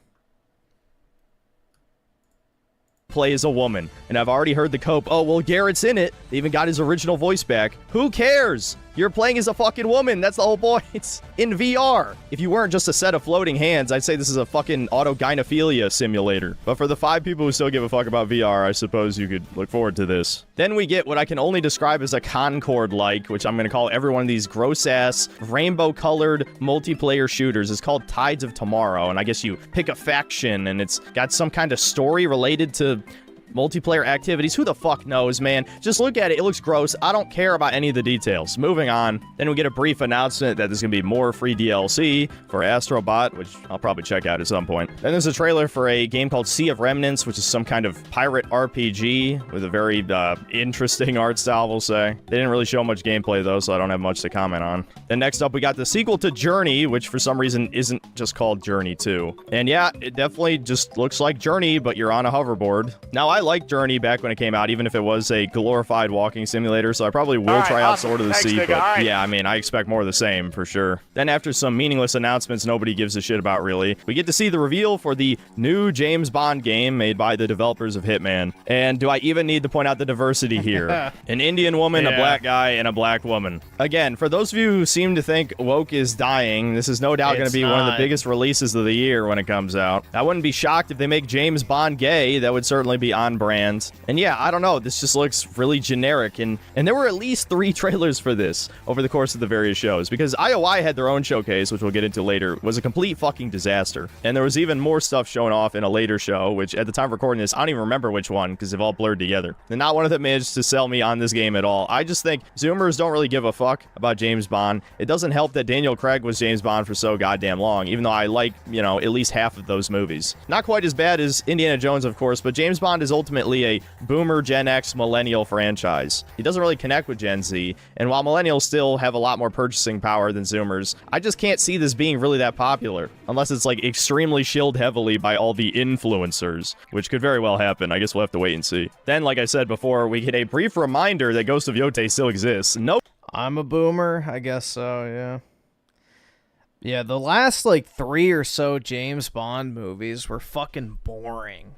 play as a woman. And I've already heard the cope, oh, well, Garrett's in it. They even got his original voice back. Who cares? You're playing as a fucking woman. That's the whole point. It's in VR. If you weren't just a set of floating hands, I'd say this is a fucking autogynephilia simulator. But for the 5 people who still give a fuck about VR, I suppose you could look forward to this. Then we get what I can only describe as a Concord-like, which I'm going to call every one of these gross-ass, rainbow-colored multiplayer shooters. It's called Tides of Tomorrow, and I guess you pick a faction, and it's got some kind of story related to multiplayer activities. Who the fuck knows, man? Just look at it. It looks gross. I don't care about any of the details. Moving on. Then we get a brief announcement that there's going to be more free DLC for Astrobot, which I'll probably check out at some point. Then there's a trailer for a game called Sea of Remnants, which is some kind of pirate RPG with a very interesting art style, we'll say. They didn't really show much gameplay, though, so I don't have much to comment on. Then next up, we got the sequel to Journey, which for some reason isn't just called Journey 2. And yeah, it definitely just looks like Journey, but you're on a hoverboard. Now, I liked Journey back when it came out, even if it was a glorified walking simulator, so I probably will try out Sword of the Sea, but yeah, I mean, I expect more of the same, for sure. Then after some meaningless announcements nobody gives a shit about, really, we get to see the reveal for the new James Bond game made by the developers of Hitman. And do I even need to point out the diversity here? An Indian woman, a black guy, and a black woman. Again, for those of you who seem to think woke is dying, this is no doubt going to be one of the biggest releases of the year when it comes out. I wouldn't be shocked if they make James Bond gay. That would certainly be on brand. And yeah, I don't know, this just looks really generic, and there were at least 3 trailers for this over the course of the various shows, because IOI had their own showcase, which we'll get into later, was a complete fucking disaster. And there was even more stuff showing off in a later show, which at the time of recording this, I don't even remember which one, because they've all blurred together. And not one of them managed to sell me on this game at all. I just think Zoomers don't really give a fuck about James Bond. It doesn't help that Daniel Craig was James Bond for so goddamn long, even though I like, you know, at least half of those movies. Not quite as bad as Indiana Jones, of course, but James Bond is ultimately a boomer Gen X millennial franchise. He doesn't really connect with Gen Z, and while millennials still have a lot more purchasing power than Zoomers, I just can't see this being really that popular, unless it's like extremely shilled heavily by all the influencers, which could very well happen. I guess we'll have to wait and see. Then, like I said before, we get a brief reminder that Ghost of Yotei still exists. Nope. I'm a boomer, I guess so, yeah. Yeah, the last like 3 or so James Bond movies were fucking boring.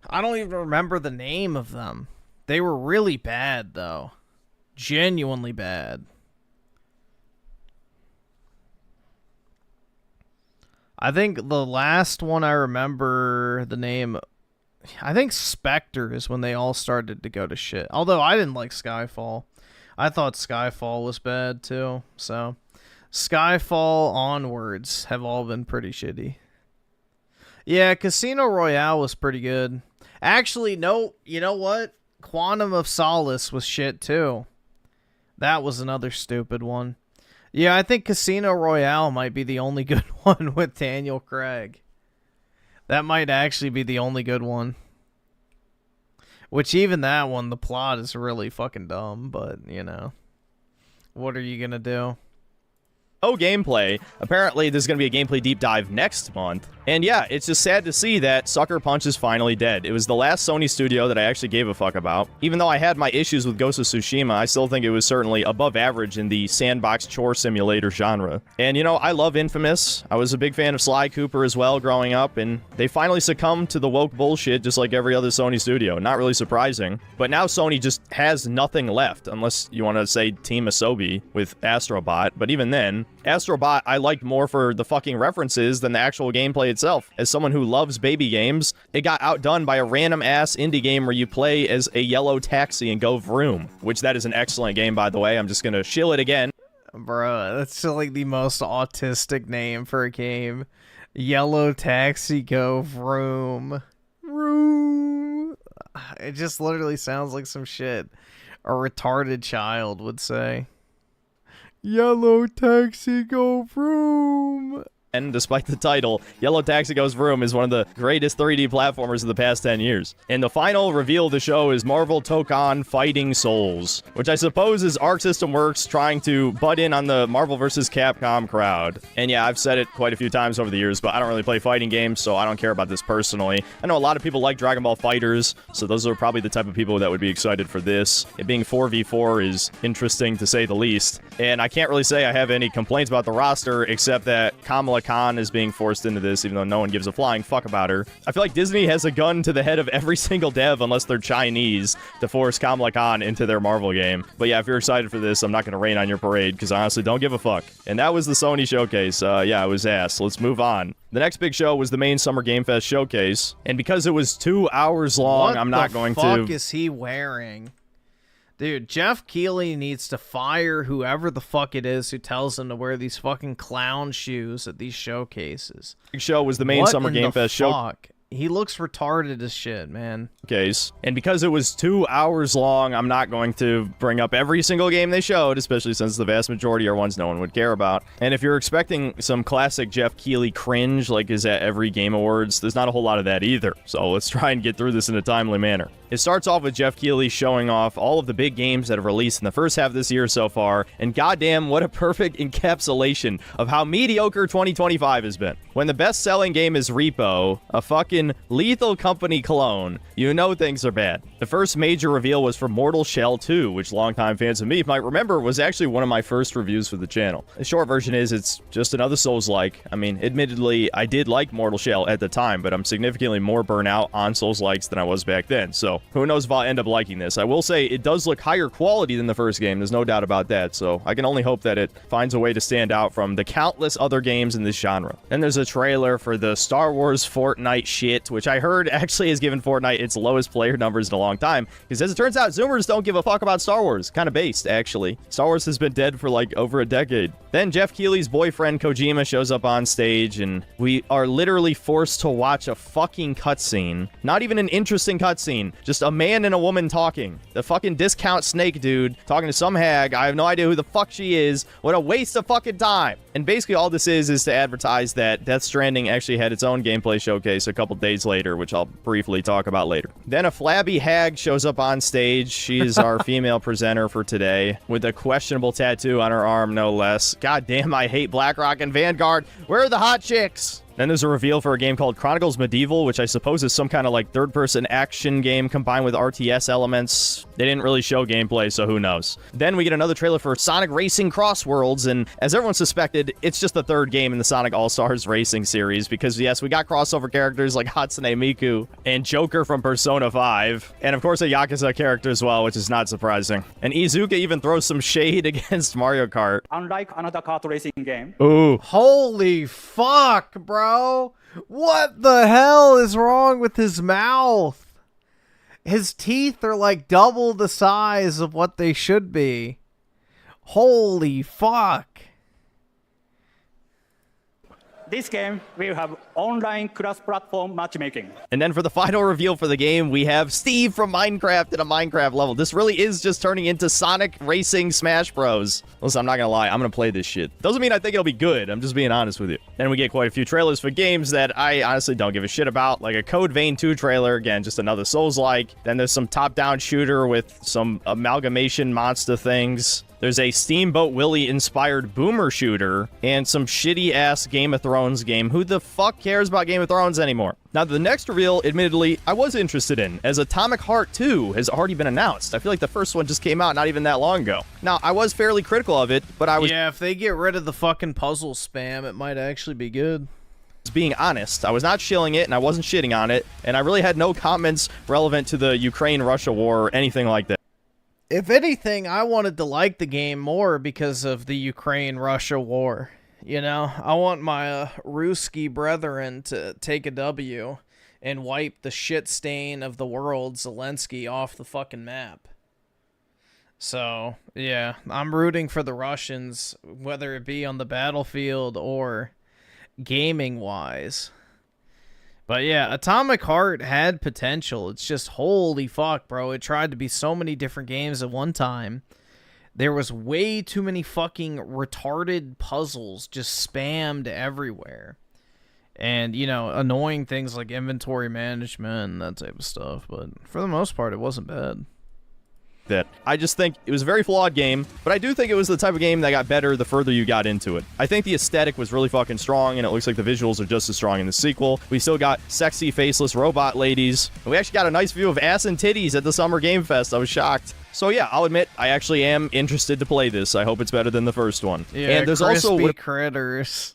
I don't even remember the name of them. They were really bad, though. Genuinely bad. I think the last one I remember the name... I think Spectre is when they all started to go to shit. Although I didn't like Skyfall. I thought Skyfall was bad, too. So, Skyfall onwards have all been pretty shitty. Yeah, Casino Royale was pretty good. Actually, no, you know what? Quantum of Solace was shit, too. That was another stupid one. Yeah, I think Casino Royale might be the only good one with Daniel Craig. That might actually be the only good one. Which, even that one, the plot is really fucking dumb, but, you know. What are you gonna do? Oh, gameplay. Apparently, there's going to be a gameplay deep dive next month. And yeah, it's just sad to see that Sucker Punch is finally dead. It was the last Sony studio that I actually gave a fuck about. Even though I had my issues with Ghost of Tsushima, I still think it was certainly above average in the sandbox chore simulator genre. And you know, I love Infamous. I was a big fan of Sly Cooper as well growing up, and they finally succumbed to the woke bullshit just like every other Sony studio. Not really surprising. But now Sony just has nothing left, unless you want to say Team Asobi with Astrobot. But even then, Astrobot I liked more for the fucking references than the actual gameplay itself. As someone who loves baby games, it got outdone by a random-ass indie game where you play as a yellow taxi and go vroom, which that is an excellent game, by the way. I'm just gonna shill it again. Bruh, that's like the most autistic name for a game. Yellow taxi, go vroom. Vroom. It just literally sounds like some shit a retarded child would say. Yellow taxi go vroom. And despite the title, Yellow Taxi Goes Vroom is one of the greatest 3D platformers of the past 10 years. And the final reveal of the show is Marvel Tokon Fighting Souls, which I suppose is Arc System Works trying to butt in on the Marvel vs. Capcom crowd. And yeah, I've said it quite a few times over the years, but I don't really play fighting games, so I don't care about this personally. I know a lot of people like Dragon Ball FighterZ, so those are probably the type of people that would be excited for this. It being 4v4 is interesting to say the least. And I can't really say I have any complaints about the roster, except that Kamala Khan is being forced into this, even though no one gives a flying fuck about her. I feel like Disney has a gun to the head of every single dev, unless they're Chinese, to force Kamala Khan into their Marvel game. But yeah, if you're excited for this, I'm not going to rain on your parade, because I honestly don't give a fuck. And that was the Sony showcase. Yeah, it was ass. Let's move on. The next big show was the main Summer Game Fest showcase, and because it was 2 hours long, I'm not going to... What the fuck is he wearing? Dude, Jeff Keighley needs to fire whoever the fuck it is who tells him to wear these fucking clown shoes at these showcases. Big show was the main Summer Game Fest show. He looks retarded as shit, man. Case. And because it was 2 hours long, I'm not going to bring up every single game they showed, especially since the vast majority are ones no one would care about. And if you're expecting some classic Jeff Keighley cringe like is at every Game Awards, there's not a whole lot of that either. So let's try and get through this in a timely manner. It starts off with Jeff Keighley showing off all of the big games that have released in the first half of this year so far, and goddamn, what a perfect encapsulation of how mediocre 2025 has been. When the best-selling game is Repo, a fucking Lethal Company clone, you know things are bad. The first major reveal was for Mortal Shell 2, which longtime fans of me might remember was actually one of my first reviews for the channel. The short version is it's just another Souls-like. I mean, admittedly, I did like Mortal Shell at the time, but I'm significantly more burnt out on Souls-likes than I was back then, so who knows if I'll end up liking this. I will say it does look higher quality than the first game, there's no doubt about that, so I can only hope that it finds a way to stand out from the countless other games in this genre. Then there's a trailer for the Star Wars Fortnite shit, which I heard actually has given Fortnite its lowest player numbers in a long time, because as it turns out, Zoomers don't give a fuck about Star Wars. Kind of based, actually. Star Wars has been dead for like over a decade. Then Jeff Keighley's boyfriend Kojima shows up on stage, and we are literally forced to watch a fucking cutscene. Not even an interesting cutscene, just a man and a woman talking. The fucking discount snake dude talking to some hag. I have no idea who the fuck she is. What a waste of fucking time. And basically all this is to advertise that Death Stranding actually had its own gameplay showcase a couple days later, which I'll briefly talk about later. Then a flabby hag shows up on stage. She is our female presenter for today, with a questionable tattoo on her arm, no less. God damn, I hate BlackRock and Vanguard. Where are the hot chicks? Then there's a reveal for a game called Chronicles Medieval, which I suppose is some kind of like third-person action game combined with RTS elements. They didn't really show gameplay, so who knows. Then we get another trailer for Sonic Racing Cross Worlds, and as everyone suspected, it's just the third game in the Sonic All-Stars Racing series, because yes, we got crossover characters like Hatsune Miku and Joker from Persona 5, and of course a Yakuza character as well, which is not surprising. And Iizuka even throws some shade against Mario Kart. Unlike another kart racing game. Ooh. Holy fuck, bro. What the hell is wrong with his mouth? His teeth are like double the size of what they should be. Holy fuck. This game will have online cross-platform matchmaking. And then for the final reveal for the game, we have Steve from Minecraft in a Minecraft level. This really is just turning into Sonic Racing Smash Bros. Listen, I'm not gonna lie, I'm gonna play this shit. Doesn't mean I think it'll be good, I'm just being honest with you. Then we get quite a few trailers for games that I honestly don't give a shit about, like a Code Vein 2 trailer, again, just another Souls-like. Then there's some top-down shooter with some amalgamation monster things. There's a Steamboat Willie-inspired boomer shooter, and some shitty-ass Game of Thrones game. Who the fuck cares about Game of Thrones anymore? Now, the next reveal, admittedly, I was interested in, as Atomic Heart 2 has already been announced. I feel like the first one just came out not even that long ago. Now, I was fairly critical of it, but I was... Yeah, if they get rid of the fucking puzzle spam, it might actually be good. Being honest, I was not shilling it, and I wasn't shitting on it, and I really had no comments relevant to the Ukraine-Russia war or anything like that. If anything, I wanted to like the game more because of the Ukraine-Russia war. You know, I want my Ruski brethren to take a W and wipe the shit stain of the world, Zelensky, off the fucking map. So, yeah, I'm rooting for the Russians, whether it be on the battlefield or gaming-wise. But yeah, Atomic Heart had potential. It's just, holy fuck, bro. It tried to be so many different games at one time There was way too many fucking retarded puzzles just spammed everywhere. And, you know, annoying things like inventory management and that type of stuff. But for the most part, it wasn't bad. That I just think it was a very flawed game, but I do think it was the type of game that got better the further you got into it. I think the aesthetic was really fucking strong, and it looks like the visuals are just as strong in the sequel. We still got sexy, faceless robot ladies, and we actually got a nice view of ass and titties at the Summer Game Fest. I was shocked. So yeah, I'll admit, I actually am interested to play this. I hope it's better than the first one. Yeah, and there's also critters.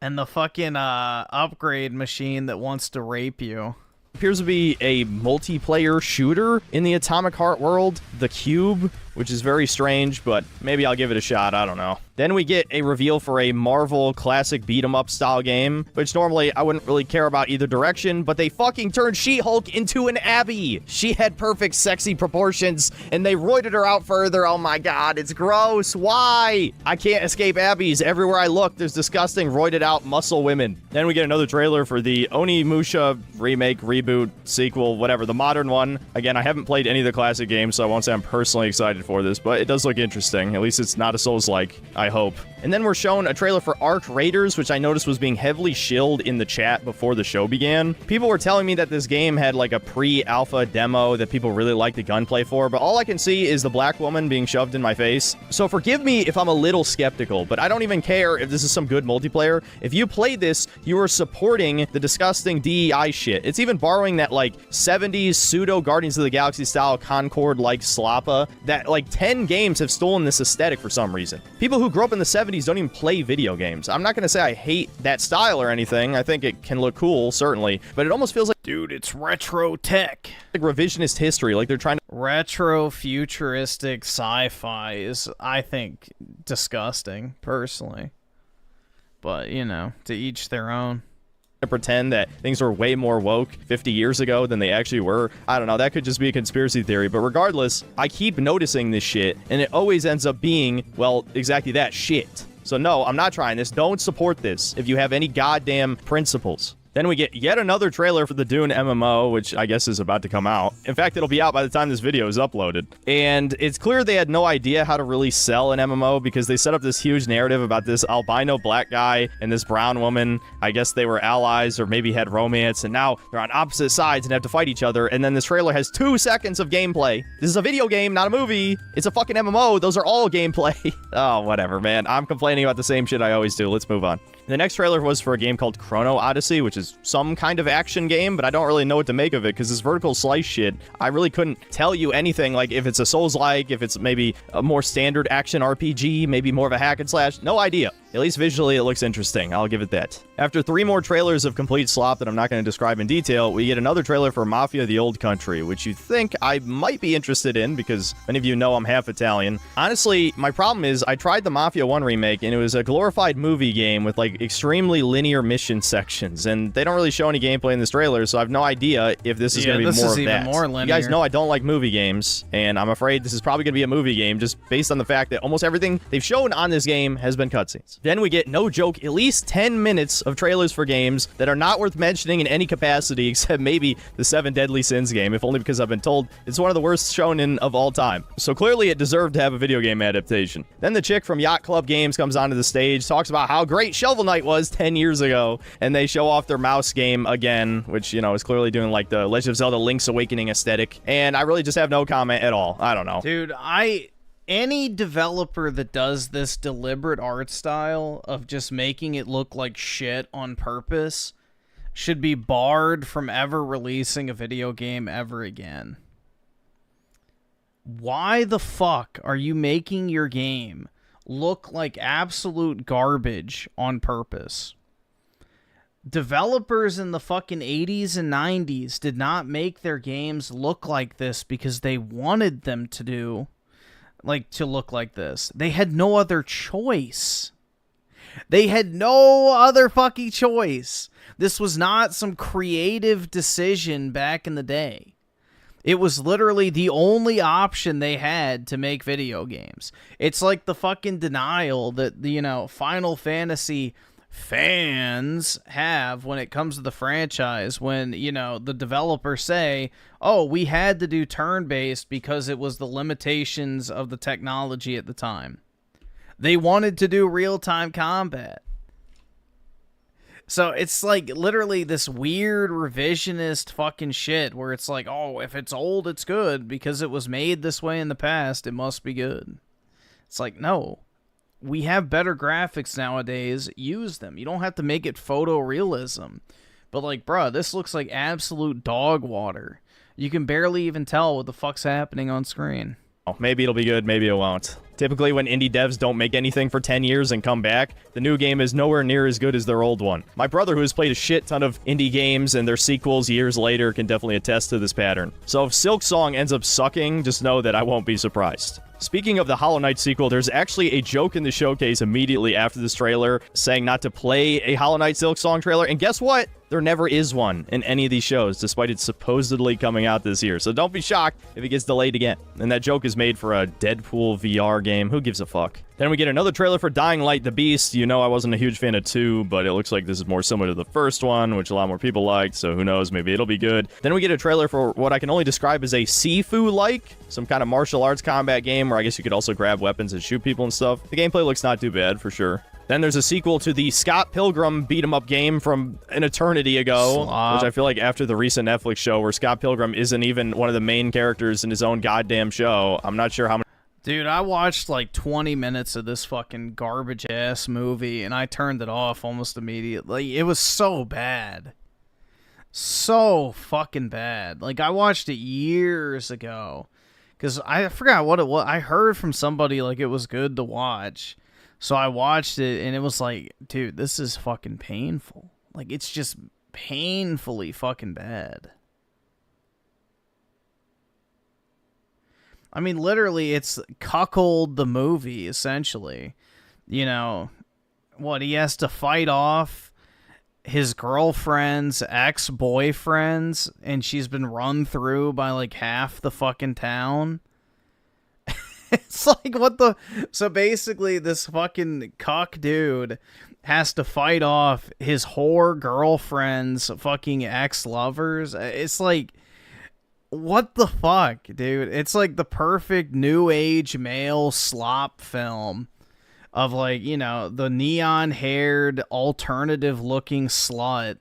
And the fucking upgrade machine that wants to rape you. Appears to be a multiplayer shooter in the Atomic Heart world, The Cube, which is very strange, but maybe I'll give it a shot. I don't know. Then we get a reveal for a Marvel classic beat-em-up style game, which normally I wouldn't really care about either direction, but they fucking turned She-Hulk into an Abby. She had perfect sexy proportions, and they roided her out further. Oh my god, it's gross. Why? I can't escape Abbies. Everywhere I look, there's disgusting roided out muscle women. Then we get another trailer for the Onimusha remake, reboot, sequel, whatever, the modern one. Again, I haven't played any of the classic games, so I won't say I'm personally excited for this, but it does look interesting. At least it's not a Souls-like, I hope. And then we're shown a trailer for Arc Raiders, which I noticed was being heavily shilled in the chat before the show began. People were telling me that this game had like a pre-alpha demo that people really liked the gunplay for, but all I can see is the black woman being shoved in my face. So forgive me if I'm a little skeptical, but I don't even care if this is some good multiplayer. If you play this, you are supporting the disgusting DEI shit. It's even borrowing that like 70s pseudo Guardians of the Galaxy style Concord-like slappa that like 10 games have stolen this aesthetic for some reason. People who grew up in the 70s don't even play video games. I'm not going to say I hate that style or anything. I think it can look cool, certainly, but it almost feels like, dude, it's retro tech. Like revisionist history, like they're trying to... Retro futuristic sci-fi is, I think, disgusting, personally. But, you know, to each their own. To pretend that things were way more woke 50 years ago than they actually were. I don't know, that could just be a conspiracy theory, but regardless, I keep noticing this shit, and it always ends up being, well, exactly that, shit. So no, I'm not trying this. Don't support this if you have any goddamn principles. Then we get yet another trailer for the Dune MMO, which I guess is about to come out. In fact, it'll be out by the time this video is uploaded. And it's clear they had no idea how to really sell an MMO because they set up this huge narrative about this albino black guy and this brown woman. I guess they were allies or maybe had romance, and now they're on opposite sides and have to fight each other. And then this trailer has 2 seconds of gameplay. This is a video game, not a movie. It's a fucking MMO. Those are all gameplay. Oh, whatever, man. I'm complaining about the same shit I always do. Let's move on. The next trailer was for a game called Chrono Odyssey, which is some kind of action game, but I don't really know what to make of it because this vertical slice shit, I really couldn't tell you anything, like if it's a Souls-like, if it's maybe a more standard action RPG, maybe more of a hack and slash, no idea. At least visually, it looks interesting. I'll give it that. After 3 more trailers of complete slop that I'm not going to describe in detail, we get another trailer for Mafia: The Old Country, which you think I might be interested in because many of you know I'm half Italian. Honestly, my problem is I tried the Mafia 1 remake, and it was a glorified movie game with like extremely linear mission sections, and they don't really show any gameplay in this trailer, so I have no idea if this is going to be more of that. More linear. You guys know I don't like movie games, and I'm afraid this is probably going to be a movie game just based on the fact that almost everything they've shown on this game has been cutscenes. Then we get, no joke, at least 10 minutes of trailers for games that are not worth mentioning in any capacity except maybe the 7 Deadly Sins game, if only because I've been told it's one of the worst shonen of all time. So clearly it deserved to have a video game adaptation. Then the chick from Yacht Club Games comes onto the stage, talks about how great Shovel Knight was 10 years ago, and they show off their mouse game again, which, you know, is clearly doing like the Legend of Zelda Link's Awakening aesthetic, and I really just have no comment at all. I don't know. Dude, any developer that does this deliberate art style of just making it look like shit on purpose should be barred from ever releasing a video game ever again. Why the fuck are you making your game look like absolute garbage on purpose? Developers in the fucking 80s and 90s did not make their games look like this because they wanted them to look like this. They had no other choice. They had no other fucking choice. This was not some creative decision back in the day. It was literally the only option they had to make video games. It's like the fucking denial that, you know, Final Fantasy fans have when it comes to the franchise, when, you know, the developers say, oh, we had to do turn-based because it was the limitations of the technology at the time. They wanted to do real-time combat. So it's like literally this weird revisionist fucking shit where it's like, oh, if it's old, it's good because it was made this way in the past, it must be good. It's like, no. We have better graphics nowadays. Use them. You don't have to make it photorealism. But like, bruh, this looks like absolute dog water. You can barely even tell what the fuck's happening on screen. Oh, maybe it'll be good, maybe it won't. Typically, when indie devs don't make anything for 10 years and come back, the new game is nowhere near as good as their old one. My brother, who has played a shit ton of indie games and their sequels years later, can definitely attest to this pattern. So if Silk Song ends up sucking, just know that I won't be surprised. Speaking of the Hollow Knight sequel, there's actually a joke in the showcase immediately after this trailer saying not to play a Hollow Knight Silk Song trailer, and guess what? There never is one in any of these shows, despite it supposedly coming out this year. So don't be shocked if it gets delayed again. And that joke is made for a Deadpool VR game. Who gives a fuck? Then we get another trailer for Dying Light the Beast. You know I wasn't a huge fan of 2, but it looks like this is more similar to the first one, which a lot more people liked, so who knows, maybe it'll be good. Then we get a trailer for what I can only describe as a Sifu-like, some kind of martial arts combat game where I guess you could also grab weapons and shoot people and stuff. The gameplay looks not too bad, for sure. Then there's a sequel to the Scott Pilgrim beat-em-up game from an eternity ago, which I feel like after the recent Netflix show where Scott Pilgrim isn't even one of the main characters in his own goddamn show, I'm not sure how many... Dude, I watched like 20 minutes of this fucking garbage-ass movie, and I turned it off almost immediately. It was so bad. So fucking bad. Like, I watched it years ago, because I forgot what it was. I heard from somebody, like, it was good to watch. So I watched it, and it was like, dude, this is fucking painful. Like, it's just painfully fucking bad. I mean, literally, it's Cuckold the movie, essentially. You know, what, he has to fight off his girlfriend's ex-boyfriends, and she's been run through by, like, half the fucking town. It's like, what the... So basically, this fucking cuck dude has to fight off his whore girlfriend's fucking ex-lovers. It's like... What the fuck, dude? It's like the perfect new age male slop film of, like, you know, the neon-haired, alternative-looking slut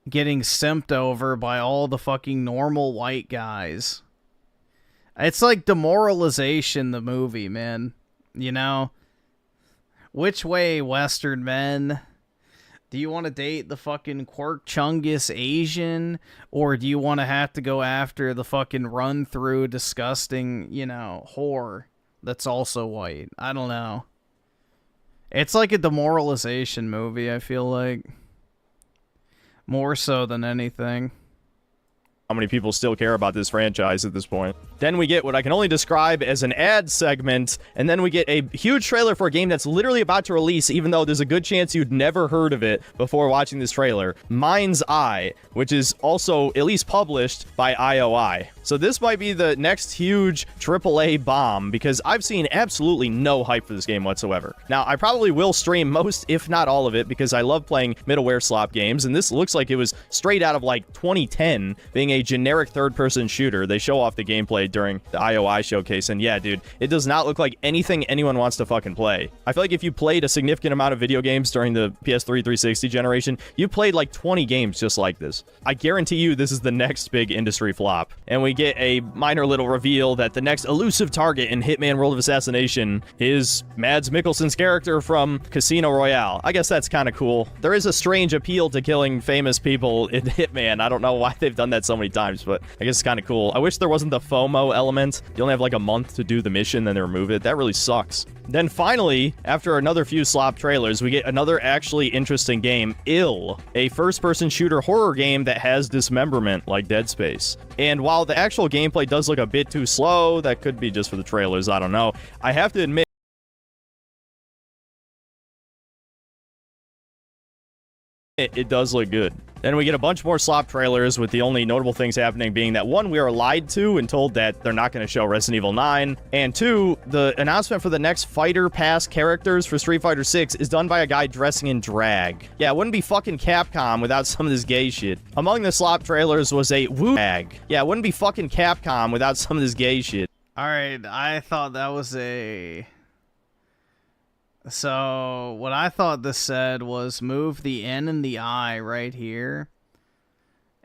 getting simped over by all the fucking normal white guys. It's like Demoralization, the movie, man. You know? Which way, Western men? Do you want to date the fucking Quirk Chungus Asian? Or do you want to have to go after the fucking run-through, disgusting, you know, whore that's also white? I don't know. It's like a demoralization movie, I feel like. More so than anything. How many people still care about this franchise at this point? Then we get what I can only describe as an ad segment, and then we get a huge trailer for a game that's literally about to release, even though there's a good chance you'd never heard of it before watching this trailer. Mind's Eye, which is also at least published by IOI. So this might be the next huge AAA bomb, because I've seen absolutely no hype for this game whatsoever. Now, I probably will stream most, if not all of it, because I love playing middleware slop games, and this looks like it was straight out of, like, 2010, being a generic third-person shooter. They show off the gameplay during the IOI showcase, and yeah, dude, it does not look like anything anyone wants to fucking play. I feel like if you played a significant amount of video games during the PS3 360 generation, you played like 20 games just like this. I guarantee you this is the next big industry flop. And we get a minor little reveal that the next elusive target in Hitman World of Assassination is Mads Mikkelsen's character from Casino Royale. I guess that's kind of cool. There is a strange appeal to killing famous people in Hitman. I don't know why they've done that so many times, but I guess it's kind of cool. I wish there wasn't the FOMO element. You only have like a month to do the mission, then they remove it. That really sucks. Then finally, after another few slop trailers, we get another actually interesting game, Ill, a first-person shooter horror game that has dismemberment like Dead Space. And while the actual gameplay does look a bit too slow, that could be just for the trailers, I don't know. I have to admit, it does look good. Then we get a bunch more slop trailers with the only notable things happening being that, one, we are lied to and told that they're not going to show Resident Evil 9, and two, the announcement for the next Fighter Pass characters for Street Fighter 6 is done by a guy dressing in drag. Yeah, it wouldn't be fucking Capcom without some of this gay shit. Among the slop trailers was a woo drag. Yeah, it wouldn't be fucking Capcom without some of this gay shit. Alright, I thought that was a... So, what I thought this said was move the N and the I right here.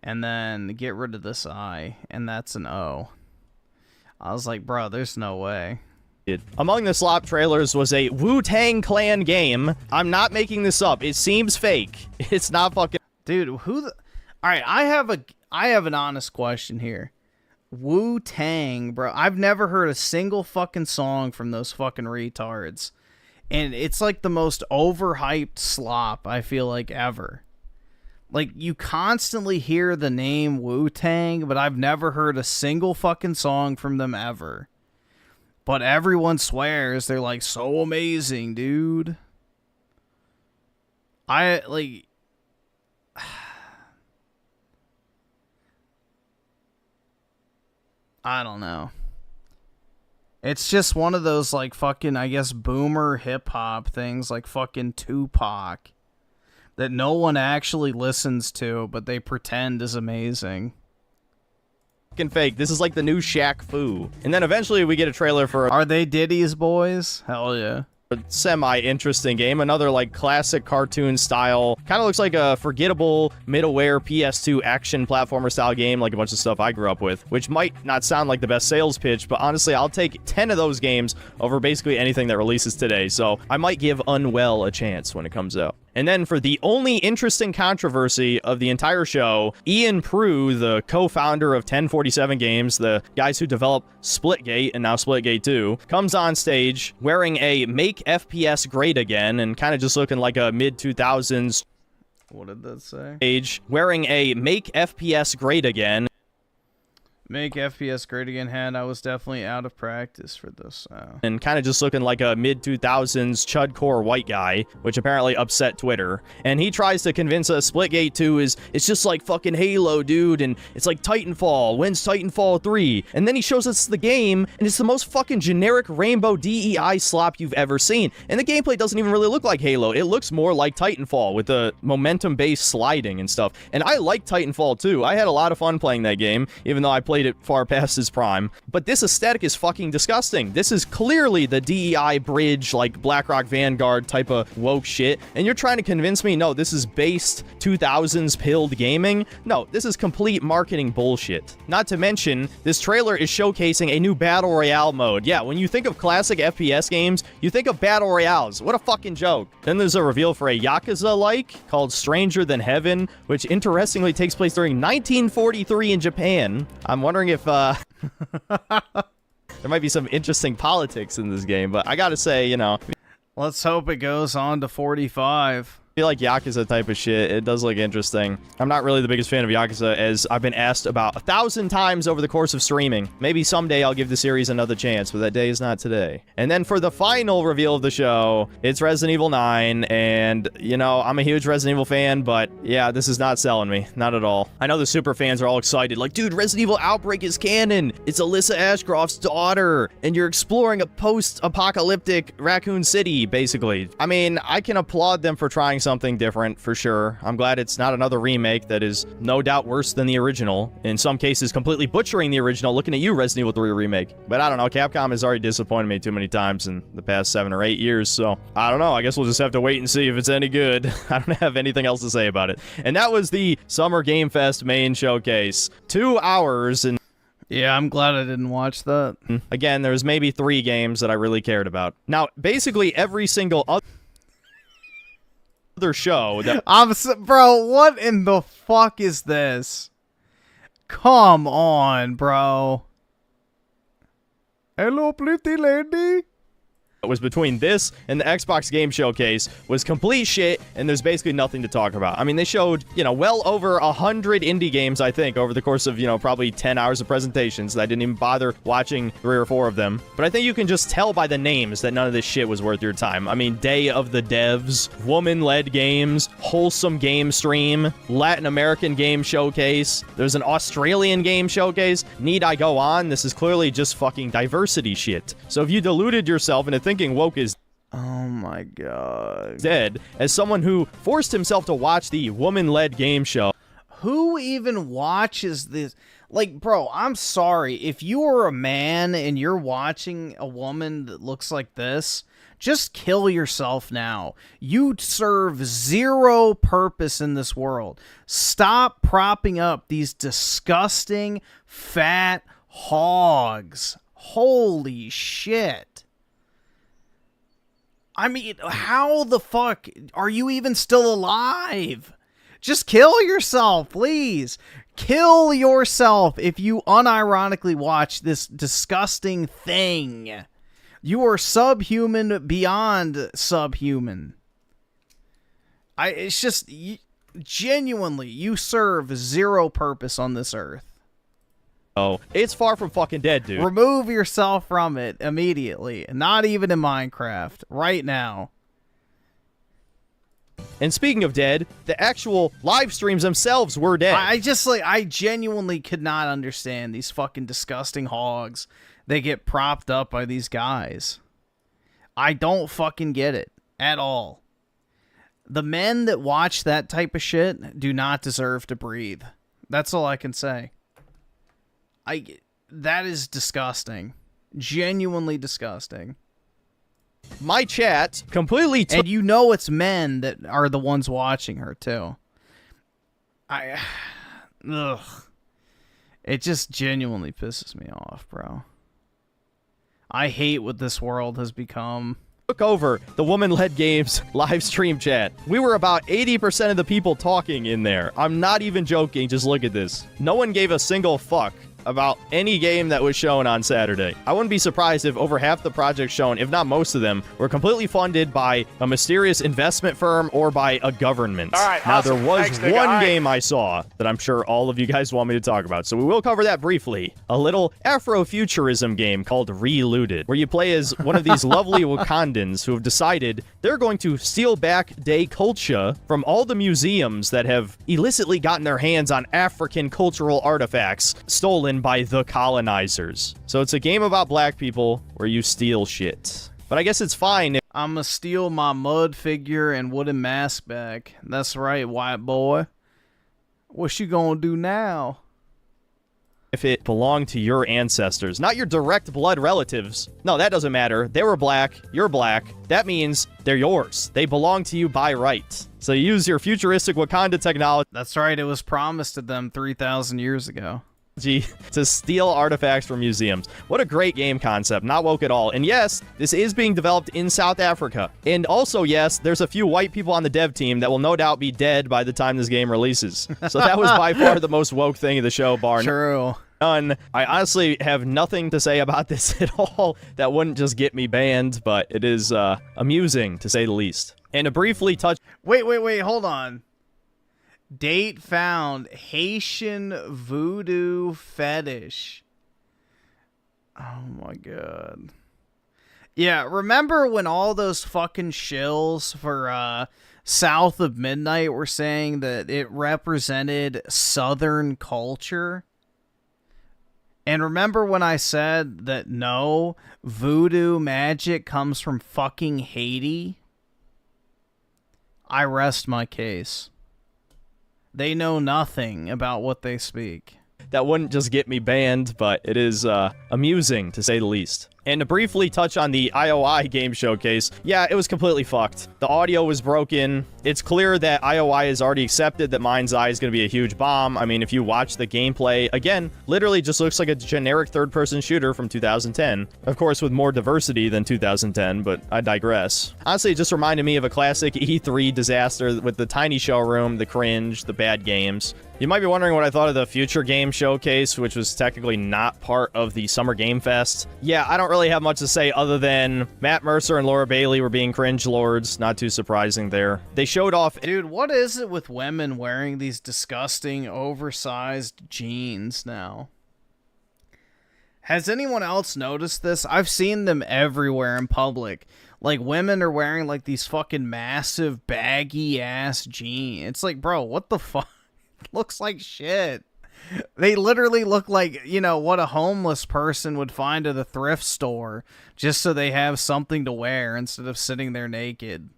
And then get rid of this I. And that's an O. I was like, bro, there's no way. Among the slop trailers was a Wu-Tang Clan game. I'm not making this up. It seems fake. It's not fucking... Dude, who the... Alright, I have an honest question here. Wu-Tang, bro. I've never heard a single fucking song from those fucking retards. And it's like the most overhyped slop, I feel like, ever. Like, you constantly hear the name Wu-Tang, but I've never heard a single fucking song from them ever. But everyone swears they're, like, so amazing, dude. I don't know. It's just one of those, like, fucking, I guess, boomer hip-hop things, like fucking Tupac, that no one actually listens to, but they pretend is amazing. Fucking fake. This is like the new Shaq Fu. And then eventually we get a trailer for... Are they Diddy's boys? Hell yeah. A semi-interesting game, another like classic cartoon style, kind of looks like a forgettable middleware PS2 action platformer style game, like a bunch of stuff I grew up with, which might not sound like the best sales pitch, but honestly, I'll take 10 of those games over basically anything that releases today, so I might give Unwell a chance when it comes out. And then for the only interesting controversy of the entire show, Ian Prue, the co-founder of 1047 Games, the guys who developed Splitgate and now Splitgate 2, comes on stage wearing a Make FPS Great Again and kind of just looking like a mid-2000s... What did that say? ...age, wearing a Make FPS Great Again. Make FPS Great Again hat. I was definitely out of practice for this. And kind of just looking like a mid-2000s chudcore white guy, which apparently upset Twitter. And he tries to convince us Splitgate 2 it's just like fucking Halo, dude, and it's like Titanfall. When's Titanfall 3? And then he shows us the game, and it's the most fucking generic rainbow DEI slop you've ever seen. And the gameplay doesn't even really look like Halo. It looks more like Titanfall with the momentum-based sliding and stuff. And I like Titanfall 2. I had a lot of fun playing that game, even though I played it far past its prime. But this aesthetic is fucking disgusting. This is clearly the DEI bridge, like BlackRock Vanguard type of woke shit. And you're trying to convince me, no, this is based 2000s pilled gaming? No, this is complete marketing bullshit. Not to mention, this trailer is showcasing a new Battle Royale mode. Yeah, when you think of classic FPS games, you think of Battle Royales. What a fucking joke. Then there's a reveal for a Yakuza-like called Stranger Than Heaven, which interestingly takes place during 1943 in Japan. I'm wondering if, there might be some interesting politics in this game, but I gotta say, you know... Let's hope it goes on to 45. I feel like Yakuza type of shit. It does look interesting. I'm not really the biggest fan of Yakuza, as I've been asked about 1,000 times over the course of streaming. Maybe someday I'll give the series another chance, but that day is not today. And then for the final reveal of the show, it's Resident Evil 9, and, you know, I'm a huge Resident Evil fan, but yeah, this is not selling me. Not at all. I know the super fans are all excited, like, dude, Resident Evil Outbreak is canon! It's Alyssa Ashcroft's daughter, and you're exploring a post-apocalyptic Raccoon City, basically. I mean, I can applaud them for trying something different, for sure. I'm glad it's not another remake that is no doubt worse than the original. In some cases, completely butchering the original. Looking at you, Resident Evil 3 remake. But I don't know, Capcom has already disappointed me too many times in the past 7 or 8 years, so I don't know. I guess we'll just have to wait and see if it's any good. I don't have anything else to say about it. And that was the Summer Game Fest main showcase. 2 hours and... Yeah, I'm glad I didn't watch that. Again, there's maybe 3 games that I really cared about. Now, basically every single other show that bro, what in the fuck is this? Come on, bro. Hello, pretty lady. was between this and the Xbox Game Showcase was complete shit, and there's basically nothing to talk about. I mean, they showed, well over 100 indie games, I think, over the course of, probably 10 hours of presentations. I didn't even bother watching 3 or 4 of them. But I think you can just tell by the names that none of this shit was worth your time. I mean, Day of the Devs, Woman-Led Games, Wholesome Game Stream, Latin American Game Showcase, there's an Australian Game Showcase. Need I go on? This is clearly just fucking diversity shit. So if you deluded yourself into thinking woke is Oh my god. dead, as someone who forced himself to watch the woman-led game show. Who even watches this? Like, bro, I'm sorry. If you are a man and you're watching a woman that looks like this, just kill yourself now. You serve zero purpose in this world. Stop propping up these disgusting, fat hogs. Holy shit. I mean, how the fuck are you even still alive? Just kill yourself, please. Kill yourself if you unironically watch this disgusting thing. You are subhuman beyond subhuman. It's just, genuinely, you serve zero purpose on this earth. Oh, it's far from fucking dead, dude. Remove yourself from it immediately. Not even in Minecraft. Right now. And speaking of dead, the actual live streams themselves were dead. I genuinely could not understand these fucking disgusting hogs. They get propped up by these guys. I don't fucking get it. At all. The men that watch that type of shit do not deserve to breathe. That's all I can say. That is disgusting. Genuinely disgusting. My chat completely and you know it's men that are the ones watching her too. Ugh. It just genuinely pisses me off, bro. I hate what this world has become. Took over the woman-led games live stream chat. We were about 80% of the people talking in there. I'm not even joking. Just look at this. No one gave a single fuck about any game that was shown on Saturday. I wouldn't be surprised if over half the projects shown, if not most of them, were completely funded by a mysterious investment firm or by a government. All right, now, awesome. there was Thanks, one game I saw that I'm sure all of you guys want me to talk about, so we will cover that briefly. A little Afrofuturism game called Relooted, where you play as one of these lovely Wakandans who have decided they're going to steal back day culture from all the museums that have illicitly gotten their hands on African cultural artifacts stolen by the colonizers. So it's a game about black people where you steal shit. But I guess it's fine. I'ma steal my mud figure and wooden mask back. That's right, white boy. What you gonna do now? If it belonged to your ancestors, not your direct blood relatives. No, that doesn't matter. They were black, you're black. That means they're yours. They belong to you by right. So use your futuristic Wakanda technology. That's right, it was promised to them 3,000 years ago. To steal artifacts from museums. What a great game concept. Not woke at all. And yes, this is being developed in South Africa. And also, yes, there's a few white people on the dev team that will no doubt be dead by the time this game releases. So that was by far the most woke thing of the show, bar True. none. I honestly have nothing to say about this at all that wouldn't just get me banned, but it is amusing, to say the least. And to briefly touch... Wait, hold on. Date found. Haitian voodoo fetish. Oh my god. Yeah, remember when all those fucking shills for South of Midnight were saying that it represented Southern culture? And remember when I said that no, voodoo magic comes from fucking Haiti? I rest my case. They know nothing about what they speak. That wouldn't just get me banned, but it is amusing, to say the least. And to briefly touch on the IOI game showcase, yeah, it was completely fucked. The audio was broken. It's clear that IOI has already accepted that Mind's Eye is going to be a huge bomb. I mean, if you watch the gameplay, again, literally just looks like a generic third-person shooter from 2010. Of course, with more diversity than 2010, but I digress. Honestly, it just reminded me of a classic E3 disaster with the tiny showroom, the cringe, the bad games. You might be wondering what I thought of the Future Game Showcase, which was technically not part of the Summer Game Fest. Yeah, I don't really have much to say other than Matt Mercer and Laura Bailey were being cringe lords. Not too surprising there. They showed off... Dude, what is it with women wearing these disgusting, oversized jeans now? Has anyone else noticed this? I've seen them everywhere in public. Like, women are wearing, like, these fucking massive, baggy-ass jeans. It's like, bro, what the fuck? Looks like shit. They literally look like, you know, what a homeless person would find at a thrift store just so they have something to wear instead of sitting there naked.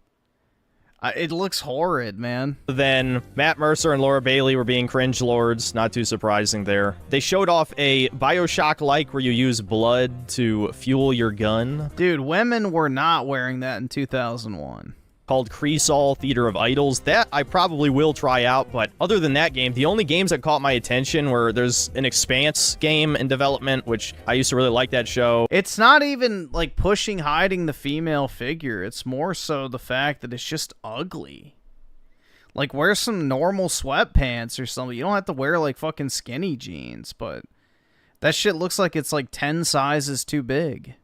It looks horrid, man. Then Matt Mercer and Laura Bailey were being cringe lords. Not too surprising there. They showed off a Bioshock-like where you use blood to fuel your gun. Dude, women were not wearing that in 2001. Called Creasol Theater of Idols. That I probably will try out, but other than that game, the only games that caught my attention were there's an Expanse game in development, which I used to really like that show. It's not even like hiding the female figure. It's more so the fact that it's just ugly. Like, wear some normal sweatpants or something. You don't have to wear like fucking skinny jeans, but that shit looks like it's like 10 sizes too big.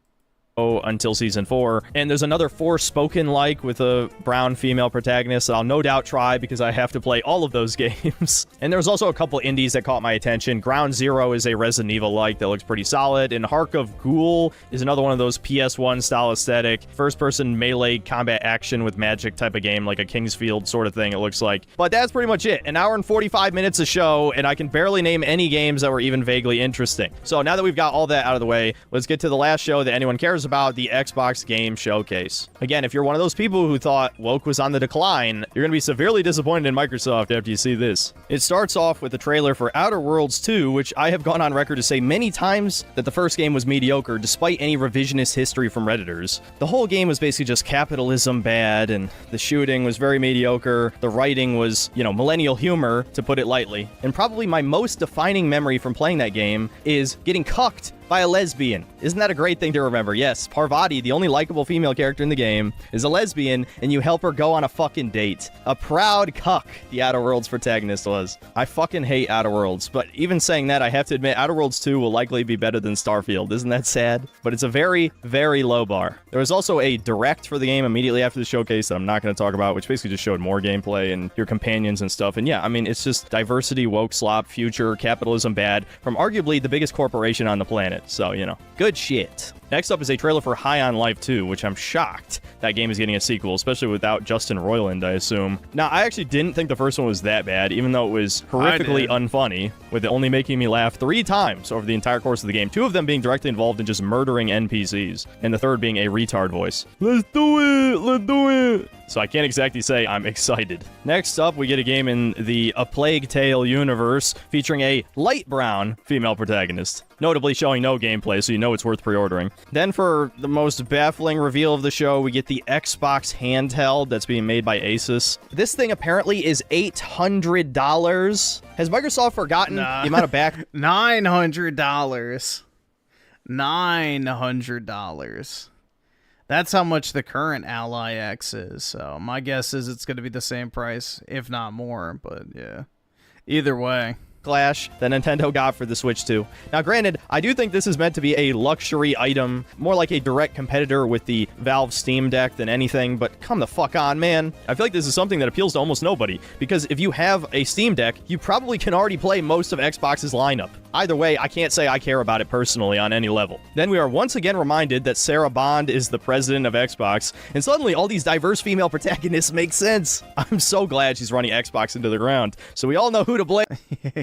Until season 4, and there's another Forspoken-like with a brown female protagonist that I'll no doubt try because I have to play all of those games. And there's also a couple indies that caught my attention. Ground Zero is a Resident Evil-like that looks pretty solid, and Hark of Ghoul is another one of those PS1 style aesthetic first-person melee combat action with magic type of game, like a Kingsfield sort of thing it looks like. But that's pretty much it. An hour and 45 minutes of show, and I can barely name any games that were even vaguely interesting. So now that we've got all that out of the way, let's get to the last show that anyone cares about, the Xbox Game Showcase. Again, if you're one of those people who thought woke was on the decline, you're gonna be severely disappointed in Microsoft after you see this. It starts off with a trailer for Outer Worlds 2, which I have gone on record to say many times that the first game was mediocre, despite any revisionist history from Redditors. The whole game was basically just capitalism bad, and the shooting was very mediocre. The writing was, you know, millennial humor, to put it lightly. And probably my most defining memory from playing that game is getting cucked by a lesbian. Isn't that a great thing to remember? Yes, Parvati, the only likable female character in the game, is a lesbian, and you help her go on a fucking date. A proud cuck, the Outer Worlds protagonist was. I fucking hate Outer Worlds, but even saying that, I have to admit, Outer Worlds 2 will likely be better than Starfield. Isn't that sad? But it's a very, very low bar. There was also a direct for the game immediately after the showcase that I'm not going to talk about, which basically just showed more gameplay and your companions and stuff. And yeah, I mean, it's just diversity, woke slop, future, capitalism bad, from arguably the biggest corporation on the planet. So, you know, good shit. Next up is a trailer for High on Life 2, which I'm shocked that game is getting a sequel, especially without Justin Roiland, I assume. Now, I actually didn't think the first one was that bad, even though it was horrifically unfunny, with it only making me laugh 3 times over the entire course of the game, 2 of them being directly involved in just murdering NPCs, and the third being a retard voice. Let's do it! Let's do it! So I can't exactly say I'm excited. Next up, we get a game in the A Plague Tale universe featuring a light brown female protagonist, notably showing no gameplay, so you know it's worth pre-ordering. Then for the most baffling reveal of the show, we get the Xbox handheld that's being made by Asus. This thing apparently is $800. Has Microsoft forgotten the amount of back? $900. $900. That's how much the current Ally X is. So my guess is it's going to be the same price, if not more. But yeah, either way. Clash that Nintendo got for the Switch 2. Now, granted, I do think this is meant to be a luxury item, more like a direct competitor with the Valve Steam Deck than anything, but come the fuck on, man. I feel like this is something that appeals to almost nobody, because if you have a Steam Deck, you probably can already play most of Xbox's lineup. Either way, I can't say I care about it personally on any level. Then we are once again reminded that Sarah Bond is the president of Xbox, and suddenly all these diverse female protagonists make sense. I'm so glad she's running Xbox into the ground, so we all know who to blame.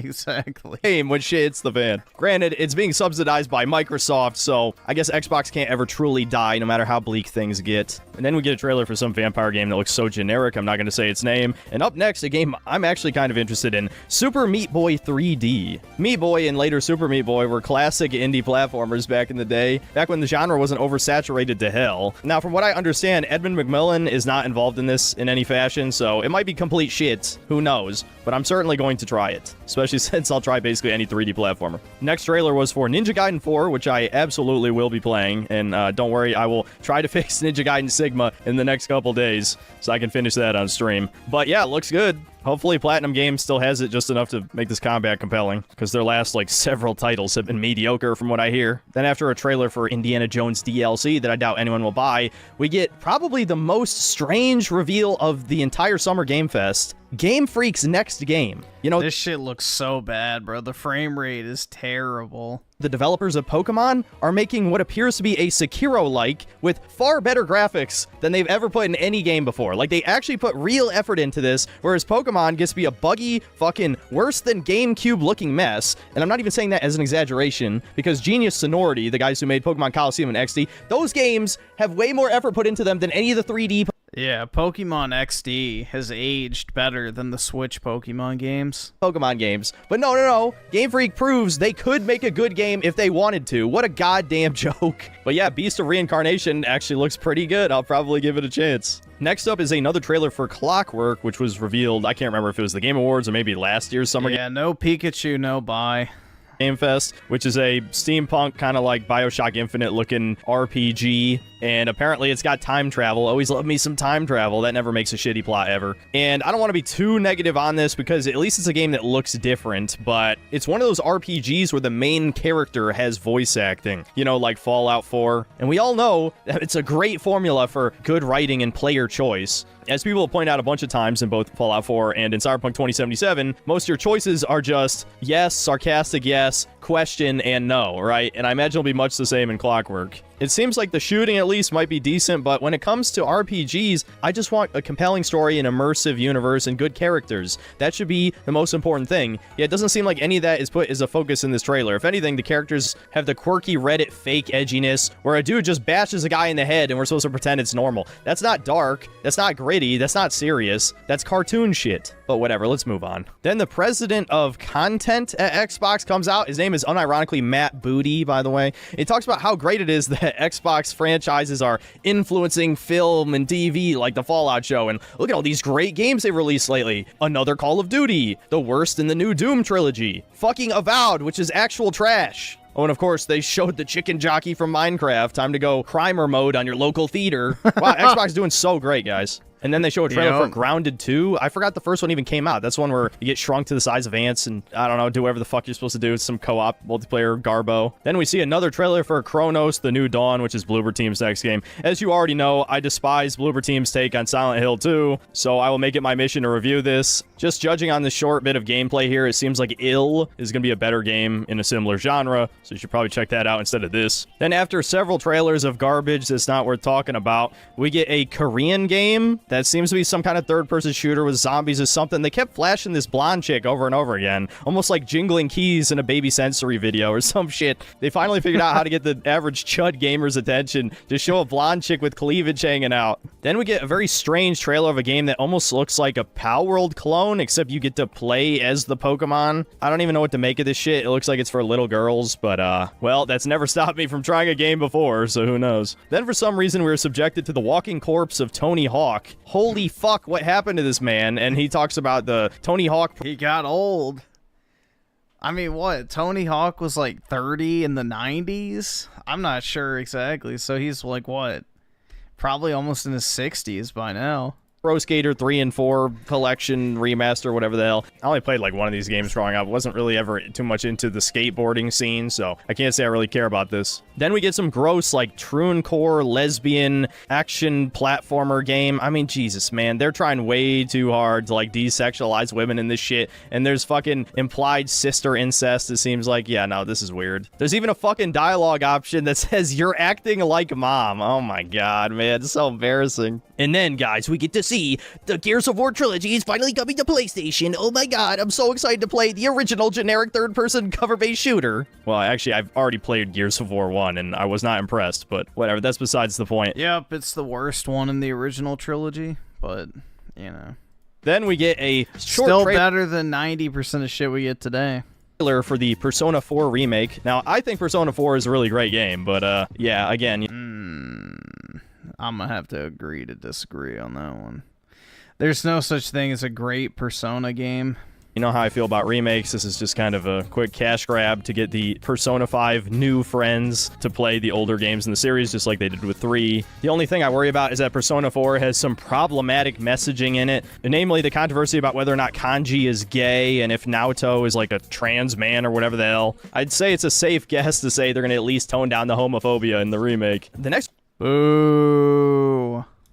Exactly. When shit hits the fan. Granted, it's being subsidized by Microsoft, so I guess Xbox can't ever truly die, no matter how bleak things get. And then we get a trailer for some vampire game that looks so generic, I'm not going to say its name. And up next, a game I'm actually kind of interested in, Super Meat Boy 3D. Meat Boy and later Super Meat Boy were classic indie platformers back in the day, back when the genre wasn't oversaturated to hell. Now, from what I understand, Edmund McMillan is not involved in this in any fashion, so it might be complete shit. Who knows? But I'm certainly going to try it, especially since I'll try basically any 3D platformer. Next trailer was for Ninja Gaiden 4, which I absolutely will be playing, and don't worry, I will try to fix Ninja Gaiden Sigma in the next couple days, so I can finish that on stream. But yeah, it looks good. Hopefully Platinum Games still has it just enough to make this combat compelling, because their last, like, several titles have been mediocre from what I hear. Then after a trailer for Indiana Jones DLC that I doubt anyone will buy, we get probably the most strange reveal of the entire Summer Game Fest. Game Freak's next game. You know, this shit looks so bad, bro. The frame rate is terrible. The developers of Pokemon are making what appears to be a Sekiro-like with far better graphics than they've ever put in any game before. Like, they actually put real effort into this, whereas Pokemon gets to be a buggy, fucking worse than GameCube-looking mess. And I'm not even saying that as an exaggeration, because Genius Sonority, the guys who made Pokemon Coliseum and XD, those games have way more effort put into them than any of the 3D Yeah, Pokemon XD has aged better than the Switch Pokemon games. Pokemon games. But no. Game Freak proves they could make a good game if they wanted to. What a goddamn joke. But yeah, Beast of Reincarnation actually looks pretty good. I'll probably give it a chance. Next up is another trailer for Clockwork, which was revealed, I can't remember if it was the Game Awards or maybe last year's Summer Yeah, no Pikachu, no bye. Game Fest, which is a steampunk kind of like Bioshock Infinite looking RPG, and apparently it's got time travel. Always love me some time travel. That never makes a shitty plot ever. And I don't want to be too negative on this because at least it's a game that looks different, but it's one of those RPGs where the main character has voice acting, you know, like Fallout 4. And we all know that it's a great formula for good writing and player choice. As people have pointed out a bunch of times in both Fallout 4 and in Cyberpunk 2077, most of your choices are just yes, sarcastic yes, question, and no, right? And I imagine it'll be much the same in Clockwork. It seems like the shooting at least might be decent, but when it comes to RPGs, I just want a compelling story, an immersive universe, and good characters. That should be the most important thing. Yeah, it doesn't seem like any of that is put as a focus in this trailer. If anything, the characters have the quirky Reddit fake edginess, where a dude just bashes a guy in the head and we're supposed to pretend it's normal. That's not dark, that's not gritty, that's not serious, that's cartoon shit. But whatever, let's move on. Then the president of content at Xbox comes out. His name is unironically Matt Booty, by the way. He talks about how great it is that Xbox franchises are influencing film and TV, like the Fallout show, and look at all these great games they released lately. Another Call of Duty, the worst in the new Doom trilogy, fucking Avowed, which is actual trash. Oh, and of course, they showed the chicken jockey from Minecraft. Time to go Crimer mode on your local theater. Wow, Xbox is doing so great, guys. And then they show a trailer for Grounded 2. I forgot the first one even came out. That's one where you get shrunk to the size of ants and, I don't know, do whatever the fuck you're supposed to do. It's some co-op multiplayer garbo. Then we see another trailer for Chronos, The New Dawn, which is Bloober Team's next game. As you already know, I despise Bloober Team's take on Silent Hill 2, so I will make it my mission to review this. Just judging on the short bit of gameplay here, it seems like Ill is going to be a better game in a similar genre, so you should probably check that out instead of this. Then after several trailers of garbage that's not worth talking about, we get a Korean game that seems to be some kind of third-person shooter with zombies or something. They kept flashing this blonde chick over and over again, almost like jingling keys in a Baby Sensory video or some shit. They finally figured out how to get the average chud gamer's attention to show a blonde chick with cleavage hanging out. Then we get a very strange trailer of a game that almost looks like a Pal World clone, except you get to play as the Pokemon. I don't even know what to make of this shit. It looks like it's for little girls, but well, that's never stopped me from trying a game before, so who knows. Then for some reason we were subjected to the walking corpse of Tony Hawk. Holy fuck, what happened to this man? And he talks about the Tony Hawk. He got old. I mean, what? Tony Hawk was like 30 in the 90s? I'm not sure exactly. So he's like, what? Probably almost in his 60s by now. Pro Skater 3 and 4 collection, remaster, whatever the hell. I only played like one of these games growing up. Wasn't really ever too much into the skateboarding scene, so I can't say I really care about this. Then we get some gross, like, TrueCore lesbian action platformer game. I mean, Jesus, man. They're trying way too hard to, like, desexualize women in this shit, and there's fucking implied sister incest. It seems like, yeah, no, this is weird. There's even a fucking dialogue option that says, "You're acting like mom." Oh my god, man. It's so embarrassing. And then, guys, we get to see the Gears of War trilogy is finally coming to PlayStation. Oh my god, I'm so excited to play the original generic third-person cover-based shooter. Well, actually, I've already played Gears of War 1, and I was not impressed, but whatever, that's besides the point. Yep, it's the worst one in the original trilogy, but, you know. Then we get a short Still better than 90% of shit we get today. For the Persona 4 remake. Now, I think Persona 4 is a really great game, but, yeah, again... I'm gonna have to agree to disagree on that one. There's no such thing as a great Persona game. You know how I feel about remakes. This is just kind of a quick cash grab to get the Persona 5 new friends to play the older games in the series, just like they did with 3. The only thing I worry about is that Persona 4 has some problematic messaging in it, namely the controversy about whether or not Kanji is gay and if Naoto is like a trans man or whatever the hell. I'd say it's a safe guess to say they're going to at least tone down the homophobia in the remake. The next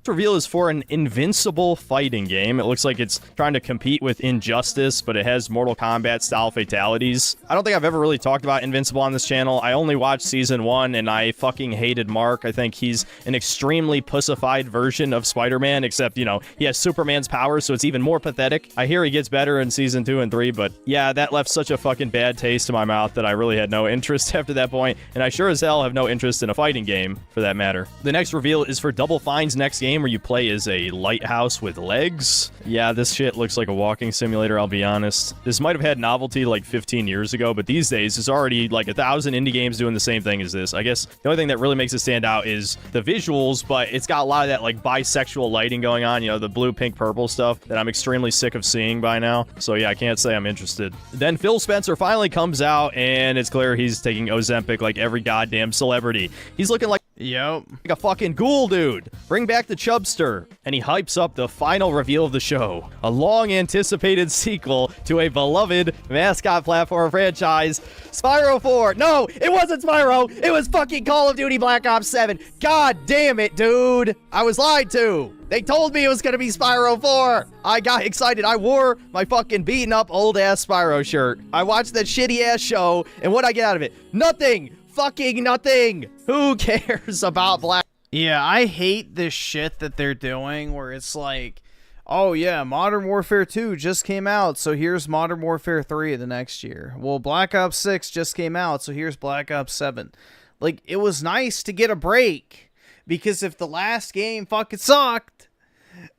reveal is for an Invincible fighting game. It looks like it's trying to compete with Injustice, but it has Mortal Kombat style fatalities. I don't think I've ever really talked about Invincible on this channel. I only watched season 1 and I fucking hated Mark. I think he's an extremely pussified version of Spider-Man, except, you know, he has Superman's powers, so it's even more pathetic. I hear he gets better in season 2 and 3, but yeah, that left such a fucking bad taste in my mouth that I really had no interest after that point, and I sure as hell have no interest in a fighting game, for that matter. The next reveal is for Double Fine's next game, where you play as a lighthouse with legs. Yeah, this shit looks like a walking simulator, I'll be honest. This might have had novelty like 15 years ago, but these days there's already like 1,000 indie games doing the same thing as this. I guess the only thing that really makes it stand out is the visuals, but it's got a lot of that like bisexual lighting going on, you know, the blue, pink, purple stuff that I'm extremely sick of seeing by now. So yeah, I can't say I'm interested. Then Phil Spencer finally comes out, and it's clear he's taking Ozempic like every goddamn celebrity. He's looking like a fucking ghoul, dude. Bring back the Chubster. And he hypes up the final reveal of the show. A long-anticipated sequel to a beloved mascot platform franchise, Spyro 4. No, it wasn't Spyro. It was fucking Call of Duty Black Ops 7. God damn it, dude. I was lied to. They told me it was gonna be Spyro 4. I got excited. I wore my fucking beaten up old ass Spyro shirt. I watched that shitty ass show, and what'd I get out of it? Nothing. Fucking nothing. Who cares about Black? Yeah, I hate this shit that they're doing where it's like, oh yeah, Modern Warfare 2 just came out, so here's Modern Warfare 3 the next year. Well, Black Ops 6 just came out, so here's Black Ops 7. Like, it was nice to get a break, because if the last game fucking sucked,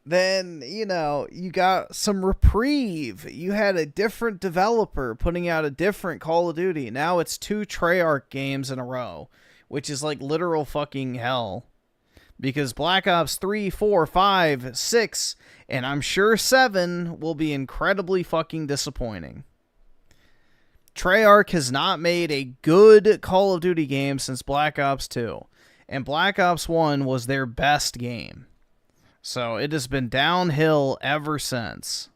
then, you know, you got some reprieve. You had a different developer putting out a different Call of Duty. Now it's 2 Treyarch games in a row, which is like literal fucking hell. Because Black Ops 3, 4, 5, 6, and I'm sure 7 will be incredibly fucking disappointing. Treyarch has not made a good Call of Duty game since Black Ops 2. And Black Ops 1 was their best game. So it has been downhill ever since.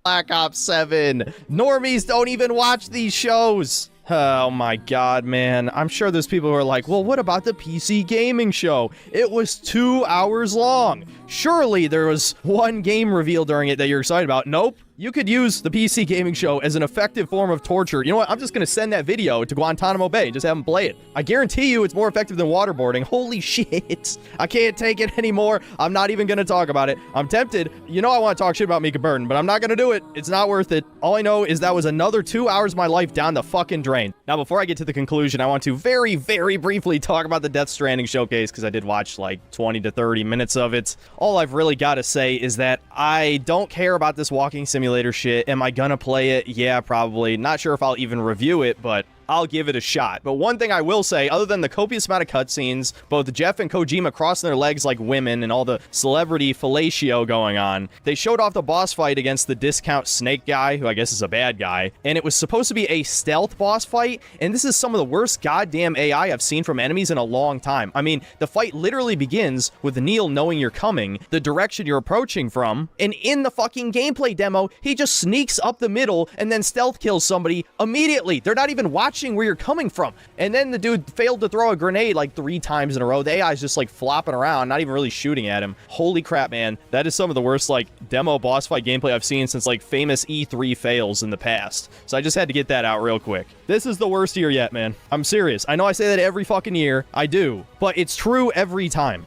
Black Ops 7. Normies don't even watch these shows. Oh my god, man. I'm sure there's people who are like, well, what about the PC gaming show? It was 2 hours long. Surely there was one game reveal during it that you're excited about. Nope. You could use the PC gaming show as an effective form of torture. You know what? I'm just going to send that video to Guantanamo Bay. Just have them play it. I guarantee you it's more effective than waterboarding. Holy shit. I can't take it anymore. I'm not even going to talk about it. I'm tempted. You know I want to talk shit about Mika Burton, but I'm not going to do it. It's not worth it. All I know is that was another 2 hours of my life down the fucking drain. Now, before I get to the conclusion, I want to very, very briefly talk about the Death Stranding showcase, because I did watch like 20 to 30 minutes of it. All I've really got to say is that I don't care about this walking simulator shit. Am I gonna play it? Yeah, probably. Not sure if I'll even review it, but I'll give it a shot. But one thing I will say, other than the copious amount of cutscenes, both Jeff and Kojima crossing their legs like women and all the celebrity fellatio going on, they showed off the boss fight against the discount snake guy, who I guess is a bad guy, and it was supposed to be a stealth boss fight, and this is some of the worst goddamn AI I've seen from enemies in a long time. I mean, the fight literally begins with Neil knowing you're coming, the direction you're approaching from, and in the fucking gameplay demo, he just sneaks up the middle and then stealth kills somebody immediately. They're not even watching where you're coming from. And then the dude failed to throw a grenade like 3 times in a row. The AI is just like flopping around, not even really shooting at him. Holy crap, man. That is some of the worst like demo boss fight gameplay I've seen since like famous E3 fails in the past. So I just had to get that out real quick. This is the worst year yet, man. I'm serious. I know I say that every fucking year. I do. But it's true every time.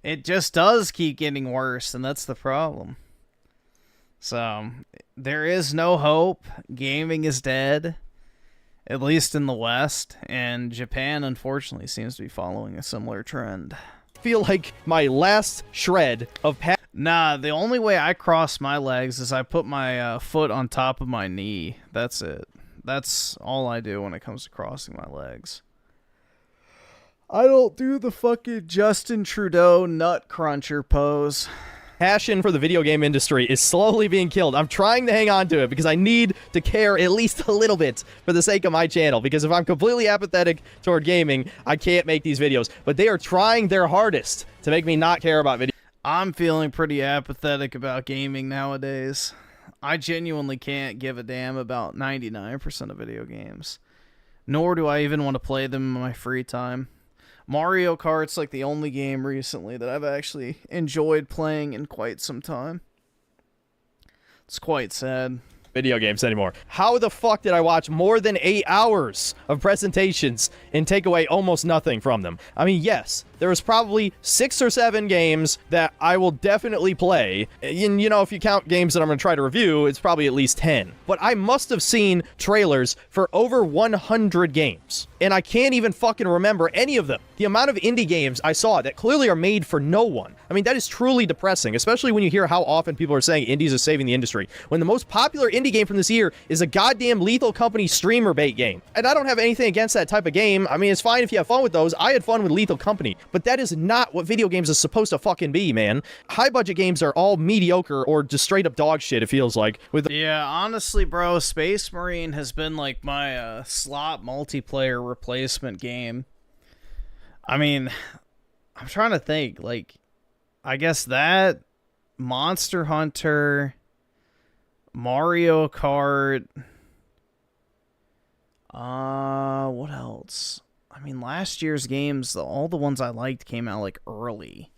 It just does keep getting worse, and that's the problem. So, there is no hope. Gaming is dead. At least in the West, and Japan, unfortunately, seems to be following a similar trend. Feel like my last shred of Nah, the only way I cross my legs is I put my foot on top of my knee. That's it. That's all I do when it comes to crossing my legs. I don't do the fucking Justin Trudeau nut cruncher pose. Passion for the video game industry is slowly being killed. I'm trying to hang on to it because I need to care at least a little bit for the sake of my channel, because if I'm completely apathetic toward gaming, I can't make these videos. But they are trying their hardest to make me not care about video. I'm feeling pretty apathetic about gaming nowadays. I genuinely can't give a damn about 99% of video games. Nor do I even want to play them in my free time. Mario Kart's like the only game recently that I've actually enjoyed playing in quite some time. It's quite sad. Video games anymore. How the fuck did I watch more than 8 hours of presentations and take away almost nothing from them? I mean, yes, there was probably 6 or 7 games that I will definitely play. And, you know, if you count games that I'm going to try to review, it's probably at least 10. But I must have seen trailers for over 100 games. And I can't even fucking remember any of them. The amount of indie games I saw that clearly are made for no one. I mean, that is truly depressing, especially when you hear how often people are saying indies are saving the industry, when the most popular indie game from this year is a goddamn Lethal Company streamer bait game. And I don't have anything against that type of game. I mean, it's fine if you have fun with those. I had fun with Lethal Company, but that is not what video games are supposed to fucking be, man. High budget games are all mediocre or just straight up dog shit, it feels like. Yeah, honestly, bro, Space Marine has been like my slot multiplayer replacement game. I mean, I'm trying to think, like, I guess that, Monster Hunter, Mario Kart, what else? I mean, last year's games, all the ones I liked came out, like, early.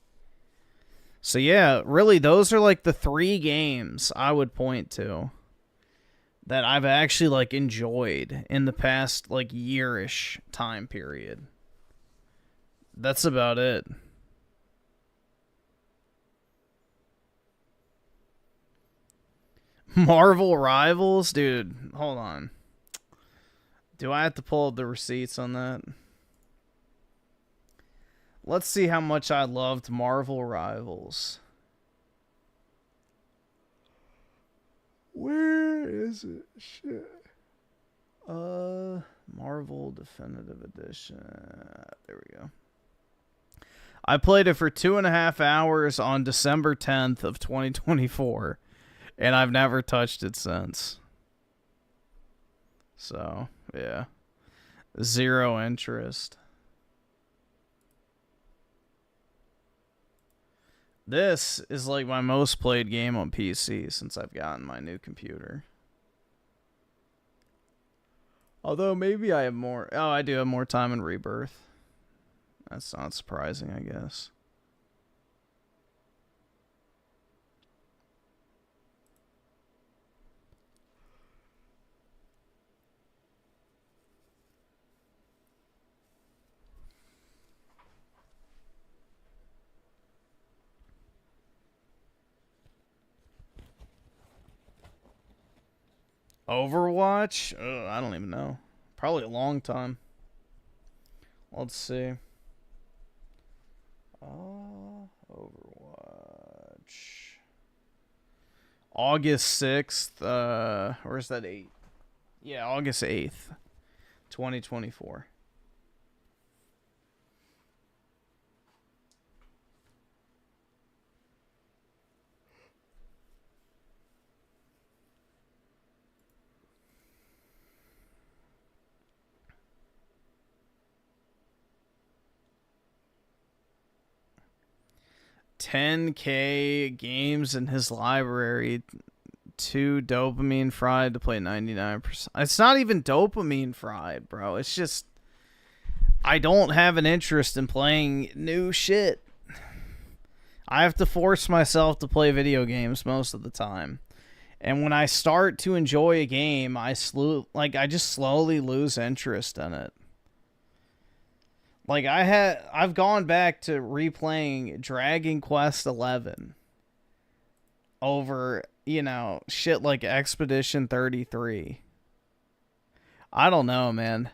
So, yeah, really, those are, like, the 3 games I would point to that I've actually, like, enjoyed in the past, like, year-ish time period. That's about it. Marvel Rivals? Dude, hold on. Do I have to pull up the receipts on that? Let's see how much I loved Marvel Rivals. Where is it? Shit. Marvel Definitive Edition. There we go. I played it for 2.5 hours on December 10th of 2024, and I've never touched it since. So, yeah. 0 interest. This is like my most played game on PC since I've gotten my new computer. Although maybe I have more. Oh, I do have more time in Rebirth. That's not surprising, I guess. Overwatch? I don't even know. Probably a long time. Let's see. Overwatch. August 6th. Or is that 8th? Yeah, August 8th. 2024. $10K games in his library, 2 dopamine fried to play 99%. It's not even dopamine fried, bro. It's just I don't have an interest in playing new shit. I have to force myself to play video games most of the time. And when I start to enjoy a game, I just slowly lose interest in it. Like, I've gone back to replaying Dragon Quest 11 over, you know, shit like Expedition 33. I don't know, man.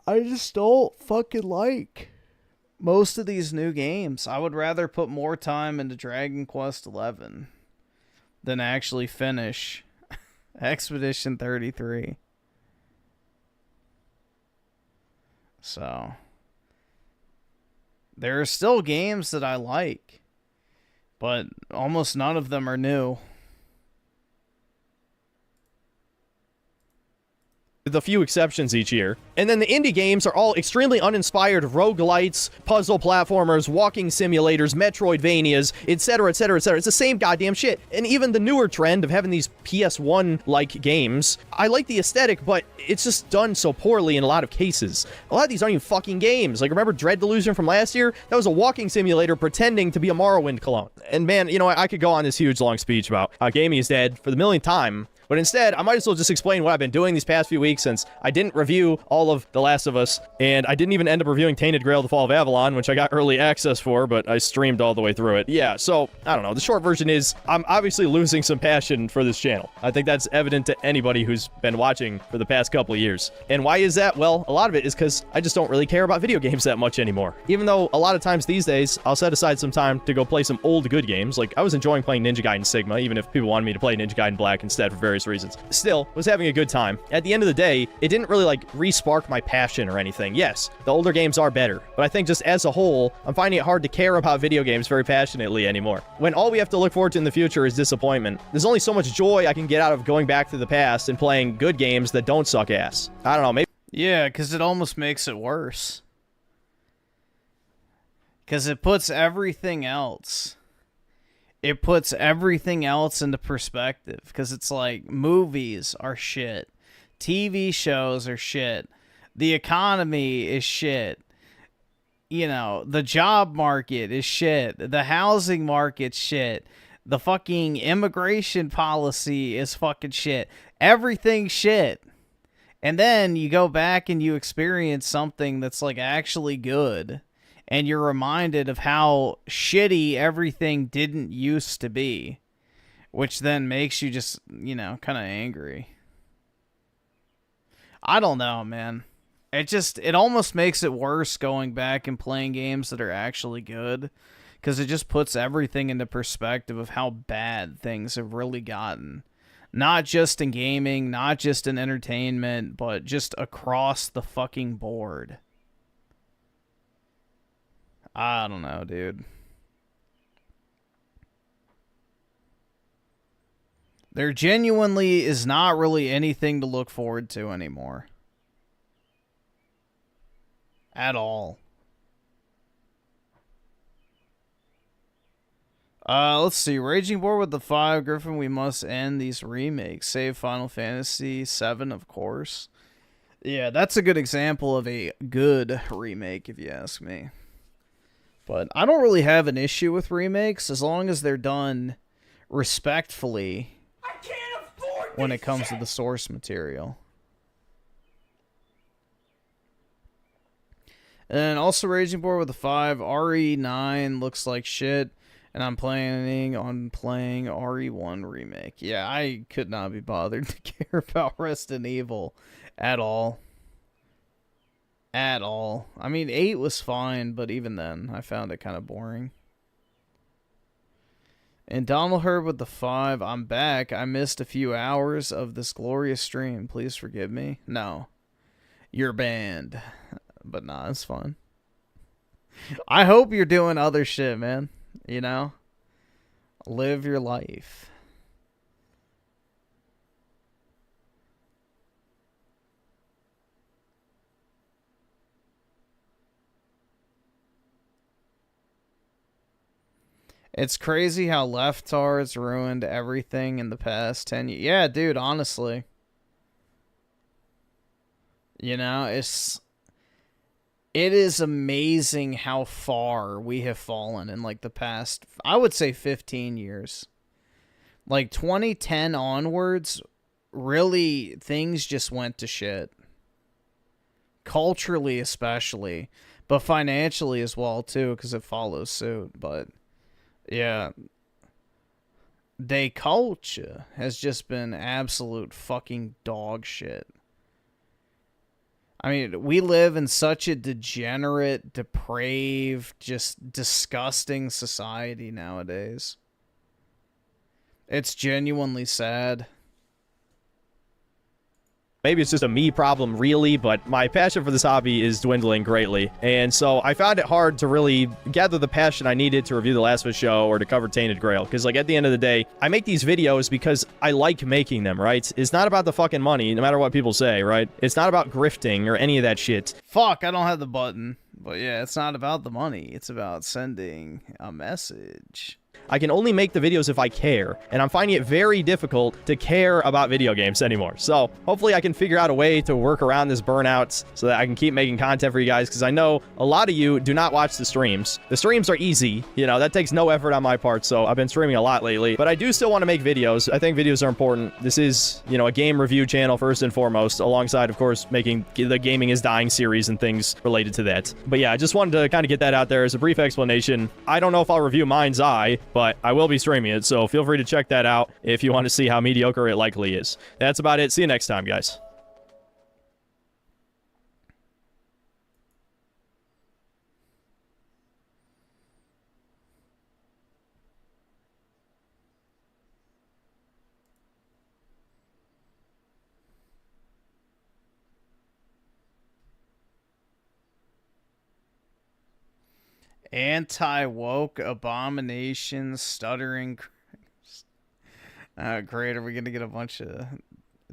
I just don't fucking like most of these new games. I would rather put more time into Dragon Quest 11 than actually finish Expedition 33. So, there are still games that I like. But almost none of them are new. With a few exceptions each year. And then the indie games are all extremely uninspired roguelites, puzzle platformers, walking simulators, Metroidvanias, etc., etc., etc. It's the same goddamn shit. And even the newer trend of having these PS1-like games, I like the aesthetic, but it's just done so poorly in a lot of cases. A lot of these aren't even fucking games. Like, remember Dread Delusion from last year? That was a walking simulator pretending to be a Morrowind clone. And man, you know, I could go on this huge long speech about how gaming is dead for the millionth time. But instead, I might as well just explain what I've been doing these past few weeks, since I didn't review all of The Last of Us, and I didn't even end up reviewing Tainted Grail: The Fall of Avalon, which I got early access for, but I streamed all the way through it. Yeah, so, I don't know. The short version is, I'm obviously losing some passion for this channel. I think that's evident to anybody who's been watching for the past couple of years. And why is that? Well, a lot of it is because I just don't really care about video games that much anymore. Even though a lot of times these days, I'll set aside some time to go play some old good games. Like, I was enjoying playing Ninja Gaiden Sigma, even if people wanted me to play Ninja Gaiden Black instead for various reasons. Still, was having a good time. At the end of the day, it didn't really, like, re-spark my passion or anything. Yes, the older games are better, but I think just as a whole, I'm finding it hard to care about video games very passionately anymore. When all we have to look forward to in the future is disappointment, there's only so much joy I can get out of going back to the past and playing good games that don't suck ass. I don't know, maybe... Yeah, because it almost makes it worse. Because it puts everything else... It puts everything else into perspective, because it's like movies are shit, TV shows are shit, the economy is shit, you know, the job market is shit, the housing market's shit, the fucking immigration policy is fucking shit, everything's shit. And then you go back and you experience something that's like actually good. And you're reminded of how shitty everything didn't used to be. Which then makes you just, you know, kind of angry. I don't know, man. It almost makes it worse going back and playing games that are actually good. Because it just puts everything into perspective of how bad things have really gotten. Not just in gaming, not just in entertainment, but just across the fucking board. I don't know, dude. There genuinely is not really anything to look forward to anymore. At all. Let's see. Raging War with the 5. Griffin, we must end these remakes. Save Final Fantasy 7, of course. Yeah, that's a good example of a good remake, if you ask me. But I don't really have an issue with remakes as long as they're done respectfully when it comes to the source material. And also Raging War with the 5. RE9 looks like shit, and I'm planning on playing RE1 remake. Yeah, I could not be bothered to care about Resident Evil at all. At all. I mean, 8 was fine, but even then, I found it kind of boring. And Donald Herb with the 5. I'm back. I missed a few hours of this glorious stream. Please forgive me. No. You're banned. But nah, it's fun. I hope you're doing other shit, man. You know? Live your life. It's crazy how leftards ruined everything in the past 10 years. Yeah, dude, honestly. You know, it is amazing how far we have fallen in like the past, I would say 15 years. Like 2010 onwards, really things just went to shit. Culturally especially, but financially as well too, because it follows suit. But yeah, the culture has just been absolute fucking dog shit. I mean, we live in such a degenerate, depraved, just disgusting society nowadays. It's genuinely sad. Maybe it's just a me problem, really, but my passion for this hobby is dwindling greatly. And so I found it hard to really gather the passion I needed to review The Last of Us show or to cover Tainted Grail. Because, like, at the end of the day, I make these videos because I like making them, right? It's not about the fucking money, no matter what people say, right? It's not about grifting or any of that shit. Fuck, I don't have the button. But yeah, it's not about the money. It's about sending a message. I can only make the videos if I care, and I'm finding it very difficult to care about video games anymore. So hopefully I can figure out a way to work around this burnout so that I can keep making content for you guys, because I know a lot of you do not watch the streams. The streams are easy, you know, that takes no effort on my part, so I've been streaming a lot lately. But I do still want to make videos. I think videos are important. This is, you know, a game review channel first and foremost, alongside, of course, making the Gaming is Dying series and things related to that. But yeah, I just wanted to kind of get that out there as a brief explanation. I don't know if I'll review Mind's Eye, but I will be streaming it, so feel free to check that out if you want to see how mediocre it likely is. That's about it. See you next time, guys. Anti-woke abomination stuttering. Great. Are we going to get a bunch of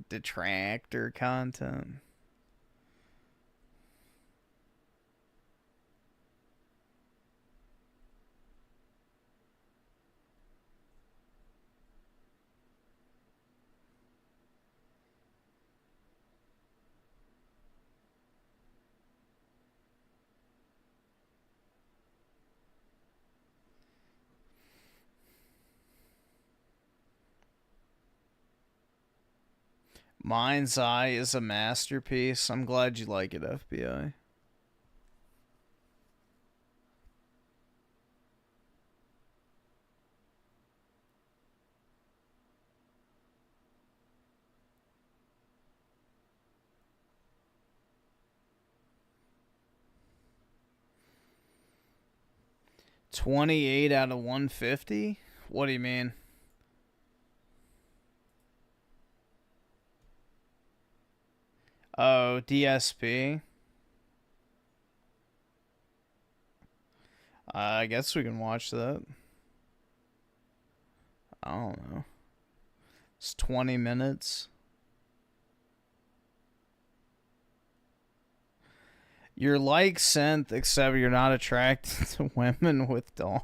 detractor content? Mind's Eye is a masterpiece. I'm glad you like it, FBI. $28 out of 150? What do you mean? Oh, DSP. I guess we can watch that. I don't know. It's 20 minutes. You're like Synth, except you're not attracted to women with dolls.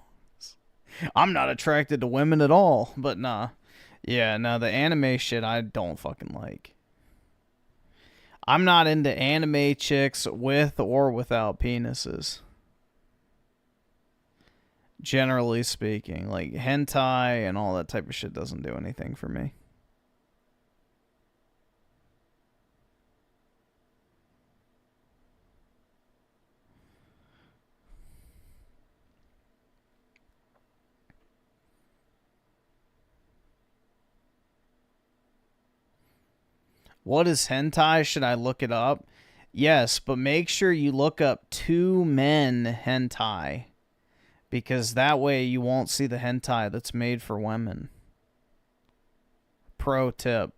I'm not attracted to women at all, but nah. Yeah, no, the anime shit I don't fucking like. I'm not into anime chicks with or without penises. Generally speaking, like hentai and all that type of shit doesn't do anything for me. What is hentai? Should I look it up? Yes, but make sure you look up 2 men hentai. Because that way you won't see the hentai that's made for women. Pro tip.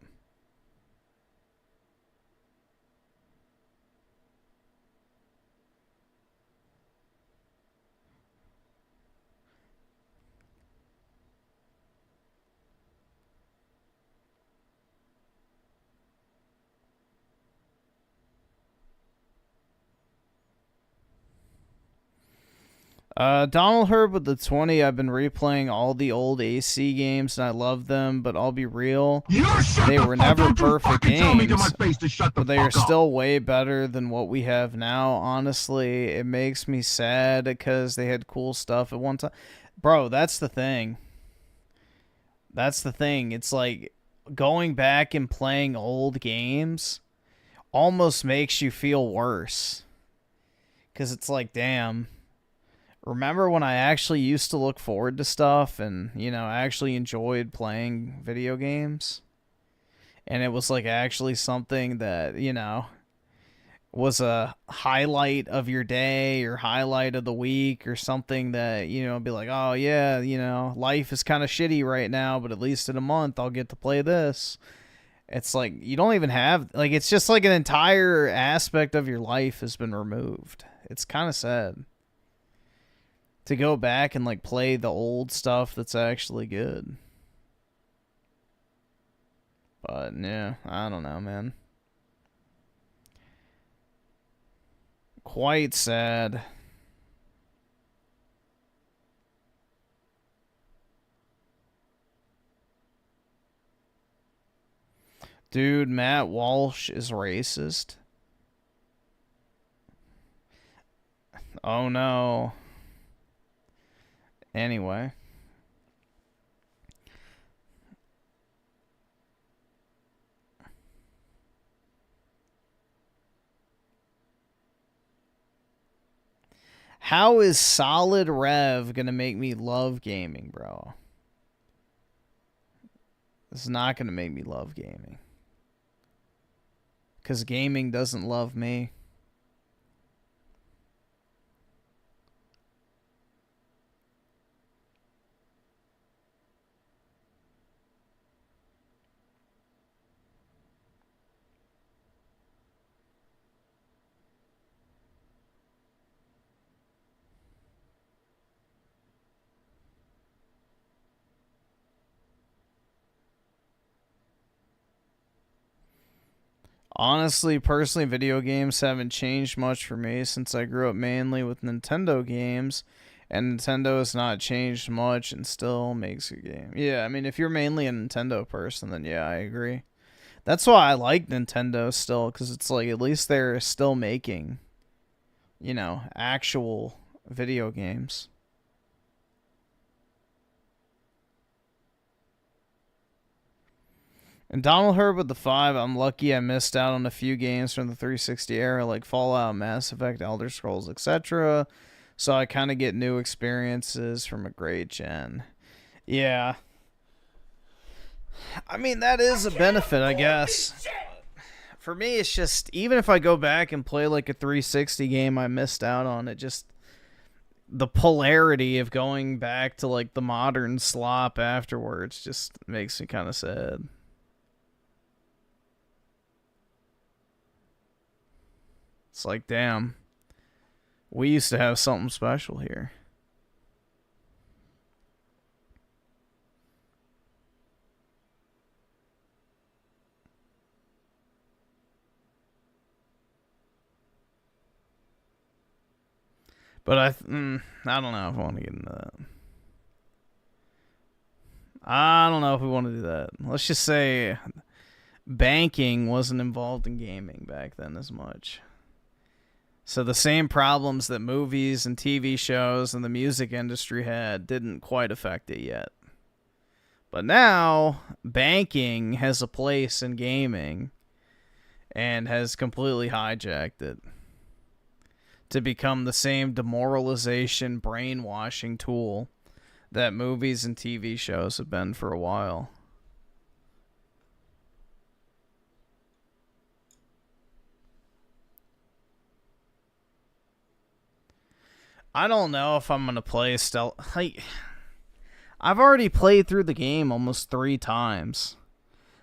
Donald Herb with the 20. I've been replaying all the old AC games and I love them, but I'll be real. They were never perfect games, but they are still way better than what we have now. Honestly, it makes me sad because they had cool stuff at one time. Bro, that's the thing. That's the thing. It's like going back and playing old games almost makes you feel worse. Because it's like, damn. Remember when I actually used to look forward to stuff and, you know, actually enjoyed playing video games? And it was like actually something that, you know, was a highlight of your day or highlight of the week or something that, you know, be like, oh yeah, you know, life is kind of shitty right now, but at least in a month I'll get to play this. It's like you don't even have like it's just like an entire aspect of your life has been removed. It's kind of sad to go back and like play the old stuff that's actually good. But yeah, I don't know, man. Quite sad. Dude, Matt Walsh is racist. Oh no. Anyway. How is solid rev gonna make me love gaming, bro? It's not gonna make me love gaming. Because gaming doesn't love me. Honestly, personally, video games haven't changed much for me since I grew up mainly with Nintendo games, and Nintendo has not changed much and still makes a game. Yeah, I mean, if you're mainly a Nintendo person, then yeah, I agree. That's why I like Nintendo still, because it's like at least they're still making, you know, actual video games. And Donald Herb with the 5, I'm lucky I missed out on a few games from the 360 era like Fallout, Mass Effect, Elder Scrolls, etc. So I kind of get new experiences from a great gen. Yeah. I mean, that is a benefit, I guess. For me, it's just, even if I go back and play like a 360 game I missed out on, it just, the polarity of going back to like the modern slop afterwards just makes me kind of sad. It's like, damn, we used to have something special here. But I don't know if I want to get into that. I don't know if we want to do that. Let's just say banking wasn't involved in gaming back then as much. So the same problems that movies and TV shows and the music industry had didn't quite affect it yet. But now, banking has a place in gaming and has completely hijacked it to become the same demoralization, brainwashing tool that movies and TV shows have been for a while. I don't know if I'm going to play stealth. I've already played through the game almost 3 times.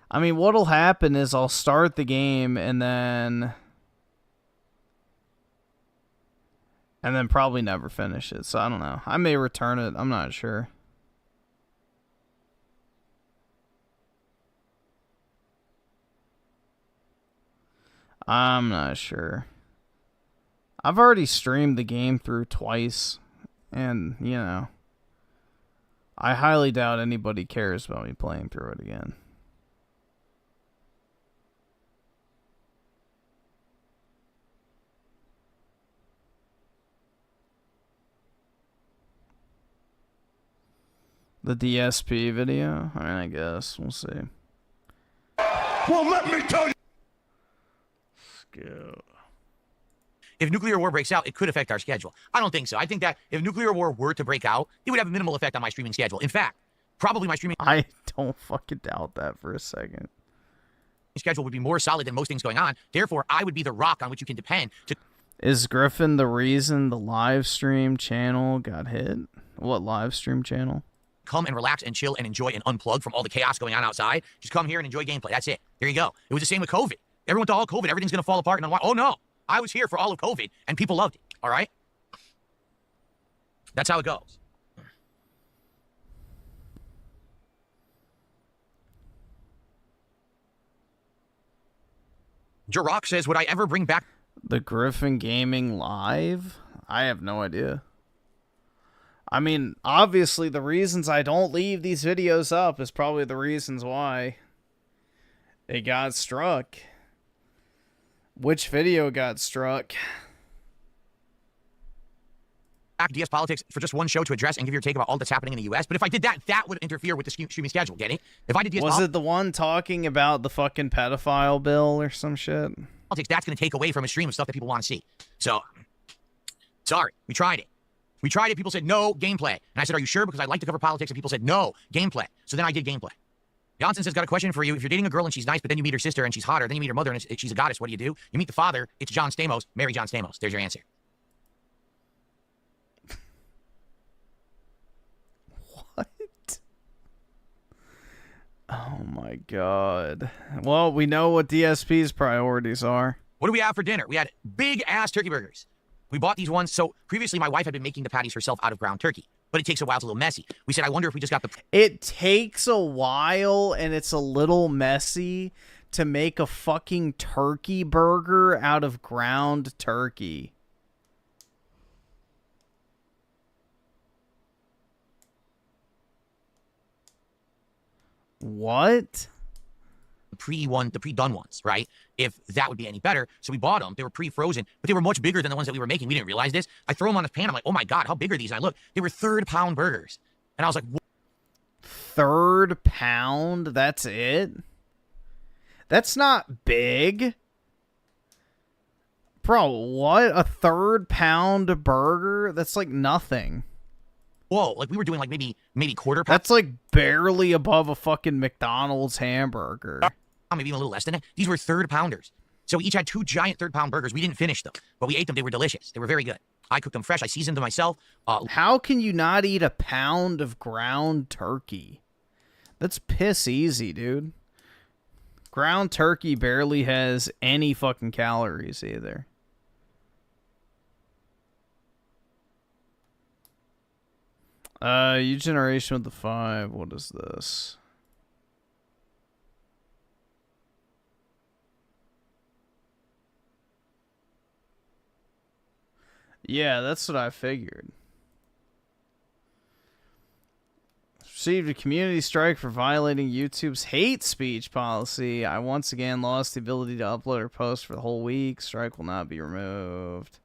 I mean, what'll happen is I'll start the game and then probably never finish it. So I don't know. I may return it. I'm not sure. I'm not sure. I've already streamed the game through twice, and, you know, I highly doubt anybody cares about me playing through it again. The DSP video? I mean, I guess. We'll see. Well, let me tell you. Let's go. If nuclear war breaks out, it could affect our schedule. I don't think so. I think that if nuclear war were to break out, it would have a minimal effect on my streaming schedule. In fact, probably my streaming... I don't fucking doubt that for a second. ...schedule would be more solid than most things going on. Therefore, I would be the rock on which you can depend to... Is Griffin the reason the live stream channel got hit? What live stream channel? come and relax and chill and enjoy and unplug from all the chaos going on outside. Just come here and enjoy gameplay. That's it. There you go. It was the same with COVID. Everyone thought, oh, COVID, everything's going to fall apart. And oh, no. I was here for all of COVID, and people loved it. All right? That's how it goes. Jirok says, would I ever bring back the Griffin Gaming Live? I have no idea. I mean, obviously the reasons I don't leave these videos up is probably the reasons why it got struck. Which video got struck? DS Politics for just one show to address and give your take about all that's happening in the U.S. But if I did that, that would interfere with the streaming schedule. Get it? If I did DS Was it the one talking about the fucking pedophile bill or some shit? Politics, that's going to take away from a stream of stuff that people want to see. So, sorry, we tried it. We tried it. People said no gameplay, and I said, "Are you sure?" Because I like to cover politics, and people said no gameplay. So then I did gameplay. Johnson says, "Got a question for you. If you're dating a girl and she's nice, but then you meet her sister and she's hotter, then you meet her mother and she's a goddess, what do? You meet the father. It's John Stamos. Marry John Stamos. There's your answer." What? Oh my god. Well, we know what DSP's priorities are. What do we have for dinner? We had big-ass turkey burgers. We bought these ones. So previously, my wife had been making the patties herself out of ground turkey, but it takes a while. It's a little messy. We said, I wonder if we just got the... It takes a while, and it's a little messy to make a fucking turkey burger out of ground turkey. What? The pre-done ones, right? If that would be any better. So we bought them. They were pre-frozen, but they were much bigger than the ones that we were making. We didn't realize this. I throw them on this pan. I'm like, oh my God, how big are these? And I look, they were third-pound burgers. And I was like, what? Third pound? That's it? That's not big. Bro, what? A third-pound burger? That's like nothing. Whoa, like we were doing like maybe quarter pound. That's like barely above a fucking McDonald's hamburger. Maybe even a little less than that. These were third pounders. So we each had 2 giant third-pound burgers. We didn't finish them, but we ate them. They were delicious. They were very good. I cooked them fresh. I seasoned them myself. How can you not eat a pound of ground turkey? That's piss easy, dude. Ground turkey barely has any fucking calories either. You generation with the 5. What is this? Yeah, that's what I figured. Received a community strike for violating YouTube's hate speech policy. I once again lost the ability to upload or post for the whole week. Strike will not be removed.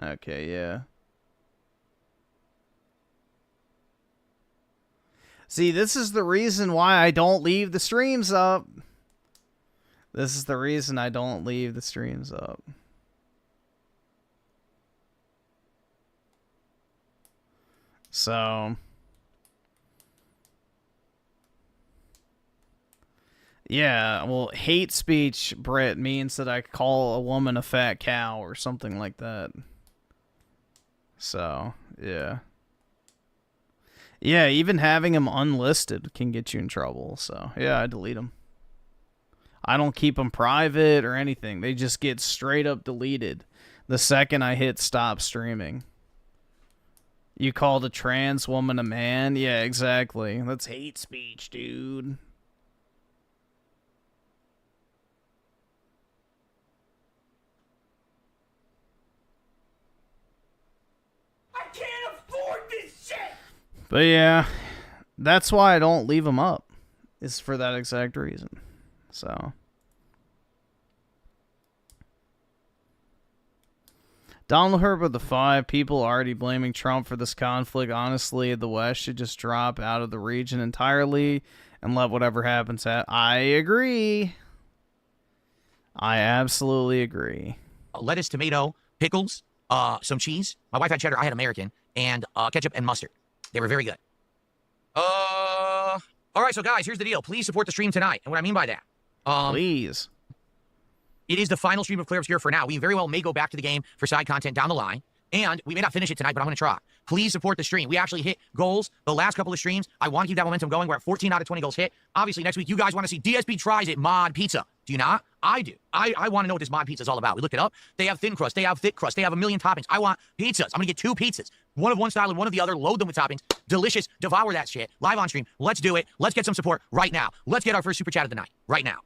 Okay, yeah. See, this is the reason why I don't leave the streams up. This is the reason I don't leave the streams up. So, yeah, well, hate speech, Britt, means that I call a woman a fat cow or something like that. So, yeah. Yeah, even having them unlisted can get you in trouble. So, yeah, I delete them. I don't keep them private or anything. They just get straight up deleted the second I hit stop streaming. You called a trans woman a man? Yeah, exactly. That's hate speech, dude. I can't afford this shit! But yeah, that's why I don't leave them up. Is for that exact reason. So. Donald Herbert the 5. People already blaming Trump for this conflict. Honestly, the West should just drop out of the region entirely and let whatever happens happen. I agree. I absolutely agree. Lettuce, tomato, pickles, some cheese. My wife had cheddar. I had American. And ketchup and mustard. They were very good. All right, so guys, here's the deal. Please support the stream tonight. And what I mean by that. Please. It is the final stream of Clear Obscure for now. We very well may go back to the game for side content down the line. And we may not finish it tonight, but I'm going to try. Please support the stream. We actually hit goals the last couple of streams. I want to keep that momentum going. We're at 14 out of 20 goals hit. Obviously, next week, you guys want to see DSP tries it mod pizza. Do you not? I do. I want to know what this mod pizza is all about. We looked it up. They have thin crust. They have thick crust. They have a million toppings. I want pizzas. I'm going to get 2 pizzas. One of one style and one of the other. Load them with toppings. Delicious. Devour that shit. Live on stream. Let's do it. Let's get some support right now. Let's get our first super chat of the night. Right now.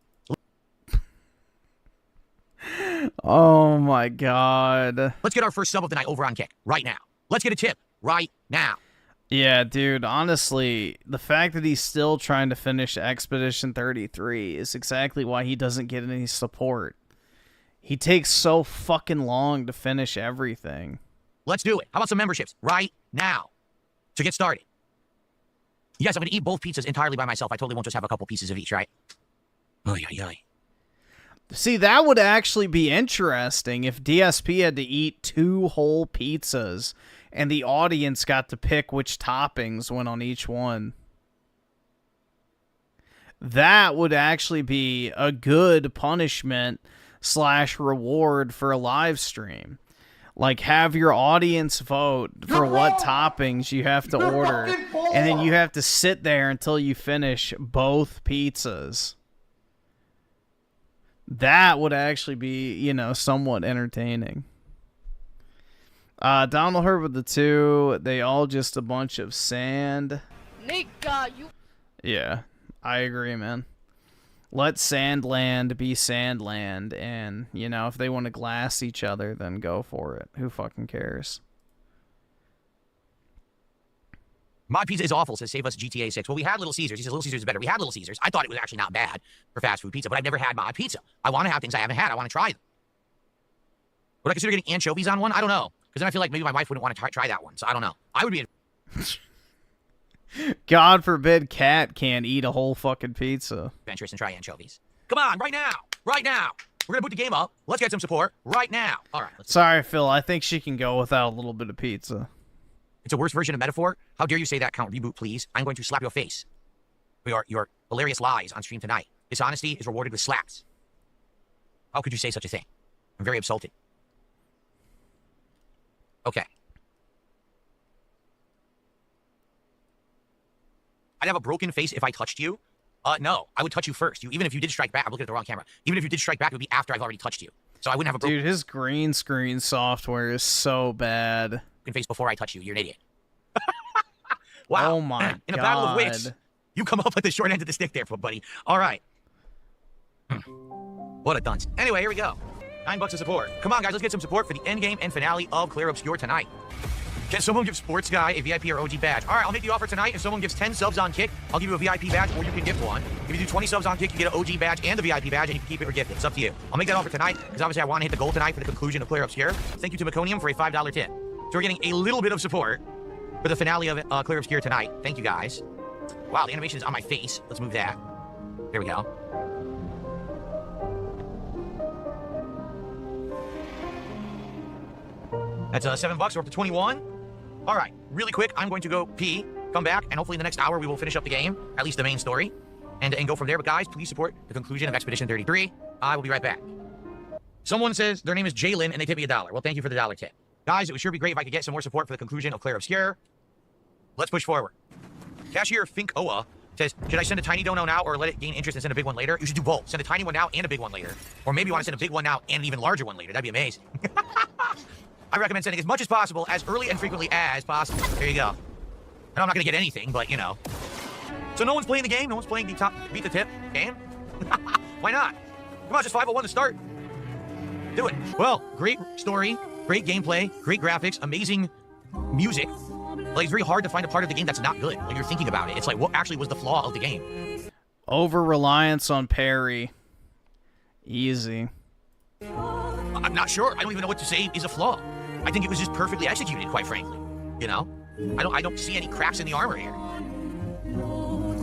Oh my god. Let's get our first sub of the night over on Kick right now. Let's get a tip right now. Yeah, dude, honestly, the fact that he's still trying to finish Expedition 33 is exactly why he doesn't get any support. He takes so fucking long to finish everything. Let's do it. How about some memberships right now to get started? Yes, I'm going to eat both pizzas entirely by myself. I totally won't just have a couple pieces of each, right? Oy, oy, oy. See, that would actually be interesting if DSP had to eat 2 whole pizzas and the audience got to pick which toppings went on each one. That would actually be a good punishment / reward for a live stream. Like, have your audience vote for what toppings you have to order, and then you have to sit there until you finish both pizzas. That would actually be, you know, somewhat entertaining. Donald Herb with the 2. They all just a bunch of sand. Nigga, you. Yeah, I agree, man. Let Sandland be Sandland, and, you know, if they want to glass each other, then go for it. Who fucking cares? Mod pizza is awful, says Save Us GTA 6. Well, we had Little Caesars. He says Little Caesars is better. We had Little Caesars. I thought it was actually not bad for fast food pizza, but I've never had mod pizza. I want to have things I haven't had. I want to try them. Would I consider getting anchovies on one? I don't know. Because then I feel like maybe my wife wouldn't want to try that one. So I don't know. I would be... God forbid Cat can't eat a whole fucking pizza. Adventurous and try anchovies. Come on, right now. Right now. We're going to boot the game up. Let's get some support right now. All right. Sorry, Phil. I think she can go without a little bit of pizza. It's a worse version of metaphor. How dare you say that? Count reboot, please. I'm going to slap your face. Your hilarious lies on stream tonight. Dishonesty is rewarded with slaps. How could you say such a thing? I'm very insulted. Okay. I'd have a broken face if I touched you. No, I would touch you first. Even if you did strike back, I'm looking at the wrong camera. Even if you did strike back, it would be after I've already touched you. So I wouldn't have a broken... Dude, his green screen software is so bad. Face before I touch you. You're an idiot. Wow. Oh my god. In a battle of wits, you come up with the short end of the stick there, buddy. All right. What a dunce. Anyway, here we go. $9 of support. Come on, guys. Let's get some support for the end game and finale of Clear Obscure tonight. Can someone give Sports Guy a VIP or OG badge? All right, I'll make the offer tonight. If someone gives 10 subs on Kick, I'll give you a VIP badge, or you can gift one. If you do 20 subs on Kick, you get an OG badge and the VIP badge, and you can keep it or gift it. It's up to you. I'll make that offer tonight, because obviously I want to hit the goal tonight for the conclusion of Clear Obscure. Thank you to Meconium for a $5 tip. So we're getting a little bit of support for the finale of Clear Obscure tonight. Thank you, guys. Wow, the animation is on my face. Let's move that. There we go. That's $7. We're up to 21. All right, really quick, I'm going to go pee, come back, and hopefully in the next hour we will finish up the game, at least the main story, and go from there. But guys, please support the conclusion of Expedition 33. I will be right back. Someone says their name is Jalen, and they tip me $1. Well, thank you for the $1 tip. Guys, it would sure be great if I could get some more support for the conclusion of Clear Obscure. Let's push forward. Cashier Finkoa says, should I send a tiny dono now or let it gain interest and send a big one later? You should do both. Send a tiny one now and a big one later. Or maybe you want to send a big one now and an even larger one later. That'd be amazing. I recommend sending as much as possible, as early and frequently as possible. There you go. And I'm not going to get anything, but, you know. So no one's playing the game? No one's playing the top beat the tip game? Why not? Come on, just 501 to start. Do it. Well, great story, great gameplay, great graphics, amazing music. Like, it's very hard to find a part of the game that's not good when you're thinking about it. It's like, what actually was the flaw of the game? Over-reliance on parry. Easy. I'm not sure. I don't even know what to say is a flaw. I think it was just perfectly executed, quite frankly. You know? I don't see any cracks in the armor here.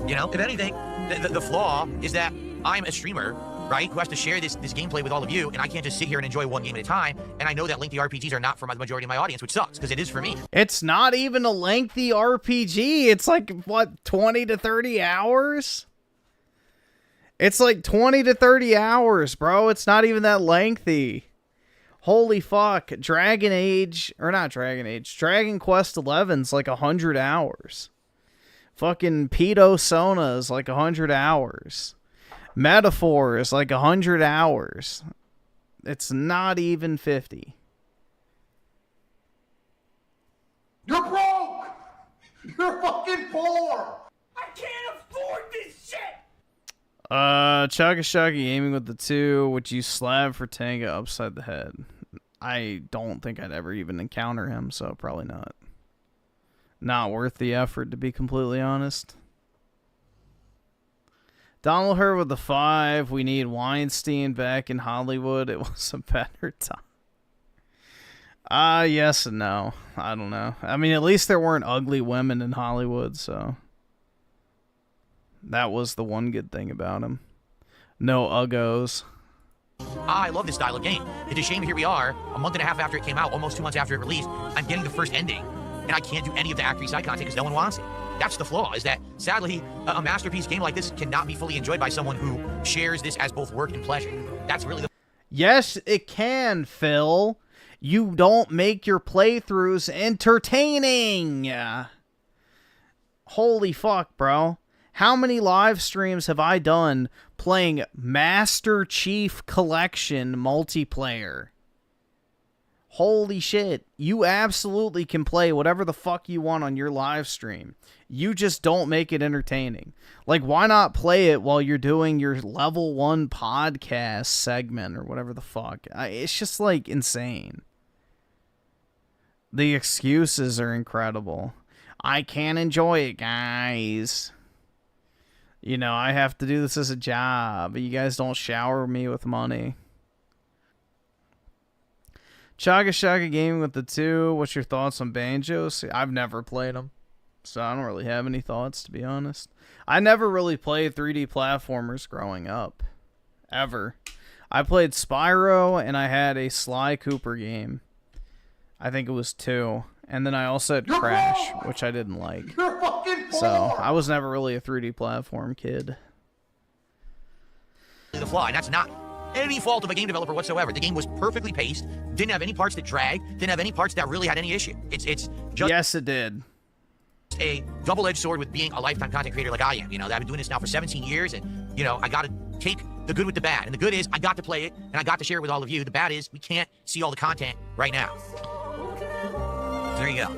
You know? If anything, the flaw is that I'm a streamer, right, who has to share this gameplay with all of you, and I can't just sit here and enjoy one game at a time, and I know that lengthy RPGs are not for the majority of my audience, which sucks, because it is for me. It's not even a lengthy RPG. It's like, what, 20 to 30 hours? It's like 20 to 30 hours, bro. It's not even that lengthy. Holy fuck. Dragon Quest 11's like 100 hours. Fucking Pedo Sona is like 100 hours. Metaphor is like 100 hours. It's not even 50. You're broke! You're fucking poor! I can't afford this shit! Chugga aiming with the 2, which you slab for Tanga upside the head. I don't think I'd ever even encounter him, so probably not. Not worth the effort, to be completely honest. Donald Her with the 5. We need Weinstein back in Hollywood. It was a better time. Yes and no. I don't know. I mean, at least there weren't ugly women in Hollywood, so that was the one good thing about him. No uggos. I love this style of game. It's a shame here we are, a month and a half after it came out, almost 2 months after it released. I'm getting the first ending, and I can't do any of the Act 3 side content because no one wants it. That's the flaw, is that, sadly, a masterpiece game like this cannot be fully enjoyed by someone who shares this as both work and pleasure. That's really the... Yes, it can, Phil. You don't make your playthroughs entertaining. Holy fuck, bro. How many live streams have I done playing Master Chief Collection multiplayer? Holy shit. You absolutely can play whatever the fuck you want on your live stream. You just don't make it entertaining. Like, why not play it while you're doing your level 1 podcast segment or whatever the fuck? It's just, like, insane. The excuses are incredible. I can't enjoy it, guys. You know, I have to do this as a job. You guys don't shower me with money. Chugga Gaming with the 2. What's your thoughts on Banjos? I've never played them, so I don't really have any thoughts, to be honest. I never really played 3D platformers growing up. Ever. I played Spyro, and I had a Sly Cooper game. I think it was 2. And then I also had Crash, which I didn't like. You're fucking poor! So, I was never really a 3D platform kid. The flaw, and that's not any fault of a game developer whatsoever. The game was perfectly paced, didn't have any parts that dragged, didn't have any parts that really had any issue. It's just... Yes, it did. A double-edged sword with being a lifetime content creator like I am. You know, I've been doing this now for 17 years, and, you know, I got to take the good with the bad. And the good is I got to play it, and I got to share it with all of you. The bad is we can't see all the content right now. There you go.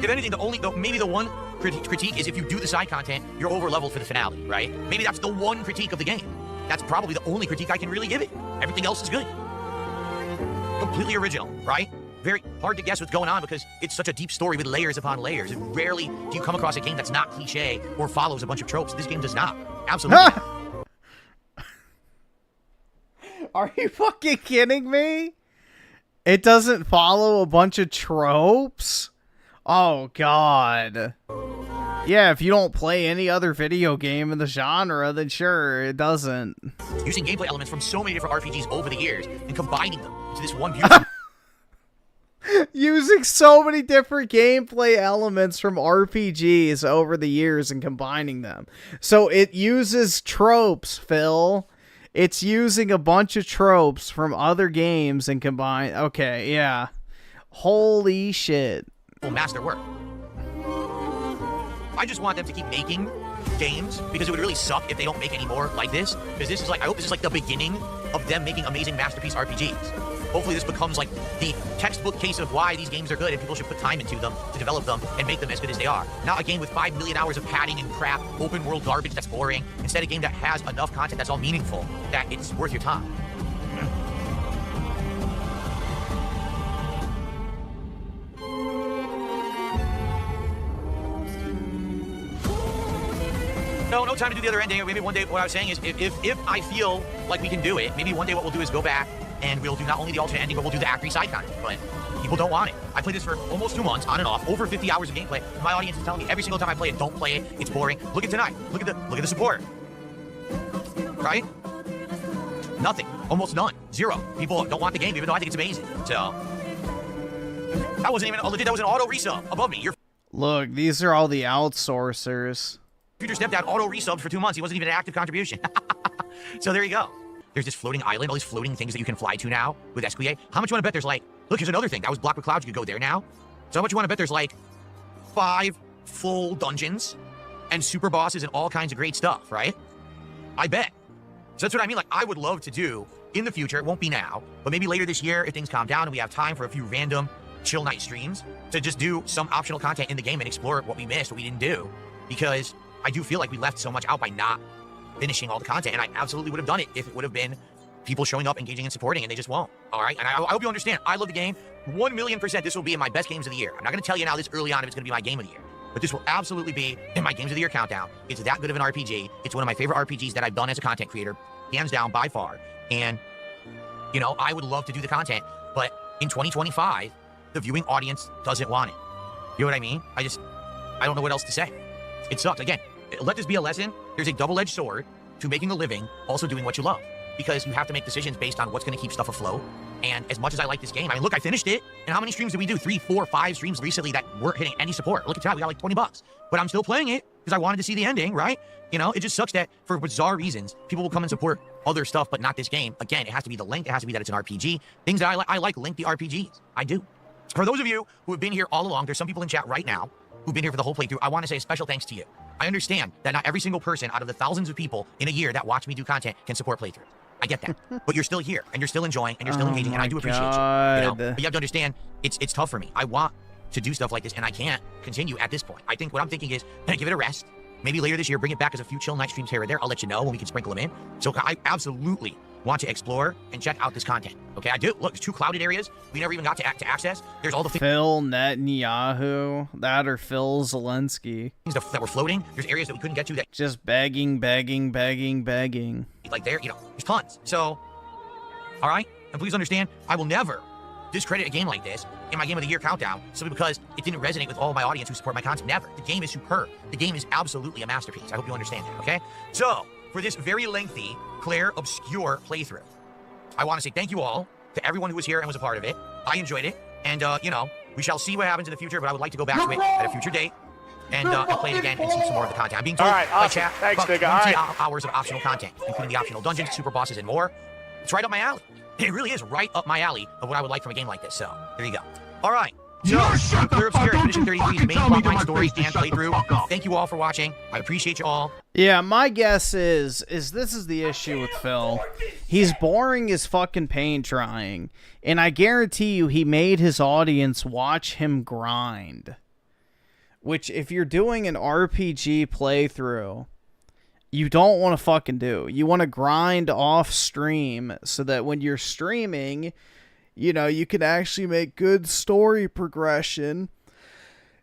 If anything, maybe the one critique is if you do the side content, you're over-leveled for the finale, right? Maybe that's the one critique of the game. That's probably the only critique I can really give it. Everything else is good. Completely original, right? Very hard to guess what's going on because it's such a deep story with layers upon layers. And rarely do you come across a game that's not cliche or follows a bunch of tropes. This game does not. Absolutely not. Are you fucking kidding me? It doesn't follow a bunch of tropes? Oh, God. Yeah, if you don't play any other video game in the genre, then sure, it doesn't. Using gameplay elements from so many different RPGs over the years and combining them into this one beautiful... Using so many different gameplay elements from RPGs over the years and combining them. So it uses tropes, Phil. It's using a bunch of tropes from other games and combine... Okay, yeah. Holy shit. Masterwork. I just want them to keep making games because it would really suck if they don't make any more like this. Because this is like, I hope this is like the beginning of them making amazing masterpiece RPGs. Hopefully this becomes like the textbook case of why these games are good and people should put time into them to develop them and make them as good as they are. Not a game with 5 million hours of padding and crap, open world garbage that's boring. Instead, a game that has enough content that's all meaningful, that it's worth your time. No time to do the other ending. Maybe one day, what I was saying is, if I feel like we can do it, maybe one day what we'll do is go back and we'll do not only the alternate ending, but we'll do the Act 3 side content. But people don't want it. I played this for almost 2 months, on and off, over 50 hours of gameplay. My audience is telling me every single time I play it, don't play it. It's boring. Look at tonight. Look at the support. Right? Nothing. Almost none. 0. People don't want the game, even though I think it's amazing. So that wasn't even legit. That was an auto resub above me. You're... Look, these are all the outsourcers. future stepdad auto resubbed for 2 months. He wasn't even an active contribution. So there you go. There's this floating island, all these floating things that you can fly to now with SQA. How much you want to bet there's like, look, here's another thing. That was blocked with clouds. You could go there now. So how much you want to bet there's like 5 full dungeons and super bosses and all kinds of great stuff, right? I bet. So that's what I mean. Like, I would love to do in the future. It won't be now, but maybe later this year if things calm down and we have time for a few random chill night streams to just do some optional content in the game and explore what we missed, what we didn't do. Because I do feel like we left so much out by not finishing all the content, and I absolutely would have done it if it would have been people showing up, engaging, and supporting, and they just won't. All right, and I hope you understand. I love the game. 1,000,000%. This will be in my best games of the year. I'm not going to tell you now this early on if it's going to be my game of the year, but this will absolutely be in my games of the year countdown. It's that good of an RPG. It's one of my favorite RPGs that I've done as a content creator, hands down by far. And you know, I would love to do the content, but in 2025, the viewing audience doesn't want it. You know what I mean? I don't know what else to say. It sucks. Again, let this be a lesson. There's a double-edged sword to making a living, also doing what you love. Because you have to make decisions based on what's going to keep stuff afloat. And as much as I like this game, I mean, look, I finished it. And how many streams did we do? 3, 4, 5 streams recently that weren't hitting any support. Look at that, we got like $20. But I'm still playing it because I wanted to see the ending, right? You know, it just sucks that for bizarre reasons, people will come and support other stuff, but not this game. Again, it has to be the length. It has to be that it's an RPG. Things that I like lengthy RPGs. I do. For those of you who have been here all along, there's some people in chat right now who've been here for the whole playthrough. I want to say a special thanks to you. I understand that not every single person out of the thousands of people in a year that watch me do content can support playthroughs. I get that. But you're still here, and you're still enjoying, and you're still engaging, and I do appreciate you. You know? But you have to understand, it's tough for me. I want to do stuff like this, and I can't continue at this point. I think what I'm thinking is, give it a rest. Maybe later this year, bring it back as a few chill night streams here or there. I'll let you know when we can sprinkle them in. So I absolutely want to explore and check out this content. Okay, I do. Look, there's 2 clouded areas we never even got to access. There's all the Phil Netanyahu, that or Phil Zelensky. Things that were floating. There's areas that we couldn't get to that just begging. Like there, you know, there's tons. So, all right, and please understand, I will never discredit a game like this in my game of the year countdown simply because it didn't resonate with all of my audience who support my content. Never. The game is superb. The game is absolutely a masterpiece. I hope you understand that, okay? So, for this very lengthy, Claire obscure playthrough, I want to say thank you all to everyone who was here and was a part of it. I enjoyed it, and you know, we shall see what happens in the future, but I would like to go back to it at a future date and play it again and see some more of the content. I'm being told by chat about 20 hours of optional content, including the optional dungeons, super bosses, and more. It's right up my alley. It really is right up my alley of what I would like from a game like this. So, there you go. All right. So, Clear Obscure, Mission 33's main plotline story and playthrough. Thank you all for watching. I appreciate you all. Yeah, my guess is this is the issue with Phil. He's boring as fucking paint drying, and I guarantee you he made his audience watch him grind. Which, if you're doing an RPG playthrough, you don't want to fucking do. You want to grind off stream so that when you're streaming, you know, you can actually make good story progression.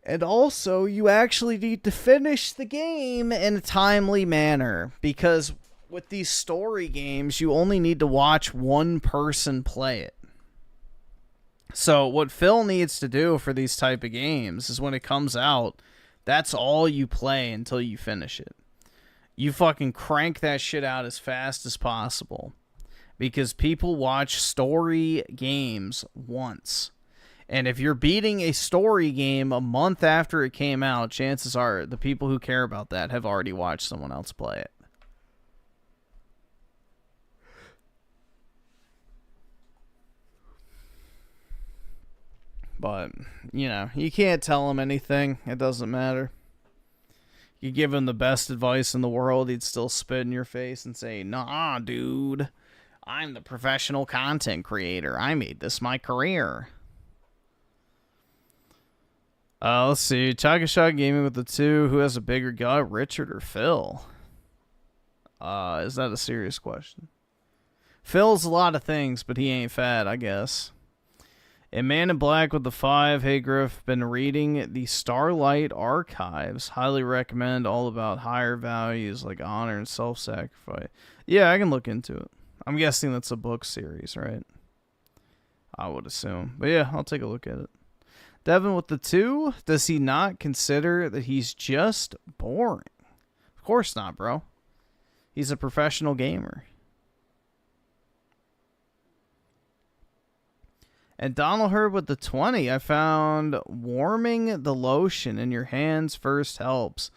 And also, you actually need to finish the game in a timely manner. Because with these story games, you only need to watch one person play it. So what Phil needs to do for these type of games is when it comes out, that's all you play until you finish it. You fucking crank that shit out as fast as possible. Because people watch story games once. And if you're beating a story game a month after it came out, chances are the people who care about that have already watched someone else play it. But, you know, you can't tell him anything. It doesn't matter. You give him the best advice in the world, he'd still spit in your face and say, "Nah, dude. I'm the professional content creator. I made this my career." Let's see. Chakashot Gaming with the 2. Who has a bigger gut, Richard or Phil? Is that a serious question? Phil's a lot of things, but he ain't fat, I guess. And Man in Black with the 5. Hey, Griff, been reading the Starlight Archives. Highly recommend, all about higher values like honor and self-sacrifice. Yeah, I can look into it. I'm guessing that's a book series, right? I would assume. But yeah, I'll take a look at it. Devin with the 2. Does he not consider that he's just boring? Of course not, bro. He's a professional gamer. And Donald Herb with the 20. I found warming the lotion in your hands first helps.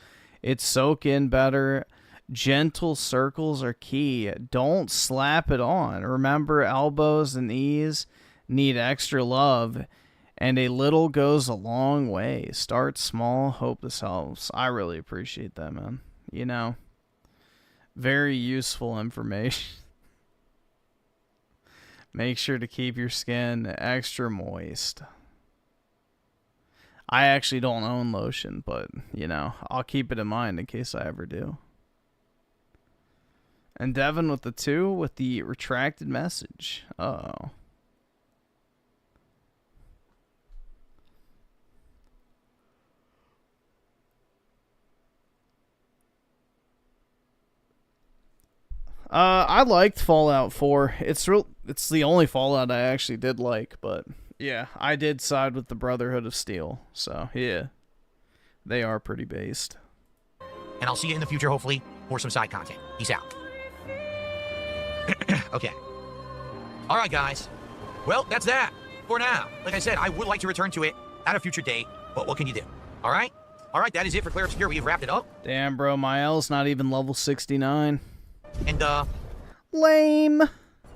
It soak in better. Gentle circles are key. Don't slap it on. Remember, elbows and knees need extra love, and a little goes a long way. Start small. Hope this helps. I really appreciate that, man. You know, very useful information. Make sure to keep your skin extra moist. I actually don't own lotion, but, you know, I'll keep it in mind in case I ever do. And Devin with the 2 with the retracted message. Uh-oh. I liked Fallout 4. It's the only Fallout I actually did like, but yeah, I did side with the Brotherhood of Steel. So, yeah. They are pretty based. And I'll see you in the future, hopefully, for some side content. Peace out. Okay. All right, guys. Well, that's that for now. Like I said, I would like to return to it at a future date, but what can you do? All right? All right, that is it for Clear Obscure. We've wrapped it up. Damn, bro, my L's not even level 69. And, lame. I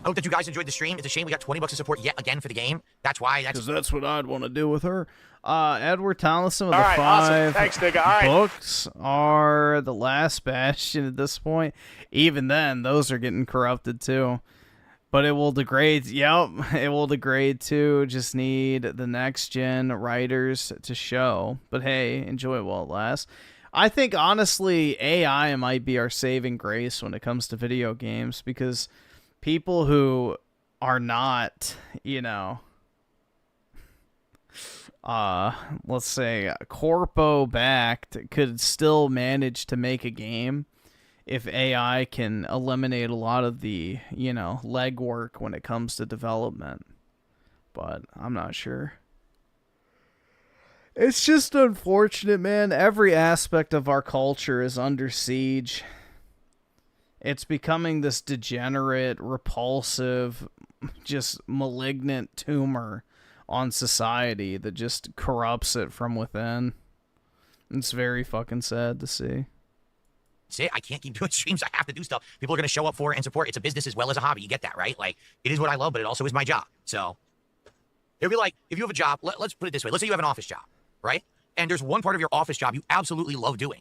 hope that you guys enjoyed the stream. It's a shame we got 20 bucks of support yet again for the game. That's why. Because that's what I'd want to do with her. Edward Townsend with All the right, 5 awesome. Thanks, nigga. All right. books are the last bastion at this point. Even then, those are getting corrupted too. But it will degrade. Yep, it will degrade too. Just need the next gen writers to show. But hey, enjoy it while it lasts. I think, honestly, AI might be our saving grace when it comes to video games, because people who are not, you know, let's say, corpo-backed could still manage to make a game if AI can eliminate a lot of the, you know, legwork when it comes to development. But I'm not sure. It's just unfortunate, man. Every aspect of our culture is under siege. It's becoming this degenerate, repulsive, just malignant tumor on society that just corrupts it from within. It's very fucking sad to see. See, I can't keep doing streams. I have to do stuff. People are going to show up for it and support. It's a business as well as a hobby. You get that, right? Like, it is what I love, but it also is my job. So, it'd be like, if you have a job, let's put it this way. Let's say you have an office job, right? And there's one part of your office job you absolutely love doing,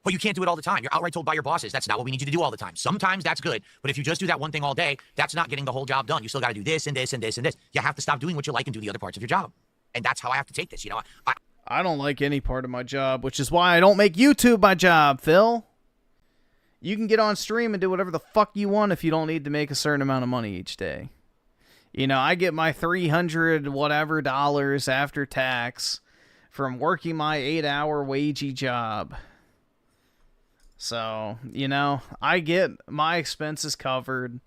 but you can't do it all the time. You're outright told by your bosses, that's not what we need you to do all the time. Sometimes that's good, but if you just do that one thing all day, that's not getting the whole job done. You still got to do this and this and this and this. You have to stop doing what you like and do the other parts of your job. And that's how I have to take this, you know? I don't like any part of my job, which is why I don't make YouTube my job, Phil. You can get on stream and do whatever the fuck you want if you don't need to make a certain amount of money each day. You know, I get my $300 whatever dollars after tax from working my 8-hour wagey job. So, you know, I get my expenses covered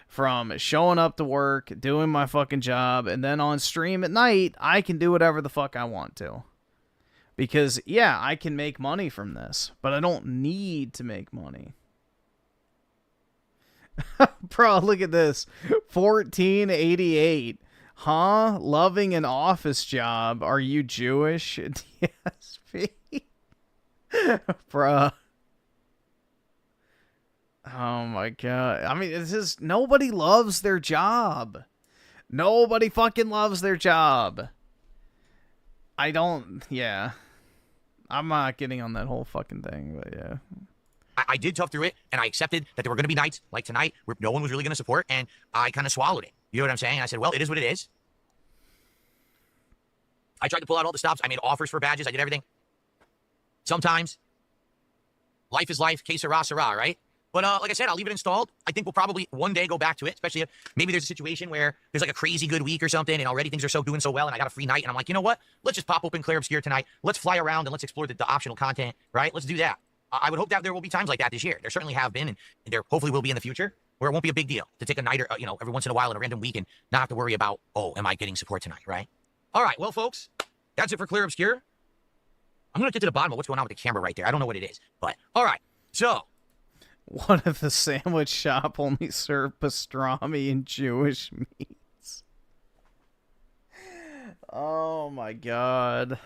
from showing up to work, doing my fucking job, and then on stream at night, I can do whatever the fuck I want to. Because, yeah, I can make money from this, but I don't need to make money. Bro, look at this. 1488. Huh? Loving an office job. Are you Jewish? DSP. Bruh. Oh my god. I mean, it's just, nobody loves their job. Nobody fucking loves their job. I don't, yeah. I'm not getting on that whole fucking thing, but yeah. I did tough through it, and I accepted that there were going to be nights like tonight where no one was really going to support, and I kind of swallowed it. You know what I'm saying? I said, well, it is what it is. I tried to pull out all the stops. I made offers for badges. I did everything. Sometimes life is life. Que sera, sera, right? But like I said, I'll leave it installed. I think we'll probably one day go back to it, especially if maybe there's a situation where there's like a crazy good week or something, and already things are doing so well, and I got a free night, and I'm like, you know what? Let's just pop open Clear Obscure tonight. Let's fly around, and let's explore the optional content, right? Let's do that. I would hope that there will be times like that this year. There certainly have been, and there hopefully will be in the future, where it won't be a big deal to take a night or, you know, every once in a while in a random week and not have to worry about, oh, am I getting support tonight, right? All right, well, folks, that's it for Clear Obscure. I'm going to get to the bottom of what's going on with the camera right there. I don't know what it is, but all right, so. One of the sandwich shop only served pastrami and Jewish meats. Oh, my God.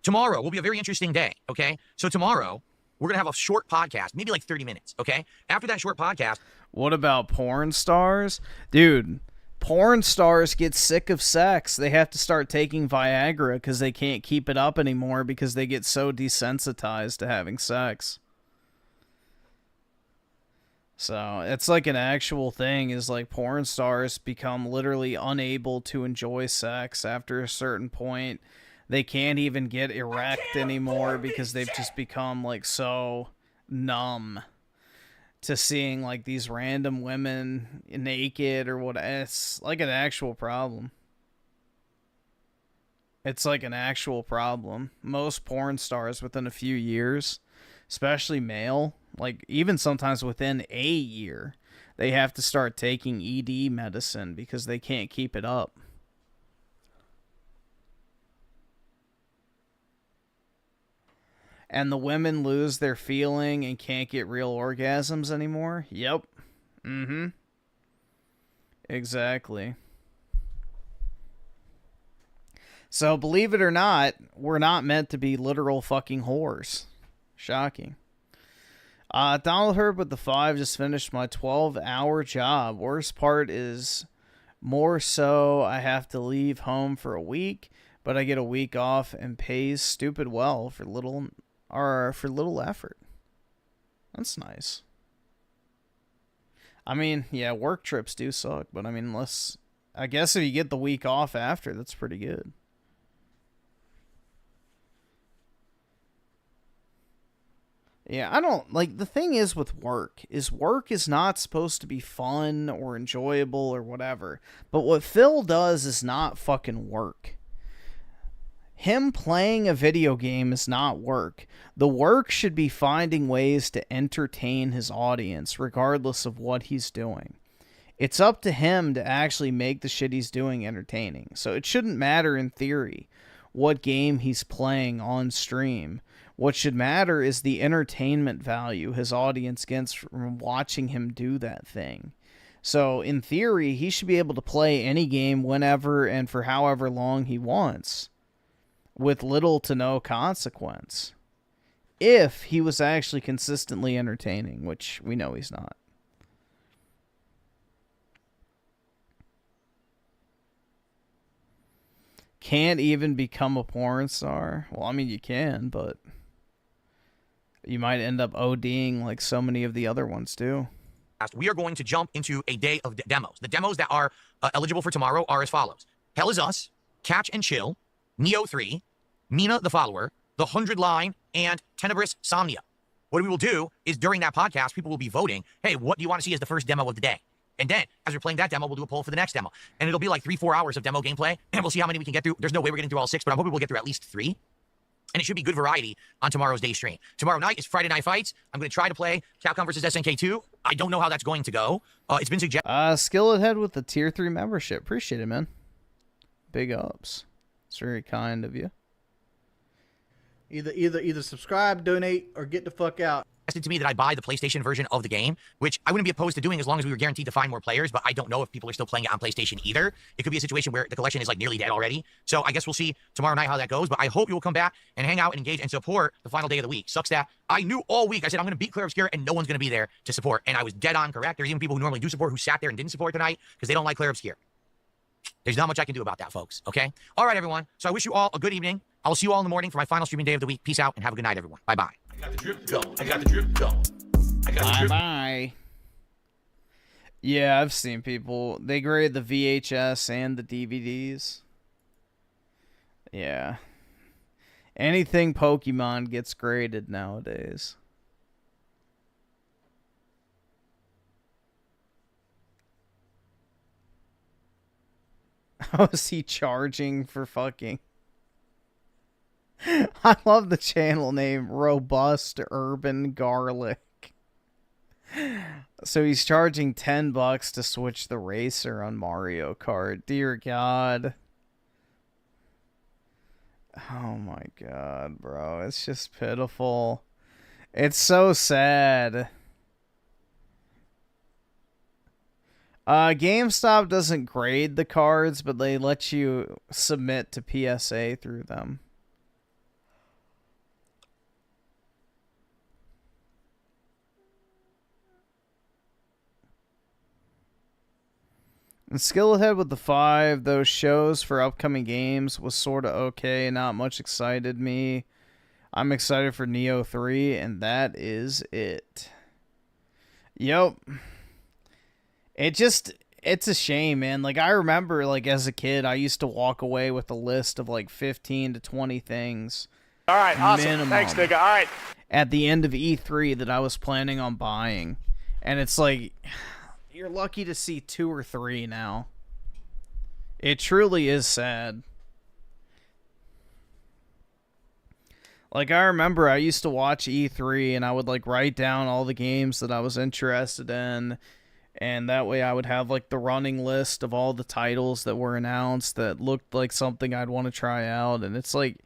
Tomorrow will be a very interesting day, okay? So tomorrow, we're going to have a short podcast, maybe like 30 minutes, okay? After that short podcast. What about porn stars? Dude, porn stars get sick of sex. They have to start taking Viagra because they can't keep it up anymore because they get so desensitized to having sex. So it's like an actual thing, is like porn stars become literally unable to enjoy sex after a certain point. They can't even get erect anymore because they've just become like so numb to seeing like these random women naked or what. It's like an actual problem. It's like an actual problem. Most porn stars within a few years, especially male, like even sometimes within a year, they have to start taking ED medicine because they can't keep it up. And the women lose their feeling and can't get real orgasms anymore. Yep. Mm-hmm. Exactly. So believe it or not, we're not meant to be literal fucking whores. Shocking. Donald Herb with the 5 just finished my 12-hour job. Worst part is more so I have to leave home for a week, but I get a week off and pays stupid well for little effort. That's nice. I mean, yeah, work trips do suck, but I mean, I guess if you get the week off after, that's pretty good. Yeah, I don't, like, the thing is with work is not supposed to be fun or enjoyable or whatever. But what Phil does is not fucking work. Him playing a video game is not work. The work should be finding ways to entertain his audience, regardless of what he's doing. It's up to him to actually make the shit he's doing entertaining. So it shouldn't matter in theory what game he's playing on stream. What should matter is the entertainment value his audience gets from watching him do that thing. So, in theory, he should be able to play any game whenever and for however long he wants, with little to no consequence, if he was actually consistently entertaining, which we know he's not. Can't even become a porn star. Well, I mean, you can, but you might end up ODing like so many of the other ones do. We are going to jump into a day of demos. The demos that are eligible for tomorrow are as follows. Hell Is Us, Catch and Chill, Neo 3, Mina the Follower, The 100 Line, and Tenebrous Somnia. What we will do is during that podcast, people will be voting, hey, what do you want to see as the first demo of the day? And then, as we're playing that demo, we'll do a poll for the next demo. And it'll be like 3-4 hours of demo gameplay, and we'll see how many we can get through. There's no way we're getting through all 6, but I'm hoping we'll get through at least 3. And it should be good variety on tomorrow's day stream. Tomorrow night is Friday Night Fights. I'm going to try to play Capcom vs. SNK 2. I don't know how that's going to go. It's been suggested. Skillet Head with the Tier 3 membership. Appreciate it, man. Big ups. It's very kind of you. Either subscribe, donate, or get the fuck out. To me that I buy the PlayStation version of the game, which I wouldn't be opposed to doing as long as we were guaranteed to find more players, but I don't know if people are still playing it on PlayStation either. It could be a situation where the collection is like nearly dead already. So I guess we'll see tomorrow night how that goes, but I hope you will come back and hang out and engage and support the final day of the week. Sucks that I knew all week, I said I'm going to beat Clear Obscure and no one's going to be there to support, and I was dead on correct. There's even people who normally do support who sat there and didn't support tonight because they don't like Clear Obscure. There's not much I can do about that, folks, okay? All right, everyone. So I wish you all a good evening. I will see you all in the morning for my final streaming day of the week. Peace out and have a good night, everyone. Bye-bye. I got the drip going. I got the drip going. Bye-bye. Yeah, I've seen people. They grade the VHS and the DVDs. Yeah. Anything Pokemon gets graded nowadays. How is he charging for fucking... I love the channel name, Robust Urban Garlic. So he's charging $10 to switch the racer on Mario Kart. Dear God. Oh my God, bro. It's just pitiful. It's so sad. GameStop doesn't grade the cards, but they let you submit to PSA through them. And skill ahead with the 5. Those shows for upcoming games was sort of okay. Not much excited me. I'm excited for Neo 3, and that is it. Yep. It's a shame, man. Like, I remember, like, as a kid, I used to walk away with a list of, like, 15 to 20 things. All right, awesome. Minimum, Thanks, nigga. All right. At the end of E3 that I was planning on buying. And it's like, you're lucky to see 2 or 3 now. It truly is sad. Like, I remember I used to watch E3 and I would, like, write down all the games that I was interested in. And that way I would have, like, the running list of all the titles that were announced that looked like something I'd want to try out. And it's, like,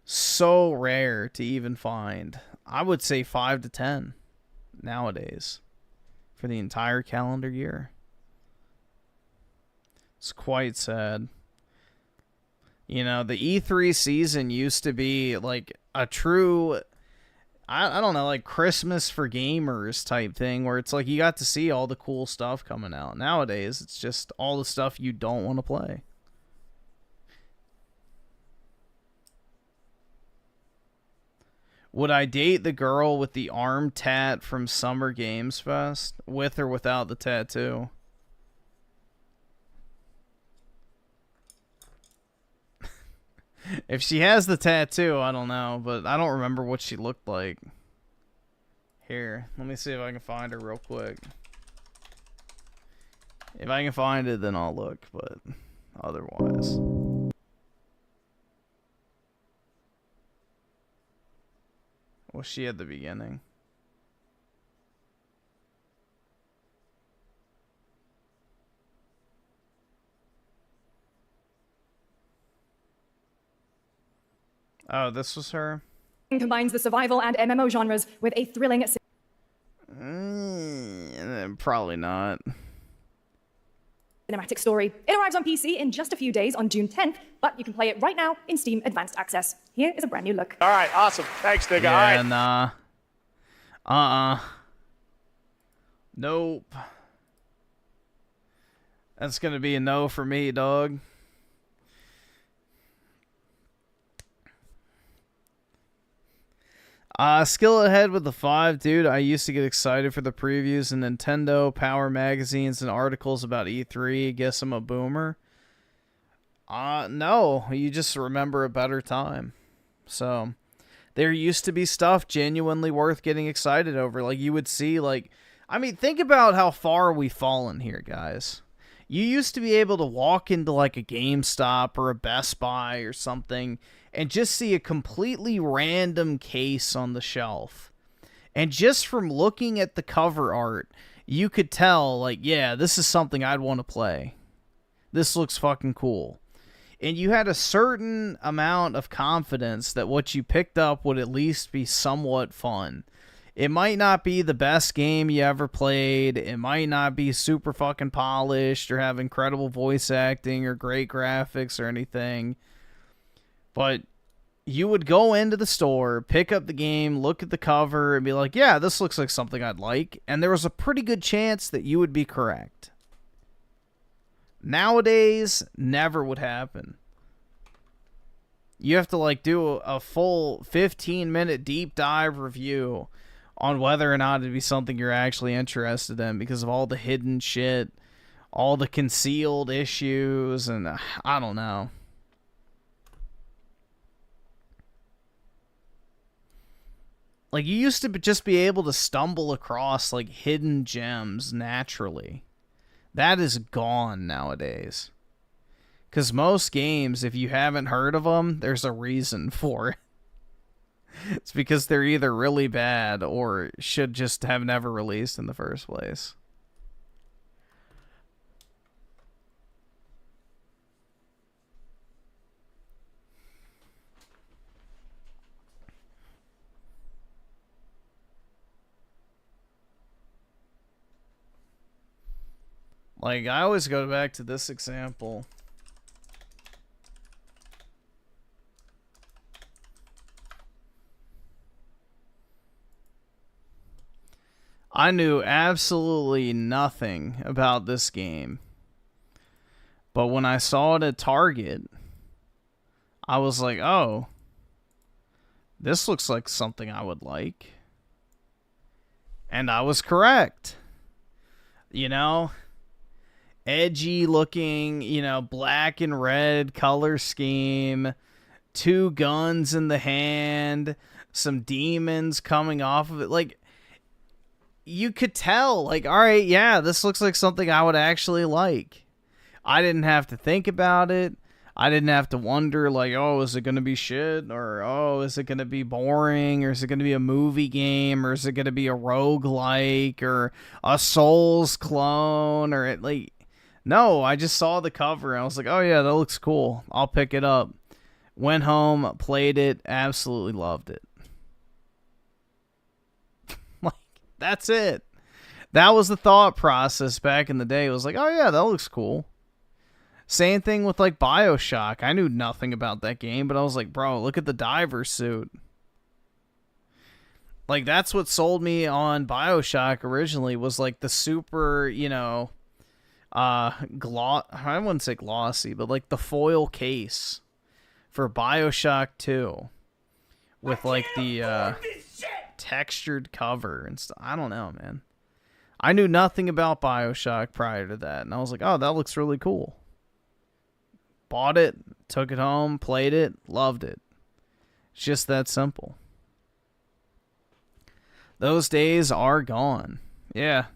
so rare to even find. I would say 5 to 10 nowadays for the entire calendar year. It's quite sad. You know, the E3 season used to be like a true, I don't know, like Christmas for gamers type thing where it's like you got to see all the cool stuff coming out. Nowadays, it's just all the stuff you don't want to play. Would I date the girl with the arm tat from Summer Games Fest? With or without the tattoo? If she has the tattoo, I don't know, but I don't remember what she looked like. Here, let me see if I can find her real quick. If I can find it, then I'll look, but otherwise. Was she at the beginning? Oh, this was her? Combines the survival and MMO genres with a thrilling... Probably not. Cinematic story. It arrives on PC in just a few days on June 10th, but you can play it right now in Steam Advanced Access. Here is a brand new look. All right, awesome. Thanks, nigga. Yeah, All right. nah. Nope. That's gonna be a no for me, dog. Skill ahead with the 5, dude. I used to get excited for the previews and Nintendo Power magazines and articles about E3. Guess I'm a boomer. No, you just remember a better time. So, there used to be stuff genuinely worth getting excited over. Like, you would see, like, I mean, think about how far we've fallen here, guys. You used to be able to walk into, like, a GameStop or a Best Buy or something and just see a completely random case on the shelf. And just from looking at the cover art, you could tell, like, yeah, this is something I'd want to play. This looks fucking cool. And you had a certain amount of confidence that what you picked up would at least be somewhat fun. It might not be the best game you ever played. It might not be super fucking polished or have incredible voice acting or great graphics or anything. But you would go into the store, pick up the game, look at the cover, and be like, yeah, this looks like something I'd like. And there was a pretty good chance that you would be correct. Nowadays, never would happen. You have to, like, do a full 15-minute deep dive review on whether or not it'd be something you're actually interested in because of all the hidden shit, all the concealed issues, and I don't know. Like, you used to just be able to stumble across, like, hidden gems naturally. That is gone nowadays. Because most games, if you haven't heard of them, there's a reason for it. It's because they're either really bad or should just have never released in the first place. Like, I always go back to this example. I knew absolutely nothing about this game But when I saw it at Target, I was like, oh, this looks like something I would like. And I was correct. You know, edgy looking, you know, black and red color scheme, 2 guns in the hand, some demons coming off of it. Like, you could tell, like, all right, yeah, this looks like something I would actually like. I didn't have to think about it. I didn't have to wonder, like, oh, is it going to be shit? Or, oh, is it going to be boring? Or is it going to be a movie game? Or is it going to be a roguelike? Or a Souls clone? Or, it, like, no, I just saw the cover and I was like, oh, yeah, that looks cool. I'll pick it up. Went home, played it, absolutely loved it. Like, that's it. That was the thought process back in the day. It was like, oh, yeah, that looks cool. Same thing with, like, BioShock. I knew nothing about that game, but I was like, bro, look at the diver suit. Like, that's what sold me on BioShock originally, was, like, the super, you know, I wouldn't say glossy, but, like, the foil case for BioShock 2 with, like, the textured cover and stuff. I don't know, man. I knew nothing about BioShock prior to that, and I was like, oh, that looks really cool. Bought it, took it home, played it, loved it. It's just that simple. Those days are gone. Yeah.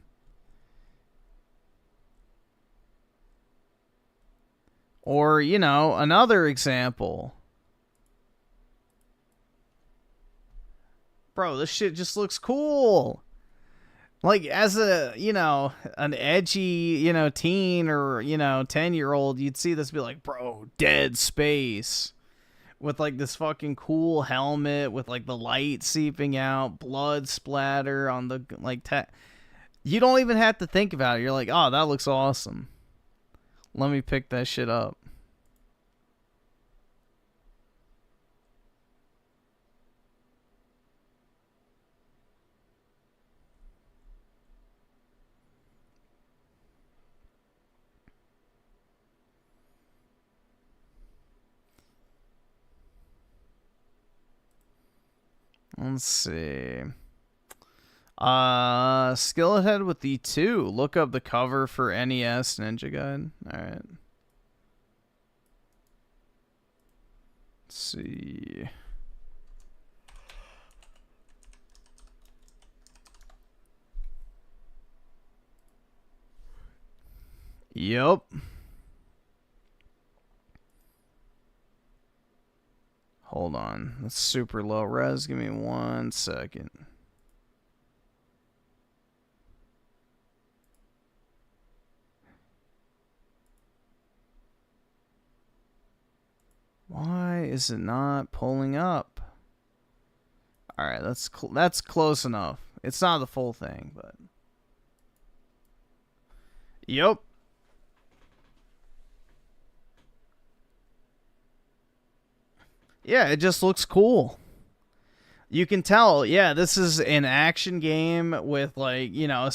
Or, you know, another example. Bro, this shit just looks cool. Like, as a, you know, an edgy, you know, teen or, you know, 10-year-old, you'd see this and be like, bro, Dead Space. With, like, this fucking cool helmet with, like, the light seeping out, blood splatter on the, like, you don't even have to think about it. You're like, oh, that looks awesome. Let me pick that shit up. Let's see. Skillethead with the 2. Look up the cover for NES Ninja Guide. Alright. Let's see. Yup. Hold on. That's super low res. Give me 1 second. Why is it not pulling up? All right, that's close enough. It's not the full thing, but yup. Yeah, it just looks cool. You can tell, yeah, this is an action game with, like, you know,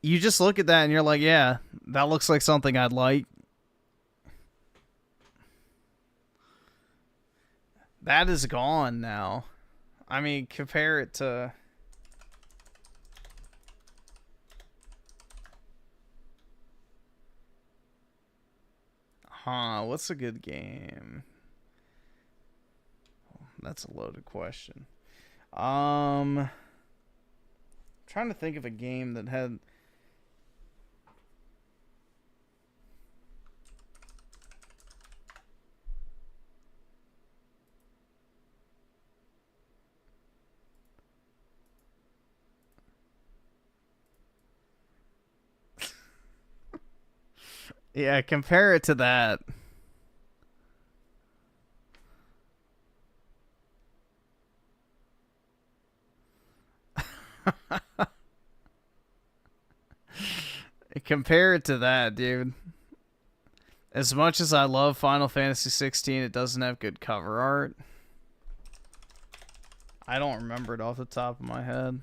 you just look at that and you're like, yeah, that looks like something I'd like. That is gone now. I mean, compare it to... What's a good game? That's a loaded question. Trying to think of a game that had... Yeah, compare it to that. Compare it to that, dude. As much as I love Final Fantasy 16, it doesn't have good cover art. I don't remember it off the top of my head.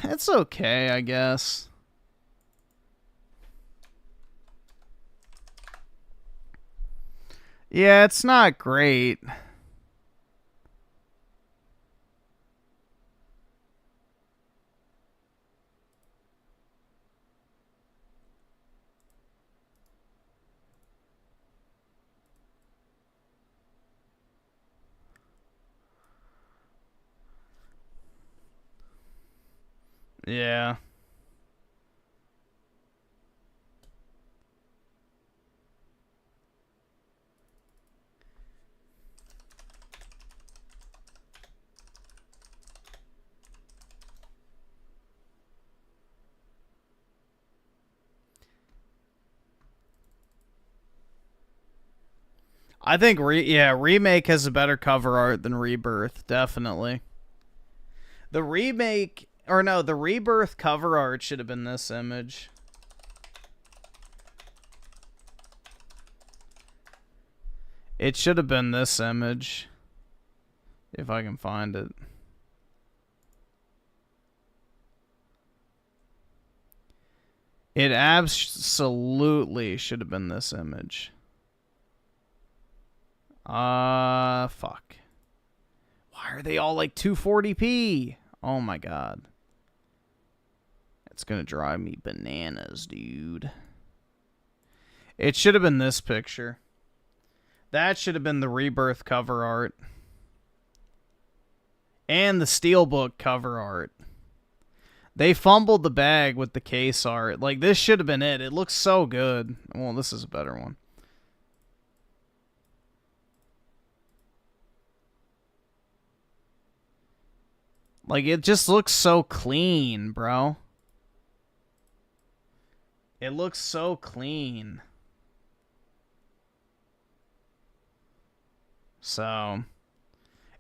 It's okay, I guess. Yeah, it's not great. Yeah. I think Remake has a better cover art than Rebirth, definitely. The Remake, or no, the Rebirth cover art should have been this image. It should have been this image. If I can find it. It absolutely should have been this image. Fuck. Why are they all like 240p? Oh my god. It's gonna drive me bananas, dude. It should have been this picture. That should have been the Rebirth cover art. And the Steelbook cover art. They fumbled the bag with the case art. Like, this should have been it. It looks so good. Well, this is a better one. Like, it just looks so clean, bro. It looks so clean. So,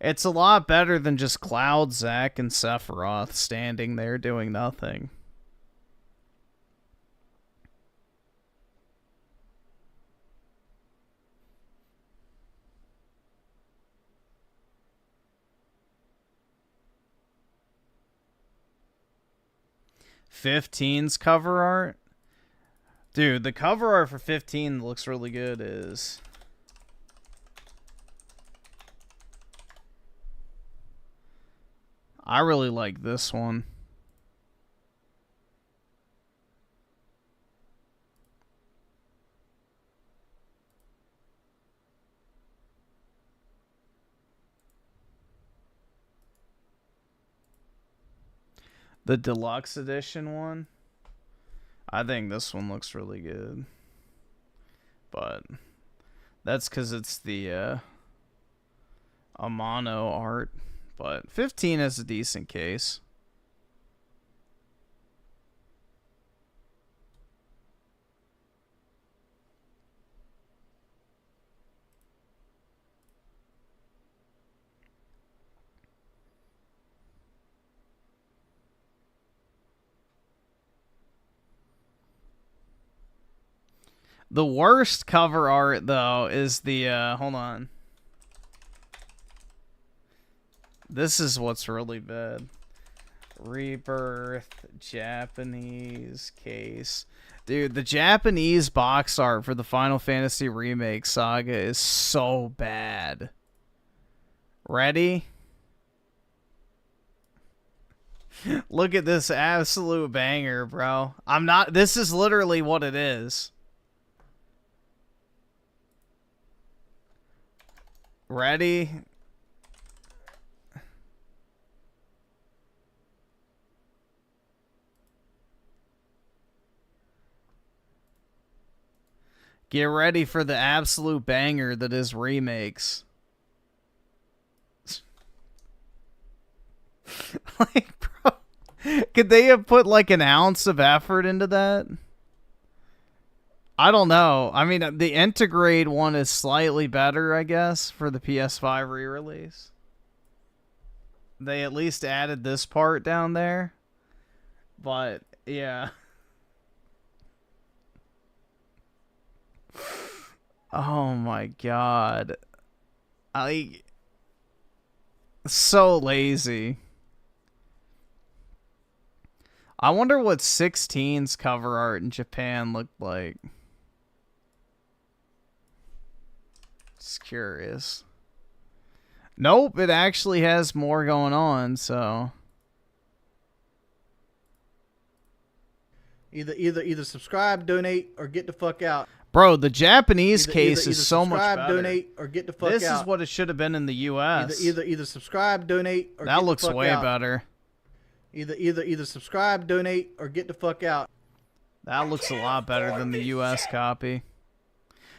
it's a lot better than just Cloud, Zack, and Sephiroth standing there doing nothing. '15's cover art? Dude, the cover art for 15 looks really good is... I really like this one. The deluxe edition one? I think this one looks really good. But that's because it's the Amano art. But 15 is a decent case. The worst cover art, though, is the, hold on. This is what's really bad. Rebirth Japanese case. Dude, the Japanese box art for the Final Fantasy Remake Saga is so bad. Ready? Look at this absolute banger, bro. This is literally what it is. Ready? Get ready for the absolute banger that is remakes. Like, bro, could they have put like an ounce of effort into that? I don't know. I mean, the Integrate one is slightly better, I guess, for the PS5 re-release. They at least added this part down there. But, yeah. Oh my god. So lazy. I wonder what 16's cover art in Japan looked like. Just curious. Nope, it actually has more going on, so... Either subscribe, donate, or get the fuck out. Bro, the Japanese case is so much subscribe, better. donate, or get the fuck out. This is what it should have been in the U.S. Either subscribe, donate, or that get looks the fuck way out. better. Either subscribe, donate, or get the fuck out. That looks a lot better than the U.S. copy.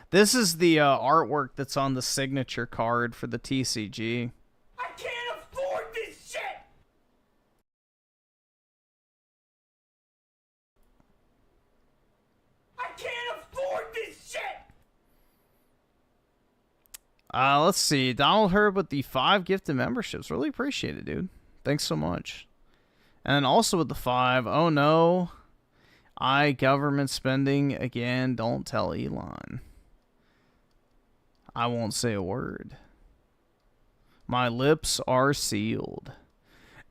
This is the artwork that's on the signature card for the TCG. I can't afford this shit! I can't afford this shit! Let's see. Donald Herb with the 5 gifted memberships. Really appreciate it, dude. Thanks so much. And also with the 5. Oh, no. Government spending again. Don't tell Elon. I won't say a word. My lips are sealed.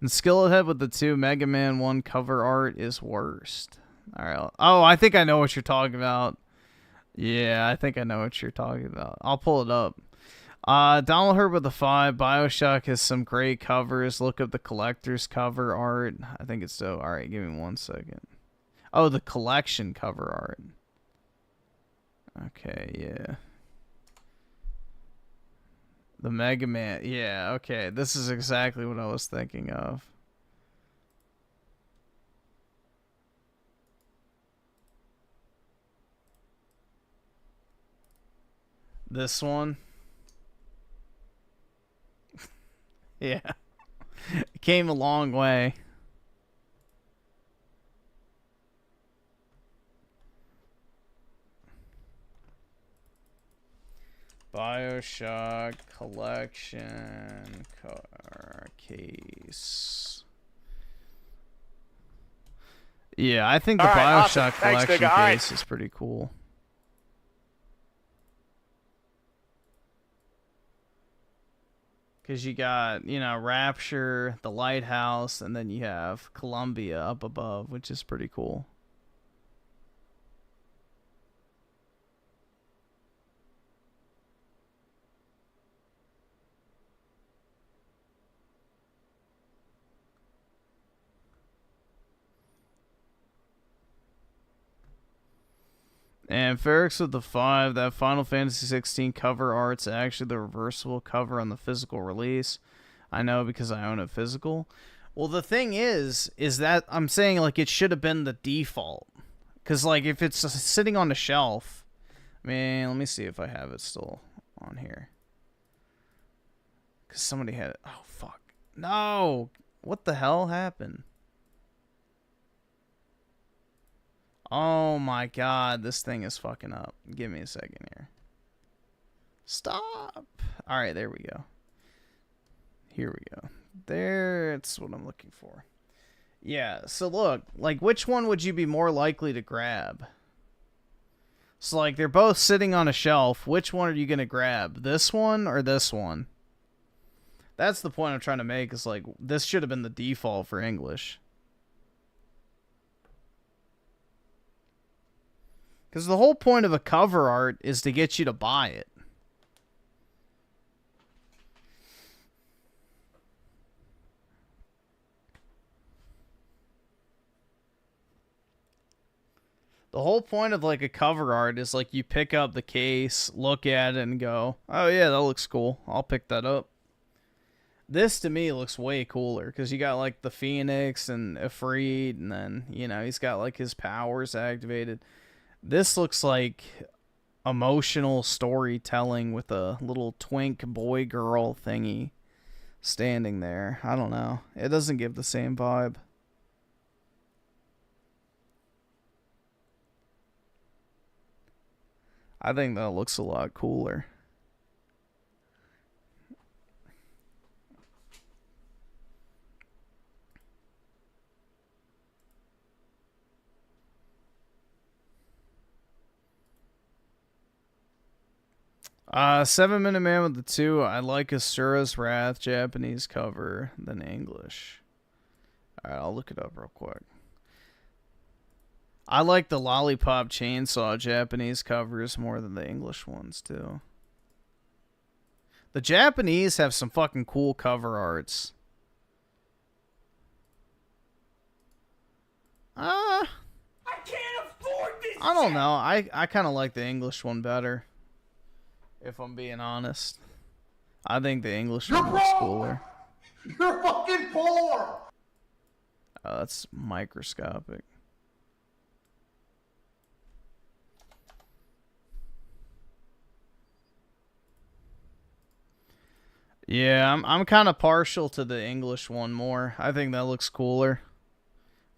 And Skillethead with the 2 Mega Man 1 cover art is worst. Alright. Oh, I think I know what you're talking about. Yeah, I think I know what you're talking about. I'll pull it up. Donald Herb with the 5. Bioshock has some great covers. Look up the collector's cover art. I think it's so. Alright, give me 1 second. Oh, the collection cover art. Okay, yeah. The Mega Man. Yeah, okay. This is exactly what I was thinking of. This one. Yeah. It came a long way. Bioshock collection car case. Yeah, I think the Bioshock collection case is pretty cool. Because you got, you know, Rapture, the Lighthouse, and then you have Columbia up above, which is pretty cool. And Ferrix with the 5, that Final Fantasy 16 cover art's actually the reversible cover on the physical release. I know because I own it physical. Well, the thing is that I'm saying, like, it should have been the default. Because, like, if it's sitting on the shelf... I mean, let me see if I have it still on here. Because somebody had it. Oh, fuck. No! What the hell happened? Oh my god, this thing is fucking up. Give me a second here. Stop! Alright, there we go. Here we go. That's what I'm looking for. Yeah, so look, like, which one would you be more likely to grab? So, like, they're both sitting on a shelf. Which one are you going to grab? This one or this one? That's the point I'm trying to make, is, like, this should have been the default for English. Because the whole point of a cover art is to get you to buy it. The whole point of, like, a cover art is, like, you pick up the case, look at it, and go, oh yeah, that looks cool. I'll pick that up. This, to me, looks way cooler, because you got, like, the Phoenix and Ifrit, and then, you know, he's got, like, his powers activated. This looks like emotional storytelling with a little twink boy-girl thingy standing there. I don't know. It doesn't give the same vibe. I think that looks a lot cooler. Seven-Minute Man with the 2. I like Asura's Wrath Japanese cover than English. Alright, I'll look it up real quick. I like the Lollipop Chainsaw Japanese covers more than the English ones, too. The Japanese have some fucking cool cover arts. I can't afford this. I don't know. I kind of like the English one better, if I'm being honest. I think the English one looks cooler. You're fucking poor! Oh, that's microscopic. Yeah, I'm kind of partial to the English one more. I think that looks cooler.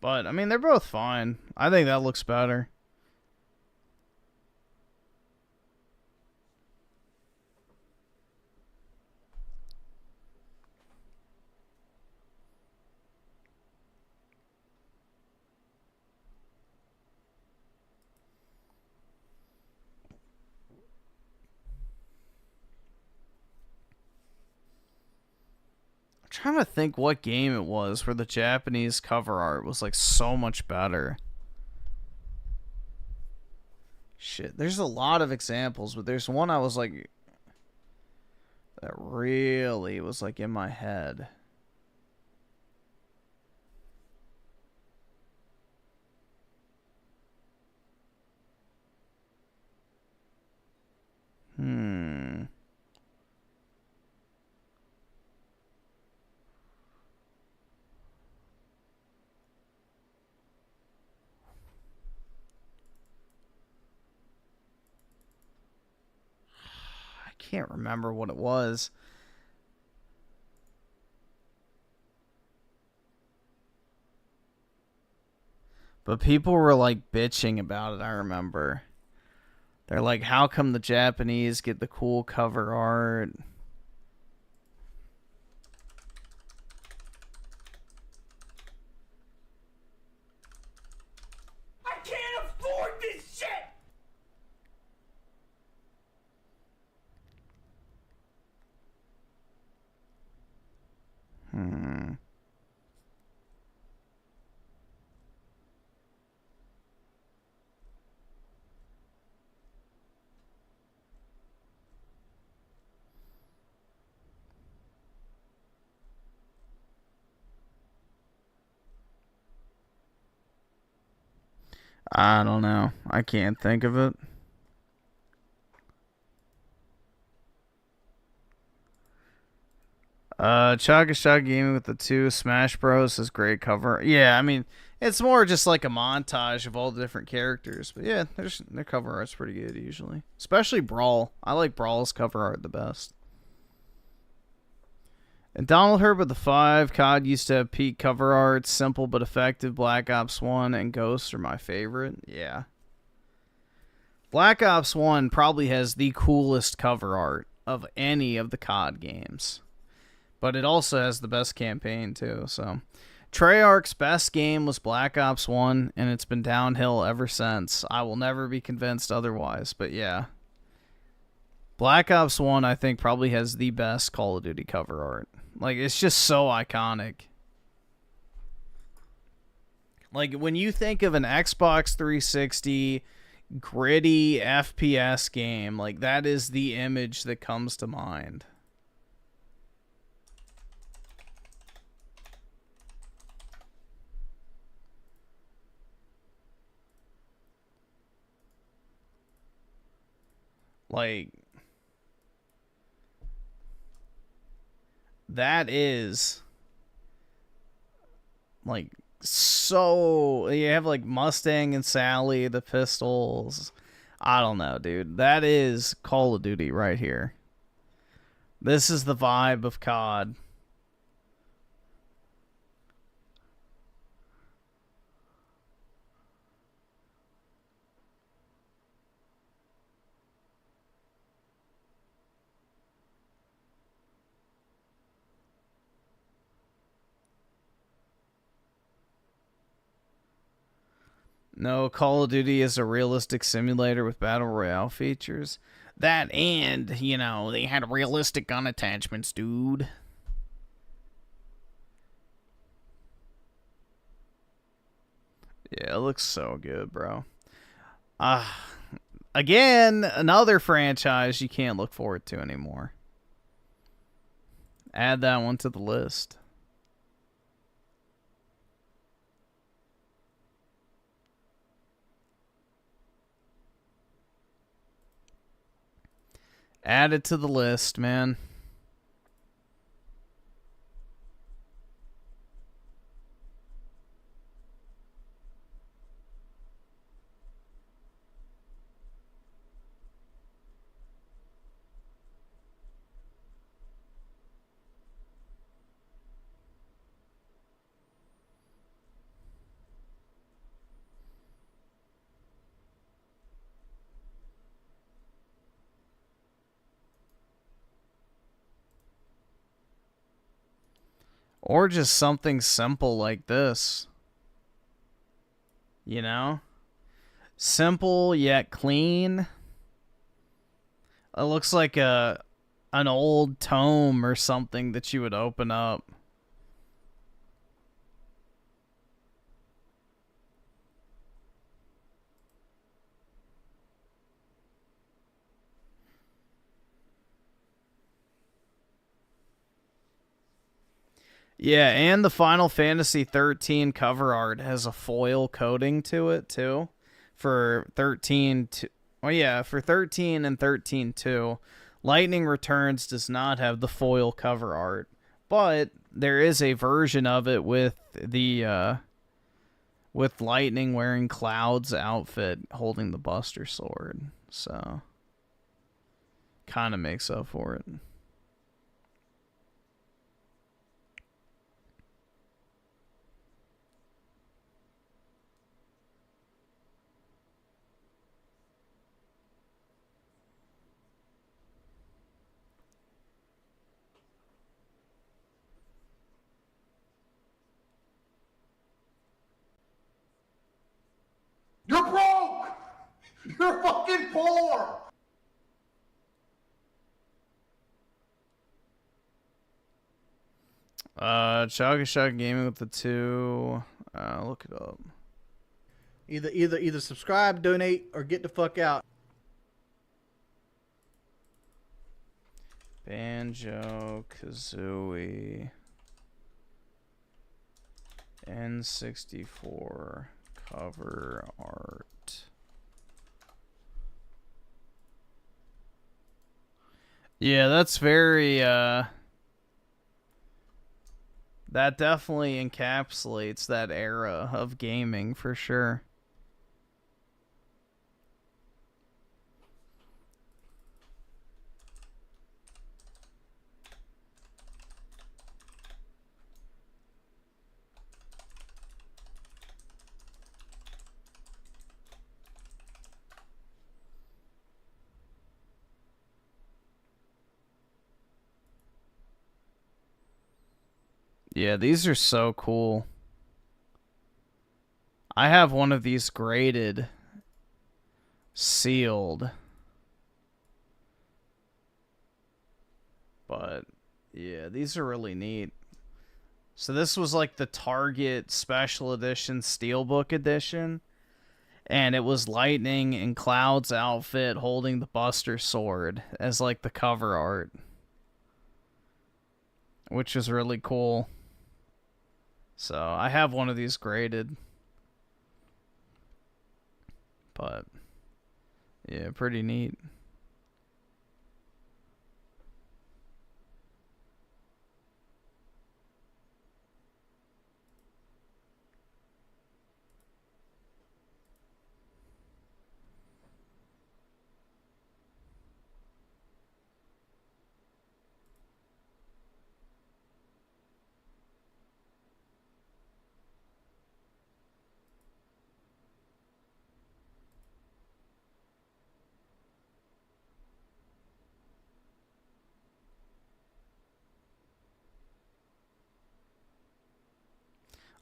But, I mean, they're both fine. I think that looks better. Trying to think what game it was where the Japanese cover art was like so much better. Shit, there's a lot of examples, but there's one I was like that really was like in my head. Can't remember what it was. But people were like bitching about it, I remember. They're like, how come the Japanese get the cool cover art? I can't afford this shit. I don't know. I can't think of it. Chugga Chugga Gaming with the 2 Smash Bros is great cover. Yeah, I mean, it's more just like a montage of all the different characters. But yeah, their cover art's pretty good usually. Especially Brawl. I like Brawl's cover art the best. And Donald Herb with the 5. COD used to have peak cover art. Simple but effective. Black Ops 1 and Ghost are my favorite. Yeah. Black Ops 1 probably has the coolest cover art of any of the COD games. But it also has the best campaign, too. So, Treyarch's best game was Black Ops 1, and it's been downhill ever since. I will never be convinced otherwise, but yeah. Black Ops 1, I think, probably has the best Call of Duty cover art. Like, it's just so iconic. Like, when you think of an Xbox 360 gritty FPS game, like, that is the image that comes to mind. Like, that is, like, so, you have, like, Mustang and Sally, the pistols. I don't know, dude. That is Call of Duty right here. This is the vibe of COD. No, Call of Duty is a realistic simulator with Battle Royale features. That and, you know, they had realistic gun attachments, dude. Yeah, it looks so good, bro. Again, another franchise you can't look forward to anymore. Add that one to the list. Add it to the list, man. Or just something simple like this. You know? Simple yet clean. It looks like an old tome or something that you would open up. Yeah, and the Final Fantasy 13 cover art has a foil coating to it too. For 13 for 13 and 13-2. Lightning Returns does not have the foil cover art, but there is a version of it with the with Lightning wearing Cloud's outfit holding the Buster Sword. So kind of makes up for it. You're broke! You're fucking poor! Chugga Chugga Gaming with the 2. Look it up. Either subscribe, donate, or get the fuck out. Banjo Kazooie N64 cover art. Yeah, that's very that definitely encapsulates that era of gaming for sure. Yeah, these are so cool. I have one of these graded, sealed. But, yeah, these are really neat. So this was like the Target Special Edition Steelbook Edition. And it was Lightning in Cloud's outfit holding the Buster Sword as like the cover art. Which is really cool. So, I have one of these graded. But, yeah, pretty neat.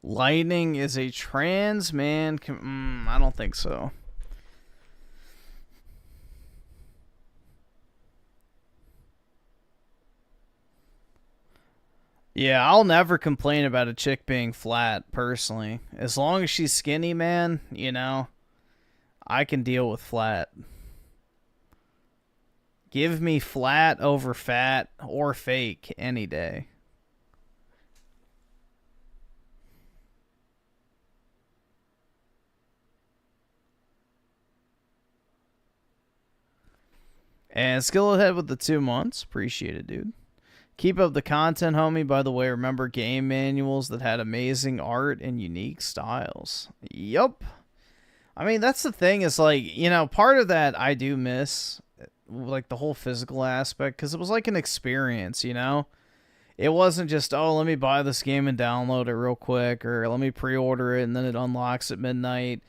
Lightning is a trans man. I don't think so. Yeah, I'll never complain about a chick being flat, personally. As long as she's skinny, man, you know, I can deal with flat. Give me flat over fat or fake any day. And Skillhead with the 2 months. Appreciate it, dude. Keep up the content, homie. By the way, remember game manuals that had amazing art and unique styles. Yup. I mean, that's the thing is, like, you know, part of that I do miss, like, the whole physical aspect, because it was like an experience, you know? It wasn't just, oh, let me buy this game and download it real quick, or let me pre-order it and then it unlocks at midnight.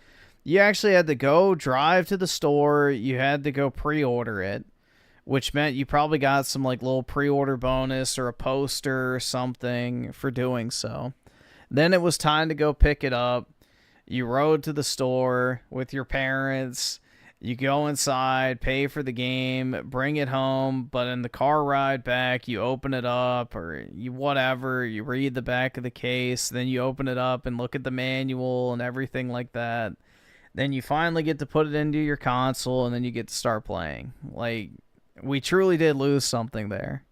You actually had to go drive to the store. You had to go pre-order it, which meant you probably got some like little pre-order bonus or a poster or something for doing so. Then it was time to go pick it up. You rode to the store with your parents. You go inside, pay for the game, bring it home, but in the car ride back, you open it up or you whatever, you read the back of the case, then you open it up and look at the manual and everything like that. Then you finally get to put it into your console and then you get to start playing. Like, we truly did lose something there.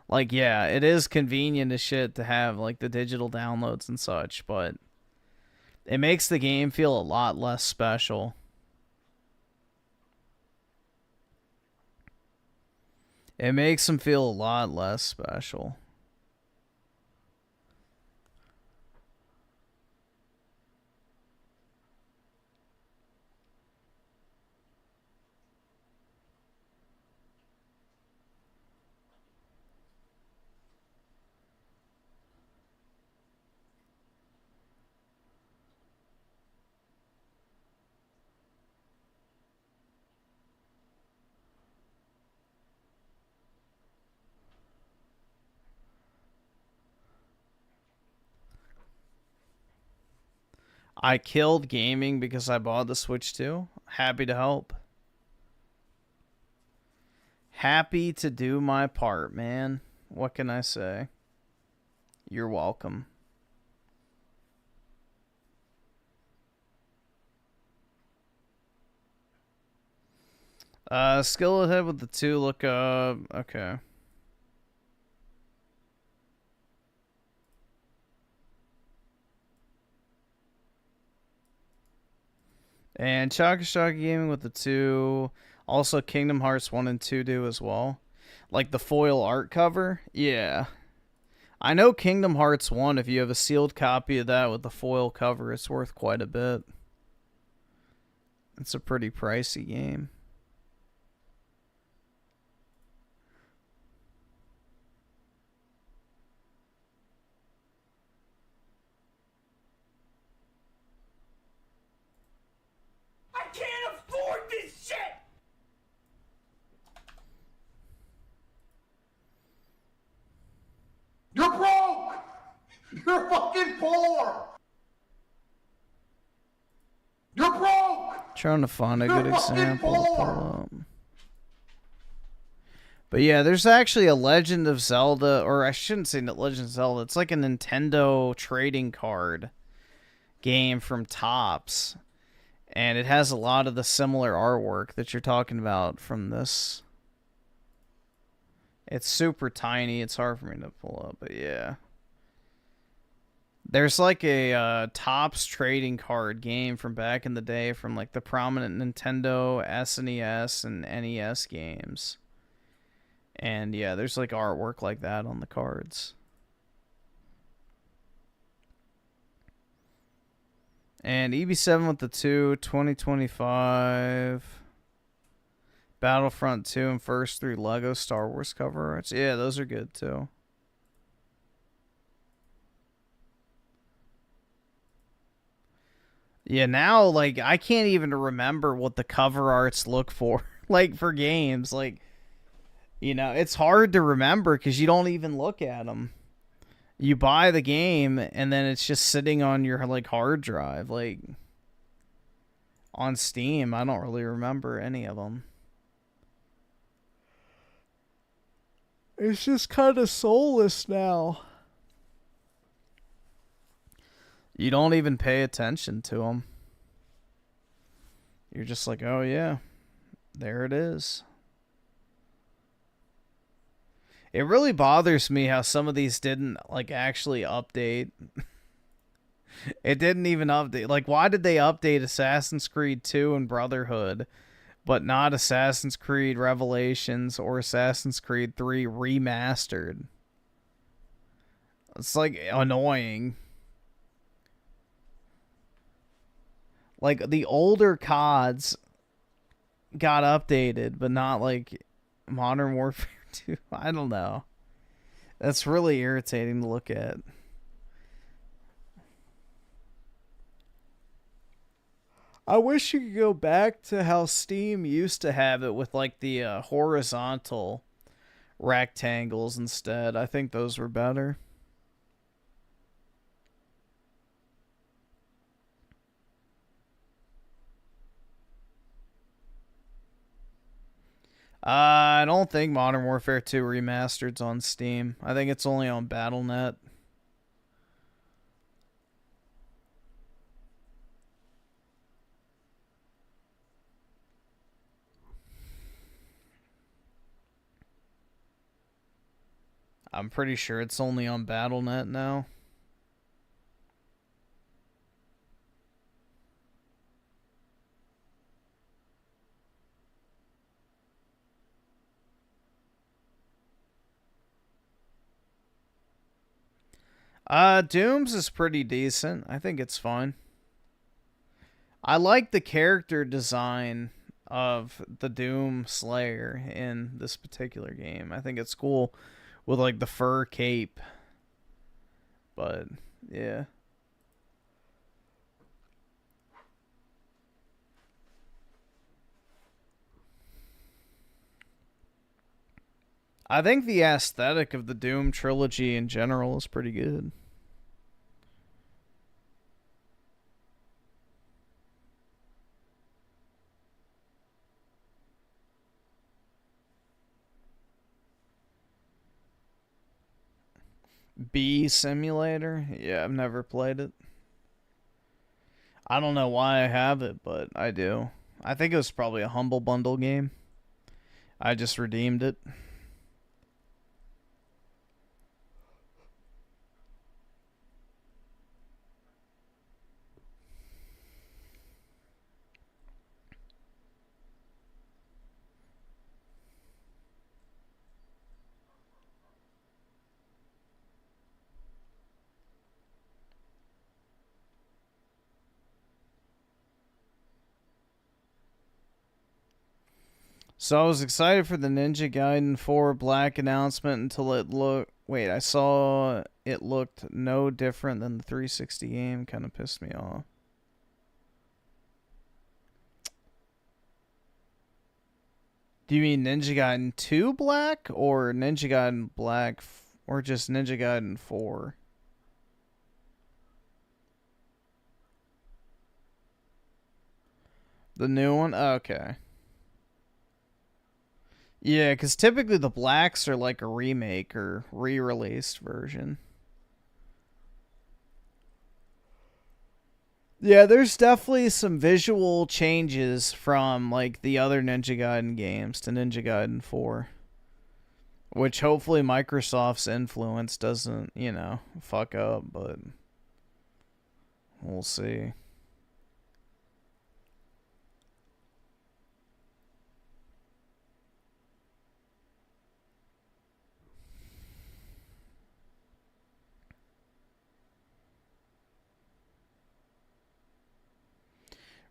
Like, yeah, it is convenient as shit to have, like, the digital downloads and such, but it makes the game feel a lot less special. It makes them feel a lot less special. I killed gaming because I bought the Switch 2. Happy to help. Happy to do my part, man. What can I say? You're welcome. Skill ahead with the 2 look up. Okay. And Chaka Gaming with the 2. Also, Kingdom Hearts 1 and 2 do as well. Like the foil art cover? Yeah. I know Kingdom Hearts 1, if you have a sealed copy of that with the foil cover, it's worth quite a bit. It's a pretty pricey game. I can't afford this shit! You're broke! You're fucking poor! You're broke! Trying to find a good example to pull up. But yeah, there's actually a Legend of Zelda, or I shouldn't say Legend of Zelda, it's like a Nintendo trading card game from Topps. And it has a lot of the similar artwork that you're talking about from this. It's super tiny. It's hard for me to pull up, but yeah. There's like a Topps trading card game from back in the day from like the prominent Nintendo, SNES, and NES games. And yeah, there's like artwork like that on the cards. And EB7 with the 2, 2025. Battlefront 2 and first 3 Lego Star Wars cover arts. Yeah, those are good too. Yeah, now, like, I can't even remember what the cover arts look for, like, for games. Like, you know, it's hard to remember because you don't even look at them. You buy the game, and then it's just sitting on your, like, hard drive. Like, on Steam, I don't really remember any of them. It's just kind of soulless now. You don't even pay attention to them. You're just like, oh yeah, there it is. It really bothers me how some of these didn't like actually update. It didn't even update. Like, why did they update Assassin's Creed 2 and Brotherhood, but not Assassin's Creed Revelations or Assassin's Creed 3 Remastered? It's like annoying. Like, the older CODs got updated, but not like Modern Warfare 2. I don't know. That's really irritating to look at. I wish you could go back to how Steam used to have it with like the horizontal rectangles instead. I think those were better. I don't think Modern Warfare 2 Remastered's on Steam. I think it's only on Battle.net. I'm pretty sure it's only on Battle.net now. Doom's is pretty decent. I think it's fine. I like the character design of the Doom Slayer in this particular game. I think it's cool with like the fur cape. But yeah. I think the aesthetic of the Doom trilogy in general is pretty good. Bee Simulator? Yeah, I've never played it. I don't know why I have it, but I do. I think it was probably a Humble Bundle game. I just redeemed it. So I was excited for the Ninja Gaiden 4 Black announcement until it looked... Wait, I saw it looked no different than the 360 game. Kind of pissed me off. Do you mean Ninja Gaiden 2 Black or Ninja Gaiden Black or just Ninja Gaiden 4? The new one? Okay. Yeah, because typically the Blacks are like a remake or re-released version. Yeah, there's definitely some visual changes from like the other Ninja Gaiden games to Ninja Gaiden 4. Which hopefully Microsoft's influence doesn't, you know, fuck up, but we'll see.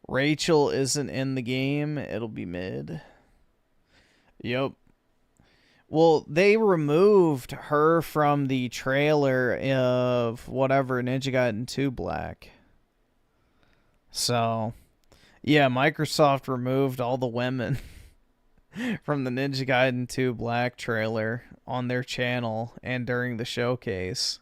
Rachel isn't in the game. It'll be mid. Yep. Well, they removed her from the trailer of whatever Ninja Gaiden 2 Black. So, yeah, Microsoft removed all the women from the Ninja Gaiden 2 Black trailer on their channel and during the showcase.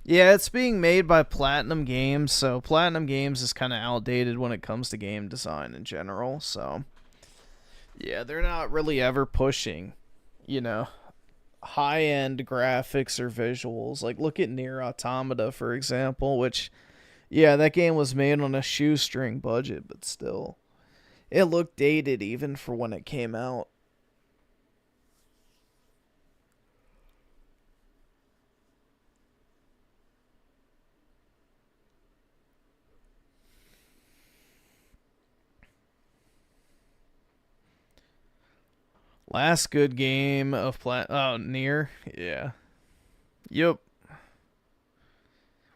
Yeah, it's being made by Platinum Games, so Platinum Games is kind of outdated when it comes to game design in general, so Yeah, they're not really ever pushing, you know, high-end graphics or visuals. Like, look at Nier Automata, for example, which, yeah, that game was made on a shoestring budget, but still, it looked dated even for when it came out. Last good game of Nier? Yeah. Yep.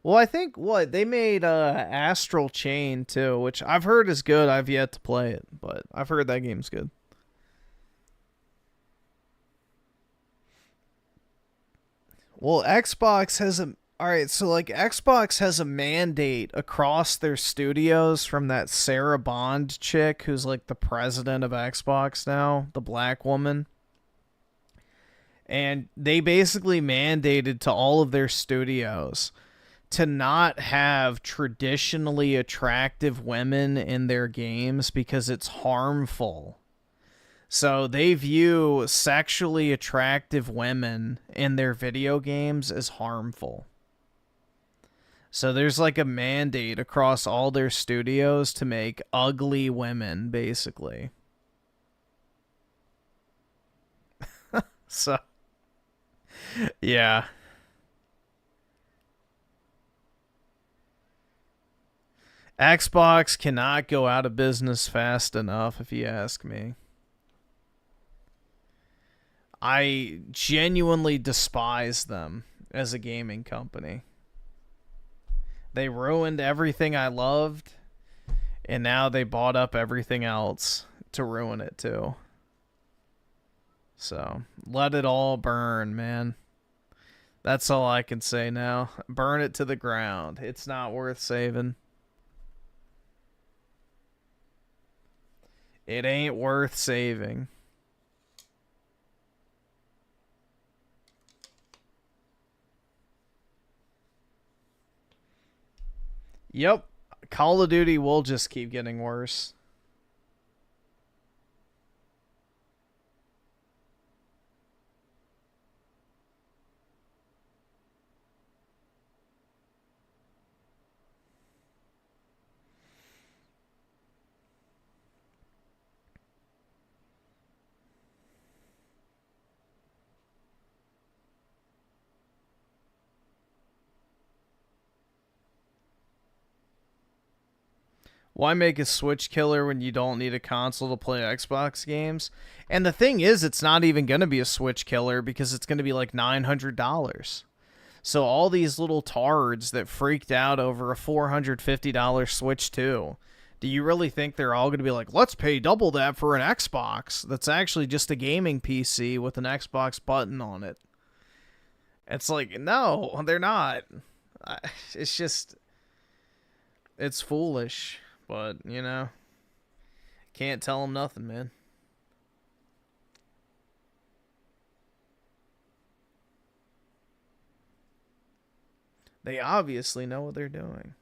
Well, I think they made Astral Chain too, which I've heard is good. I've yet to play it, but I've heard that game's good. Well, Xbox has a Xbox has a mandate across their studios from that Sarah Bond chick who's like the president of Xbox now, the black woman. And they basically mandated to all of their studios to not have traditionally attractive women in their games because it's harmful. So they view sexually attractive women in their video games as harmful. So there's like a mandate across all their studios to make ugly women, basically. So, yeah. Xbox cannot go out of business fast enough, if you ask me. I genuinely despise them as a gaming company. They ruined everything I loved, and now they bought up everything else to ruin it too. So, let it all burn, man. That's all I can say now. Burn it to the ground. It's not worth saving. It ain't worth saving. Yep. Call of Duty will just keep getting worse. Why make a Switch killer when you don't need a console to play Xbox games? And the thing is, it's not even going to be a Switch killer because it's going to be like $900. So all these little tards that freaked out over a $450 Switch 2, do you really think they're all going to be like, let's pay double that for an Xbox? That's actually just a gaming PC with an Xbox button on it. It's like, no, they're not. It's just, it's foolish. But, you know, can't tell them nothing, man. They obviously know what they're doing.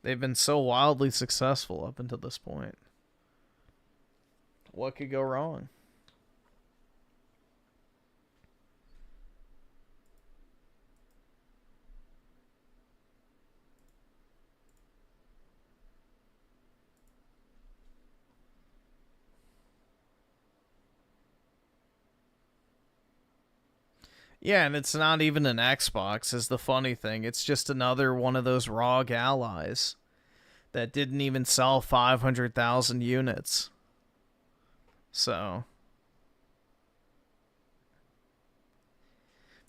They've been so wildly successful up until this point. What could go wrong? Yeah, and it's not even an Xbox is the funny thing. It's just another one of those ROG allies that didn't even sell 500,000 units. So,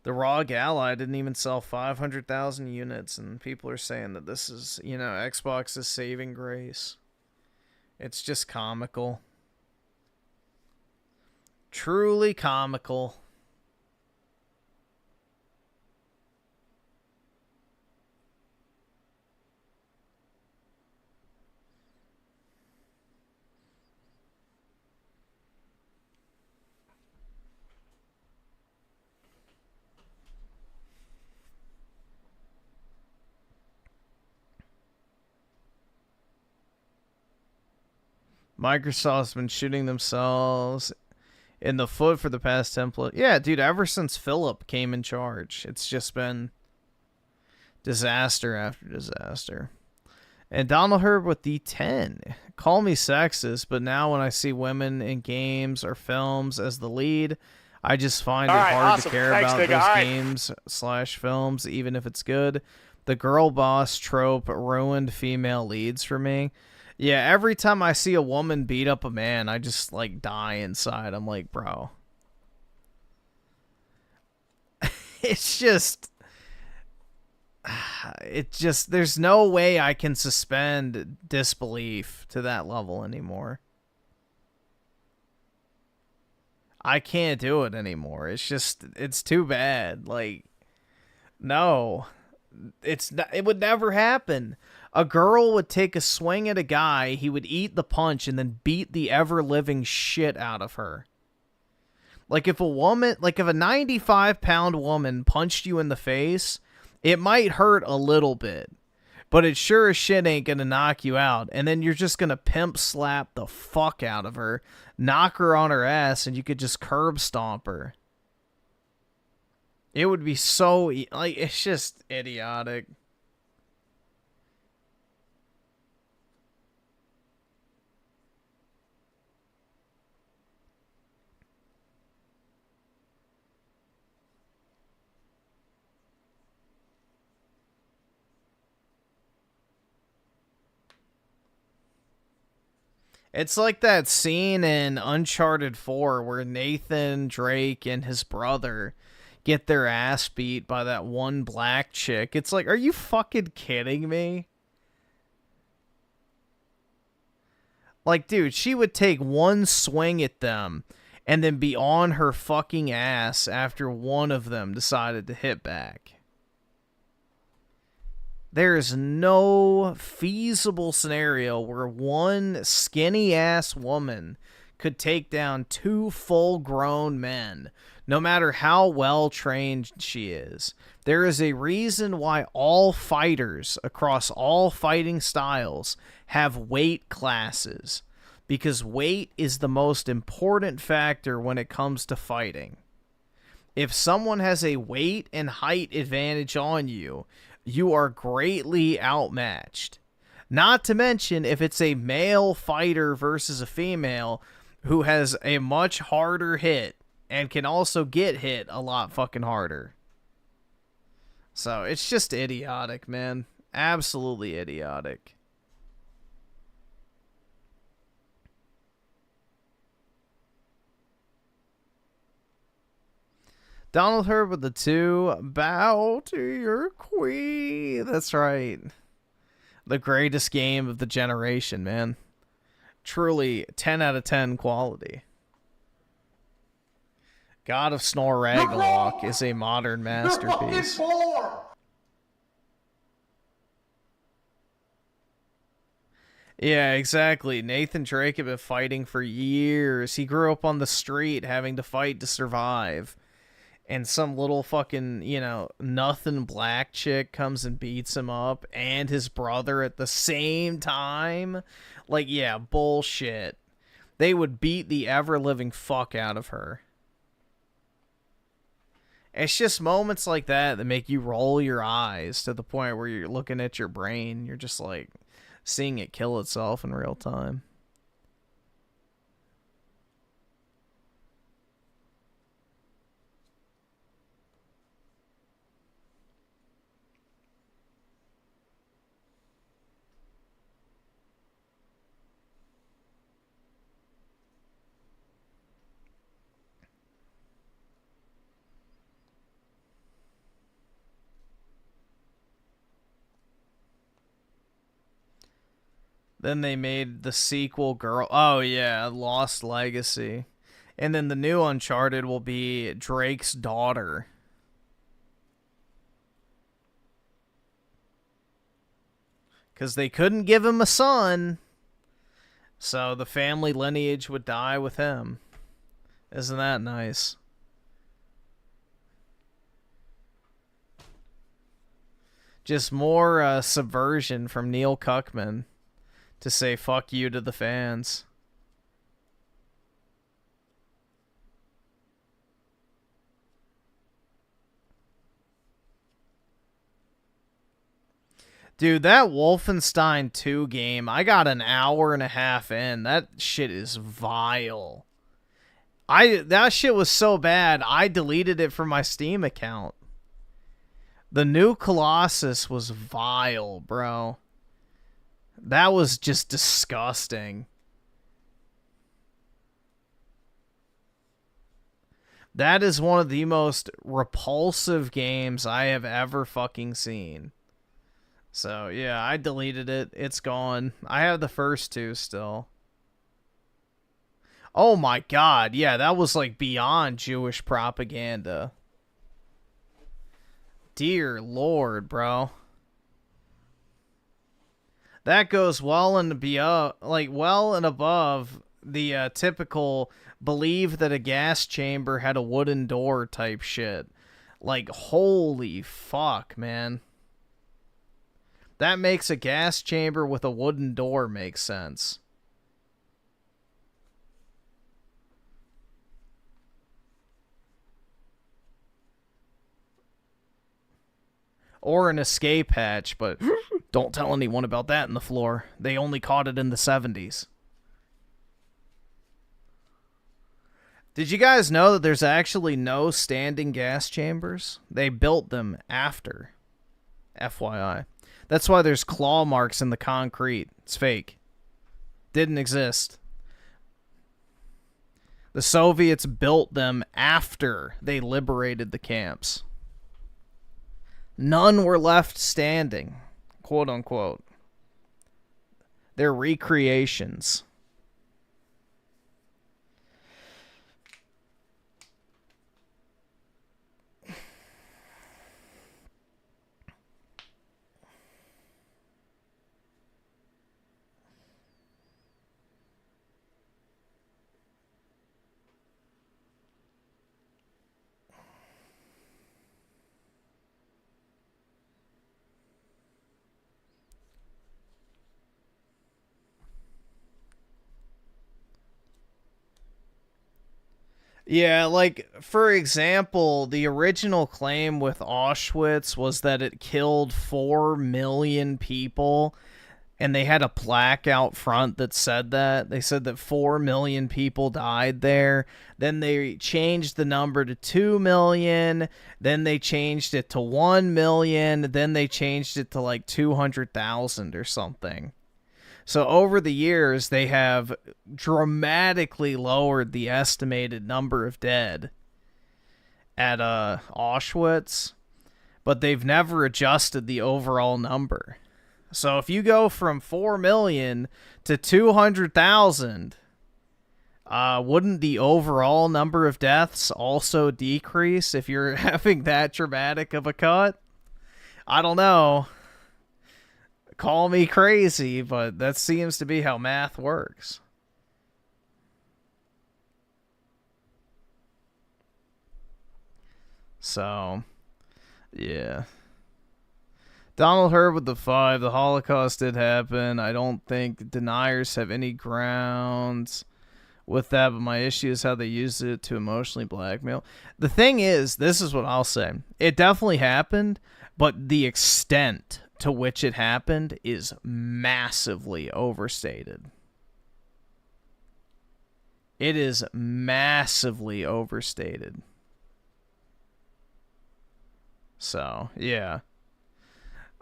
the ROG ally didn't even sell 500,000 units, and people are saying that this is, you know, Xbox is saving grace. It's just comical. Truly comical. Microsoft's been shooting themselves in the foot for the past 10 plus. Yeah, dude, ever since Philip came in charge, it's just been disaster after disaster. And Donald Herb with the 10. Call me sexist, but now when I see women in games or films as the lead, I just find it hard to care about those games/films, even if it's good. The girl boss trope ruined female leads for me. Yeah, every time I see a woman beat up a man, I just, like, die inside. I'm like, bro. It's just... there's no way I can suspend disbelief to that level anymore. I can't do it anymore. It's too bad. Like, no. It would never happen. A girl would take a swing at a guy, he would eat the punch, and then beat the ever-living shit out of her. Like, if a 95-pound woman punched you in the face, it might hurt a little bit, but it sure as shit ain't gonna knock you out. And then you're just gonna pimp slap the fuck out of her, knock her on her ass, and you could just curb stomp her. It would be so, like, it's just idiotic. It's like that scene in Uncharted 4 where Nathan Drake and his brother get their ass beat by that one black chick. It's like, are you fucking kidding me? Like, dude, she would take one swing at them and then be on her fucking ass after one of them decided to hit back. There's no feasible scenario where one skinny-ass woman could take down two full-grown men, no matter how well-trained she is. There is a reason why all fighters across all fighting styles have weight classes, because weight is the most important factor when it comes to fighting. If someone has a weight and height advantage on you, you are greatly outmatched. Not to mention if it's a male fighter versus a female who has a much harder hit and can also get hit a lot fucking harder. So it's just idiotic, man. Absolutely idiotic. Donald Herb with the 2. Bow to your queen. That's right. The greatest game of the generation, man. Truly 10 out of 10 quality. God of Snore Ragnarok is a modern masterpiece. Yeah, exactly. Nathan Drake had been fighting for years. He grew up on the street having to fight to survive. And some little fucking, nothing black chick comes and beats him up, and his brother at the same time. Like, yeah, bullshit. They would beat the ever-living fuck out of her. It's just moments like that that make you roll your eyes to the point where you're looking at your brain. You're just like seeing it kill itself in real time. Then they made the sequel Oh, yeah, Lost Legacy. And then the new Uncharted will be Drake's daughter. Because they couldn't give him a son. So the family lineage would die with him. Isn't that nice? Just more subversion from Neil Cuckman to say fuck you to the fans. Dude, that Wolfenstein 2 game, I got an hour and a half in. That shit is vile. That shit was so bad, I deleted it from my Steam account. The new Colossus was vile, bro. That was just disgusting. That is one of the most repulsive games I have ever fucking seen. So, yeah, I deleted it. It's gone. I have the first two still. Oh my god, yeah, that was like beyond Jewish propaganda. Dear Lord, bro. That goes well and above the typical believe that a gas chamber had a wooden door type shit. Like, holy fuck, man. That makes a gas chamber with a wooden door make sense. Or an escape hatch, but don't tell anyone about that in the floor. They only caught it in the 70s. Did you guys know that there's actually no standing gas chambers? They built them after. FYI. That's why there's claw marks in the concrete. It's fake. Didn't exist. The Soviets built them after they liberated the camps. None were left standing, quote unquote. They're recreations. Yeah, like, for example, the original claim with Auschwitz was that it killed 4 million people, and they had a plaque out front that said that. They said that 4 million people died there. Then they changed the number to 2 million. Then they changed it to 1 million. Then they changed it to like 200,000 or something. So over the years, they have dramatically lowered the estimated number of dead at Auschwitz, but they've never adjusted the overall number. So if you go from 4 million to 200,000, wouldn't the overall number of deaths also decrease if you're having that dramatic of a cut? I don't know. Call me crazy, but that seems to be how math works. So, yeah. Donald Hurd with the 5. The Holocaust did happen. I don't think deniers have any grounds with that, but my issue is how they use it to emotionally blackmail. The thing is, this is what I'll say. It definitely happened, but the extent to which it happened is massively overstated. It is massively overstated. So, yeah.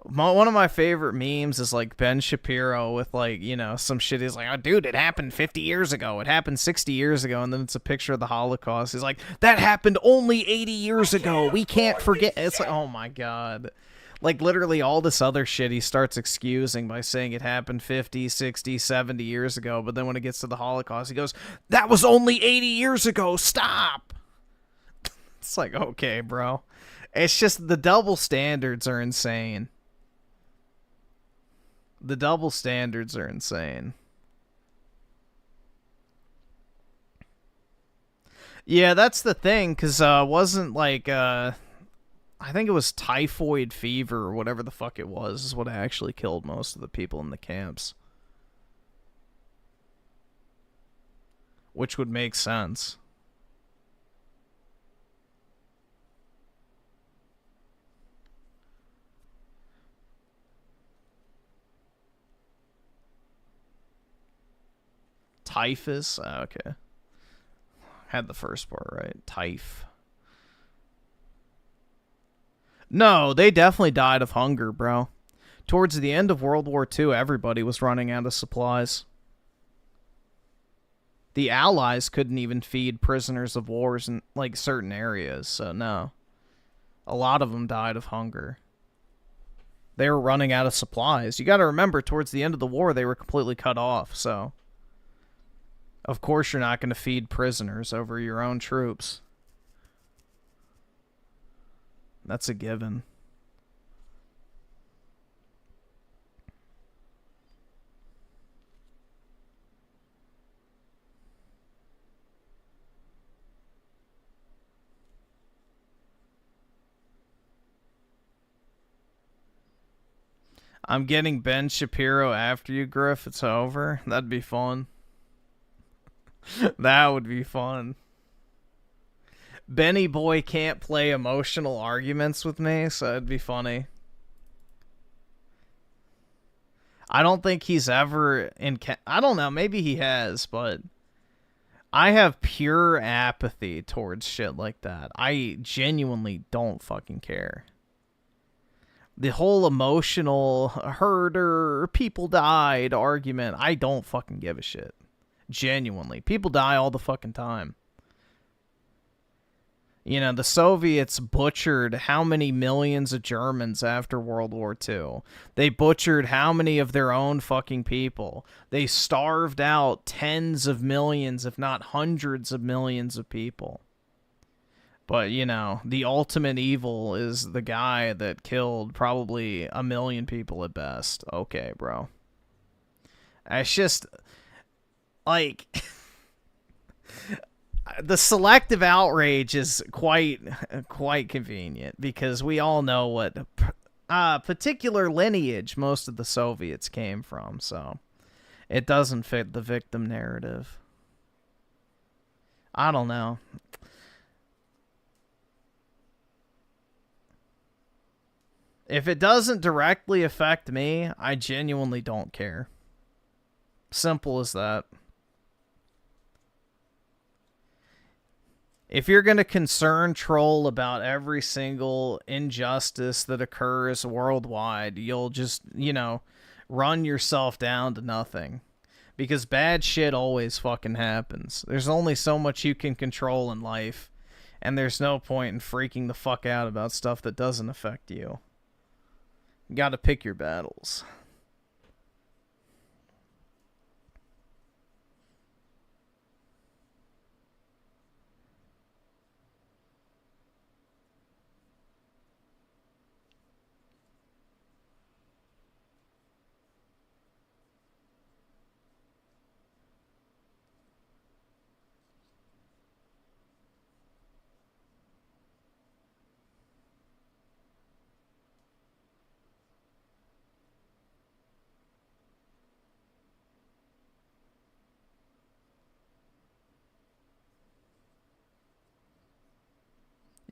One of my favorite memes is like Ben Shapiro with like, you know, some shit. He's like, oh, dude, it happened 50 years ago. It happened 60 years ago. And then it's a picture of the Holocaust. He's like, that happened only 80 years ago. We can't forget. It's like, oh my God. Like, literally all this other shit he starts excusing by saying it happened 50, 60, 70 years ago. But then when it gets to the Holocaust, he goes, that was only 80 years ago. Stop. It's like, okay, bro. It's just the double standards are insane. The double standards are insane. Yeah, that's the thing, because wasn't like... I think it was typhoid fever or whatever the fuck it was is what actually killed most of the people in the camps. Which would make sense. Typhus? Oh, okay. Had the first part right. Typh. No, they definitely died of hunger, bro. Towards the end of World War II, everybody was running out of supplies. The Allies couldn't even feed prisoners of wars in, like, certain areas, so no. A lot of them died of hunger. They were running out of supplies. You gotta remember, towards the end of the war, they were completely cut off, so... Of course you're not gonna feed prisoners over your own troops. That's a given. I'm getting Ben Shapiro after you, Griff. It's over. That'd be fun. That would be fun. Benny Boy can't play emotional arguments with me, so it'd be funny. I don't think he's ever I don't know, maybe he has, but I have pure apathy towards shit like that. I genuinely don't fucking care. The whole emotional herder, people died argument, I don't fucking give a shit. Genuinely. People die all the fucking time. You know, the Soviets butchered how many millions of Germans after World War II? They butchered how many of their own fucking people? They starved out tens of millions, if not hundreds of millions of people. But, you know, the ultimate evil is the guy that killed probably 1 million people at best. Okay, bro. It's just, like... The selective outrage is quite convenient because we all know what particular lineage most of the Soviets came from, so it doesn't fit the victim narrative. I don't know. If it doesn't directly affect me, I genuinely don't care. Simple as that. If you're going to concern troll about every single injustice that occurs worldwide, you'll just, you know, run yourself down to nothing. Because bad shit always fucking happens. There's only so much you can control in life, and there's no point in freaking the fuck out about stuff that doesn't affect you. You gotta pick your battles.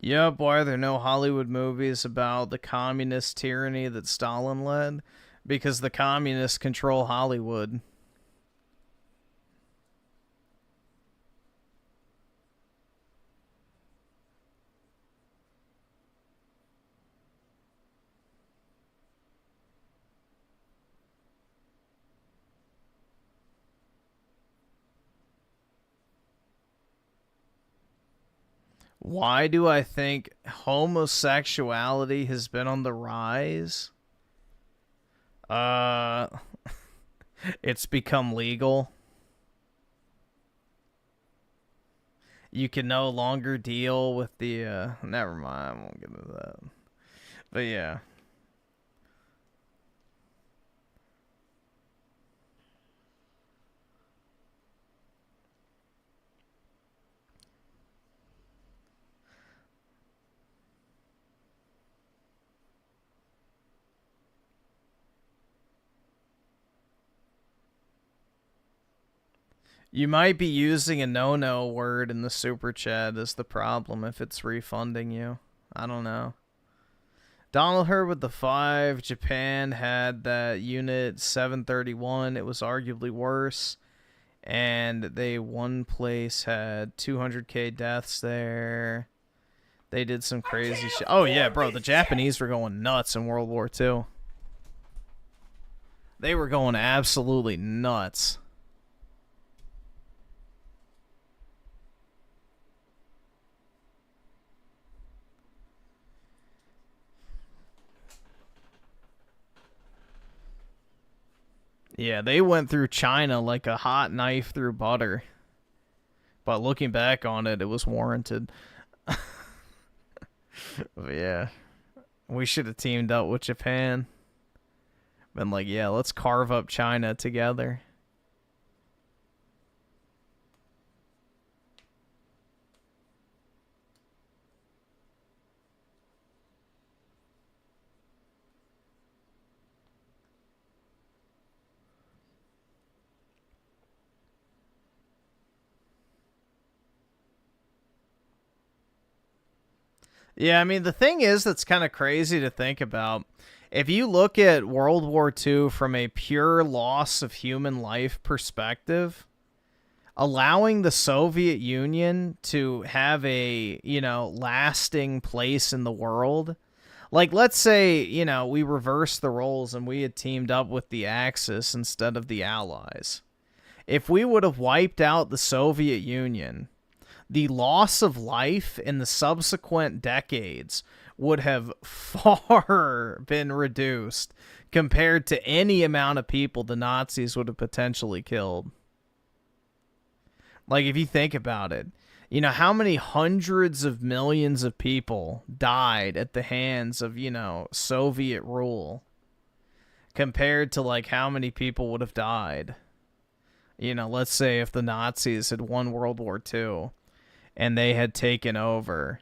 Yep, why are there no Hollywood movies about the communist tyranny that Stalin led? Because the communists control Hollywood. Why do I think homosexuality has been on the rise? It's become legal. You can no longer deal with the, never mind, I won't get into that. But yeah. You might be using a no-no word in the super chat is the problem if it's refunding you. I don't know. Donald Hurd with the 5. Japan had that unit 731. It was arguably worse. And one place had 200K deaths there. They did some crazy shit. Oh, yeah, bro. The Japanese were going nuts in World War II. They were going absolutely nuts. Yeah, they went through China like a hot knife through butter. But looking back on it, it was warranted. But yeah, we should have teamed up with Japan. Been like, yeah, let's carve up China together. Yeah, I mean, the thing is that's kind of crazy to think about. If you look at World War II from a pure loss of human life perspective, allowing the Soviet Union to have a, lasting place in the world, like, let's say, we reversed the roles and we had teamed up with the Axis instead of the Allies. If we would have wiped out the Soviet Union, the loss of life in the subsequent decades would have far been reduced compared to any amount of people the Nazis would have potentially killed. Like, if you think about it, how many hundreds of millions of people died at the hands of, Soviet rule compared to, like, how many people would have died. Let's say if the Nazis had won World War II and they had taken over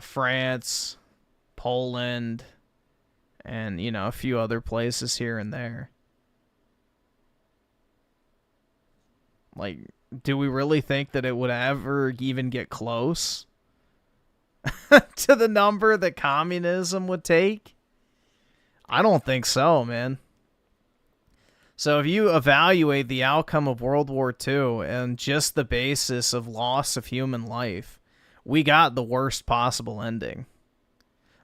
France, Poland, and, a few other places here and there. Like, do we really think that it would ever even get close to the number that communism would take? I don't think so, man. So if you evaluate the outcome of World War II and just the basis of loss of human life, we got the worst possible ending.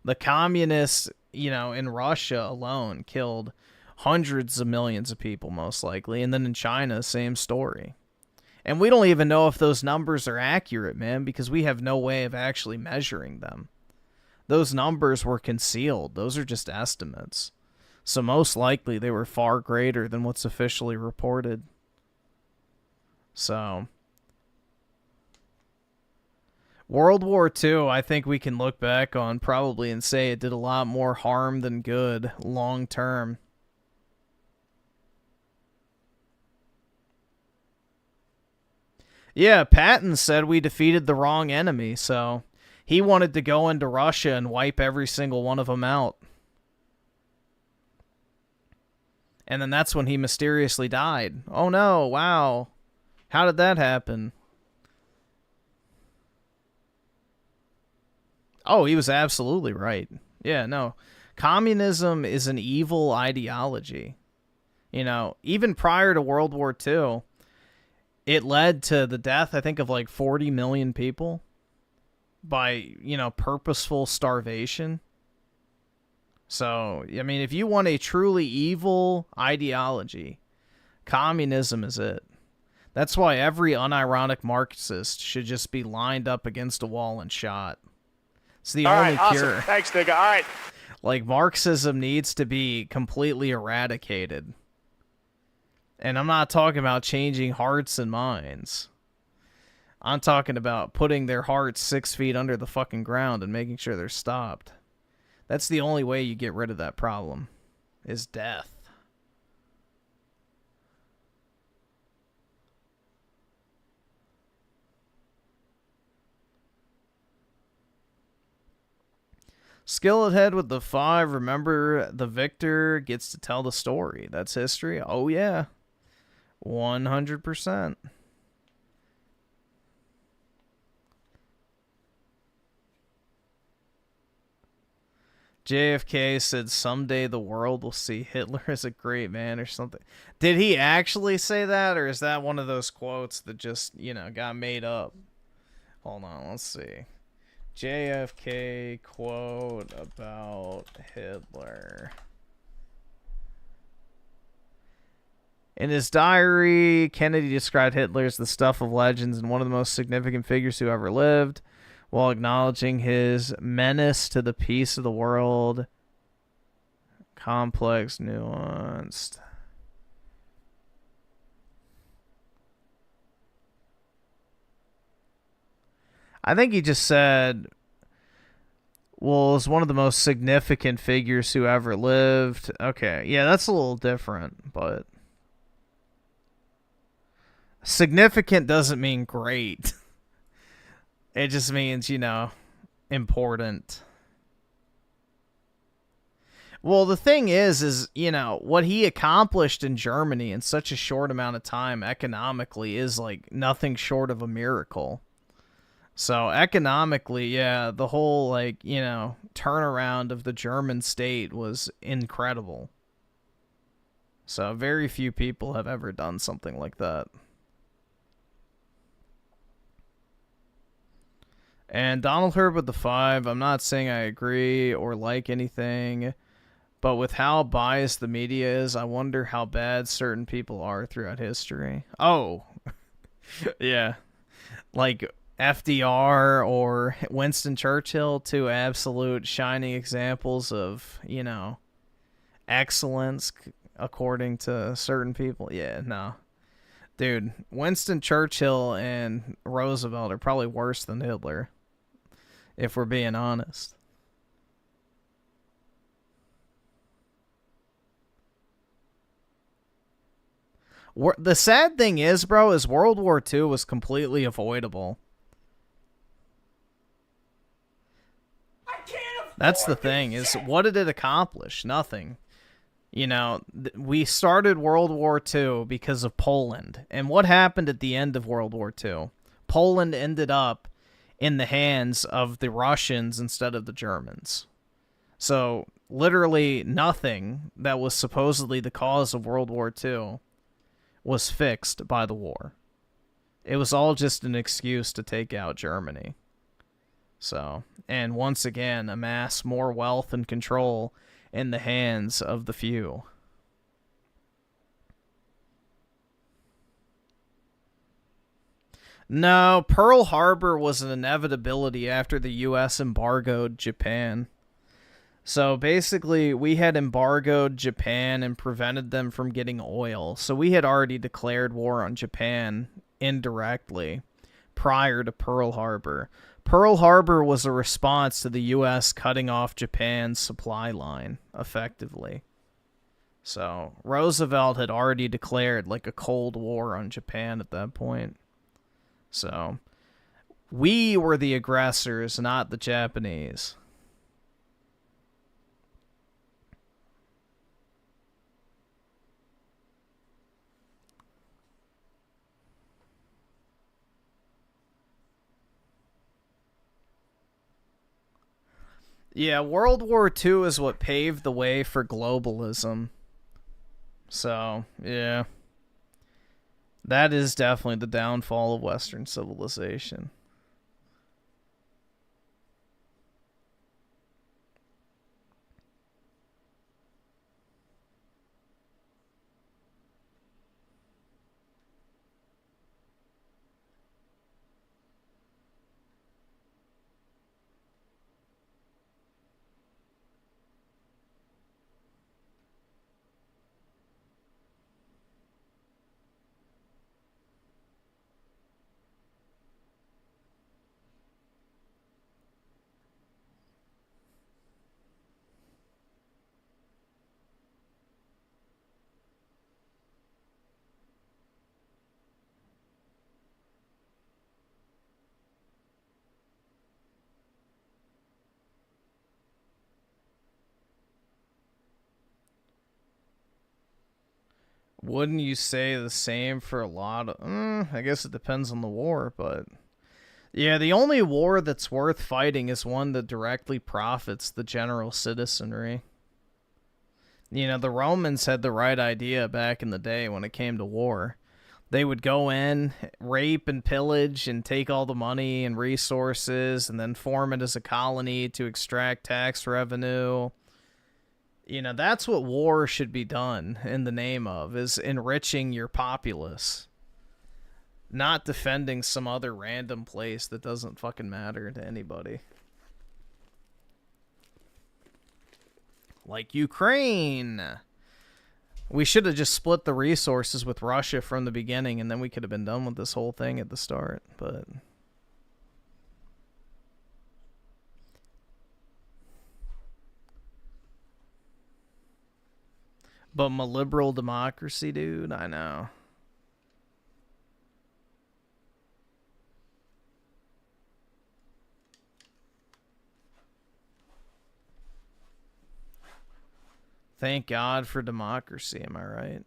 The communists, in Russia alone killed hundreds of millions of people, most likely. And then in China, same story. And we don't even know if those numbers are accurate, man, because we have no way of actually measuring them. Those numbers were concealed. Those are just estimates. So most likely they were far greater than what's officially reported. So World War II, I think we can look back on probably and say it did a lot more harm than good long term. Yeah, Patton said we defeated the wrong enemy, so he wanted to go into Russia and wipe every single one of them out. And then that's when he mysteriously died. Oh no, wow. How did that happen? Oh, he was absolutely right. Yeah, no. Communism is an evil ideology. Even prior to World War II, it led to the death, I think, of like 40 million people by, purposeful starvation. So, I mean, if you want a truly evil ideology, communism is it. That's why every unironic Marxist should just be lined up against a wall and shot. It's the only cure. Awesome. Thanks, nigga. All right. Like, Marxism needs to be completely eradicated. And I'm not talking about changing hearts and minds. I'm talking about putting their hearts 6 feet under the fucking ground and making sure they're stopped. That's the only way you get rid of that problem, is death. Skillet head with the 5. Remember, the victor gets to tell the story. That's history. Oh, yeah. 100%. JFK said someday the world will see Hitler as a great man or something. Did he actually say that, or is that one of those quotes that just, got made up? Hold on, let's see. JFK quote about Hitler. In his diary, Kennedy described Hitler as the stuff of legends and one of the most significant figures who ever lived, while acknowledging his menace to the peace of the world. Complex, nuanced. I think he just said, well, is one of the most significant figures who ever lived. Okay, yeah, that's a little different, but significant doesn't mean great. It just means, important. Well, the thing is, what he accomplished in Germany in such a short amount of time economically is like nothing short of a miracle. So economically, yeah, the whole turnaround of the German state was incredible. So very few people have ever done something like that. And Donald Herb with the 5, I'm not saying I agree or like anything, but with how biased the media is, I wonder how bad certain people are throughout history. Oh, yeah. Like FDR or Winston Churchill, two absolute shining examples of, excellence according to certain people. Yeah, no. Dude, Winston Churchill and Roosevelt are probably worse than Hitler, if we're being honest. The sad thing is, bro, is World War II was completely avoidable. That's the thing, is what did it accomplish? Nothing. We started World War II because of Poland. And what happened at the end of World War II? Poland ended up in the hands of the Russians instead of the Germans. So, literally nothing that was supposedly the cause of World War II was fixed by the war. It was all just an excuse to take out Germany. So, and once again, amass more wealth and control in the hands of the few. No, Pearl Harbor was an inevitability after the U.S. embargoed Japan. So basically, we had embargoed Japan and prevented them from getting oil. So we had already declared war on Japan indirectly prior to Pearl Harbor. Pearl Harbor was a response to the U.S. cutting off Japan's supply line, effectively. So Roosevelt had already declared like a Cold War on Japan at that point. So we were the aggressors, not the Japanese. Yeah, World War II is what paved the way for globalism. So, yeah. That is definitely the downfall of Western civilization. Wouldn't you say the same for a lot of... I guess it depends on the war, but... Yeah, the only war that's worth fighting is one that directly profits the general citizenry. You know, the Romans had the right idea back in the day when it came to war. They would go in, rape and pillage and take all the money and resources and then form it as a colony to extract tax revenue. You know, that's what war should be done in the name of, is enriching your populace. Not defending some other random place that doesn't fucking matter to anybody. Like Ukraine. We should have just split the resources with Russia from the beginning, and then we could have been done with this whole thing at the start, but... But my liberal democracy, dude, I know. Thank God for democracy, am I right?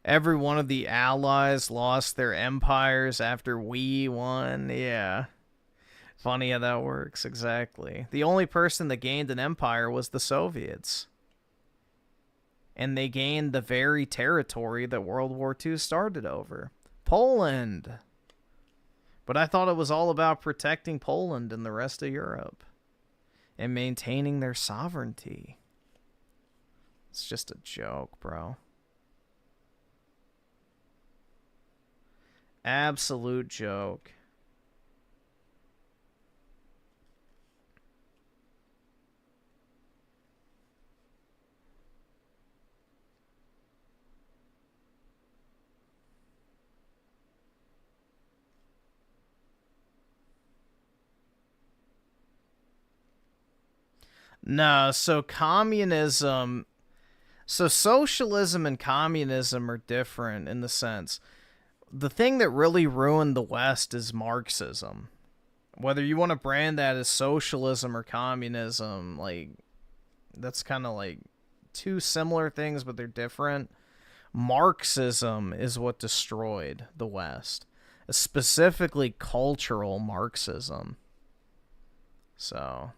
Every one of the allies lost their empires after we won. Yeah. Funny how that works, exactly. The only person that gained an empire was the Soviets. And they gained the very territory that World War II started over. Poland. But I thought it was all about protecting Poland and the rest of Europe. And maintaining their sovereignty. It's just a joke, bro. Absolute joke. No, so communism... So socialism and communism are different in the sense... The thing that really ruined the West is Marxism. Whether you want to brand that as socialism or communism, like... That's kind of like two similar things, but they're different. Marxism is what destroyed the West. Specifically cultural Marxism. So...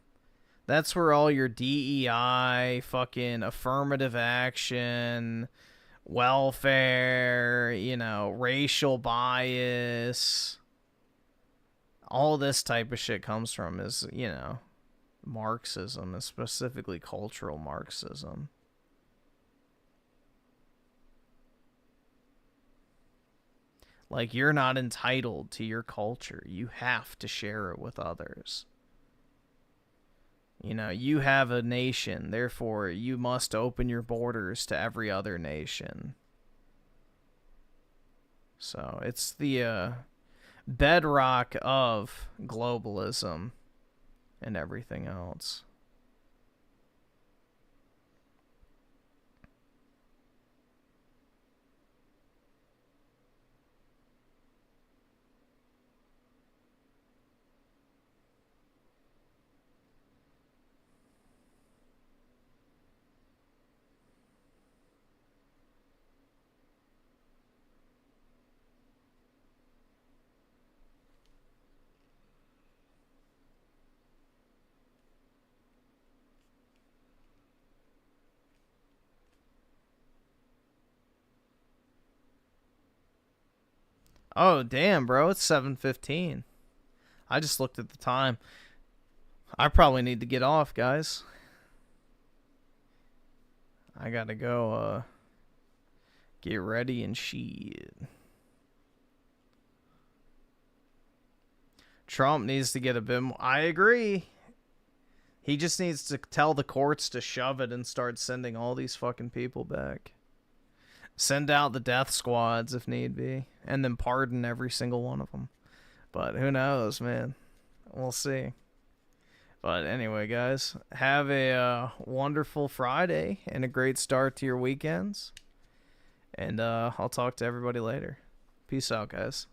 That's where all your DEI, fucking affirmative action, welfare, you know, racial bias, all this type of shit comes from is, you know, Marxism, and specifically cultural Marxism. Like, you're not entitled to your culture. You have to share it with others. You know, you have a nation, therefore you must open your borders to every other nation. So, it's the bedrock of globalism and everything else. Oh, damn, bro. It's 7:15. I just looked at the time. I probably need to get off, guys. I gotta go, get ready and shit. Trump needs to get a bit more... I agree. He just needs to tell the courts to shove it and start sending all these fucking people back. Send out the death squads if need be. And then pardon every single one of them. But who knows, man. We'll see. But anyway, guys. Have a wonderful Friday. And a great start to your weekends. And I'll talk to everybody later. Peace out, guys.